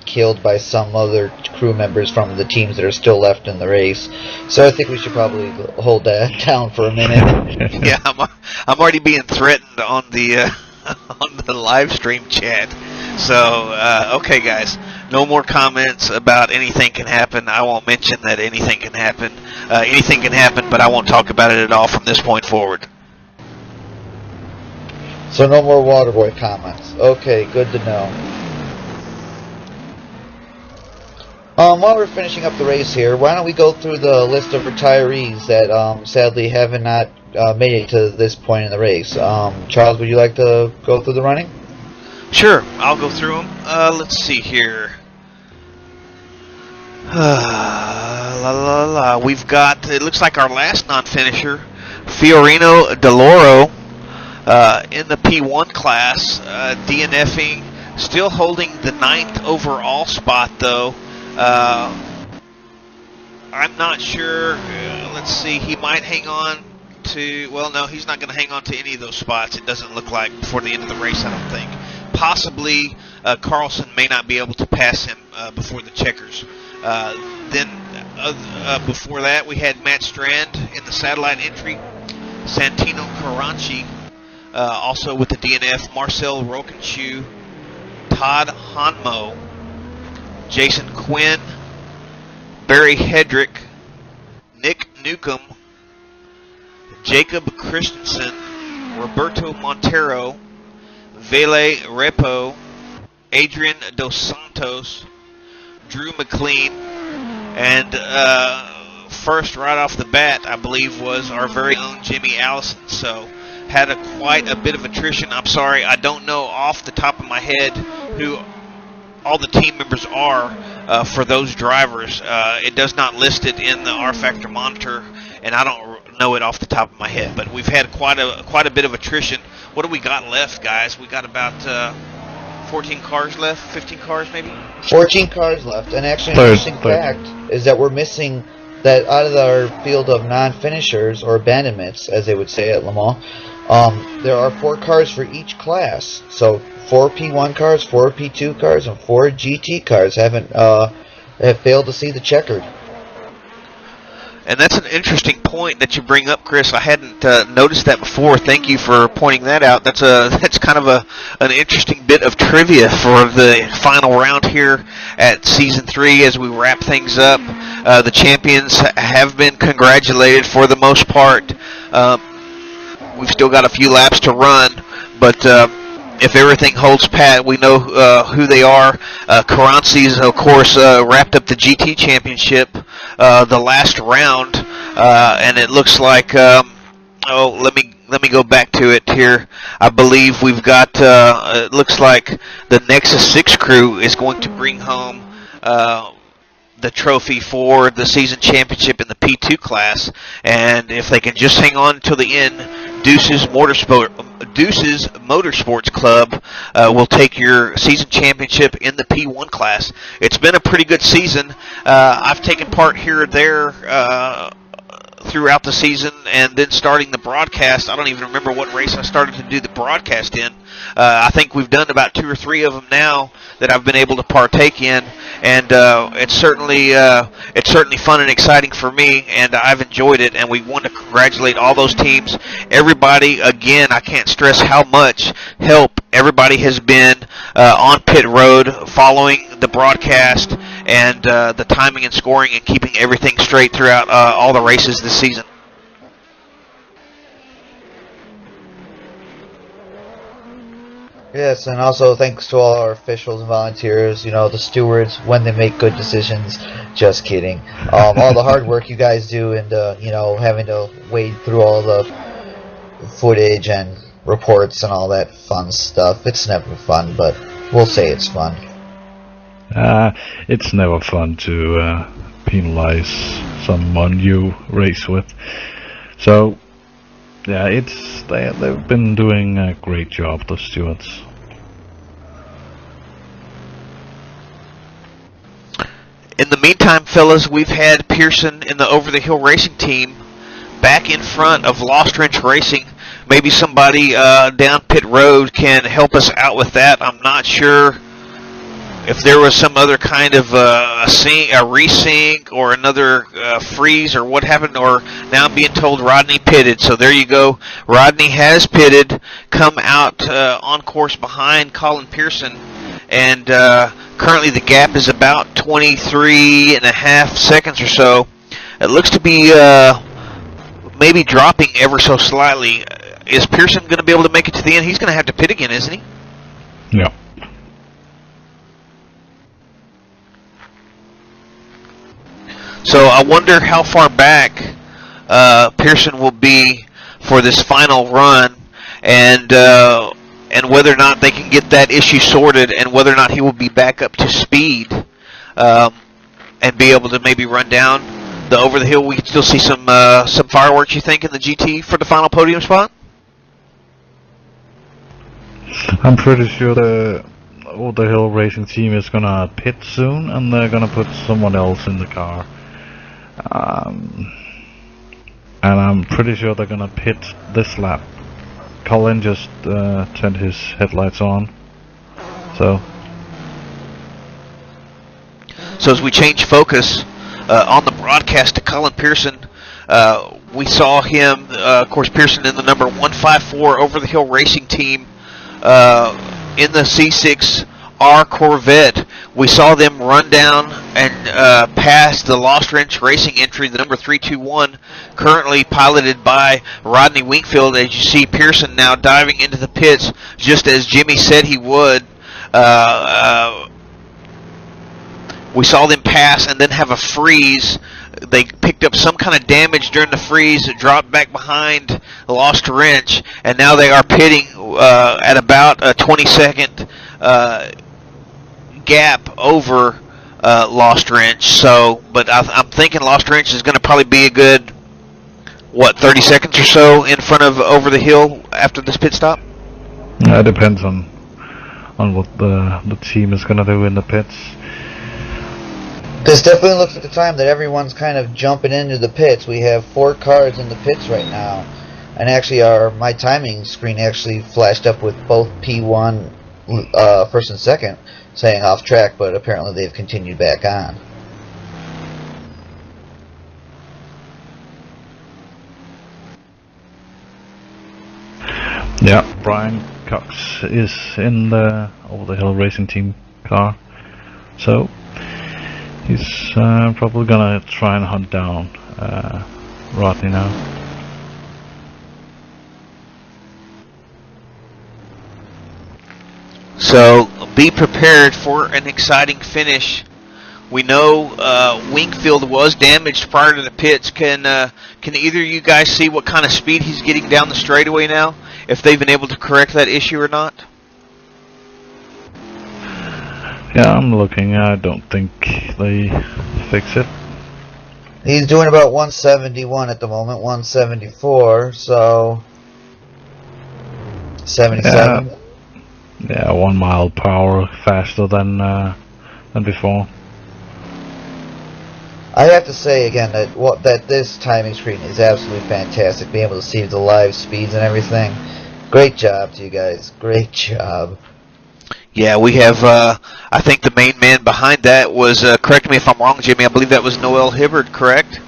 killed by some other crew members from the teams that are still left in the race. So I think we should probably hold that down for a minute. Yeah, I'm already being threatened on the on the live stream chat. So okay, guys, no more comments about anything can happen. I won't mention that anything can happen. Anything can happen, but I won't talk about it at all from this point forward. So no more Waterboy comments. Okay, good to know. While we're finishing up the race here, why don't we go through the list of retirees that sadly have not made it to this point in the race. Charles, would you like to go through the running? Sure, I'll go through them. Let's see here. We've got, it looks like our last non-finisher, Fiorino Deloro, in the P1 class, DNFing, still holding the 9th overall spot though. I'm not sure. Let's see. He might hang on to. Well, no, he's not going to hang on to any of those spots. It doesn't look like before the end of the race. I don't think. Possibly Carlson may not be able to pass him before the checkers. Then before that, we had Matt Strand in the satellite entry. Santino Caranci, also with the DNF. Marcel Rokenshoe, Todd Hanmo, Jason Quinn, Barry Hedrick, Nick Newcomb, Jacob Christensen, Roberto Montero, Vele Repo, Adrian Dos Santos, Drew McLean, and first right off the bat, I believe, was our very own Jimmy Allison. So had quite a bit of attrition. I'm sorry, I don't know off the top of my head who all the team members are for those drivers. It does not list it in the R-Factor monitor, and I don't know it off the top of my head. But we've had quite a bit of attrition. What do we got left, guys? We got about 14 cars left, 15 cars maybe? 14 cars left, and actually an interesting fact is that we're missing that out of our field of non-finishers, or abandonments, as they would say at Le Mans, there are 4 cars for each class. So 4 P1 cars, 4 P2 cars, and 4 GT cars have failed to see the checkered. And that's an interesting point that you bring up, Chris. I hadn't noticed that before. Thank you for pointing that out. That's kind of an interesting bit of trivia for the final round here at Season 3 as we wrap things up. The champions have been congratulated for the most part. We've still got a few laps to run, but if everything holds pat, we know who they are. Carances, of course, wrapped up the GT Championship the last round, and it looks like. Let me go back to it here. I believe we've got. It looks like the Nexus 6 crew is going to bring home the trophy for the season championship in the P2 class, and if they can just hang on till the end, Deuces Motorsports Club will take your season championship in the P1 class. It's been a pretty good season. I've taken part here or there throughout the season, and then starting the broadcast. I don't even remember what race I started to do the broadcast in. I think we've done about 2 or 3 of them now that I've been able to partake in, and it's certainly fun and exciting for me, and I've enjoyed it. And we want to congratulate all those teams. Everybody, again, I can't stress how much help everybody has been on pit road following the broadcast and the timing and scoring and keeping everything straight throughout all the races this season. Yes, and also thanks to all our officials and volunteers, the stewards, when they make good decisions. Just kidding. All the hard work you guys do, and having to wade through all the footage and reports and all that fun stuff. It's never fun, but we'll say it's fun. It's never fun to penalize someone you race with. So, yeah, they've been doing a great job, the stewards. In the meantime, fellas, we've had Pearson in the Over the Hill Racing team back in front of Lost Wrench Racing. Maybe somebody down pit road can help us out with that. I'm not sure if there was some other kind of a resync or another freeze or what happened, or now I'm being told Rodney pitted. So there you go. Rodney has pitted, come out on course behind Colin Pearson, and currently the gap is about 23.5 seconds or so. It looks to be maybe dropping ever so slightly. Is Pearson going to be able to make it to the end? He's going to have to pit again, isn't he? Yeah. So I wonder how far back Pearson will be for this final run, and whether or not they can get that issue sorted, and whether or not he will be back up to speed and be able to maybe run down the over the hill. We can still see some fireworks, you think, in the GT for the final podium spot? I'm pretty sure the Over the Hill Racing team is gonna pit soon, and they're gonna put someone else in the car. And I'm pretty sure they're gonna pit this lap. Colin just turned his headlights on. So as we change focus on the broadcast to Colin Pearson, we saw him, of course, Pearson in the number 154 Over the Hill Racing team in the C6R Corvette. We saw them run down and pass the Lost Wrench Racing entry, the number 321, currently piloted by Rodney Wingfield. As you see, Pearson now diving into the pits, just as Jimmy said he would. We saw them pass and then have a freeze. They picked up some kind of damage during the freeze, dropped back behind Lost Wrench, and now they are pitting at about a 20-second gap over Lost Wrench. So, but I'm thinking Lost Wrench is going to probably be a good, 30 seconds or so in front of Over the Hill after this pit stop? It depends on what the team is going to do in the pits. This definitely looks like the time that everyone's kind of jumping into the pits. We have 4 cars in the pits right now. And actually my timing screen actually flashed up with both P1 first and second saying off track, but apparently they've continued back on. Yeah, Brian Cox is in the Over the Hill Racing Team car, so he's probably gonna try and hunt down Rodney now. So be prepared for an exciting finish. We know Wingfield was damaged prior to the pits. Can either of you guys see what kind of speed he's getting down the straightaway now? If they've been able to correct that issue or not? Yeah, I'm looking. I don't think they fix it. He's doing about 171 at the moment, 174, so 77. Yeah, 1 mile per hour faster than before. I have to say again that this timing screen is absolutely fantastic. Being able to see the live speeds and everything. Great job to you guys. Great job. Yeah, we have, I think the main man behind that was, correct me if I'm wrong, Jimmy, I believe that was Noel Hibbard, correct?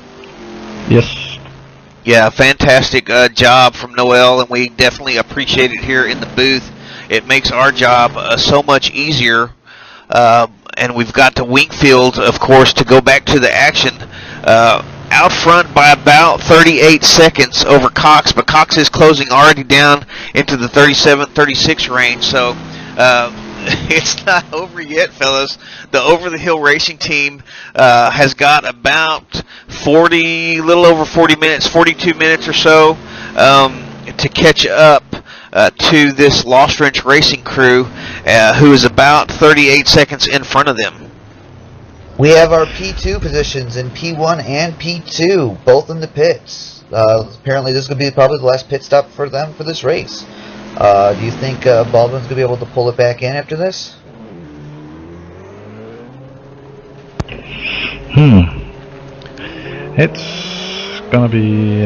Yes. Yeah, fantastic job from Noel, and we definitely appreciate it here in the booth. It makes our job so much easier, and we've got to Wingfield, of course, to go back to the action. Out front by about 38 seconds over Cox, but Cox is closing already down into the 37-36 range, so it's not over yet, fellas. The Over the Hill Racing Team has got about little over 40 minutes, 42 minutes or so to catch up to this Lost Wrench Racing crew, who is about 38 seconds in front of them. We have our P2 positions in P1 and P2, both in the pits. Apparently this is going to be probably the last pit stop for them for this race. Do you think Baldwin's going to be able to pull it back in after this? It's going to be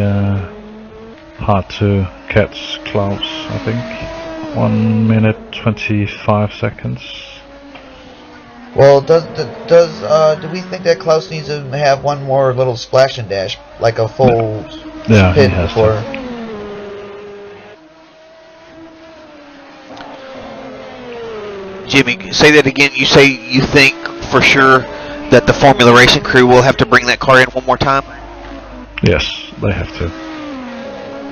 hard to catch Klaus, I think. 1 minute 25 seconds. Well, do we think that Klaus needs to have one more little splash and dash, like a full pit before? Jimmy, say that again. You say you think for sure that the Formula Racing crew will have to bring that car in one more time? Yes, they have to.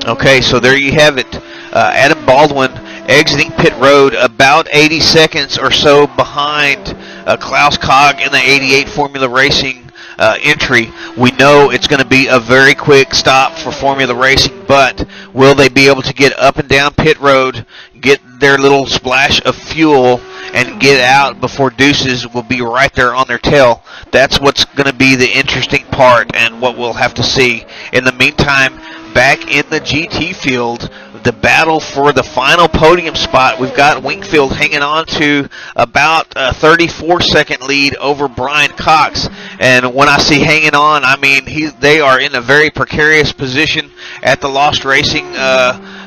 Okay, so there you have it. Adam Baldwin exiting pit road about 80 seconds or so behind Klaus Cog in the 88 Formula Racing entry. We know it's going to be a very quick stop for Formula Racing, but will they be able to get up and down pit road, get their little splash of fuel, and get out before Deuces will be right there on their tail? That's what's going to be the interesting part and what we'll have to see. In the meantime, back in the GT field, the battle for the final podium spot, we've got Wingfield hanging on to about a 34-second lead over Brian Cox. And when I say hanging on, I mean they are in a very precarious position at the Lost Racing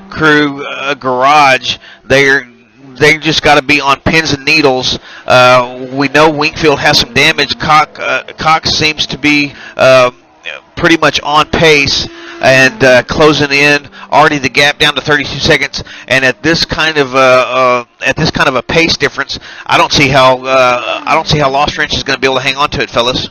crew garage. They just got to be on pins and needles. We know Wingfield has some damage. Cox seems to be pretty much on pace and closing in. Already the gap down to 32 seconds, and at this kind of a pace difference, I don't see how Lost Wrench is going to be able to hang on to it, fellas.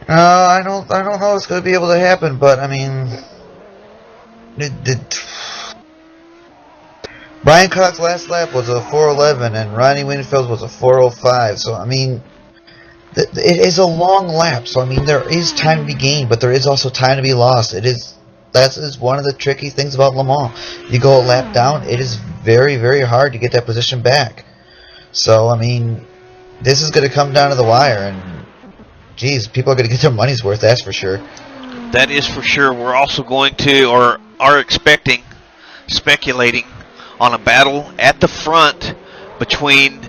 I don't know how it's going to be able to happen, but I mean, Brian Cox's last lap was a 4:11, and Ronnie Winfield's was a 4:05. So I mean, it is a long lap. So I mean, there is time to be gained, but there is also time to be lost. That is one of the tricky things about Le Mans. You go a lap down, it is very, very hard to get that position back. So I mean, this is going to come down to the wire, and geez, people are going to get their money's worth. That's for sure. That is for sure. We're also going to, or are speculating on a battle at the front between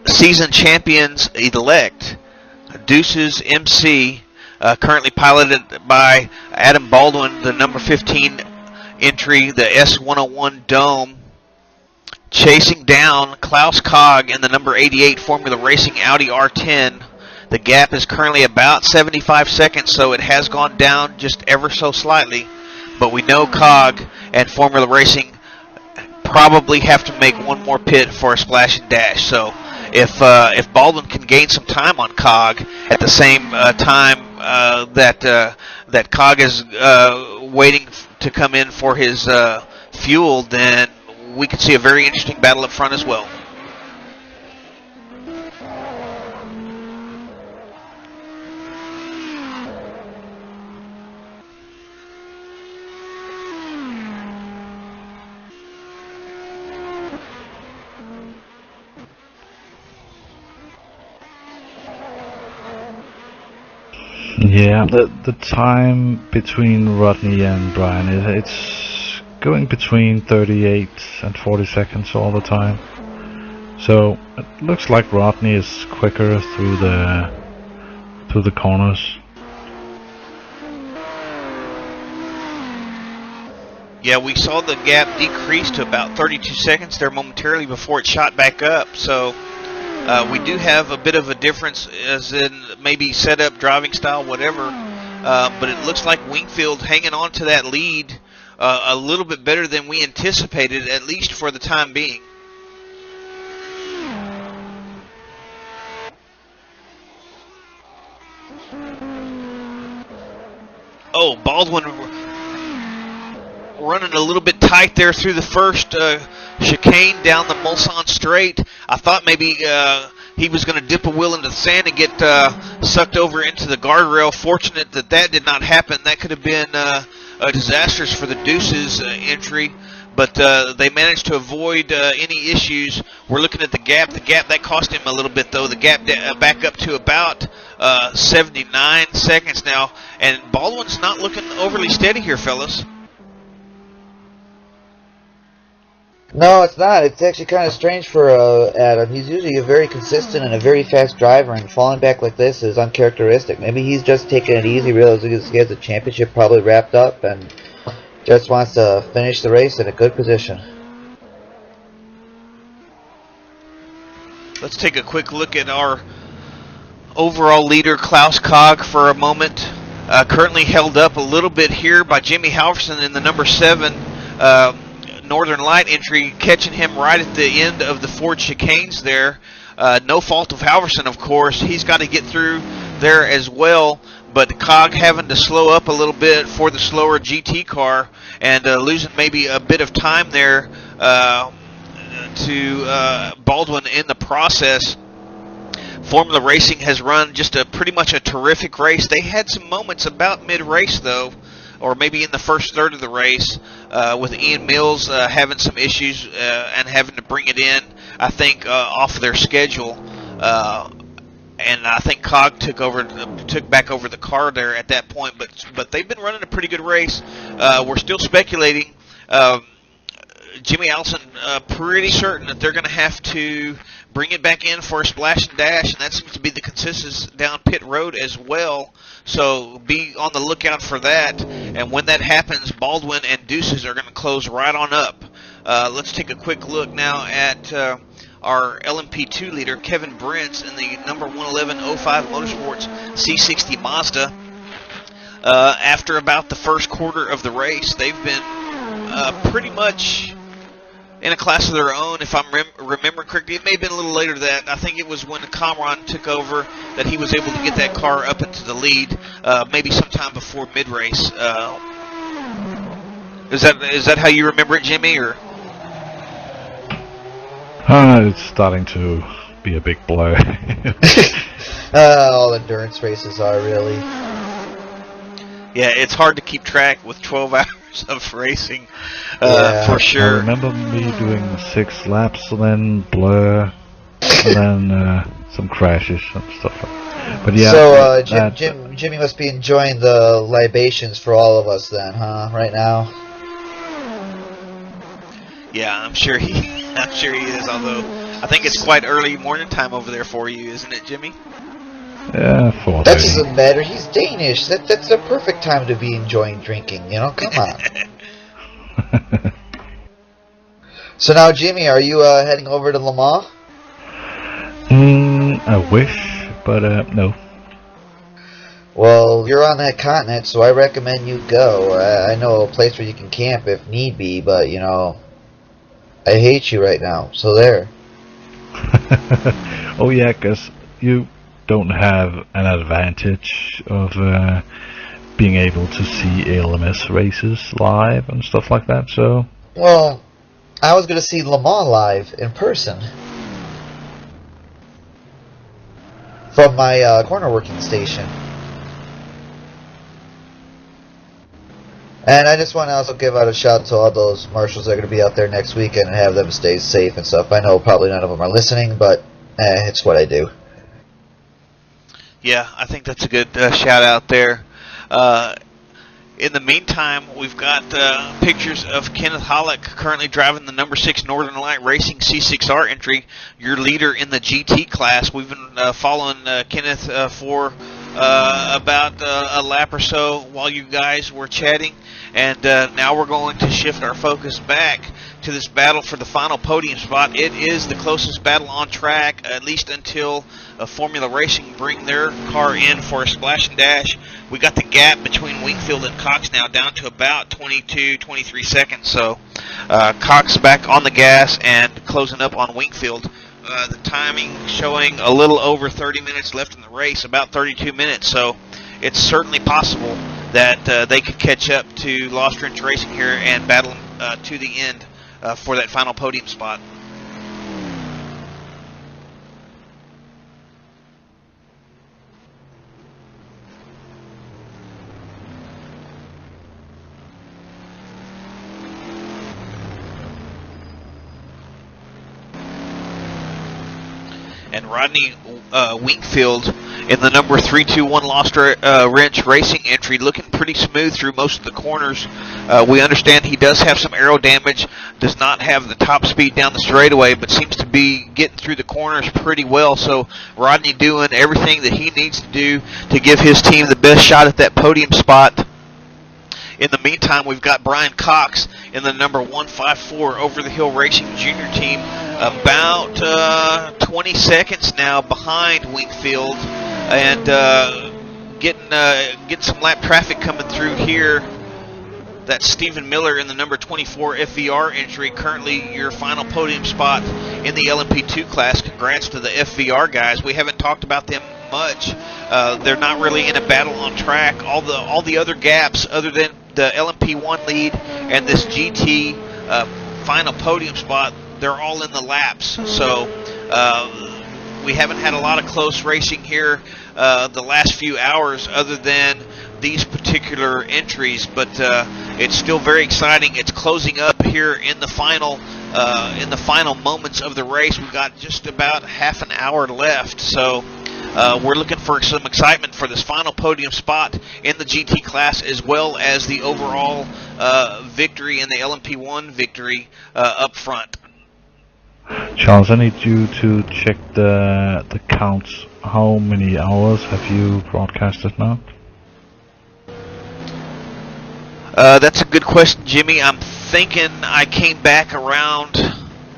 season champions elect Deuces MC, currently piloted by Adam Baldwin, the number 15 entry, the S101 Dome, chasing down Klaus Kog in the number 88 Formula Racing Audi R10. The gap is currently about 75 seconds, so it has gone down just ever so slightly. But we know Kog and Formula Racing probably have to make one more pit for a splash and dash. So if Baldwin can gain some time on Kog at the same time that Kog is waiting to come in for his fuel, then we could see a very interesting battle up front as well. Yeah, the time between Rodney and Brian, it's going between 38 and 40 seconds all the time. So it looks like Rodney is quicker through the corners. Yeah, we saw the gap decrease to about 32 seconds there momentarily before it shot back up. So we do have a bit of a difference, as in maybe setup, driving style, whatever. But it looks like Wingfield hanging on to that lead a little bit better than we anticipated, at least for the time being. Oh, Baldwin running a little bit tight there through the first chicane down the Mulsanne Straight. I thought maybe he was going to dip a wheel into the sand and get sucked over into the guardrail. Fortunate that did not happen. That could have been disastrous for the Deuces entry, but they managed to avoid any issues. We're looking at the gap. The gap that cost him a little bit, though. The gap back up to about 79 seconds now, and Baldwin's not looking overly steady here, fellas. No, it's not. It's actually kind of strange for Adam. He's usually a very consistent and a very fast driver, and falling back like this is uncharacteristic. Maybe he's just taking it easy, realizing he has the championship probably wrapped up, and just wants to finish the race in a good position. Let's take a quick look at our overall leader, Klaus Kog, for a moment. Currently held up a little bit here by Jimmy Halverson in the number 7 Northern Light entry, catching him right at the end of the Ford chicanes there. No fault of Halverson, of course. He's got to get through there as well, but Kog having to slow up a little bit for the slower GT car, and losing maybe a bit of time there to Baldwin in the process. Formula Racing has run just pretty much a terrific race. They had some moments about mid-race, though, or maybe in the first third of the race, with Ian Mills having some issues and having to bring it in, I think, off of their schedule. And I think Kog took back over the car there at that point. But they've been running a pretty good race. We're still speculating. Jimmy Allison pretty certain that they're going to have to bring it back in for a splash and dash, and that seems to be the consensus down pit road as well. So be on the lookout for that. And when that happens, Baldwin and Deuces are going to close right on up. Let's take a quick look now at our LMP2 leader, Kevin Brentz, in the number 111.05 Motorsports C60 Mazda. After about the first quarter of the race, they've been pretty much in a class of their own, if I'm remembering correctly. It may have been a little later than that. I think it was when Kamran took over that he was able to get that car up into the lead, maybe sometime before mid-race. Is that how you remember it, Jimmy? Or It's starting to be a big blur. All endurance races are, really. Yeah, it's hard to keep track with 12 hours of racing, for I sure. remember me doing 6 laps, and then blur, and then some crashes and stuff. But yeah. So Jimmy must be enjoying the libations for all of us then, huh? Right now. Yeah, I'm sure he I'm sure he is, although I think it's quite early morning time over there for you, isn't it, Jimmy? Yeah, 4:30. That doesn't matter. He's Danish. That's the perfect time to be enjoying drinking. You know, come on. So now, Jimmy, are you heading over to LeMans? I wish, but no. Well, you're on that continent, so I recommend you go. I know a place where you can camp if need be, but, you know, I hate you right now, so there. Oh yeah, 'cause you don't have an advantage of being able to see ALMS races live and stuff like that, so... Well, I was going to see LeMans live in person. From my corner working station. And I just want to also give out a shout to all those marshals that are going to be out there next weekend and have them stay safe and stuff. I know probably none of them are listening, but it's what I do. Yeah, I think that's a good shout out there. In the meantime, we've got pictures of Kenneth Hollick currently driving the number 6 Northern Light Racing C6R entry, your leader in the GT class. We've been following Kenneth for about a lap or so while you guys were chatting, and now we're going to shift our focus back to this battle for the final podium spot. It is the closest battle on track, at least until Formula Racing bring their car in for a splash and dash. We got the gap between Wingfield and Cox now down to about 22, 23 seconds. So Cox back on the gas and closing up on Wingfield. The timing showing a little over 30 minutes left in the race, about 32 minutes. So it's certainly possible that they could catch up to Lost Wrench Racing here and battle to the end for that final podium spot. And Rodney Wingfield in the number 321 Lost Wrench Racing entry, looking pretty smooth through most of the corners. We understand he does have some aero damage, does not have the top speed down the straightaway, but seems to be getting through the corners pretty well. So Rodney doing everything that he needs to do to give his team the best shot at that podium spot. In the meantime, we've got Brian Cox in the number 154 Over the Hill Racing Junior team, about 20 seconds now behind Wingfield, and getting some lap traffic coming through here. That's Stephen Miller in the number 24 FVR entry, currently your final podium spot in the LMP2 class. Congrats to the FVR guys. We haven't talked about them much. They're not really in a battle on track. All the other gaps, other than the LMP1 lead and this GT final podium spot, they're all in the laps. So we haven't had a lot of close racing here the last few hours, other than these particular entries, but it's still very exciting. It's closing up here in the final moments of the race. We've got just about half an hour left, so we're looking for some excitement for this final podium spot in the GT class, as well as the overall victory in the LMP1 victory up front. Charles, I need you to check the counts. How many hours have you broadcasted now? That's a good question, Jimmy. I'm thinking I came back around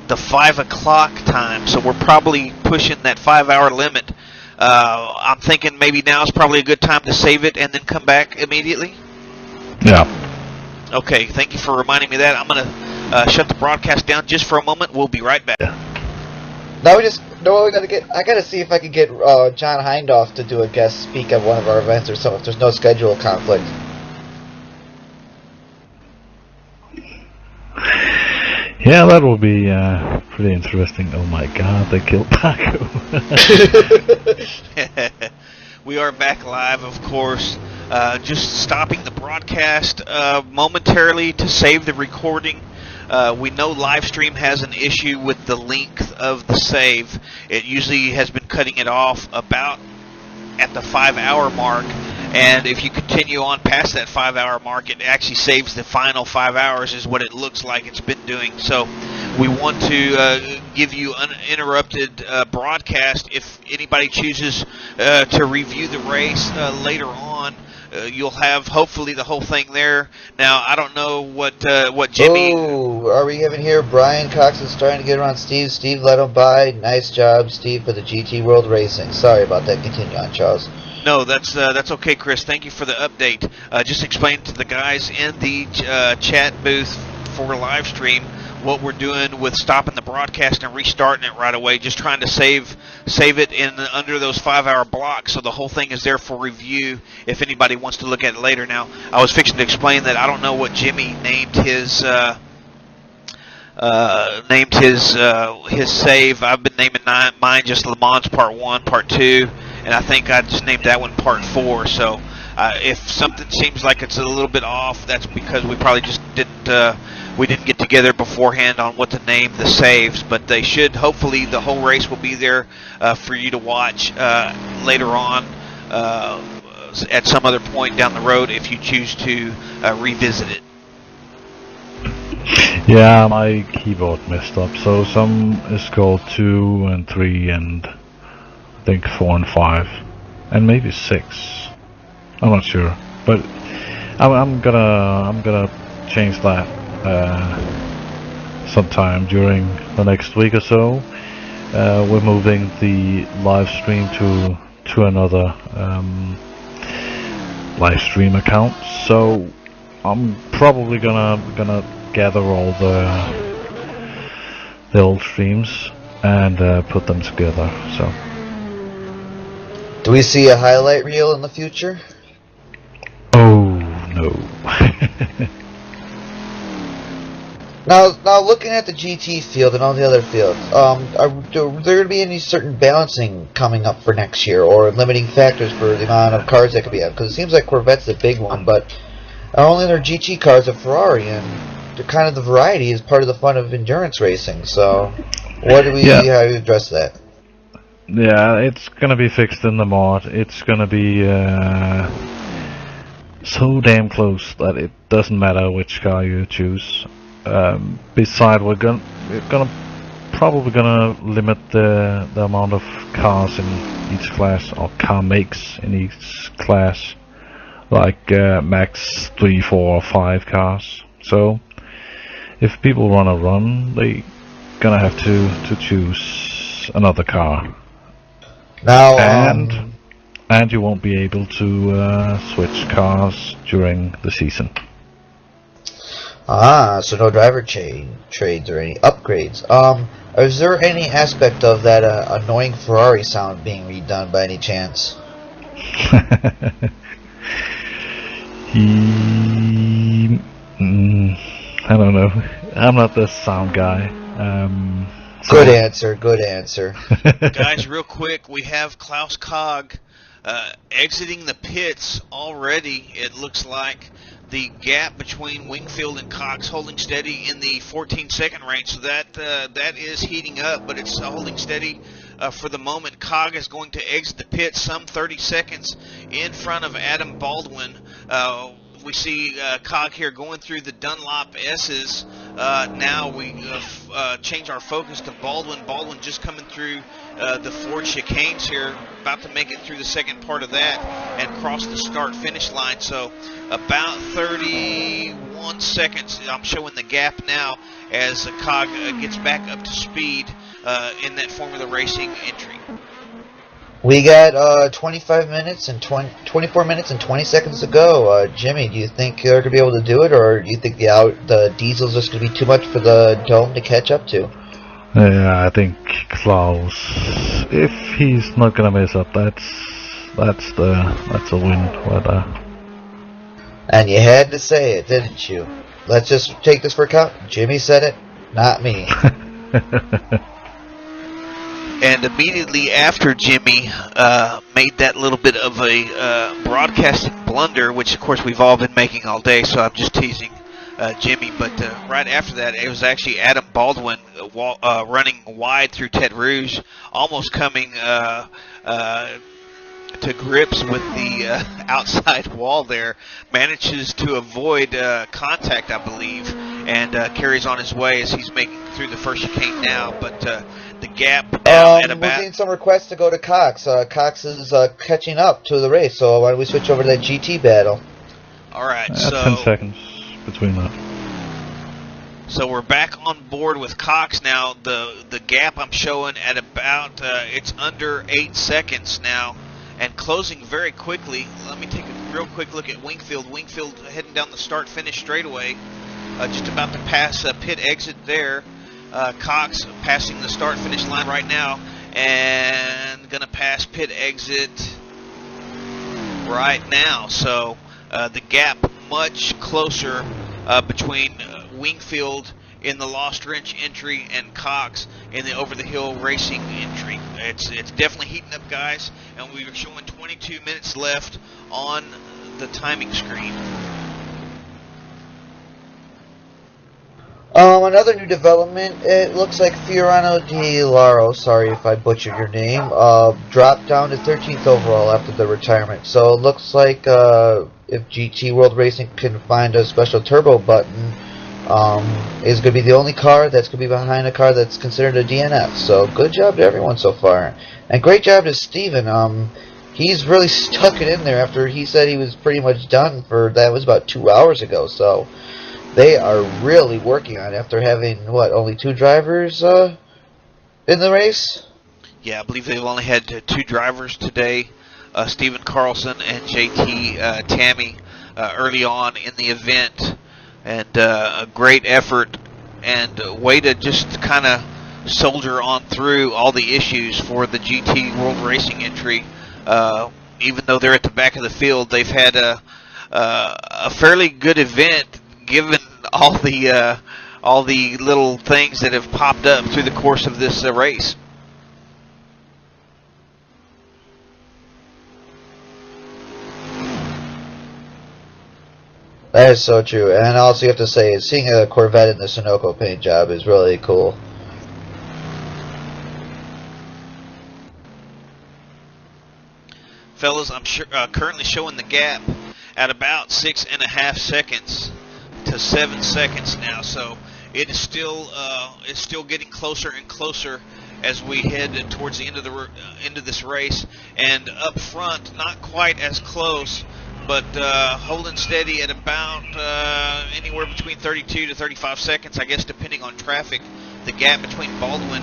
the 5 o'clock time, so we're probably pushing that 5-hour limit. I'm thinking maybe now is probably a good time to save it and then come back immediately. Yeah. Okay, thank you for reminding me of that. I'm going to shut the broadcast down just for a moment. We'll be right back. Now I gotta see if I can get John Hindhoff to do a guest speak at one of our events or so, if there's no schedule conflict. Yeah, that will be pretty interesting. Oh my god, they killed Paco. We are back live, of course. Just stopping the broadcast momentarily to save the recording. We know Livestream has an issue with the length of the save. It usually has been cutting it off about at the 5-hour mark. And if you continue on past that 5-hour mark, it actually saves the final 5 hours, is what it looks like it's been doing. So we want to give you uninterrupted broadcast. If anybody chooses to review the race later on, you'll have hopefully the whole thing there. Now, I don't know what Jimmy. Oh, are we having here? Brian Cox is trying to get around Steve. Steve let him by. Nice job, Steve, for the GT World Racing. Sorry about that. Continue on, Charles. No, that's okay, Chris. Thank you for the update. Just explain to the guys in the chat booth for live stream what we're doing with stopping the broadcast and restarting it right away. Just trying to save it in under those 5-hour blocks, so the whole thing is there for review if anybody wants to look at it later. Now, I was fixing to explain that I don't know what Jimmy named his save. I've been naming mine just LeMans Part 1, Part 2, and I think I just named that one Part 4. So if something seems like it's a little bit off, that's because we probably just didn't get together beforehand on what to name the saves. But they should, hopefully, the whole race will be there for you to watch later on at some other point down the road if you choose to revisit it. Yeah, my keyboard messed up, so some is called 2 and 3 and I think 4 and 5 and maybe 6. I'm not sure, but I'm gonna change that sometime during the next week or so. We're moving the live stream to another live stream account, so I'm probably gonna gather all the old streams and put them together. So, do we see a highlight reel in the future? oh no. Now looking at the GT field and all the other fields, are there going to be any certain balancing coming up for next year, or limiting factors for the amount of cars that could be out? Because it seems like Corvette's a big one, but only their GT cars are Ferrari, and they're kind of the variety is part of the fun of endurance racing. So, how do you address that? Yeah, it's gonna be fixed in the mod. It's gonna be so damn close that it doesn't matter which car you choose. Besides, we're probably gonna limit the amount of cars in each class, or car makes in each class, like max 3, 4, or 5 cars. So if people wanna run, they gonna have to choose another car. Now, and you won't be able to switch cars during the season. So no driver trades or any upgrades. Is there any aspect of that annoying Ferrari sound being redone by any chance? I don't know. I'm not the sound guy. Good answer. Good answer. Guys, real quick, we have Klaus Cog exiting the pits already. It looks like the gap between Wingfield and Cox holding steady in the 14-second range. So that is heating up, but it's holding steady for the moment. Cog is going to exit the pit some 30 seconds in front of Adam Baldwin. We see Cog here going through the Dunlop S's. Now we change our focus to Baldwin. Baldwin just coming through the Ford chicanes here, about to make it through the second part of that and cross the start-finish line. So about 31 seconds. I'm showing the gap now as Cog gets back up to speed in that Formula Racing entry. We got 24 minutes and 20 seconds to go. Jimmy, do you think they're going to be able to do it, or do you think the diesel's just going to be too much for the dome to catch up to? Yeah, I think Klaus, if he's not going to mess up, that's a win. But, and you had to say it, didn't you? Let's just take this for account. Jimmy said it, not me. And immediately after Jimmy made that little bit of a broadcasting blunder, which of course we've all been making all day, so I'm just teasing Jimmy. But right after that, it was actually Adam Baldwin running wide through Ted Rouge, almost coming to grips with the outside wall there. Manages to avoid contact, I believe, and carries on his way as he's making through the first chicane now. But the gap now at We're about... getting some requests to go to Cox. Cox is catching up to the race, so why don't we switch over to that GT battle? All right, 10 so... seconds between that. So we're back on board with Cox now. The gap I'm showing at about, it's under 8 seconds now, and closing very quickly. Let me take a real quick look at Wingfield. Wingfield heading down the start-finish straightaway, just about to pass pit exit there. Cox passing the start-finish line right now, and going to pass pit exit right now. So the gap much closer between Wingfield in the Lost Wrench entry and Cox in the Over the Hill Racing entry. It's definitely heating up, guys, and we are showing 22 minutes left on the timing screen. Another new development, it looks like Fiorano Di Laro, sorry if I butchered your name, dropped down to 13th overall after the retirement. So it looks like if GT World Racing can find a special turbo button, is going to be the only car that's going to be behind a car that's considered a DNF. So good job to everyone so far. And great job to Steven. He's really stuck it in there after he said he was pretty much done for, that was about 2 hours ago. So they are really working on it after having, what, only 2 drivers in the race? Yeah, I believe they've only had 2 drivers today, Steven Carlson and JT Tammy, early on in the event. And a great effort and a way to just kind of soldier on through all the issues for the GT World Racing entry. Even though they're at the back of the field, they've had a fairly good event given all the little things that have popped up through the course of this race. That is so true. And also you have to say, seeing a Corvette in the Sunoco paint job is really cool. Fellas, I'm currently showing the gap at about 6.5 seconds to 7 seconds now. So it is still getting closer and closer as we head towards the end of end of this race. And up front, not quite as close, but holding steady at about anywhere between 32 to 35 seconds, I guess, depending on traffic. The gap between Baldwin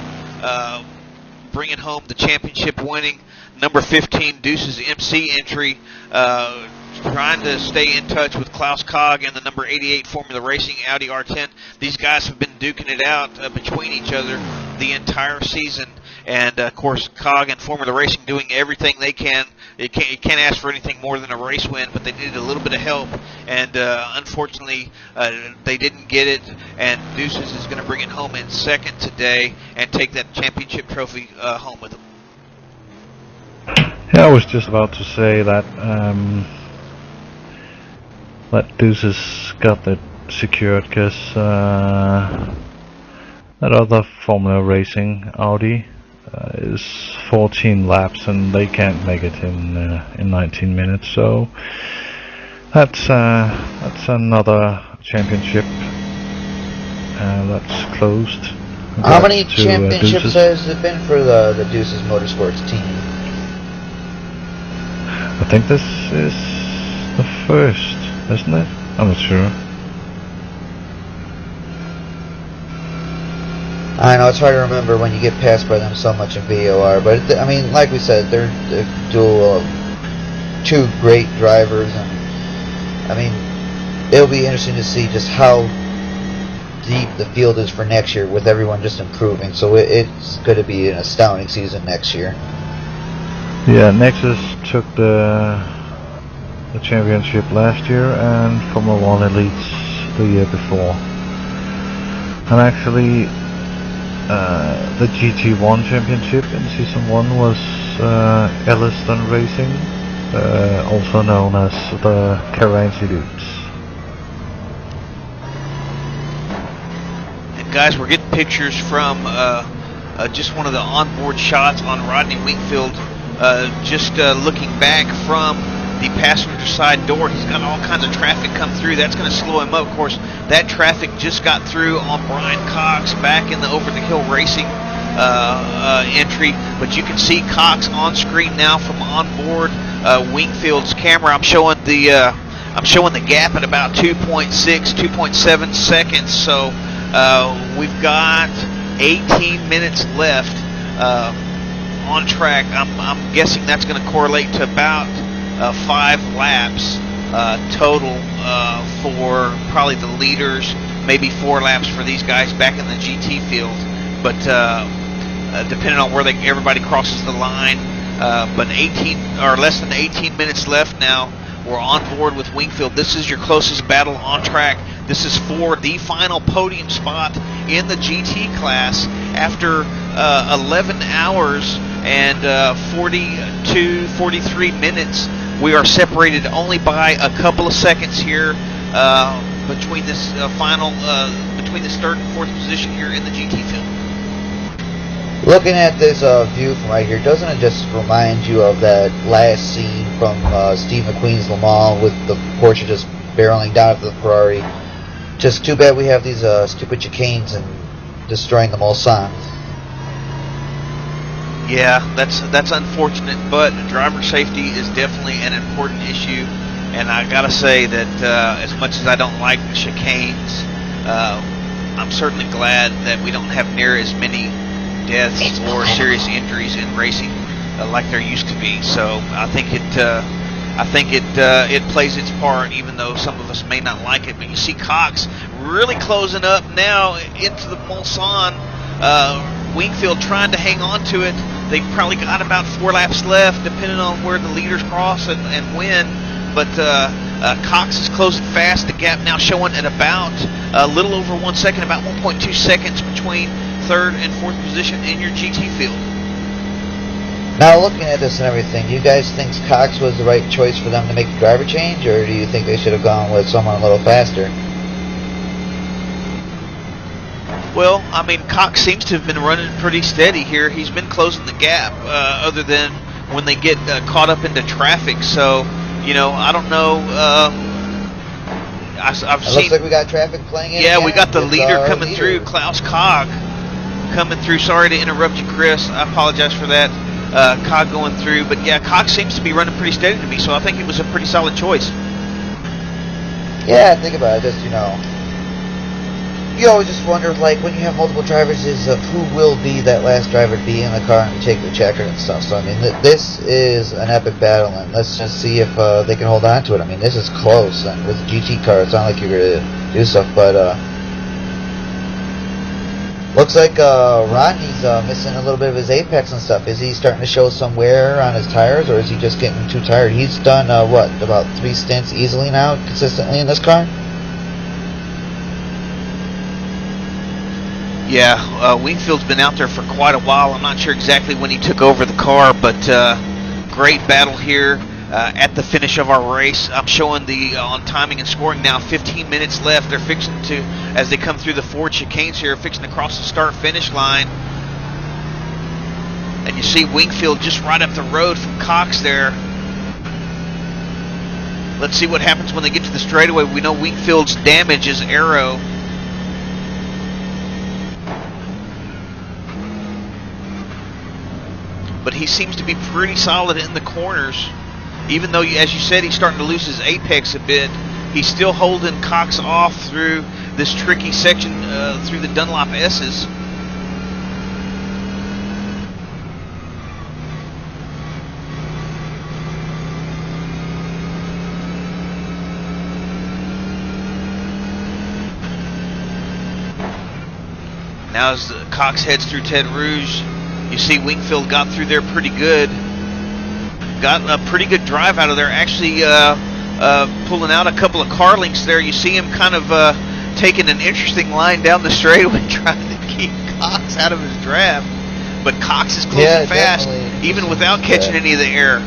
bringing home the championship winning number 15 Deuces MC entry, trying to stay in touch with Klaus Kog and the number 88 Formula Racing Audi R10. These guys have been duking it out between each other the entire season. And, of course, Kog and Formula Racing doing everything they can. You can't ask for anything more than a race win, but they needed a little bit of help. And, unfortunately, they didn't get it. And Deuces is going to bring it home in second today and take that championship trophy home with them. Yeah, I was just about to say that that Deuces got that secured because that other Formula Racing Audi is 14 laps and they can't make it in 19 minutes. So that's another championship that's closed. How many championships has it been for the Deuces Motorsports team? I think this is the first, isn't it? I'm not sure. I know it's hard to remember when you get passed by them so much in VOR, but I mean, like we said, they're dual, 2 great drivers, and I mean, it'll be interesting to see just how deep the field is for next year with everyone just improving. So it's going to be an astounding season next year. Yeah, Nexus took the championship last year and Formula 1 Elites the year before. And actually, the GT1 championship in Season 1 was Elliston Racing, also known as the Caranci Dukes. And guys, we're getting pictures from just one of the onboard shots on Rodney Wingfield, just looking back from the passenger side door. He's got all kinds of traffic come through. That's going to slow him up. Of course, that traffic just got through on Brian Cox back in the Over the Hill Racing entry, but you can see Cox on screen now from on board Wingfield's camera. I'm showing the gap at about 2.7 seconds. So we've got 18 minutes left on track. I'm guessing that's going to correlate to about 5 laps total for probably the leaders, maybe 4 laps for these guys back in the GT field. But depending on where everybody crosses the line, but 18 or less than 18 minutes left now. We're on board with Wingfield. This is your closest battle on track. This is for the final podium spot in the GT class after 11 hours and 43 minutes. We are separated only by a couple of seconds here between this between this third and fourth position here in the GT field. Looking at this view from right here, doesn't it just remind you of that last scene from Steve McQueen's Le Mans with the Porsche just barreling down to the Ferrari? Just too bad we have these stupid chicanes and destroying the Mulsanne. Yeah, that's unfortunate, but driver safety is definitely an important issue, and I gotta say that as much as I don't like the chicanes, I'm certainly glad that we don't have near as many deaths or serious injuries in racing like there used to be. So I think it plays its part, even though some of us may not like it. But you see Cox really closing up now into the Mulsanne. Wingfield trying to hang on to it. They've probably got about 4 laps left, depending on where the leaders cross and win. But Cox is closing fast. The gap now showing at about a little over 1 second, about 1.2 seconds between third and fourth position in your GT field. Now looking at this and everything, do you guys think Cox was the right choice for them to make the driver change, or do you think they should have gone with someone a little faster? Well, I mean, Cox seems to have been running pretty steady here. He's been closing the gap, other than when they get caught up into traffic. So, you know, I don't know. I've seen. Looks like we got traffic playing in. Yeah, again. we got the It's leader coming leader through, Klaus Cog coming through. Sorry to interrupt you, Chris. I apologize for that. Cog going through, but yeah, Cox seems to be running pretty steady to me, so I think it was a pretty solid choice. Yeah, think about it. Just, you know, you always just wonder, like, when you have multiple drivers, is who will be that last driver to be in the car and take the checker and stuff. So I mean, this is an epic battle, and let's just see if they can hold on to it. I mean, this is close, and with the GT car, it's not like you're gonna do stuff, but looks like Rodney's missing a little bit of his apex and stuff. Is he starting to show some wear on his tires, or is he just getting too tired? He's done, what, about 3 stints easily now, consistently in this car? Yeah, Wingfield's been out there for quite a while. I'm not sure exactly when he took over the car, but great battle here at the finish of our race. I'm showing the on timing and scoring now. 15 minutes left. They're fixing to, as they come through the Ford chicanes here, fixing to cross the start-finish line. And you see Wingfield just right up the road from Cox there. Let's see what happens when they get to the straightaway. We know Wingfield's damage is aero. But he seems to be pretty solid in the corners. Even though, as you said, he's starting to lose his apex a bit, he's still holding Cox off through this tricky section through the Dunlop S's. Now as Cox heads through Ted Rouge, you see Wingfield got through there pretty good. Got a pretty good drive out of there, actually pulling out a couple of car links there. You see him kind of taking an interesting line down the straightaway, trying to keep Cox out of his draft. But Cox is closing fast, even without catching any of the air.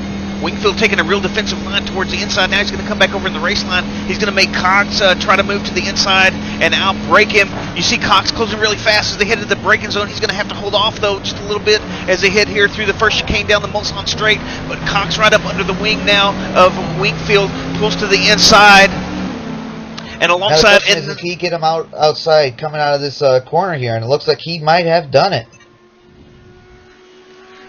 Wingfield taking a real defensive line towards the inside. Now he's going to come back over in the race line. He's going to make Cox try to move to the inside and outbrake him. You see Cox closing really fast as they head into the braking zone. He's going to have to hold off, though, just a little bit as they head here through the first chicane down the Mulsanne straight. But Cox right up under the wing now of Wingfield, pulls to the inside. And alongside, now the question is, if he get him outside coming out of this corner here, and it looks like he might have done it.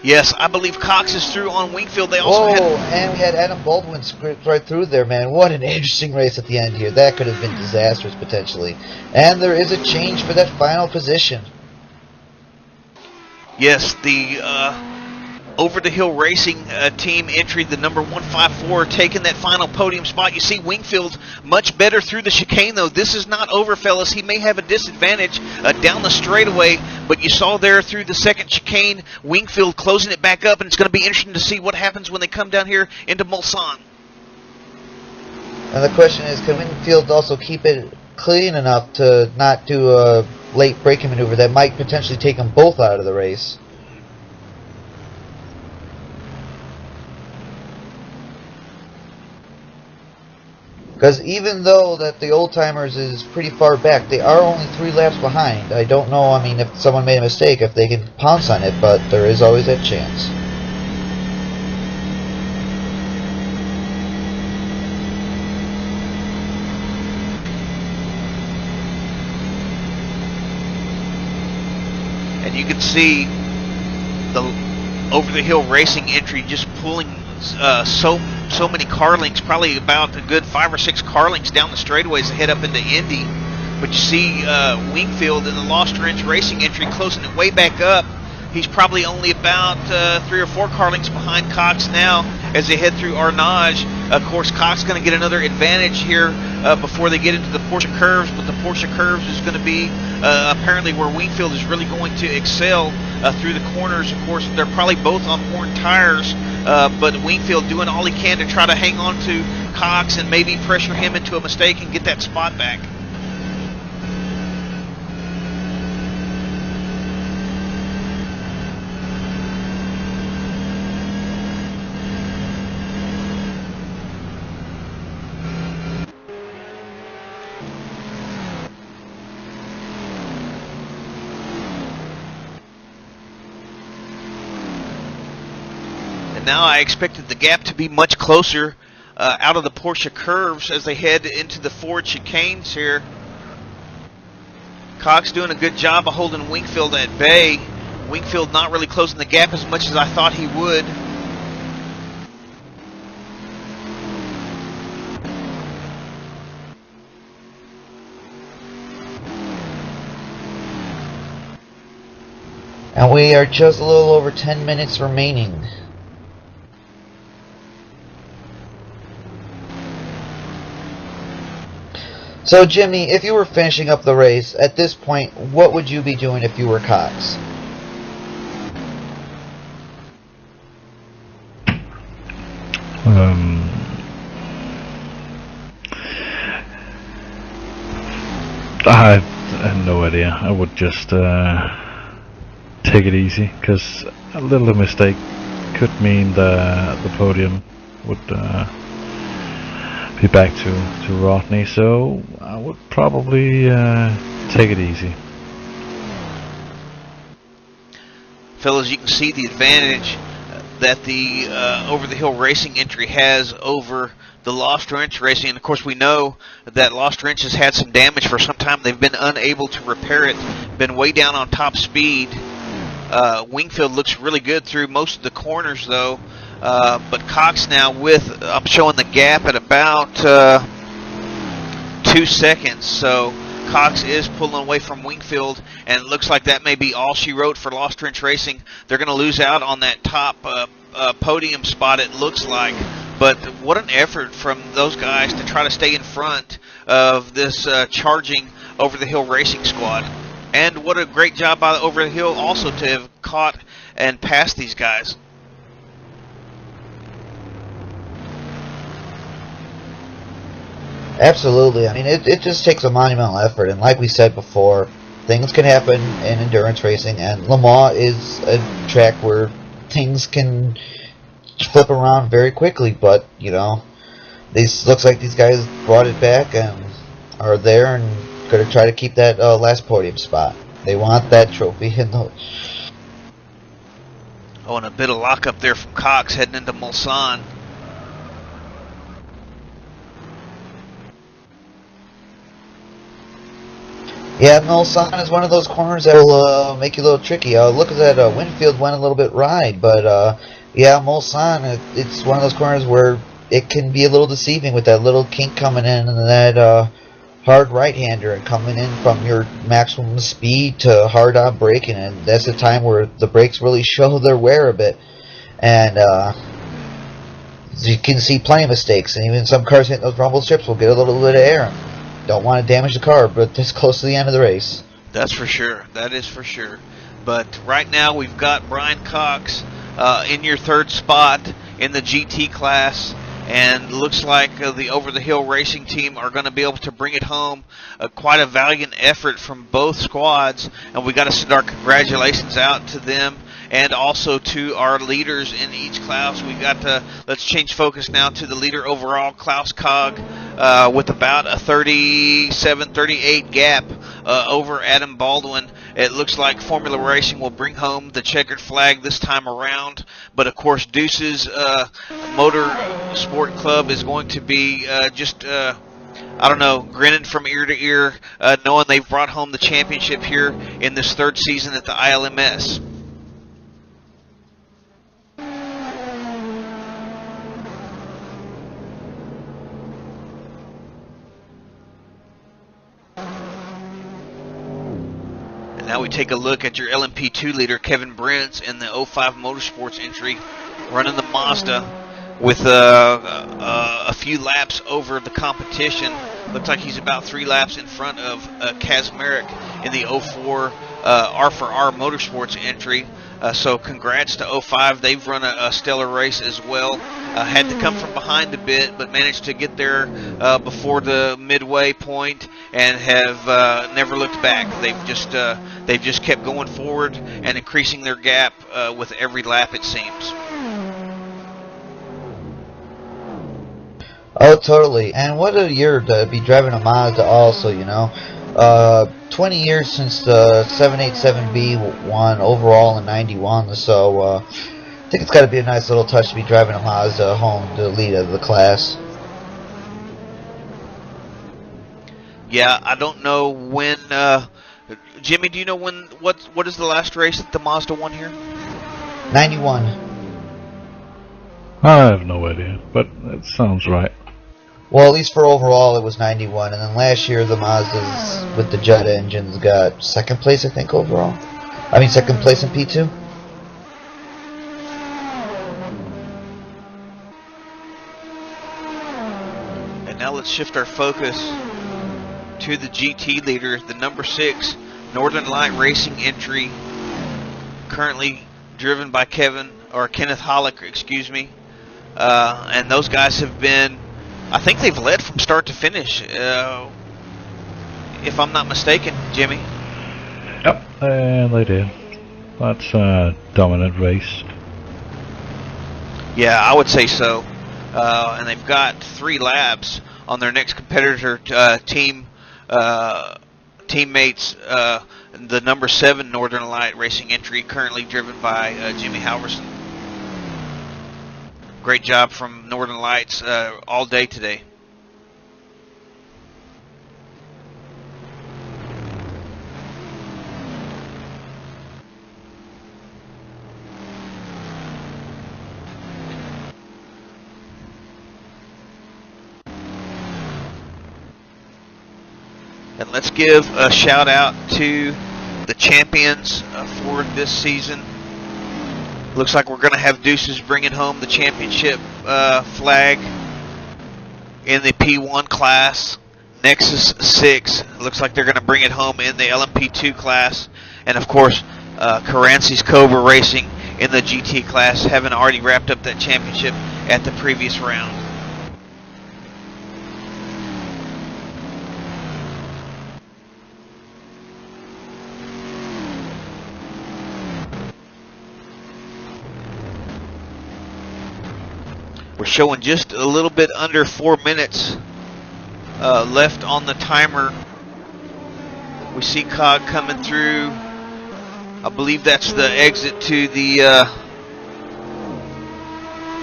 Yes, I believe Cox is through on Wingfield. They also and we had Adam Baldwin script right through there, man. What an interesting race at the end here. That could have been disastrous potentially. And there is a change for that final position. Yes, the Over the Hill Racing team entry, the number 154, taking that final podium spot. You see Wingfield much better through the chicane, though. This is not over, fellas. He may have a disadvantage down the straightaway, but you saw there through the second chicane, Wingfield closing it back up, and it's going to be interesting to see what happens when they come down here into Mulsanne. And the question is, can Wingfield also keep it clean enough to not do a late braking maneuver that might potentially take them both out of the race? Because even though that the old timers is pretty far back, they are only 3 laps behind. I don't know, I mean, if someone made a mistake, if they can pounce on it, but there is always that chance. And you can see the Over the Hill Racing entry just pulling so many car links, probably about a good 5 or 6 car links down the straightaways to head up into Indy. But you see Wingfield in the Lost Wrench Racing entry closing it way back up. He's probably only about 3 or 4 car links behind Cox now as they head through Arnage. Of course, Cox is going to get another advantage here before they get into the Porsche curves, but the Porsche curves is going to be apparently where Wingfield is really going to excel through the corners. Of course, they're probably both on worn tires, but Wingfield doing all he can to try to hang on to Cox and maybe pressure him into a mistake and get that spot back. Now I expected the gap to be much closer out of the Porsche curves as they head into the Ford chicanes here. Cox doing a good job of holding Wingfield at bay. Wingfield not really closing the gap as much as I thought he would. And we are just a little over 10 minutes remaining. So Jimmy, if you were finishing up the race, at this point, what would you be doing if you were Cox? I have no idea. I would just take it easy, because a little mistake could mean the podium would be back to Rodney, so I would probably take it easy. Fellas, you can see the advantage that the Over the Hill Racing entry has over the Lost Wrench Racing. And of course we know that Lost Wrench has had some damage for some time. They've been unable to repair it, been way down on top speed. Wingfield looks really good through most of the corners though. But Cox now with, I'm showing the gap at about 2 seconds, so Cox is pulling away from Wingfield, and it looks like that may be all she wrote for Lost Wrench Racing. They're going to lose out on that top podium spot, it looks like. But what an effort from those guys to try to stay in front of this charging Over the Hill Racing squad. And what a great job by Over the Hill also to have caught and passed these guys. Absolutely. I mean, it just takes a monumental effort, and like we said before, things can happen in endurance racing, and Le Mans is a track where things can flip around very quickly. But you know, looks like these guys brought it back and are there and going to try to keep that last podium spot. They want that trophy. Oh, and a bit of lockup there from Cox heading into Mulsanne. Yeah, Mulsanne is one of those corners that will make you a little tricky. Look at that, Winfield went a little bit wide, but yeah, Mulsanne, it's one of those corners where it can be a little deceiving with that little kink coming in and that hard right-hander and coming in from your maximum speed to hard-on braking, and that's the time where the brakes really show their wear a bit. And you can see plenty of mistakes, and even some cars hitting those rumble strips will get a little bit of air. Don't want to damage the car, but this close to the end of the race. That's for sure. That is for sure. But right now we've got Brian Cox in your third spot in the GT class, and looks like the Over the Hill Racing team are going to be able to bring it home. Quite a valiant effort from both squads, and we got to send our congratulations out to them and also to our leaders in each class. We got to, let's change focus now to the leader overall, Klaus Cog, with about a 37-38 gap over Adam Baldwin. It looks like Formula Racing will bring home the checkered flag this time around, but of course Deuce's Motor Sport Club is going to be just I don't know, grinning from ear to ear, knowing they've brought home the championship here in this third season at the ILMS. Now we take a look at your LMP2 leader, Kevin Brents, in the 05 Motorsports entry, running the Mazda with a few laps over the competition. Looks like he's about 3 laps in front of Kazmarek in the 04 R4R Motorsports entry. So congrats to 05. They've run a stellar race as well. Had to come from behind a bit, but managed to get there before the midway point and have never looked back. They've just kept going forward and increasing their gap with every lap, it seems. Oh, totally. And what a year to be driving a Mazda also, you know. 20 years since the 787B won overall in 91, so I think it's got to be a nice little touch to be driving a Mazda home to the lead of the class. Yeah, I don't know when. Jimmy, do you know when? What is the last race that the Mazda won here? 91. I have no idea, but it sounds right. Well, at least for overall, it was 91, and then last year the Mazdas with the jet engines got second place, I think, overall. I mean, second place in P2. And now let's shift our focus to the GT leader, the number 6 Northern Light Racing entry, currently driven by Kenneth Hollick, excuse me. And those guys have been, I think they've led from start to finish, if I'm not mistaken, Jimmy. Yep, and they did. That's a dominant race. Yeah, I would say so. And they've got 3 laps on their next competitor teammates, the number 7 Northern Light Racing entry, currently driven by Jimmy Halverson. Great job from Northern Lights all day today. And let's give a shout out to the champions for this season. Looks like we're going to have Deuces bringing home the championship flag in the P1 class. Nexus 6 looks like they're going to bring it home in the LMP2 class. And of course, Carancy's Cobra Racing in the GT class, having already wrapped up that championship at the previous round. We're showing just a little bit under 4 minutes left on the timer. We see Cog coming through. I believe that's the exit to the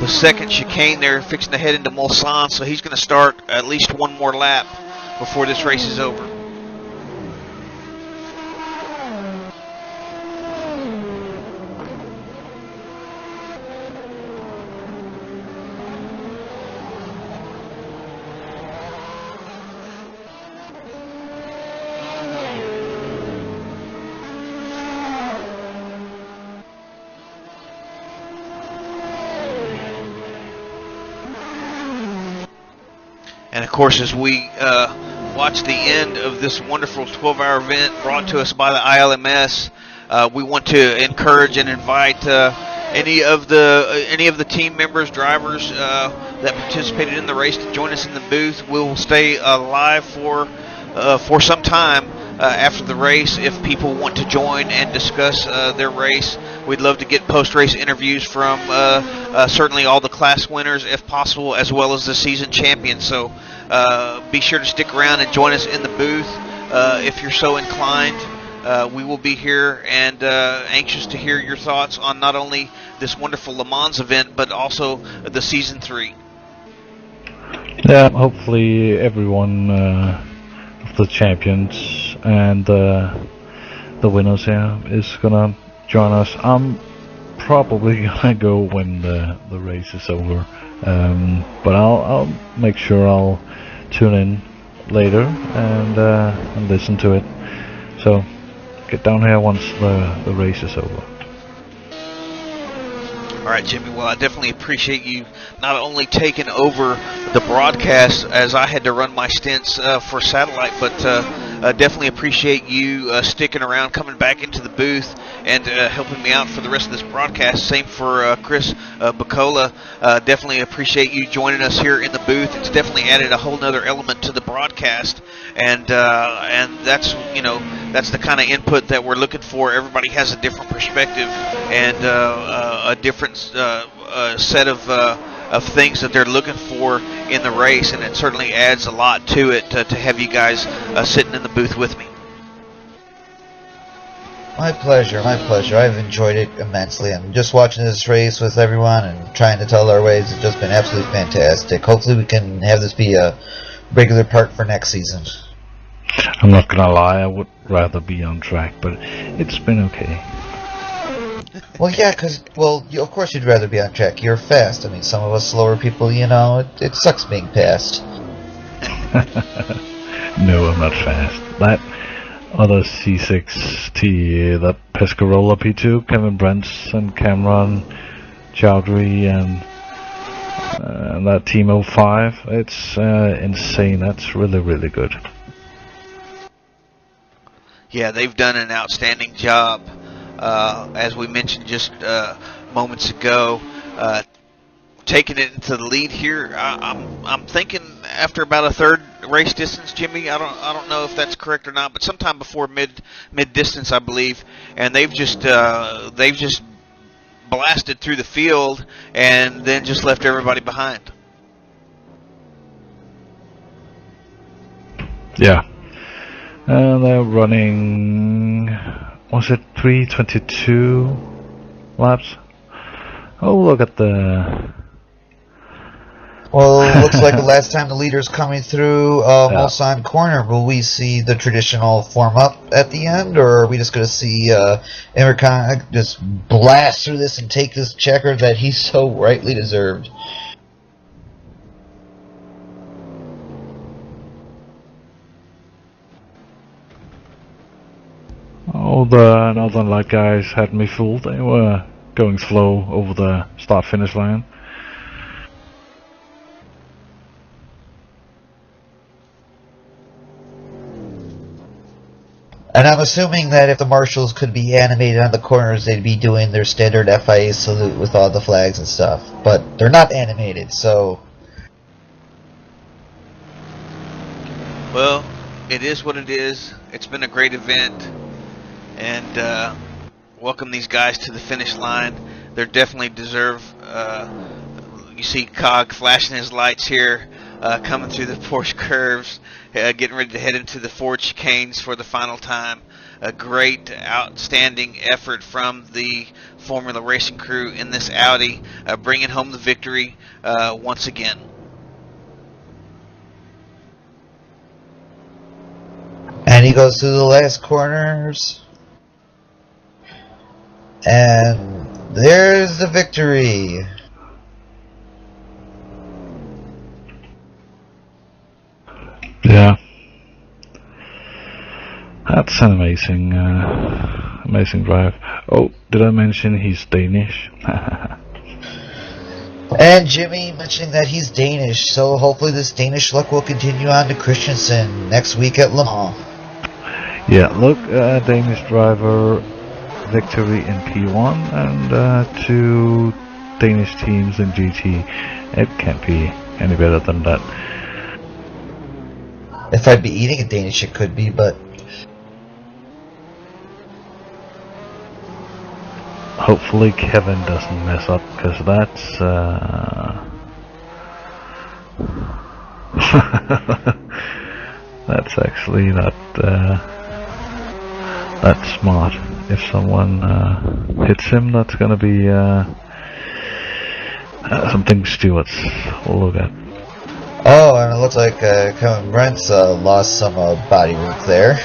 second chicane there, fixing to head into Mulsanne, so he's going to start at least one more lap before this race is over. And of course, as we watch the end of this wonderful 12-hour event brought to us by the ILMS, we want to encourage and invite any of the team members, drivers that participated in the race to join us in the booth. We'll stay live for some time after the race if people want to join and discuss their race. We'd love to get post-race interviews from certainly all the class winners, if possible, as well as the season champions. So be sure to stick around and join us in the booth if you're so inclined. We will be here and anxious to hear your thoughts on not only this wonderful Le Mans event, but also the Season 3. Yeah, hopefully everyone of the champions and the winners here is gonna join us. I'm probably gonna go when the race is over, but I'll make sure I'll tune in later and listen to it. So get down here once the race is over. All right, Jimmy. Well, I definitely appreciate you not only taking over the broadcast as I had to run my stints for satellite, but definitely appreciate you sticking around, coming back into the booth, and helping me out for the rest of this broadcast. Same for Chris Bacola. Definitely appreciate you joining us here in the booth. It's definitely added a whole nother element to the broadcast, and that's that's the kind of input that we're looking for. Everybody has a different perspective and a different set of things that they're looking for in the race, and it certainly adds a lot to it to have you guys sitting in the booth with me. My pleasure, my pleasure. I've enjoyed it immensely, and just watching this race with everyone and trying to tell our ways has just been absolutely fantastic. Hopefully we can have this be a regular part for next season. I'm not gonna lie, I would rather be on track, but it's been okay. Well, yeah, of course you'd rather be on track. You're fast. I mean, some of us slower people, it sucks being fast. No, I'm not fast. That other C6T, that Pescarola P2, Kevin Brents and Cameron Chowdhury and that Team 05, it's insane. That's really, really good. Yeah, they've done an outstanding job. As we mentioned just moments ago, taking it into the lead here. I'm thinking after about a third race distance, Jimmy. I don't know if that's correct or not, but sometime before mid distance, I believe. And they've just blasted through the field and then just left everybody behind. Yeah, and they're running. Was it 3:22 laps? Oh, look at the... Well, it looks like the last time the leader's coming through Mulsanne Corner, will we see the traditional form up at the end, or are we just going to see Imran just blast through this and take this checker that he so rightly deserved? Oh, the Northern Light guys had me fooled. They were going slow over the start-finish line. And I'm assuming that if the marshals could be animated on the corners, they'd be doing their standard FIA salute with all the flags and stuff. But they're not animated, so... Well, it is what it is. It's been a great event. And welcome these guys to the finish line. They definitely deserve, You see Cog flashing his lights here, coming through the Porsche curves, getting ready to head into the Ford chicanes for the final time. A great, outstanding effort from the Formula Racing crew in this Audi, bringing home the victory once again. And he goes through the last corners. And there's the victory. Yeah. That's an amazing, amazing drive. Oh, did I mention he's Danish? And Jimmy mentioning that he's Danish, so hopefully this Danish luck will continue on to Christensen next week at Le Mans. Yeah, look, Danish driver victory in P1 and 2 Danish teams in GT. It can't be any better than that. If I'd be eating a Danish, it could be, but hopefully Kevin doesn't mess up, because that's that's actually not that smart. If someone hits him, that's gonna be something Stewart's will look at. oh, and it looks like Kevin Brent's lost some body work there.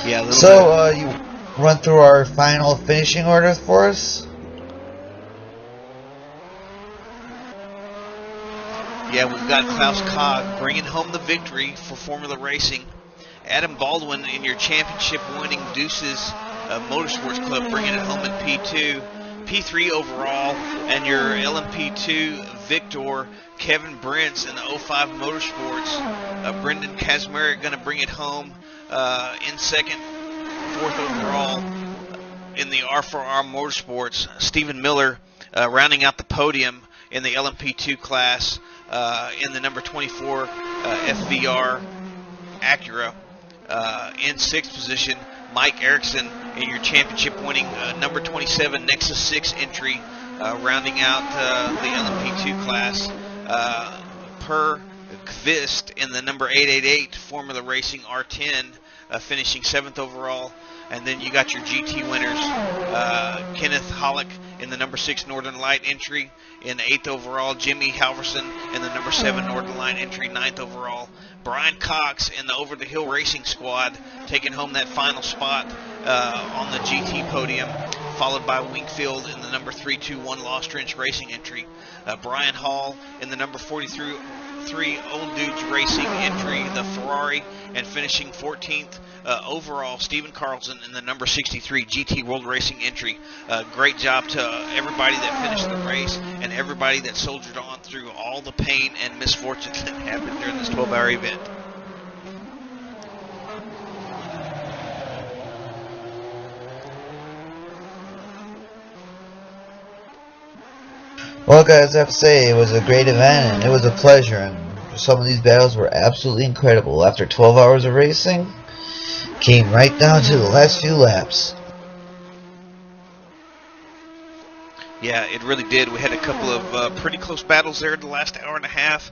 Yeah, a little So, you run through our final finishing order for us? Yeah, we've got Klaus Cog bringing home the victory for Formula Racing. Adam Baldwin in your championship-winning Deuces Motorsports Club bringing it home at P2. P3 overall, and your LMP2 victor, Kevin Brentz in the 05 Motorsports. Brendan Kazmarek going to bring it home in second, fourth overall in the R4R Motorsports. Stephen Miller rounding out the podium in the LMP2 class in the number 24 FVR Acura. In sixth position, Mike Erickson in your championship-winning number 27 Nexus 6 entry, rounding out the LMP2 class. Per Kvist in the number 888 Formula Racing R10, finishing 7th overall. And then you got your GT winners, Kenneth Hollick in the number 6 Northern Light entry in 8th overall. Jimmy Halverson in the number 7 Northern Light entry, 9th overall. Brian Cox in the Over the Hill Racing squad taking home that final spot on the GT podium, followed by Wingfield in the number 321 Lost Trench Racing entry. Brian Hall in the number 43 Old Dudes Racing entry, the Ferrari, and finishing 14th overall. Stephen Carlson in the number 63 GT World Racing entry. Great job to everybody that finished the race and everybody that soldiered on through all the pain and misfortunes that happened during this 12-hour event. Well, guys, I have to say, it was a great event, and it was a pleasure, and some of these battles were absolutely incredible. After 12 hours of racing, came right down to the last few laps. Yeah, it really did. We had a couple of pretty close battles there in the last hour and a half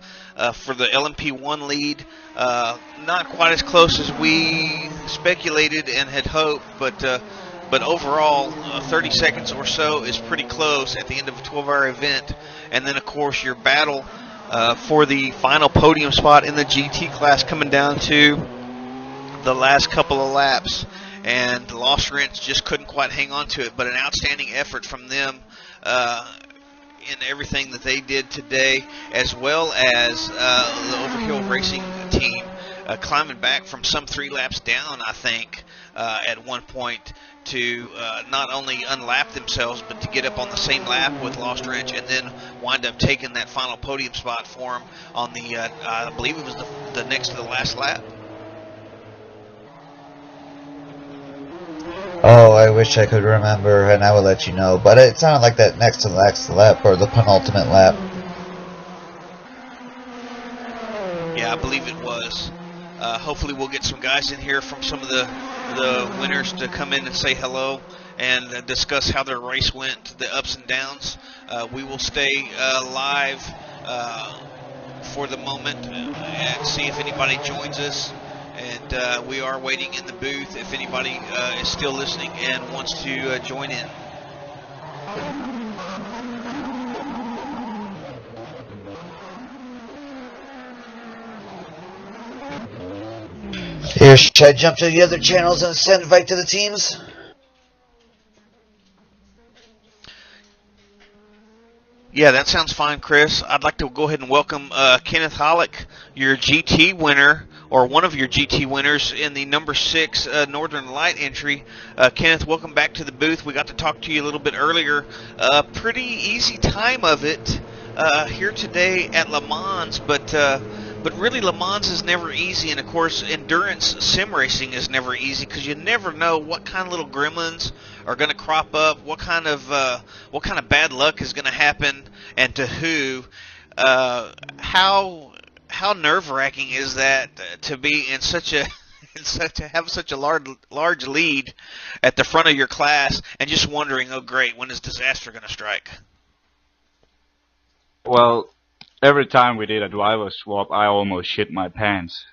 for the LMP1 lead. Not quite as close as we speculated and had hoped, but overall, 30 seconds or so is pretty close at the end of a 12-hour event. And then, of course, your battle for the final podium spot in the GT class coming down to the last couple of laps. And the Lost Rents just couldn't quite hang on to it, but an outstanding effort from them in everything that they did today, as well as the Overhill Racing team climbing back from some 3 laps down, I think, at one point, to not only unlap themselves, but to get up on the same lap with Lost Wrench, and then wind up taking that final podium spot for them on the, I believe it was the next to the last lap. Oh, I wish I could remember, and I would let you know, but it sounded like that next to the last lap, or the penultimate lap. Yeah, I believe it was. Hopefully we'll get some guys in here from some of the winners to come in and say hello and discuss how their race went, the ups and downs. We will stay live for the moment and see if anybody joins us. And we are waiting in the booth if anybody is still listening and wants to join in. Here, should I jump to the other channels and send invite to the teams? Yeah, that sounds fine, Chris. I'd like to go ahead and welcome Kenneth Hollick, your GT winner, or one of your GT winners in the number 6 Northern Light entry. Kenneth, welcome back to the booth. We got to talk to you a little bit earlier. Pretty easy time of it here today at LeMans, but really LeMans is never easy, and of course endurance sim racing is never easy because you never know what kind of little gremlins are going to crop up, what kind of bad luck is going to happen, and to who. How nerve-wracking is that to be in such a to have such a large lead at the front of your class and just wondering, oh great, when is disaster going to strike? Well, every time we did a driver swap, I almost shit my pants.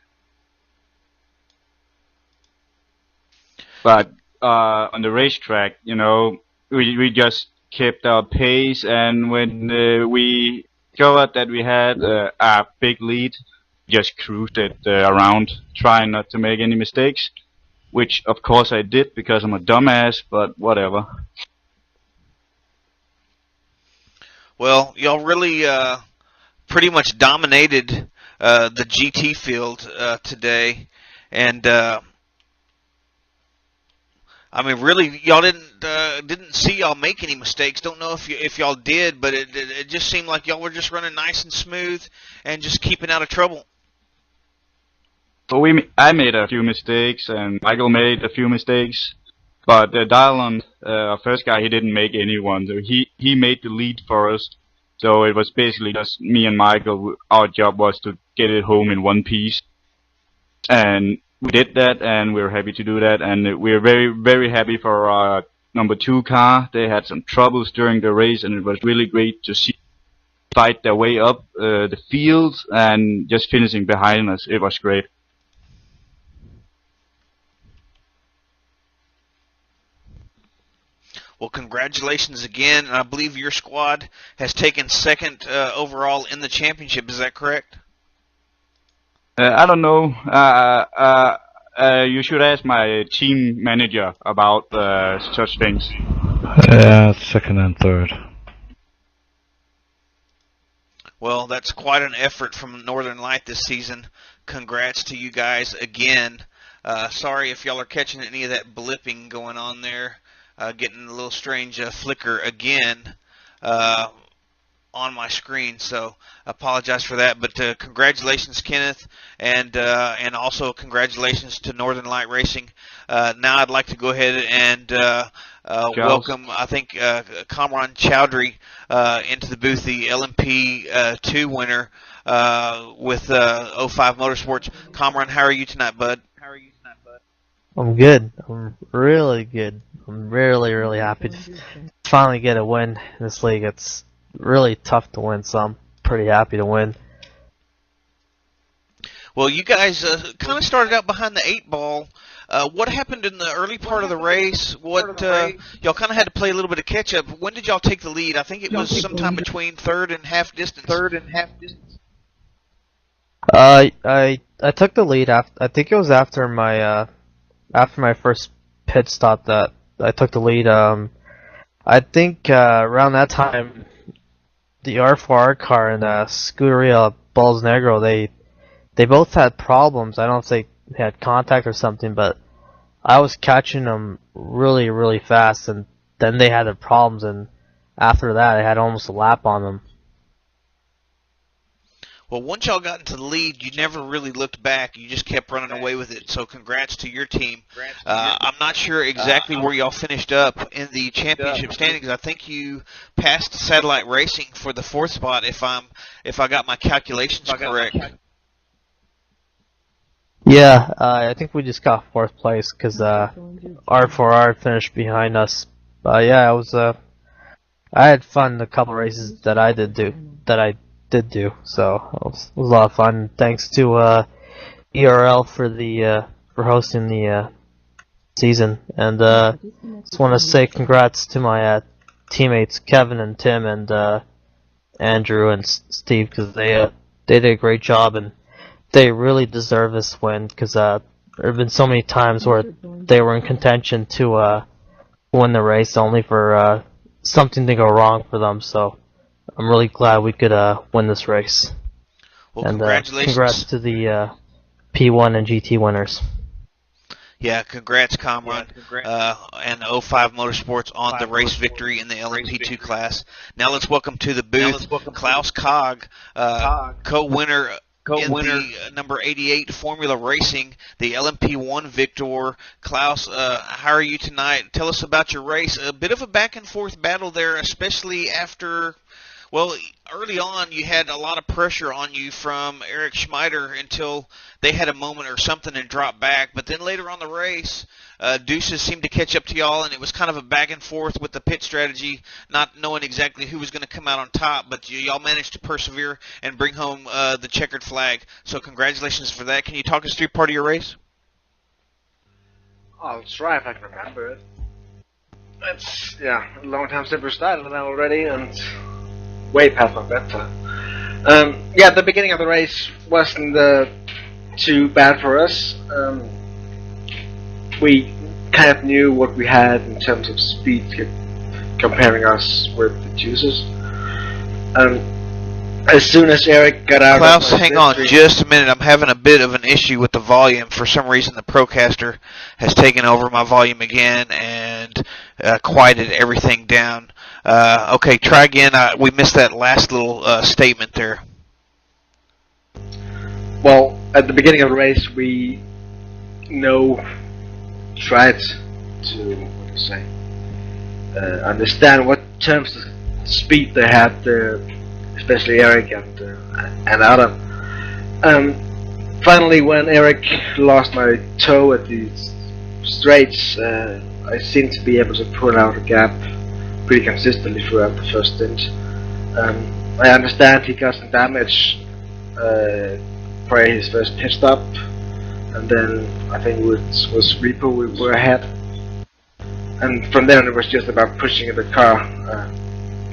But on the racetrack, you know, we just kept our pace, and when we discovered that we had a big lead, just cruised it around, trying not to make any mistakes, which of course I did because I'm a dumbass, but whatever. Well, y'all really pretty much dominated the GT field today, and I mean, really, y'all didn't see y'all make any mistakes. Don't know if y'all did, but it just seemed like y'all were just running nice and smooth and just keeping out of trouble. So I made a few mistakes, and Michael made a few mistakes, but Dylan, our first guy, he didn't make any one. So he made the lead for us. So it was basically just me and Michael. Our job was to get it home in one piece, and we did that, and we're happy to do that, and we're very, very happy for our number 2 car. They had some troubles during the race, and it was really great to see fight their way up the field and just finishing behind us. It was great. Well, congratulations again, and I believe your squad has taken 2nd overall in the championship. Is that correct? I don't know. You should ask my team manager about such things. Yeah, 2nd and 3rd. Well, that's quite an effort from Northern Light this season. Congrats to you guys again. Sorry if y'all are catching any of that blipping going on there. Getting a little strange flicker again on my screen, so I apologize for that. But congratulations, Kenneth, and also congratulations to Northern Light Racing. Now I'd like to go ahead and welcome, I think, Kamran Chowdhury into the booth, the LMP 2 winner with 05 Motorsports. Kamran, how are you tonight, bud? I'm good. I'm really good. I'm really, really happy to finally get a win in this league. It's really tough to win, so I'm pretty happy to win. Well, you guys kind of started out behind the 8 ball. What happened in the early part of the race? Y'all kind of had to play a little bit of catch up. When did y'all take the lead? I think it was sometime between 3rd and half distance. I took the lead after. I think it was after my first pit stop that I took the lead. I think around that time, the R4R car and Scuderia Balls Negro, they both had problems. I don't know if they had contact or something, but I was catching them really, really fast, and then they had their problems, and after that, I had almost a lap on them. Well, once y'all got into the lead, you never really looked back. You just kept running away with it. So congrats to your team. I'm not sure exactly where y'all finished up in the championship standings. I think you passed Satellite Racing for the 4th spot, if I got my calculations correct. Yeah, I think we just got 4th place because R4R finished behind us But yeah, it was I had fun the couple races that I did do. So it was a lot of fun. Thanks to ERL for the for hosting the season, and just want to say congrats to my teammates Kevin and Tim and Andrew and Steve, because they did a great job and they really deserve this win, because there have been so many times where they were in contention to win the race, only for something to go wrong for them. So I'm really glad we could win this race. Well, and congratulations. Congrats to the P1 and GT winners. Yeah, congrats, Comrade, and 05 Motorsports on the race victory in the LMP2 class. Now let's welcome to the booth Klaus Cog, co-winner in the number 88 Formula Racing, the LMP1 victor. Klaus, how are you tonight? Tell us about your race. A bit of a back-and-forth battle there, especially after... Well, early on, you had a lot of pressure on you from Eric Schmeider until they had a moment or something and dropped back. But then later on the race, Deuces seemed to catch up to y'all, and it was kind of a back and forth with the pit strategy, not knowing exactly who was going to come out on top. But y'all managed to persevere and bring home the checkered flag. So congratulations for that. Can you talk us through part of your race? I'll try if I can remember it. It's, yeah, a long time since we started now already, and... way past my bedtime. Yeah, the beginning of the race wasn't too bad for us. We kind of knew what we had in terms of speed, comparing us with the Juicers. As soon as Eric got out Klaus, hang on just a minute. I'm having a bit of an issue with the volume. For some reason, the Procaster has taken over my volume again and quieted everything down. Okay, try again. We missed that last little statement there. Well, at the beginning of the race, we tried to understand what terms of speed they had, especially Eric and Adam. Finally, when Eric lost my toe at the straights, I seemed to be able to pull out a gap pretty consistently throughout the first stint. I understand he got some damage for his first pit stop, and then I think it was Repo we were ahead. And from there it was just about pushing the car.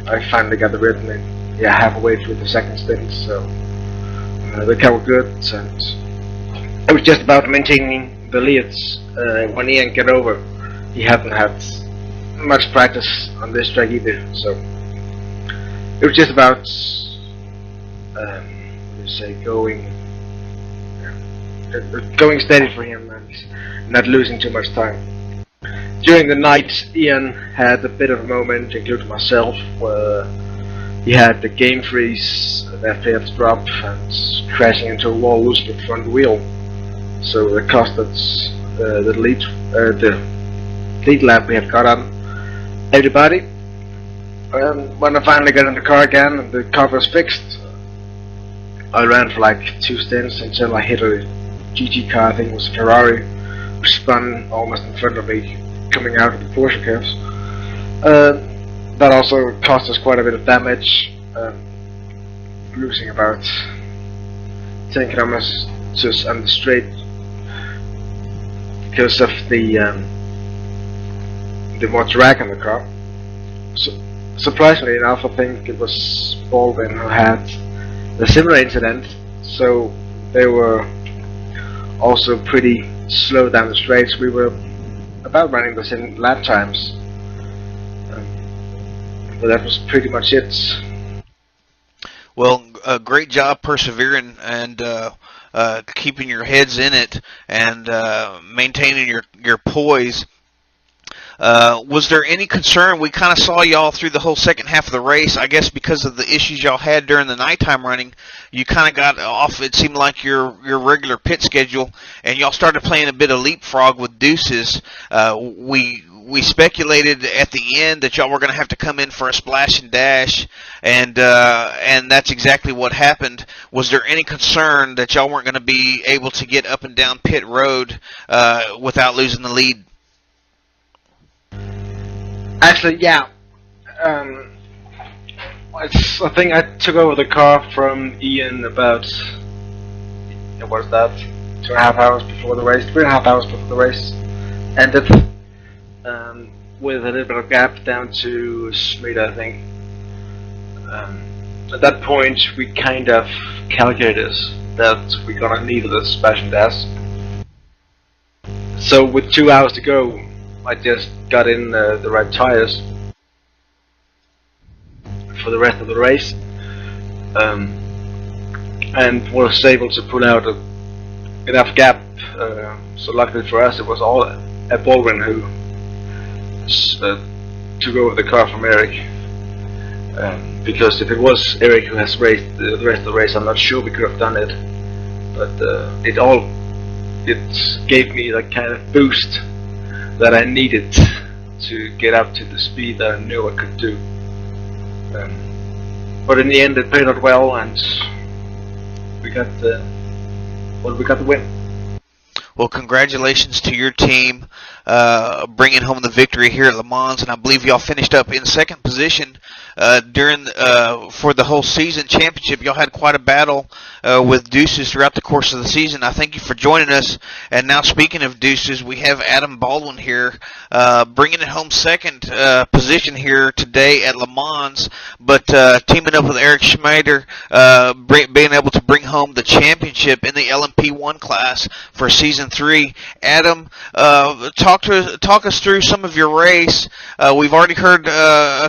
I finally got the rhythm in halfway through the second stint, so the car was good, and it was just about maintaining the leads. When Ian got over, he hadn't had much practice on this track either, so it was just about going steady for him and not losing too much time. During the night, Ian had a bit of a moment, including myself, where he had the game freeze, an FPS drop, and crashing into a wall losing the front wheel. So it cost us the lead lap we had got on everybody. When I finally got in the car again and the car was fixed, I ran for like 2 stints until I hit a GT car, I think it was a Ferrari, which spun almost in front of me coming out of the Porsche curves. That also cost us quite a bit of damage, losing about 10 kilometers just on the straight because of the more drag on the car. So, surprisingly enough, I think it was Baldwin who had a similar incident, so they were also pretty slow down the straights. We were about running the same lap times, but that was pretty much it. Well, great job persevering and keeping your heads in it and maintaining your poise. Was there any concern? We kind of saw y'all through the whole second half of the race. I guess because of the issues y'all had during the nighttime running, you kind of got off, it seemed like, your regular pit schedule, and y'all started playing a bit of leapfrog with Deuces. We speculated at the end that y'all were going to have to come in for a splash and dash, and that's exactly what happened. Was there any concern that y'all weren't going to be able to get up and down pit road without losing the lead? Actually, yeah. I think I took over the car from Ian about, what was that, 2.5 hours before the race, 3.5 hours before the race ended, with a little bit of gap down to Schmid, I think. At that point, we kind of calculated that we're gonna need the suspension gas. So with 2 hours to go, I just got in the right tires for the rest of the race, and was able to pull out enough gap. So luckily for us, it was all Baldwin who took over the car from Eric. Because if it was Eric who has raced the rest of the race, I'm not sure we could have done it. But it gave me that kind of boost that I needed to get up to the speed that I knew I could do. But in the end, it played out well, and we got the win. Well, congratulations to your team bringing home the victory here at Le Mans, and I believe y'all finished up in second position for the whole season championship. Y'all had quite a battle with Deuces throughout the course of the season. I thank you for joining us. And now, speaking of Deuces, we have Adam Baldwin here bringing it home second position here today at Le Mans, but teaming up with Eric Schmeider, being able to bring home the championship in the LMP1 class for season 3. Adam, talk us through some of your race. We've already heard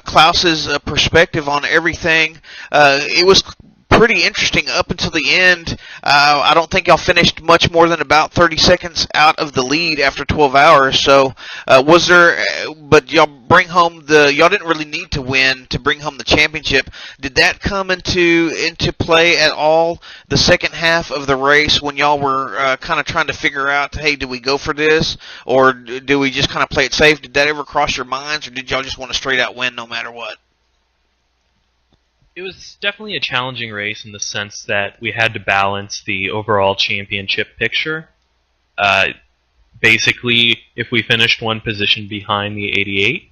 Klaus's perspective on everything. It was pretty interesting up until the end. I don't think y'all finished much more than about 30 seconds out of the lead after 12 hours. So, but y'all y'all didn't really need to win to bring home the championship. Did that come into play at all the second half of the race when y'all were kind of trying to figure out, hey, do we go for this or do we just kind of play it safe? Did that ever cross your minds, or did y'all just want to straight out win no matter what? It was definitely a challenging race in the sense that we had to balance the overall championship picture. Basically, if we finished one position behind the 88,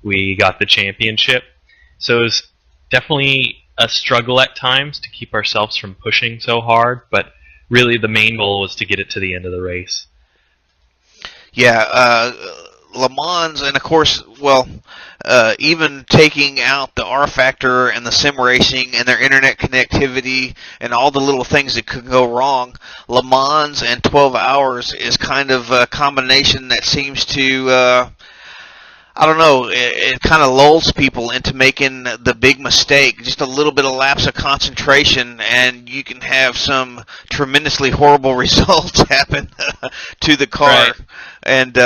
we got the championship. So it was definitely a struggle at times to keep ourselves from pushing so hard, but really the main goal was to get it to the end of the race. Yeah, Le Mans, and of course, well, even taking out the R factor and the sim racing and their internet connectivity and all the little things that could go wrong, Le Mans and 12 hours is kind of a combination that seems to, I don't know, it kind of lulls people into making the big mistake. Just a little bit of lapse of concentration, and you can have some tremendously horrible results happen to the car. Right. And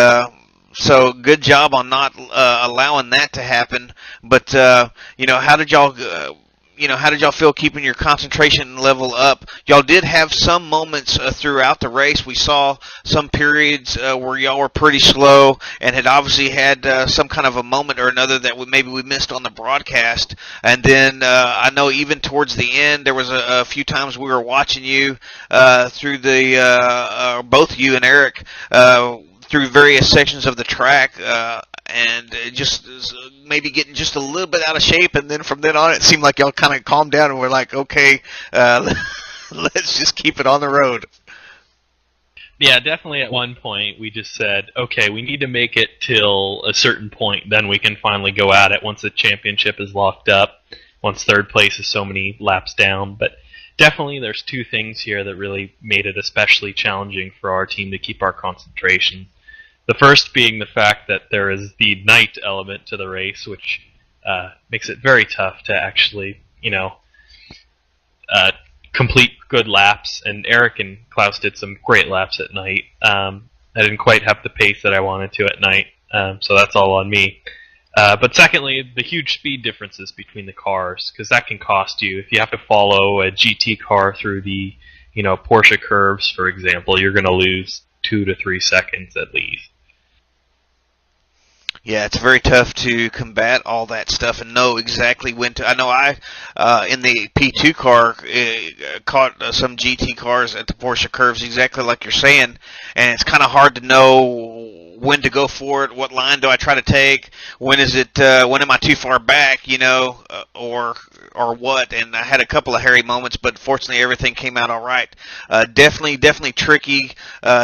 so good job on not allowing that to happen. But how did y'all feel keeping your concentration level up? Y'all did have some moments throughout the race. We saw some periods where y'all were pretty slow and had obviously had some kind of a moment or another that maybe we missed on the broadcast. And then I know even towards the end there was a few times we were watching you through both you and Eric through various sections of the track, and just maybe getting just a little bit out of shape, and then from then on it seemed like y'all kind of calmed down and we're like, okay, let's just keep it on the road. Yeah, definitely at one point we just said, okay, we need to make it till a certain point, then we can finally go at it once the championship is locked up, once third place is so many laps down. But definitely there's two things here that really made it especially challenging for our team to keep our concentration. The first being the fact that there is the night element to the race, which makes it very tough to actually, complete good laps. And Eric and Klaus did some great laps at night. I didn't quite have the pace that I wanted to at night, so that's all on me. But secondly, the huge speed differences between the cars, because that can cost you. If you have to follow a GT car through the, Porsche curves, for example, you're going to lose 2 to 3 seconds at least. Yeah, it's very tough to combat all that stuff and know exactly when to. I know in the P2 car, caught some GT cars at the Porsche curves, exactly like you're saying, and it's kind of hard to know when to go for it. What line do I try to take? When is it? When am I too far back? Or what? And I had a couple of hairy moments, but fortunately everything came out all right. Definitely tricky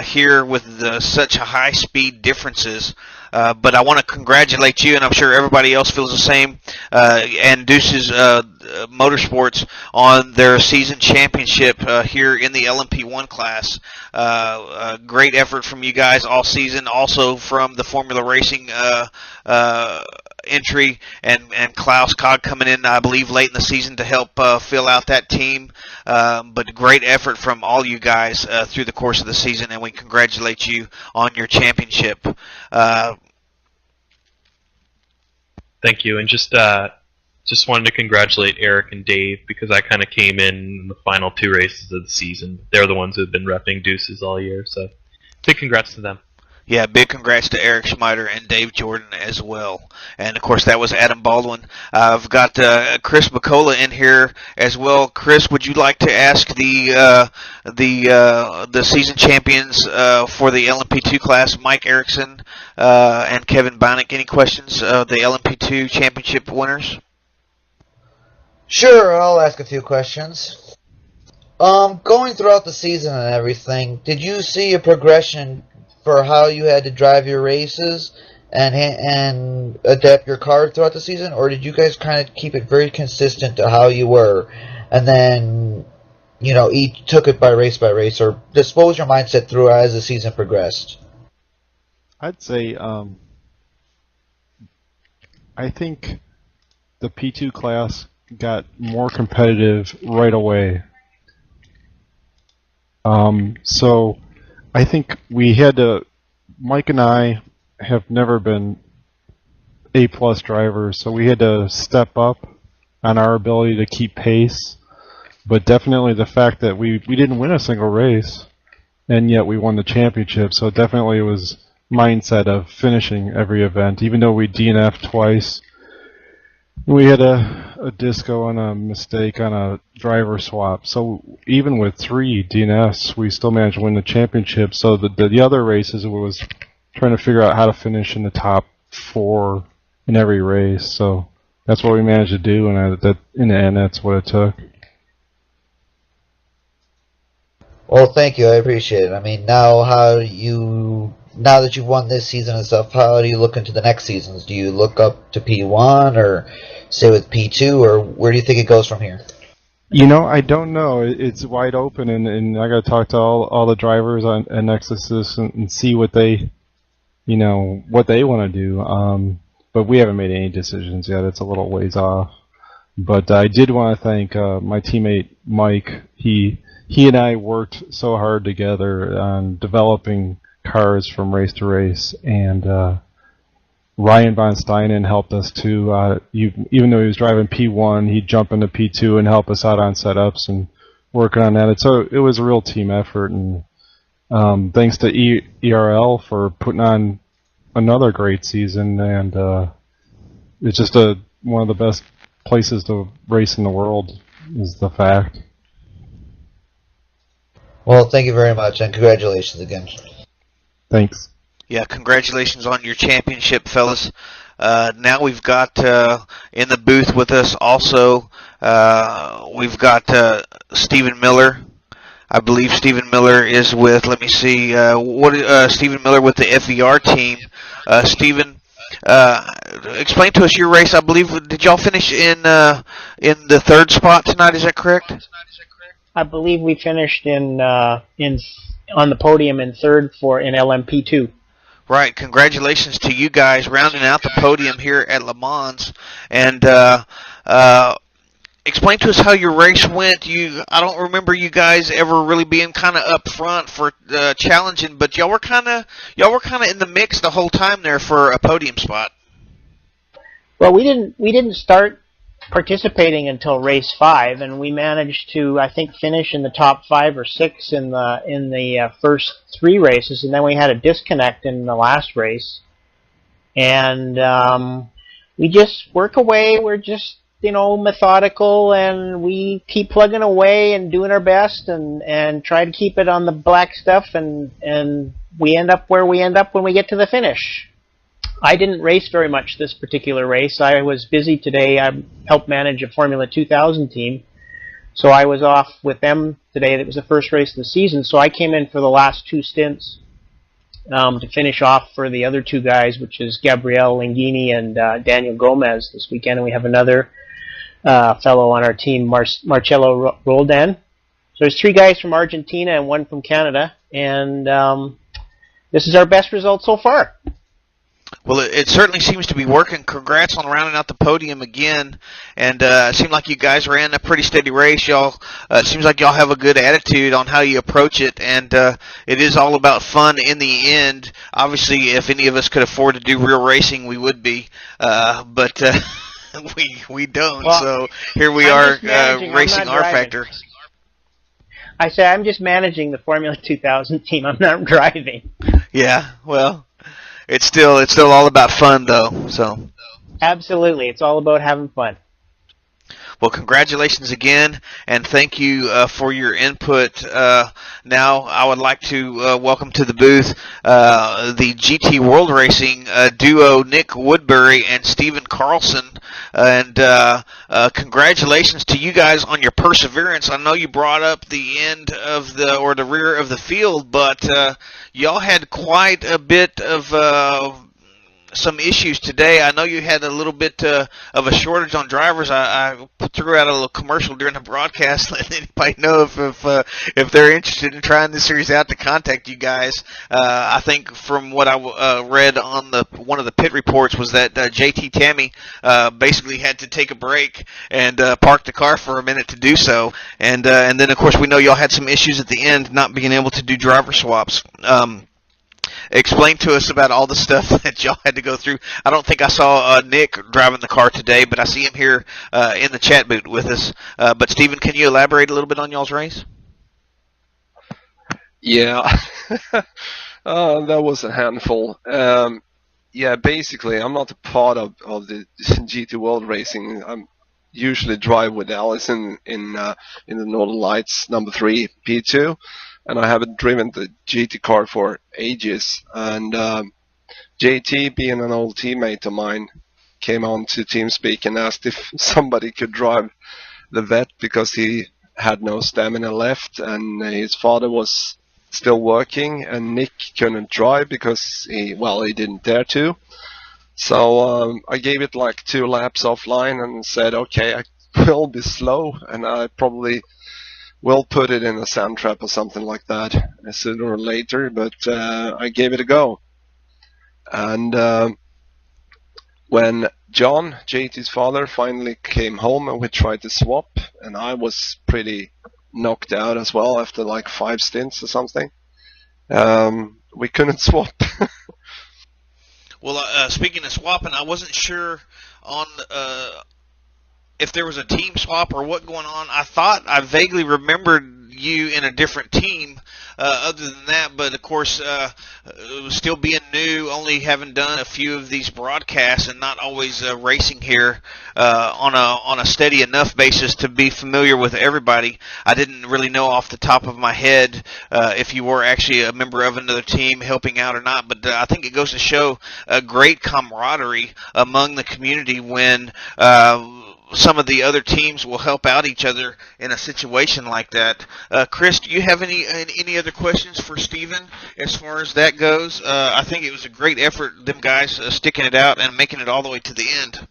here with such high speed differences. But I want to congratulate you, and I'm sure everybody else feels the same, and Deuces Motorsports on their season championship here in the LMP1 class. Great effort from you guys all season, also from the Formula Racing entry, and Klaus Cog coming in, I believe, late in the season to help fill out that team. But great effort from all you guys through the course of the season, and we congratulate you on your championship. Thank you, and just wanted to congratulate Eric and Dave because I kind of came in the final 2 races of the season. They're the ones who have been repping Deuces all year, so big congrats to them. Yeah, big congrats to Eric Schmider and Dave Jordan as well. And, of course, that was Adam Baldwin. I've got Chris Bacola in here as well. Chris, would you like to ask the season champions for the LMP2 class, Mike Erickson and Kevin Bonick, any questions of the LMP2 championship winners? Sure, I'll ask a few questions. Going throughout the season and everything, did you see a progression for how you had to drive your races and adapt your car throughout the season, or did you guys kind of keep it very consistent to how you were, and then each took it by race, or just what was your mindset through as the season progressed? I'd say I think the P2 class got more competitive right away. So I think we had to, Mike and I have never been A-plus drivers, so we had to step up on our ability to keep pace. But definitely the fact that we didn't win a single race, and yet we won the championship, so definitely it was mindset of finishing every event. Even though we DNF'd twice, we had a disco and a mistake on a driver swap. So even with 3 DNFs, we still managed to win the championship. So the other races, it was trying to figure out how to finish in the top 4 in every race. So that's what we managed to do, and in the end, that's what it took. Well, thank you. I appreciate it. I mean, now that you've won this season and stuff, how do you look into the next seasons? Do you look up to P1 or stay with P2, or where do you think it goes from here? I don't know. It's wide open, and I got to talk to all the drivers at Nexus and see what they, what they want to do. But we haven't made any decisions yet. It's a little ways off. But I did want to thank my teammate Mike. He and I worked so hard together on developing cars from race to race, and Ryan Von Steinen helped us too. Even though he was driving P1, he'd jump into P2 and help us out on setups and working on that. So it was a real team effort, and thanks to ERL for putting on another great season. And it's just one of the best places to race in the world, is the fact. Well, thank you very much, and congratulations again. Thanks. Yeah, congratulations on your championship, fellas. Now we've got in the booth with us also, we've got Stephen Miller. I believe Stephen Miller is with, let me see, Stephen Miller with the FER team. Stephen, explain to us your race. I believe, did y'all finish in the 3rd spot tonight? Is that correct? I believe we finished on the podium in 3rd in LMP2. Right. Congratulations to you guys rounding out the podium here at LeMans. And explain to us how your race went. I don't remember you guys ever really being kind of up front for challenging, but y'all were kind of in the mix the whole time there for a podium spot. Well, we didn't start participating until race 5, and we managed to, I think, finish in the top 5 or 6 in the first 3 races, and then we had a disconnect in the last race, and we just work away. We're just methodical, and we keep plugging away and doing our best, and try to keep it on the black stuff, and we end up where we end up when we get to the finish. I didn't race very much this particular race. I was busy today. I helped manage a Formula 2000 team, so I was off with them today. That was the first race of the season, so I came in for the last 2 stints to finish off for the other 2 guys, which is Gabriel Linghini and Daniel Gomez this weekend, and we have another fellow on our team, Marcello Roldan. So there's 3 guys from Argentina and 1 from Canada, and this is our best result so far. Well, it certainly seems to be working. Congrats on rounding out the podium again, and it seemed like you guys ran a pretty steady race. Y'all, it seems like y'all have a good attitude on how you approach it, and it is all about fun in the end. Obviously, if any of us could afford to do real racing, we would be, but we don't. Well, so here we are racing R Factor. I say I'm just managing the Formula 2000 team. I'm not driving. Yeah, well. It's still all about fun, though. So absolutely, it's all about having fun. Well, congratulations again, and thank you for your input. Now, I would like to welcome to the booth the GT World Racing duo, Nick Woodbury and Stephen Carlson. And congratulations to you guys on your perseverance. I know you brought up the end of the rear of the field, but y'all had quite a bit of some issues today. I know you had a little bit of a shortage on drivers. I threw out a little commercial during the broadcast, letting anybody know if they're interested in trying this series out to contact you guys. I think from what I read on one of the pit reports was that JT Tammy basically had to take a break and park the car for a minute to do so. And then of course we know y'all had some issues at the end, not being able to do driver swaps. Explain to us about all the stuff that y'all had to go through. I don't think I saw Nick driving the car today, but I see him here in the chat booth with us. But Stephen, can you elaborate a little bit on y'all's race? Yeah, that was a handful. Yeah, basically, I'm not a part of the GT World Racing. I usually drive with Allison in the Northern Lights number 3 P2. And I haven't driven the GT car for ages. And JT, being an old teammate of mine, came on to TeamSpeak and asked if somebody could drive the vet because he had no stamina left, and his father was still working, and Nick couldn't drive because he didn't dare to. So I gave it like 2 laps offline and said, okay, I will be slow, and I probably will put it in a sand trap or something like that sooner or later, but I gave it a go. And when John, JT's father, finally came home and we tried to swap, and I was pretty knocked out as well after like 5 stints or something, we couldn't swap. Well, speaking of swapping, I wasn't sure on if there was a team swap or what going on. I thought I vaguely remembered you in a different team other than that, but of course still being new, only having done a few of these broadcasts and not always racing here on a steady enough basis to be familiar with everybody, I didn't really know off the top of my head if you were actually a member of another team helping out or not, but I think it goes to show a great camaraderie among the community when some of the other teams will help out each other in a situation like that. Chris, do you have any other questions for Stephen as far as that goes? I think it was a great effort, them guys sticking it out and making it all the way to the end.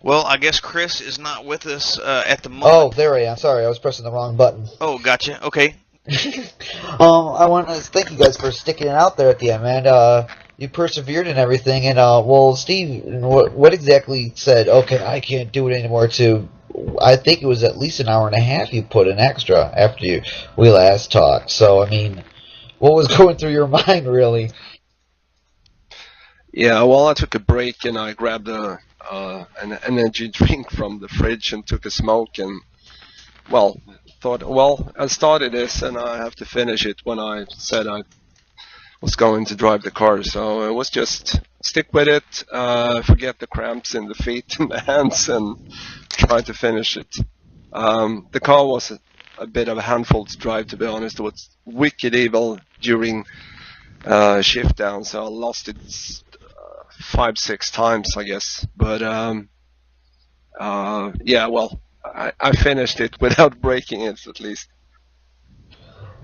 Well, I guess Chris is not with us at the moment. Oh, there I am. Sorry, I was pressing the wrong button. Oh, gotcha. Okay. I want to thank you guys for sticking it out there at the end, man. You persevered and everything, and well, Steve, what exactly said? Okay, I can't do it anymore. To I think it was at least an hour and a half you put in extra after we last talked. So I mean, what was going through your mind, really? Yeah, well, I took a break and I grabbed an energy drink from the fridge and took a smoke, and well, thought, well, I started this and I have to finish it when I said I was going to drive the car. So it was just stick with it, forget the cramps in the feet and the hands, and try to finish it. The car was a bit of a handful to drive, to be honest. It was wicked evil during shift down, so I lost it 5-6 times, I guess. But yeah, well, I finished it without breaking it, at least.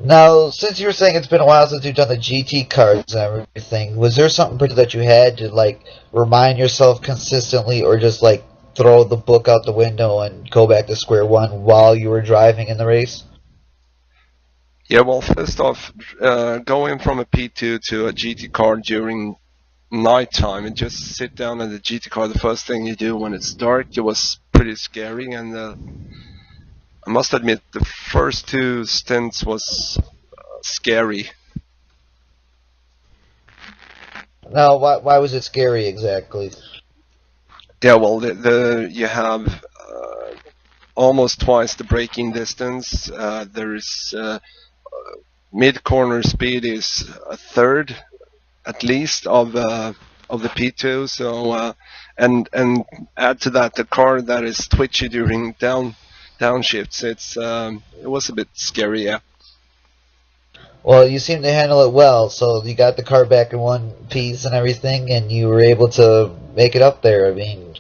Now, since you were saying it's been a while since you've done the GT cards and everything, was there something particular that you had to, like, remind yourself consistently, or just, like, throw the book out the window and go back to square one while you were driving in the race? Yeah, well, first off, going from a P2 to a GT car during nighttime and just sit down in the GT car, the first thing you do when it's dark, it was pretty scary. And I must admit, the first 2 stints was scary. Now, why was it scary exactly? Yeah, well, you have almost twice the braking distance. There is mid-corner speed is a third, at least, of the P2. So and add to that the car that is twitchy during downshifts. It was a bit scary, yeah. Well, you seem to handle it well, so you got the car back in one piece and everything, and you were able to make it up there. I mean,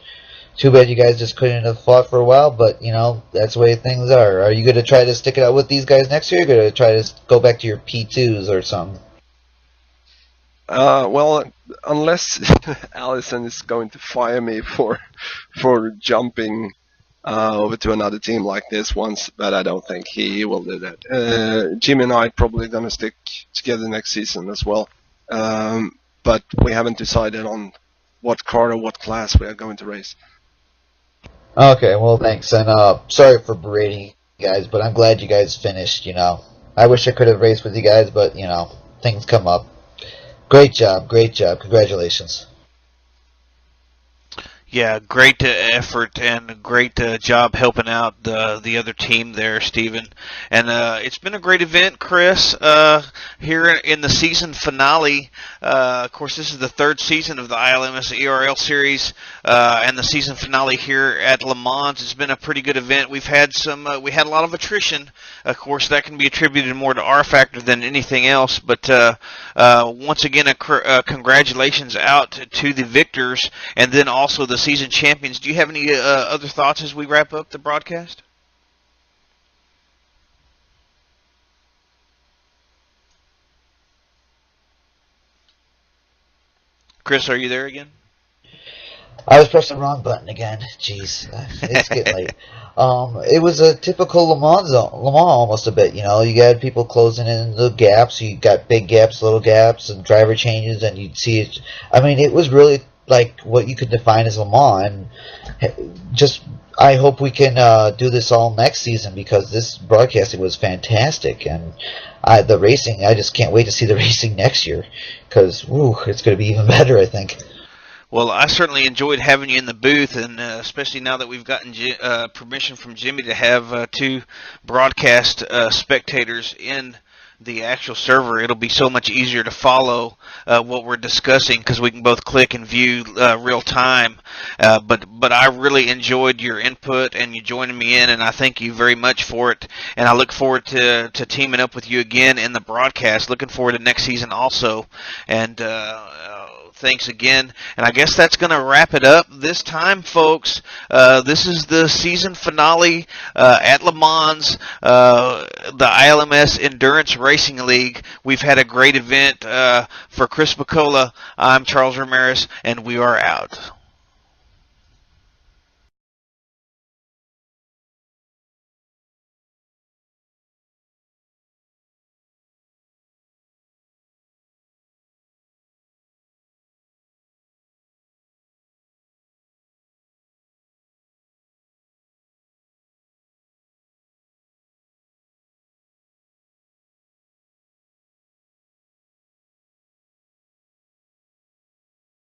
too bad you guys just couldn't have fought for a while, but, you know, that's the way things are. Are you going to try to stick it out with these guys next year, or are you going to try to go back to your P2s or something? Well, unless Allison is going to fire me for jumping over to another team like this once, but I don't think he will do that. Jimmy and I are probably going to stick together next season as well, but we haven't decided on what car or what class we are going to race. Okay, well, thanks, and sorry for berating you guys, but I'm glad you guys finished, you know. I wish I could have raced with you guys, but, you know, things come up. Great job, congratulations. Yeah, great effort and a great job helping out the other team there, Steven. And it's been a great event, Chris, here in the season finale. Of course, this is the 3rd season of the ILMS ERL series, and the season finale here at Le Mans. It's been a pretty good event. We had a lot of attrition. Of course, that can be attributed more to R factor than anything else. But once again, congratulations out to the victors, and then also the season champions. Do you have any other thoughts as we wrap up the broadcast? Chris, are you there again? I was pressing the wrong button again. Jeez, it's getting late. It was a typical Le Mans almost a bit. You know, you got people closing in the gaps. You got big gaps, little gaps, and driver changes, and you'd see it. I mean, it was really like what you could define as Le Mans. And just, I hope we can do this all next season, because this broadcasting was fantastic, and the racing, I just can't wait to see the racing next year, because it's going to be even better, I think. Well, I certainly enjoyed having you in the booth, and especially now that we've gotten permission from Jimmy to have 2 broadcast spectators in the actual server. It'll be so much easier to follow what we're discussing, because we can both click and view real time. But I really enjoyed your input and you joining me in, and I thank you very much for it. And I look forward to teaming up with you again in the broadcast. Looking forward to next season also. And thanks again. And I guess that's going to wrap it up this time, folks. This is the season finale at Le Mans, the ILMS Endurance Racing League. We've had a great event. For Chris Bacola, I'm Charles Ramirez, and we are out.